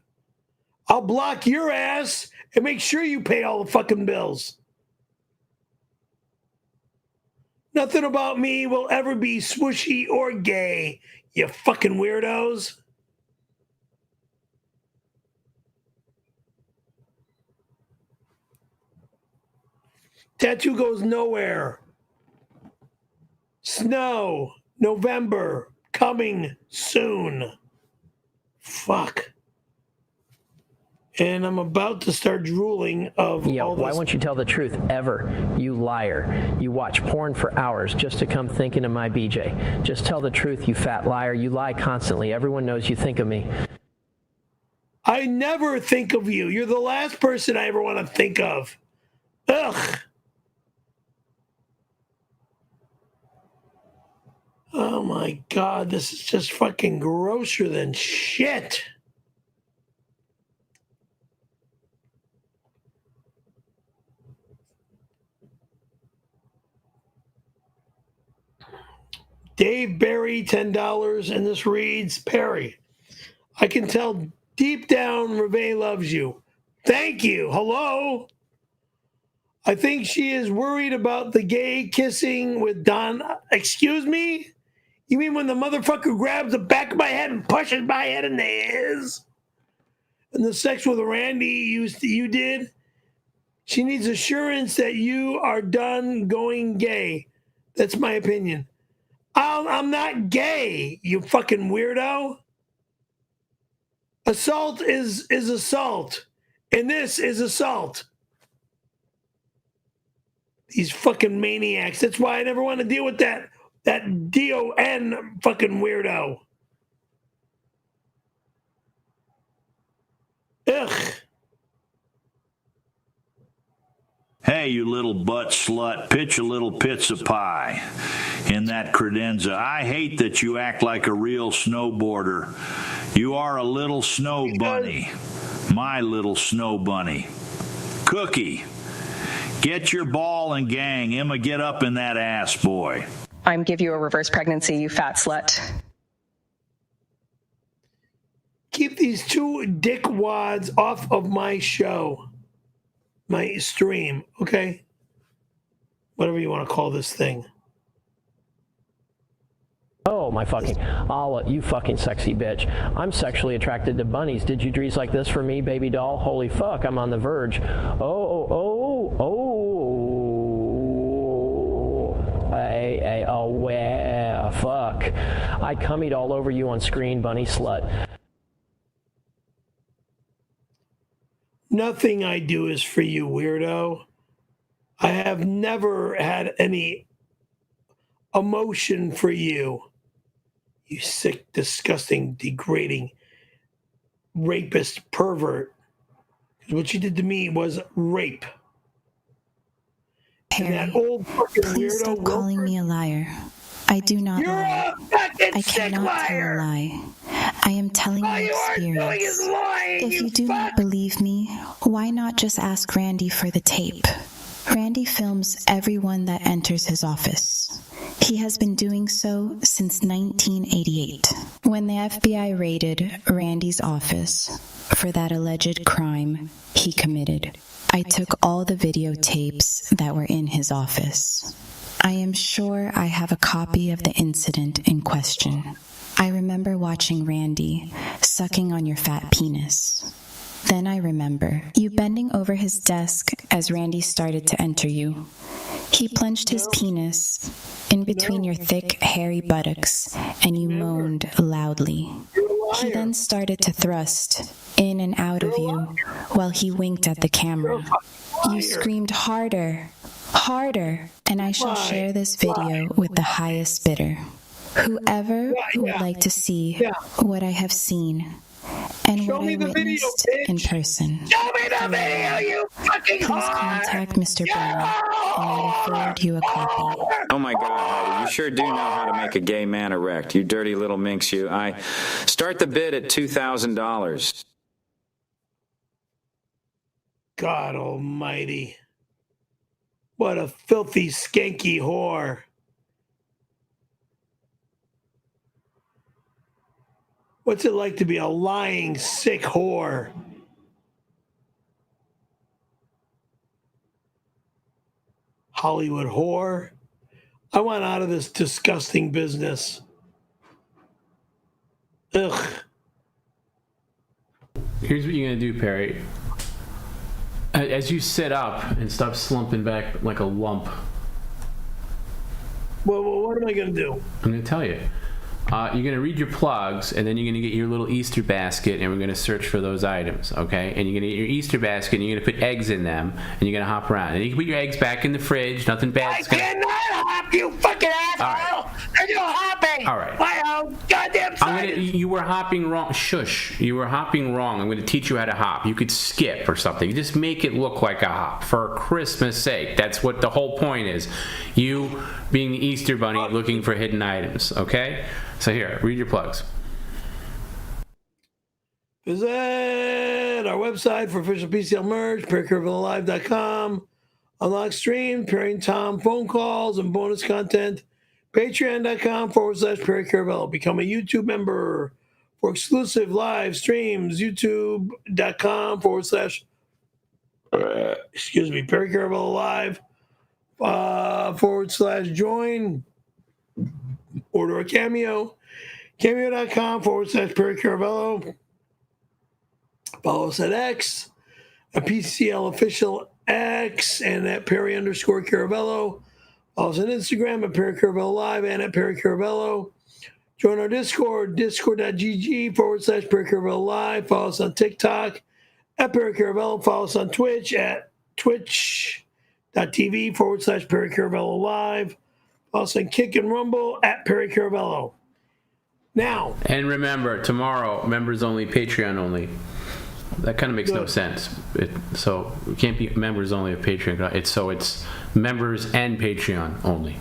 I'll block your ass and make sure you pay all the fucking bills. Nothing about me will ever be swooshy or gay, you fucking weirdos. Tattoo goes nowhere. Snow, November, coming soon. Fuck. And I'm about to start drooling of all this. Why won't you tell the truth ever, you liar? You watch porn for hours just to come thinking of my BJ. Just tell the truth, you fat liar. You lie constantly. Everyone knows you think of me. I never think of you. You're the last person I ever want to think of. Ugh. Oh my God, this is just fucking grosser than shit. Dave Berry, $10, and this reads, Perry, I can tell deep down Revé loves you. Thank you. Hello? I think she is worried about the gay kissing with Don. Excuse me? You mean when the motherfucker grabs the back of my head and pushes my head into his? And the sex with Randy you did? She needs assurance that you are done going gay. That's my opinion. I'm not gay, you fucking weirdo. Assault is assault. And this is assault. These fucking maniacs. That's why I never want to deal with that DON fucking weirdo. Ugh. Hey, you little butt slut, pitch a little pizza pie in that credenza. I hate that you act like a real snowboarder. You are a little snow bunny. My little snow bunny. Cookie, get your ball and gang. Emma, get up in that ass, boy. I'm give you a reverse pregnancy, you fat slut. Keep these two dickwads off of my show. My stream, okay? Whatever you want to call this thing. Oh, my fucking, you fucking sexy bitch. I'm sexually attracted to bunnies. Did you drease like this for me, baby doll? Holy fuck, I'm on the verge. Fuck. I'd come eat all over you on screen, bunny slut. Nothing I do is for you, weirdo. I have never had any emotion for you. You sick, disgusting, degrading, rapist, pervert. What you did to me was rape. Perry, and that old fucking please weirdo stop calling me a liar. I do not You're lie. a fucking I sick cannot liar. tell a lie. I am telling All you you are doing experience. is lying, If you you do not believe me, why not just ask Randy for the tape? Randy films everyone that enters his office. He has been doing so since 1988, when the FBI raided Randy's office for that alleged crime he committed. I took all the videotapes that were in his office. I am sure I have a copy of the incident in question. I remember watching Randy sucking on your fat penis. Then I remember you bending over his desk as Randy started to enter you. He plunged his penis in between your thick, hairy buttocks, and you moaned loudly. He then started to thrust in and out of you while he winked at the camera. You screamed harder, harder, and I shall share this video with the highest bidder. Whoever would like to see what I have seen and what I witnessed in person, Show me the video, you fucking please contact Mr. Burnham, and I will forward you a copy. Oh my God, Heidi, you sure do know how to make a gay man erect. You dirty little minx, you. I start the bid at $2,000. God almighty. What a filthy, skanky whore. What's it like to be a lying, sick whore? Hollywood whore. I want out of this disgusting business. Ugh. Here's what you're going to do, Perry. As you sit up and stop slumping back like a lump. Well, what am I going to do? I'm going to tell you. You're going to read your plugs, and then you're going to get your little Easter basket, and we're going to search for those items, okay? And you're going to get your Easter basket, and you're going to put eggs in them, and you're going to hop around. And you can put your eggs back in the fridge. Nothing bad. I cannot hop, you fucking asshole! Right. And you're hopping! All right. My goddamn side! You were hopping wrong. Shush. You were hopping wrong. I'm going to teach you how to hop. You could skip or something. You just make it look like a hop. For Christmas sake. That's what the whole point is. You being the Easter bunny looking for hidden items, okay? So here, read your plugs. Visit our website for official PCL merch, perrycaravellolive.com. Unlock stream, Perry and Tom phone calls and bonus content. Patreon.com/Perry Caravello. Become a YouTube member for exclusive live streams. YouTube.com/Perry Caravello Live /join. Order a Cameo. Cameo.com/Perry Caravello. Follow us at X, a PCL official X, and at Perry_Caravello. Follow us on Instagram at Perry Caravello Live and at Perry Caravello. Join our Discord, discord.gg/Perry Caravello Live. Follow us on TikTok at Perry Caravello. Follow us on Twitch at twitch.tv/Perry Caravello Live. Follow us on Kick and Rumble at Perry Caravello. Now. And remember, tomorrow, members only, Patreon only. That kind of makes no sense. So it can't be members only of Patreon. It's members and Patreon only.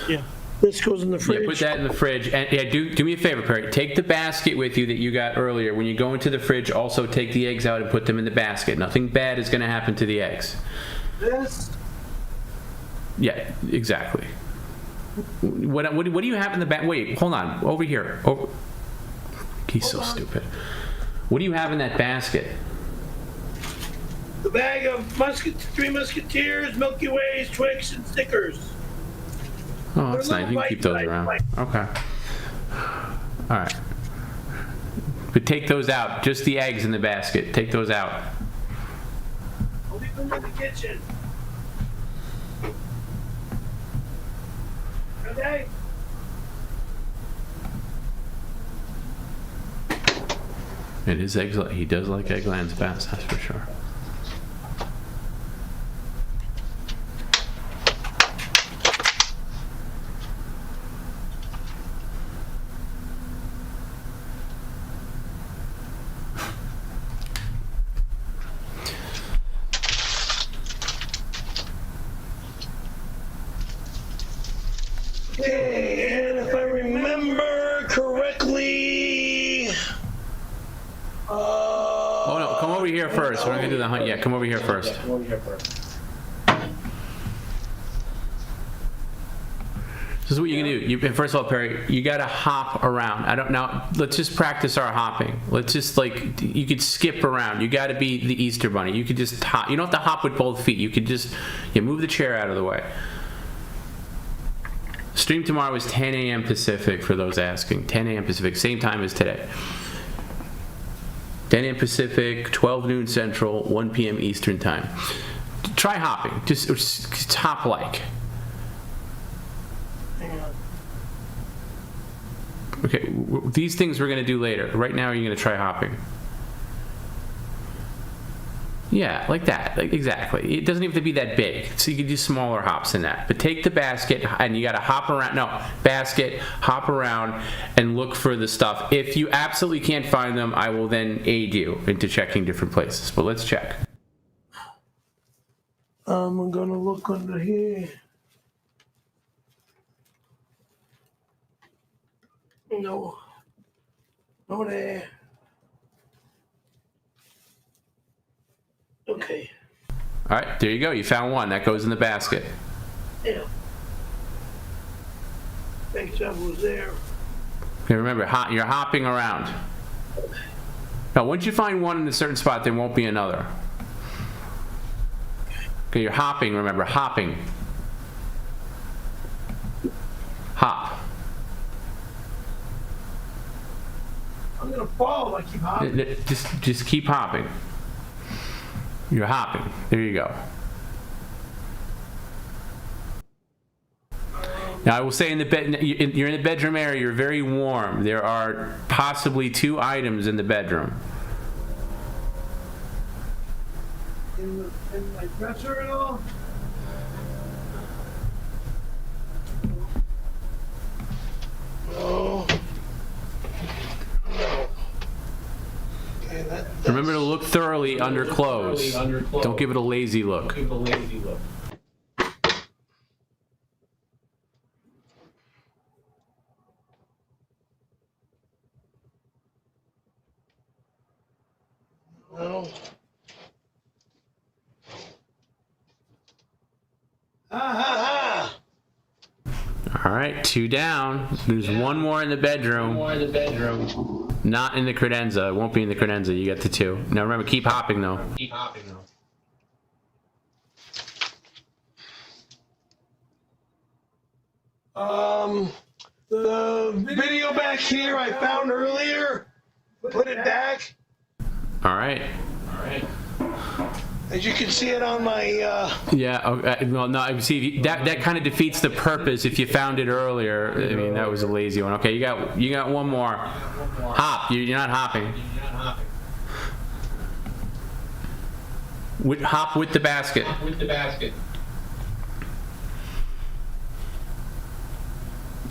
Yeah. This goes in the fridge. Yeah, put that in the fridge. And yeah, do me a favor, Perry. Take the basket with you that you got earlier. When you go into the fridge, also take the eggs out and put them in the basket. Nothing bad is going to happen to the eggs. This? Yeah, exactly. What do you have in the back? Wait, hold on. Over here. He's so stupid. What do you have in that basket? The bag of Three Musketeers, Milky Ways, Twix, and stickers. Oh, that's nice. You can keep those around. Okay. All right. But take those out. Just the eggs in the basket. Take those out. I'll leave them in the kitchen. Okay? It is eggs. He does like egglands best, that's for sure. Okay, and if I remember correctly... Oh no, come over here first. We're not gonna do the hunt yet. Come over here first. This is what you're gonna do. First of all, Perry, you gotta hop around. Let's just practice our hopping. Let's just you could skip around. You gotta be the Easter bunny. You could just hop. You don't have to hop with both feet. You could just move the chair out of the way. Stream tomorrow is 10 a.m. Pacific for those asking. 10 a.m. Pacific, same time as today. 10 a.m. Pacific, 12 noon Central, 1 p.m. Eastern time. Try hopping. Just hop like. Hang on. Okay, these things we're going to do later. Right now, you're going to try hopping. Yeah, like that. Exactly. It doesn't have to be that big. So you can do smaller hops than that. But take the basket, and you got to hop around. No, basket, hop around, and look for the stuff. If you absolutely can't find them, I will then aid you into checking different places. But let's check. I'm going to look under here. No. No there. Okay. All right, there you go. You found one. That goes in the basket. Yeah. Thanks, I was there. Okay, remember, you're hopping around. Now, once you find one in a certain spot, there won't be another. Okay, you're hopping, remember, hopping. Hop. I'm going to fall if I keep hopping. Just keep hopping. You're hopping. There you go. Now, I will say in the bed, you're in the bedroom area, you're very warm. There are possibly 2 items in the bedroom. In my dresser at all? No. Okay, remember to look thoroughly under clothes. Don't give it a lazy look. No. All right, 2 down. There's 1 more in the bedroom. Not in the credenza. It won't be in the credenza. You get the 2. Now remember, keep hopping though. The video back here I found earlier. Put it back. All right. As you can see it on my. Yeah. Okay, well, no. See, that kind of defeats the purpose. If you found it earlier, I mean, that was a lazy one. Okay, you got 1 more. Hop. You're not hopping. Hop with the basket.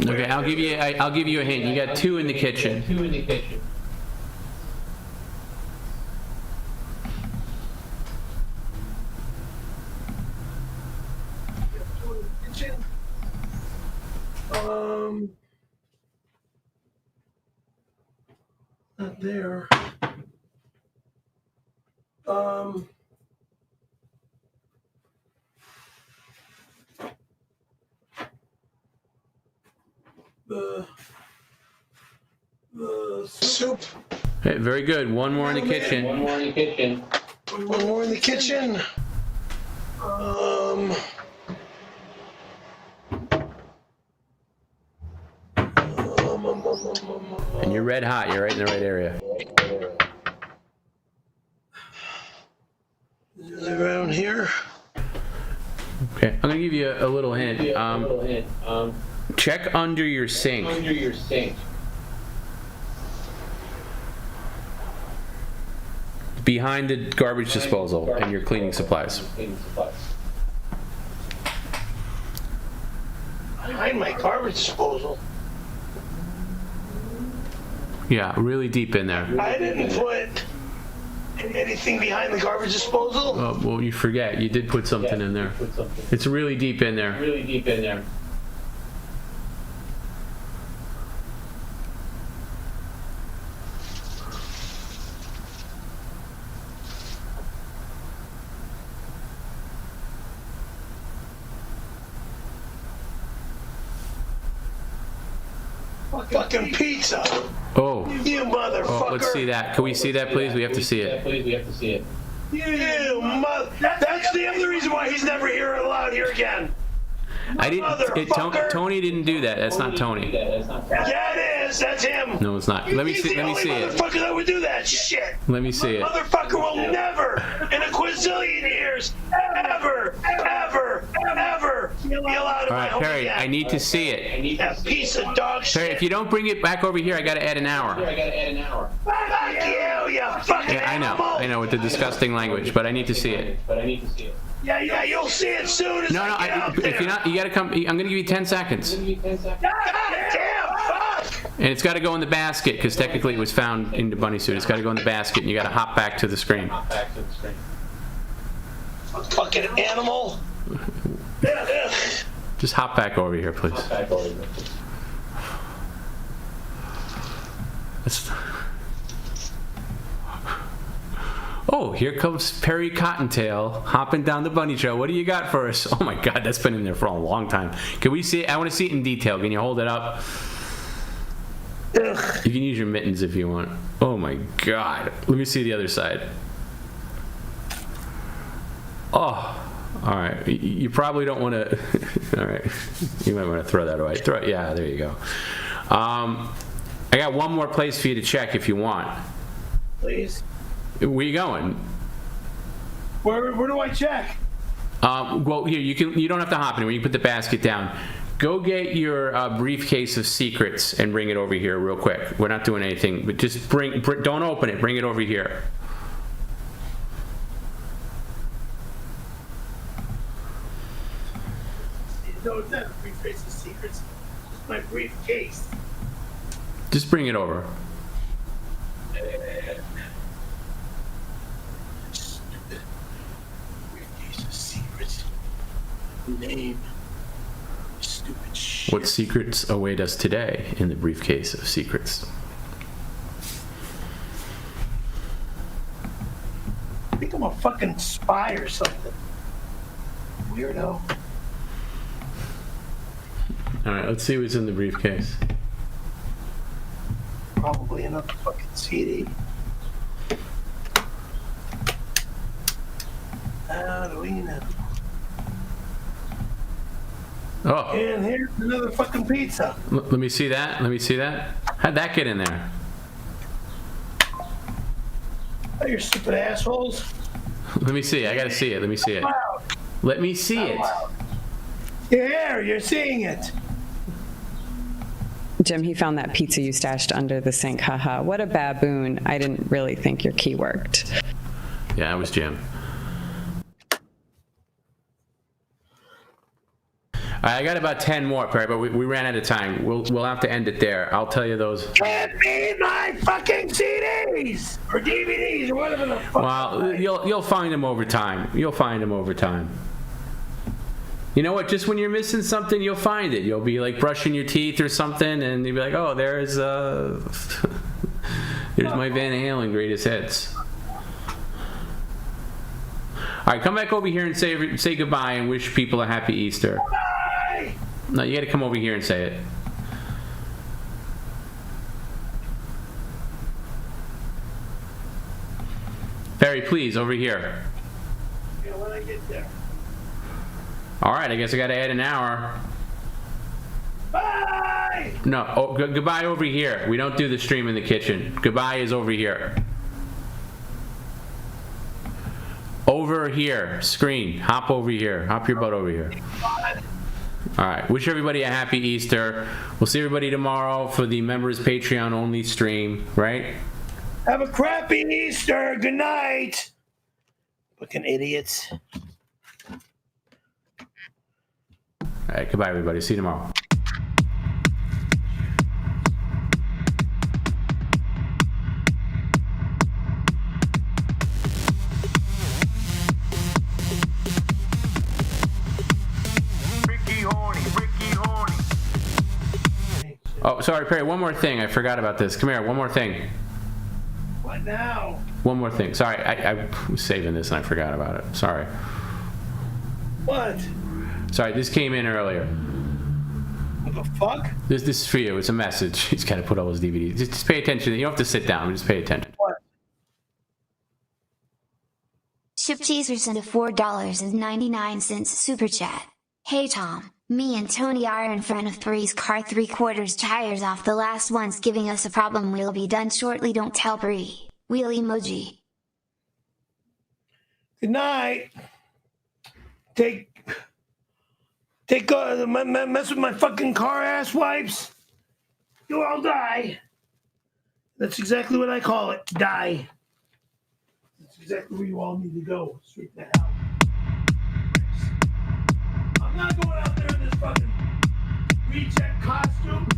Okay, I'll give you a hint. You got 2 in the kitchen. Not there. The soup. Okay, very good. 1 more in the kitchen. One more in the kitchen. And you're red hot. You're right in the right area. Is it around here? Okay, I'm gonna give you a little hint. Check under your sink. Behind the garbage disposal and your cleaning supplies. Behind my garbage disposal. Yeah, really deep in there. I didn't put anything behind the garbage disposal. Well, you forget. You did put something in there. It's really deep in there. Fucking pizza. Oh. You motherfucker. Oh, let's see that. Can we see that, please? We have to see it. You mother. That's the other reason why he's never allowed here again. Tony didn't do that. That's not Tony. Yeah, it is. That's him. No, it's not. Let me see it. Motherfucker that would do that shit. Let me see it. Motherfucker will never, in a quinzillion years, ever be allowed in my home Perry, again. I need to see it. That piece of dog shit. Perry, if you don't bring it back over here, I got to add an hour. Fuck you fucking animal. I know, with the disgusting language, but I need to see it. Yeah, you'll see it soon as I get out there. If you're not, you got to come. I'm going to give you 10 seconds. God damn, fuck. And it's got to go in the basket, because technically it was found in the bunny suit. It's got to go in the basket, and you got to hop back to the screen. Fucking animal. Just hop back over here, please. Oh, here comes Perry Cottontail hopping down the bunny trail. What do you got for us? Oh my God, that's been in there for a long time. Can we see it? I want to see it in detail. Can you hold it up? You can use your mittens if you want. Oh my God. Let me see the other side. Oh, all right. You probably don't want to. All right. You might want to throw that away. Yeah, there you go. I got 1 more place for you to check if you want. Please. Where you going? Where do I check? Well, here you don't have to hop anywhere. You put the basket down. Go get your briefcase of secrets and bring it over here real quick. We're not doing anything, but just don't open it. Bring it over here. No, it's not a briefcase of secrets. It's my briefcase. Just bring it over. Briefcase of secrets. Name. Stupid shit. What secrets await us today in the briefcase of secrets? I think I'm a fucking spy or something. Weirdo. All right, let's see what's in the briefcase. Probably another fucking CD. How do we know? Oh. And here's another fucking pizza. Let me see that. Let me see that. How'd that get in there? Oh, you stupid assholes. Let me see. I gotta see it. Let me see it. Let me see it. Here, you're seeing it. Jim, he found that pizza you stashed under the sink. Haha. What a baboon. I didn't really think your key worked. Yeah, it was Jim. I got about 10 more, Perry, but we ran out of time. We'll have to end it there. I'll tell you those. Give me my fucking CDs or DVDs or whatever the fuck. Well, you'll find them over time. You'll find them over time. You know what? Just when you're missing something, you'll find it. You'll be like brushing your teeth or something, and you'll be like, "Oh, there's my Van Halen greatest hits." All right, come back over here and say goodbye and wish people a happy Easter. Bye. No, you got to come over here and say it. Barry, please, over here. Yeah, when I get there. All right, I guess I got to add an hour. Bye. No, goodbye over here. We don't do the stream in the kitchen. Goodbye is over here. Over here, screen. Hop over here. Hop your butt over here. All right. Wish everybody a happy Easter. We'll see everybody tomorrow for the members Patreon only stream, right? Have a crappy Easter. Good night. Fucking idiots. All right. Goodbye, everybody. See you tomorrow. Oh, sorry, Perry. One more thing. I forgot about this. Come here. One more thing. What now? One more thing. Sorry, I was saving this and I forgot about it. Sorry. What? Sorry, this came in earlier. What the fuck? This is for you. It's a message. He's got to put all his DVDs. Just pay attention. You don't have to sit down. Just pay attention. What? Ship Cheeser sent a $4.99 super chat. Hey Tom, me and Tony are in front of Bree's car 3/4 tires off. The last one's giving us a problem. We'll be done shortly. Don't tell Bree. Wheel emoji. Good night. Mess with my fucking car ass wipes. You all die. That's exactly what I call it. Die. That's exactly where you all need to go. Straight to hell. I'm not going out there in this fucking reject costume.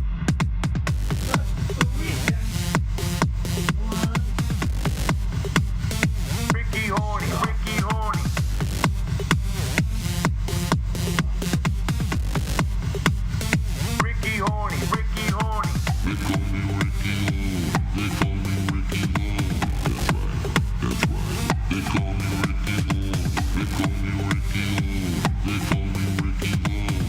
That's the reject. Ricky Horny, Ricky Horny. Ricky Horny, Ricky Horny. They call me Ricky Horny. They call me Ricky Horny. That's right. They call me Ricky Horny. They call me Ricky Horny. They call me Ricky Horny.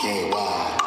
𝙈𝙀𝙈𝙾